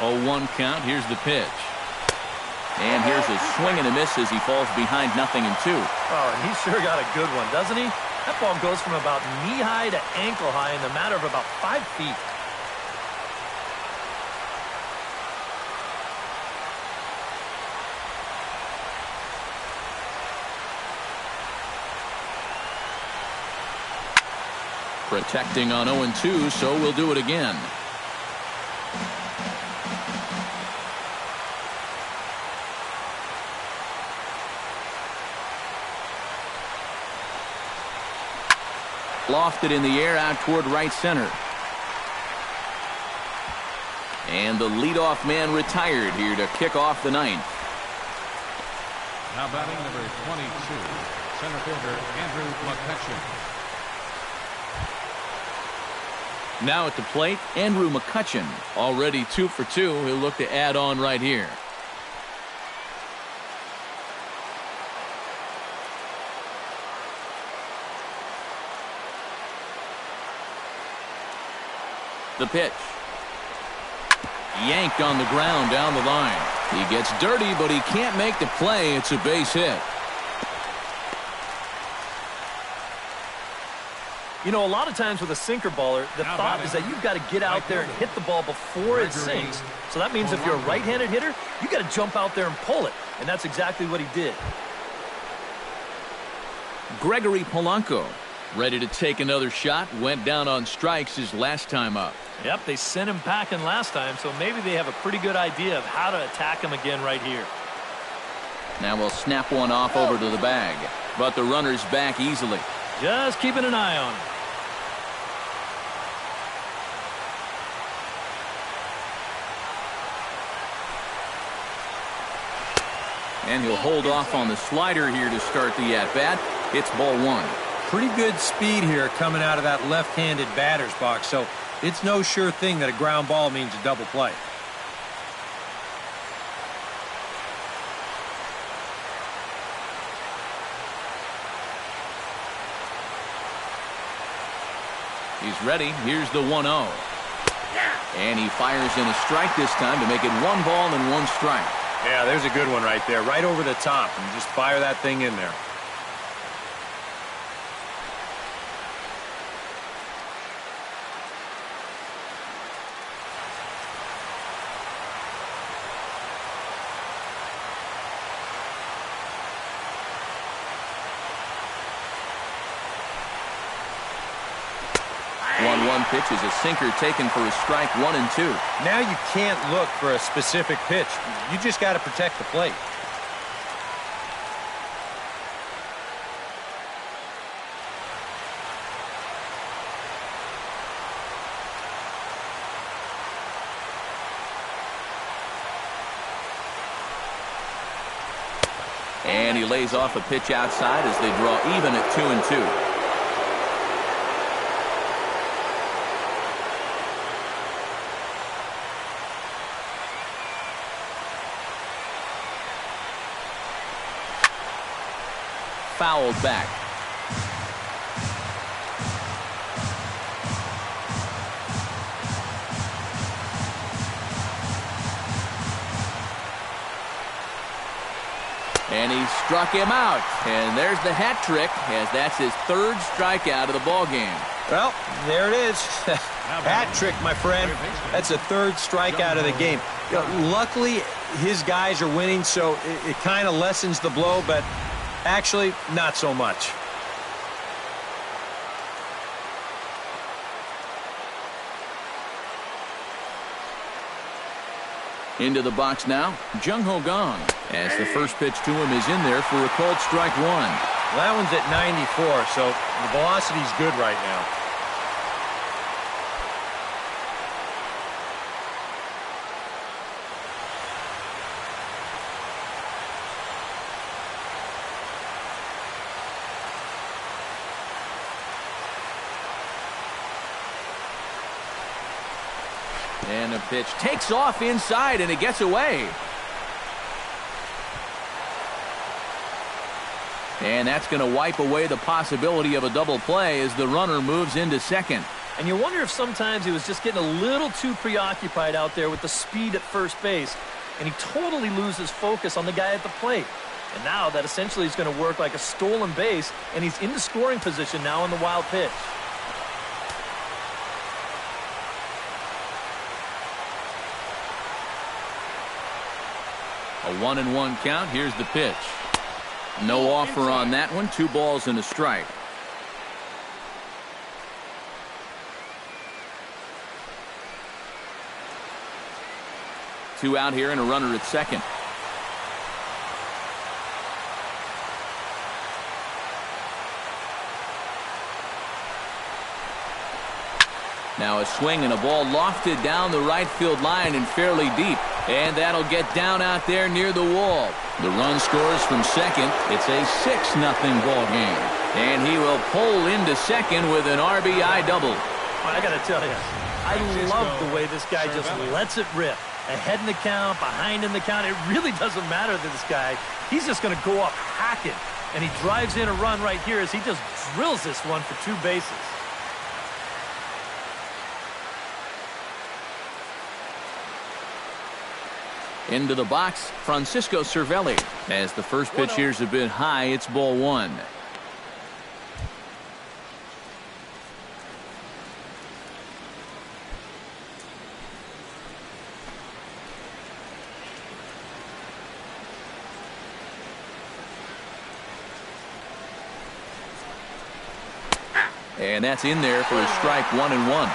Oh, 1 count. Here's the pitch. And here's a swing and a miss as he falls behind 0-2. Oh, and he sure got a good one, doesn't he? That ball goes from about knee-high to ankle-high in the matter of about 5 feet. Protecting on 0-2, so we'll do it again. Lofted in the air out toward right center. And the leadoff man retired here to kick off the ninth. Now batting number 22, center fielder Andrew McCutchen. Now at the plate, Andrew McCutchen. Already 2 for 2. He'll look to add on right here. The pitch. Yanked on the ground down the line. He gets dirty, but he can't make the play. It's a base hit. You know, a lot of times with a sinker baller, the thought is that you've got to get out there and hit the ball before it sinks. So that means if you're a right-handed hitter, you got to jump out there and pull it. And that's exactly what he did. Gregory Polanco, ready to take another shot, went down on strikes his last time up. Yep, they sent him packing last time, so maybe they have a pretty good idea of how to attack him again right here. Now we'll snap one off over to the bag, but the runner's back easily. Just keeping an eye on him. And he'll hold off on the slider here to start the at-bat. It's ball 1. Pretty good speed here coming out of that left-handed batter's box, so it's no sure thing that a ground ball means a double play. He's ready. Here's the 1-0. And he fires in a strike this time to make it 1 ball and 1 strike. Yeah, there's a good one right there, right over the top, and just fire that thing in there. Pitch is a sinker taken for a strike 1 and 2. Now you can't look for a specific pitch. You just got to protect the plate. And he lays off a pitch outside as they draw even at 2 and 2. Fouled back. And he struck him out. And there's the hat trick, as that's his 3rd strikeout of the ball game. Well, there it is. Hat trick, my friend. That's a 3rd strikeout of the game. You know, luckily, his guys are winning, so it kind of lessens the blow, but actually, not so much. Into the box now, Jung Ho Gong, as the first pitch to him is in there for a called strike 1. Well, that one's at 94, so the velocity's good right now. And the pitch takes off inside, and it gets away. And that's going to wipe away the possibility of a double play as the runner moves into second. And you wonder if sometimes he was just getting a little too preoccupied out there with the speed at first base, and he totally loses focus on the guy at the plate. And now that essentially is going to work like a stolen base, and he's into scoring position now on the wild pitch. A 1-1 count. Here's the pitch. No offer on that one. 2 balls and a strike. Two out here and a runner at second. Now a swing and a ball lofted down the right field line and fairly deep. And that'll get down out there near the wall. The run scores from second. It's a 6-0 ball game. And he will pull into second with an RBI double. Well, I got to tell you, I love the way this guy just lets it rip. Ahead in the count, behind in the count. It really doesn't matter to this guy. He's just going to go up hacking. And he drives in a run right here as he just drills this one for 2 bases. Into the box, Francisco Cervelli. As the first pitch here's a bit high, it's ball 1. And that's in there for a strike, 1-1.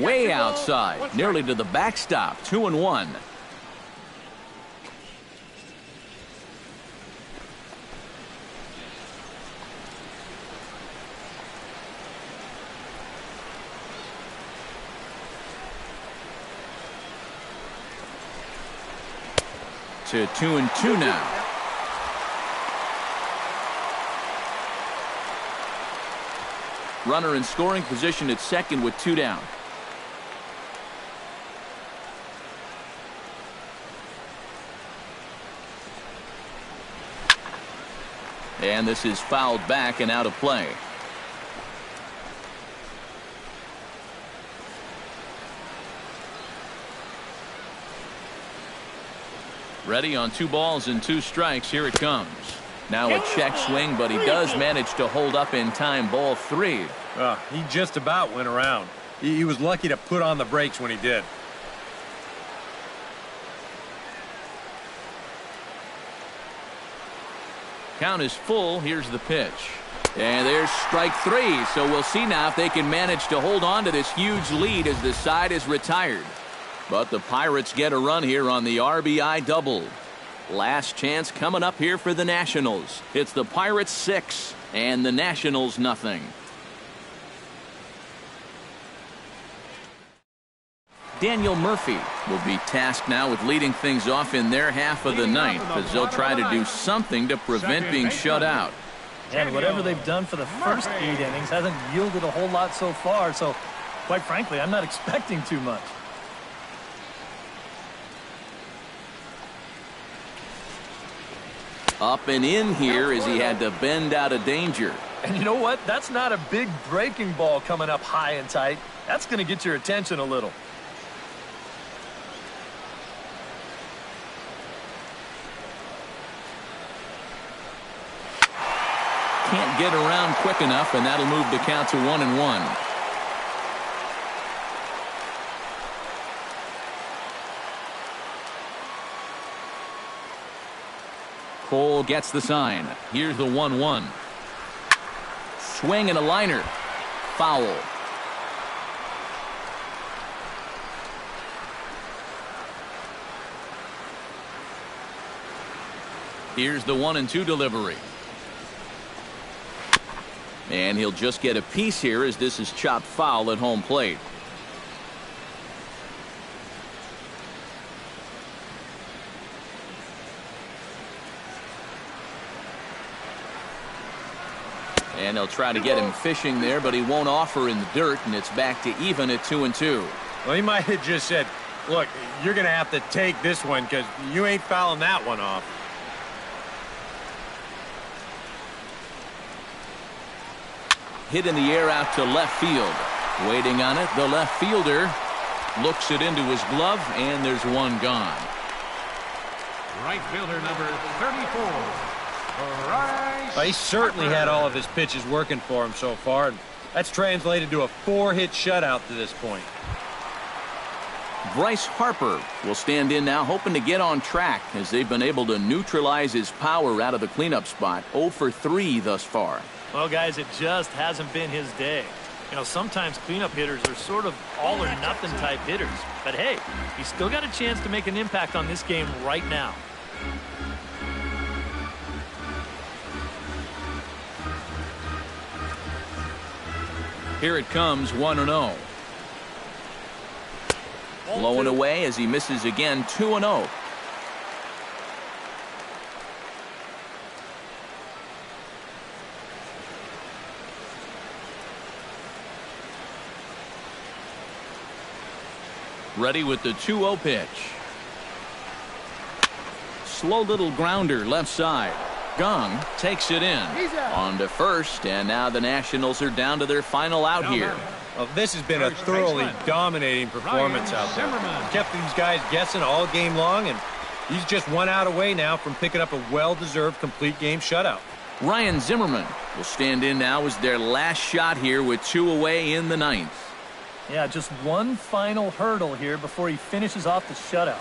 Way outside, nearly to the backstop, 2-1. To 2-2 now. Runner in scoring position at second with 2 down. And this is fouled back and out of play. Ready on 2 balls and 2 strikes. Here it comes. Now a check swing, but he does manage to hold up in time. Ball 3. He just about went around. He was lucky to put on the brakes when he did. Count is full. Here's the pitch. And there's strike 3. So we'll see now if they can manage to hold on to this huge lead as the side is retired. But the Pirates get a run here on the RBI double. Last chance coming up here for the Nationals. It's the Pirates 6 and the Nationals nothing. Daniel Murphy will be tasked now with leading things off in their half of the ninth as they'll try to do something to prevent being shut out. And whatever they've done for the first 8 innings hasn't yielded a whole lot so far. So, quite frankly, I'm not expecting too much. Up and in here as he had to bend out of danger. And you know what? That's not a big breaking ball coming up high and tight. That's going to get your attention a little. Can't get around quick enough, and that'll move the count to 1-1. Cole gets the sign. Here's the 1-1. Swing and a liner. Foul. Here's the 1-2 delivery. And he'll just get a piece here as this is chopped foul at home plate. And they'll try to get him fishing there, but he won't offer in the dirt, and it's back to even at 2-2. Well, he might have just said, look, you're going to have to take this one because you ain't fouling that one off. Hit in the air out to left field. Waiting on it, the left fielder looks it into his glove, and there's one gone. Right fielder number 34. He certainly had all of his pitches working for him so far. And that's translated to a 4-hit shutout to this point. Bryce Harper will stand in now, hoping to get on track as they've been able to neutralize his power out of the cleanup spot. 0 for 3 thus far. Well, guys, it just hasn't been his day. You know, sometimes cleanup hitters are sort of all or nothing type hitters. But hey, he's still got a chance to make an impact on this game right now. Here it comes, 1-0. Low and away as he misses again, 2-0. Ready with the 2-0 pitch. Slow little grounder left side. Gong takes it in. On to first, and now the Nationals are down to their final out here. Well, this has been a thoroughly dominating performance out there. Kept these guys guessing all game long, and he's just 1 out away now from picking up a well-deserved complete game shutout. Ryan Zimmerman will stand in now as their last shot here with 2 away in the 9th. Yeah, just one final hurdle here before he finishes off the shutout.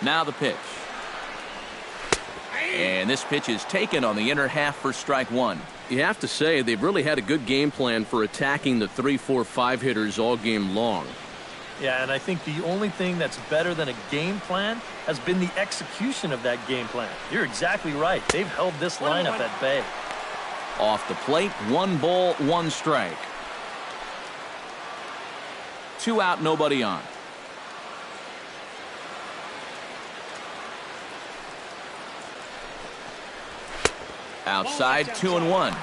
Now the pitch. And this pitch is taken on the inner half for strike 1. You have to say they've really had a good game plan for attacking the 3, 4, 5 hitters all game long. Yeah, and I think the only thing that's better than a game plan has been the execution of that game plan. You're exactly right. They've held this lineup at bay. Off the plate, 1 ball, 1 strike. 2 out, nobody on. Outside, 2-1.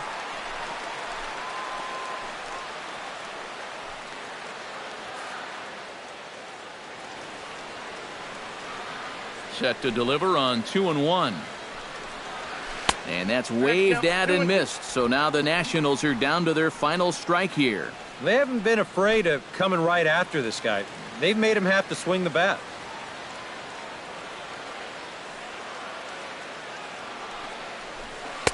Set to deliver on 2-1. And that's waved at and missed. So now the Nationals are down to their final strike here. They haven't been afraid of coming right after this guy. They've made him have to swing the bat.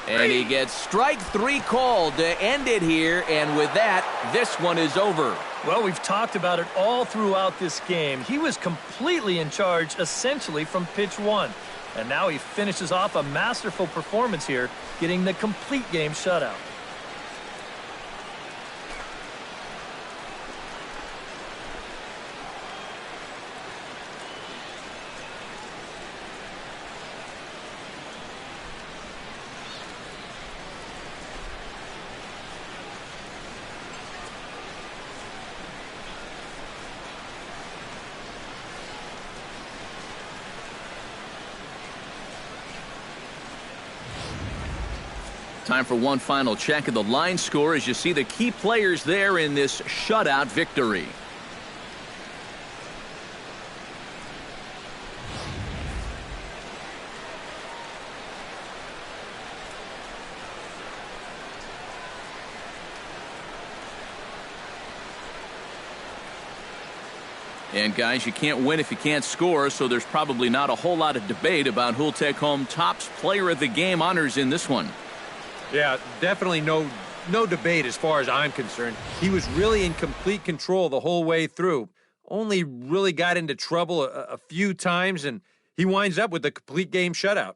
And he gets strike 3 called to end it here. And with that, this one is over. Well, we've talked about it all throughout this game. He was completely in charge, essentially, from pitch 1. And now he finishes off a masterful performance here, getting the complete game shutout. Time for one final check of the line score as you see the key players there in this shutout victory. And guys, you can't win if you can't score, so there's probably not a whole lot of debate about who'll take home Topps Player of the Game honors in this one. Yeah, definitely no debate as far as I'm concerned. He was really in complete control the whole way through. Only really got into trouble a few times, and he winds up with a complete game shutout.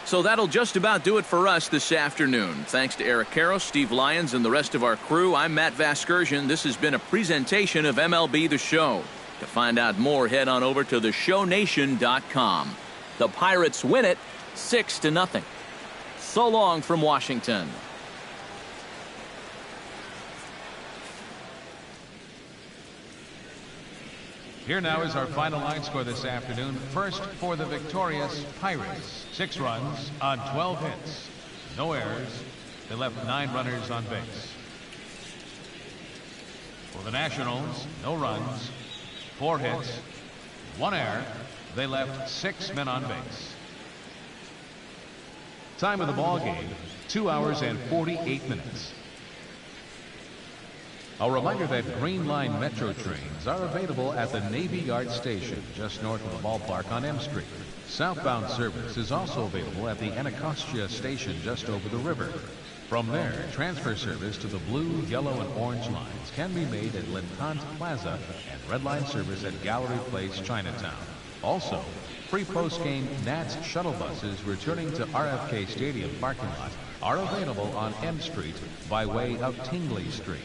So that'll just about do it for us this afternoon. Thanks to Eric Karros, Steve Lyons, and the rest of our crew. I'm Matt Vasgersian. This has been a presentation of MLB The Show. To find out more, head on over to theshownation.com. The Pirates win it 6-0. So long from Washington. Here now is our final line score this afternoon. First for the victorious Pirates. 6 runs on 12 hits. No errors. They left 9 runners on base. For the Nationals, no runs, 4 hits, 1 error. They left 6 men on base. Time of the ball game, 2 hours and 48 minutes. A reminder that Green Line Metro trains are available at the Navy Yard Station just north of the ballpark on M Street. Southbound service is also available at the Anacostia Station just over the river. From there, transfer service to the blue, yellow, and orange lines can be made at Lintant Plaza and Red Line service at Gallery Place, Chinatown. Also, free post-game Nats shuttle buses returning to RFK Stadium parking lot are available on M Street by way of Tingley Street.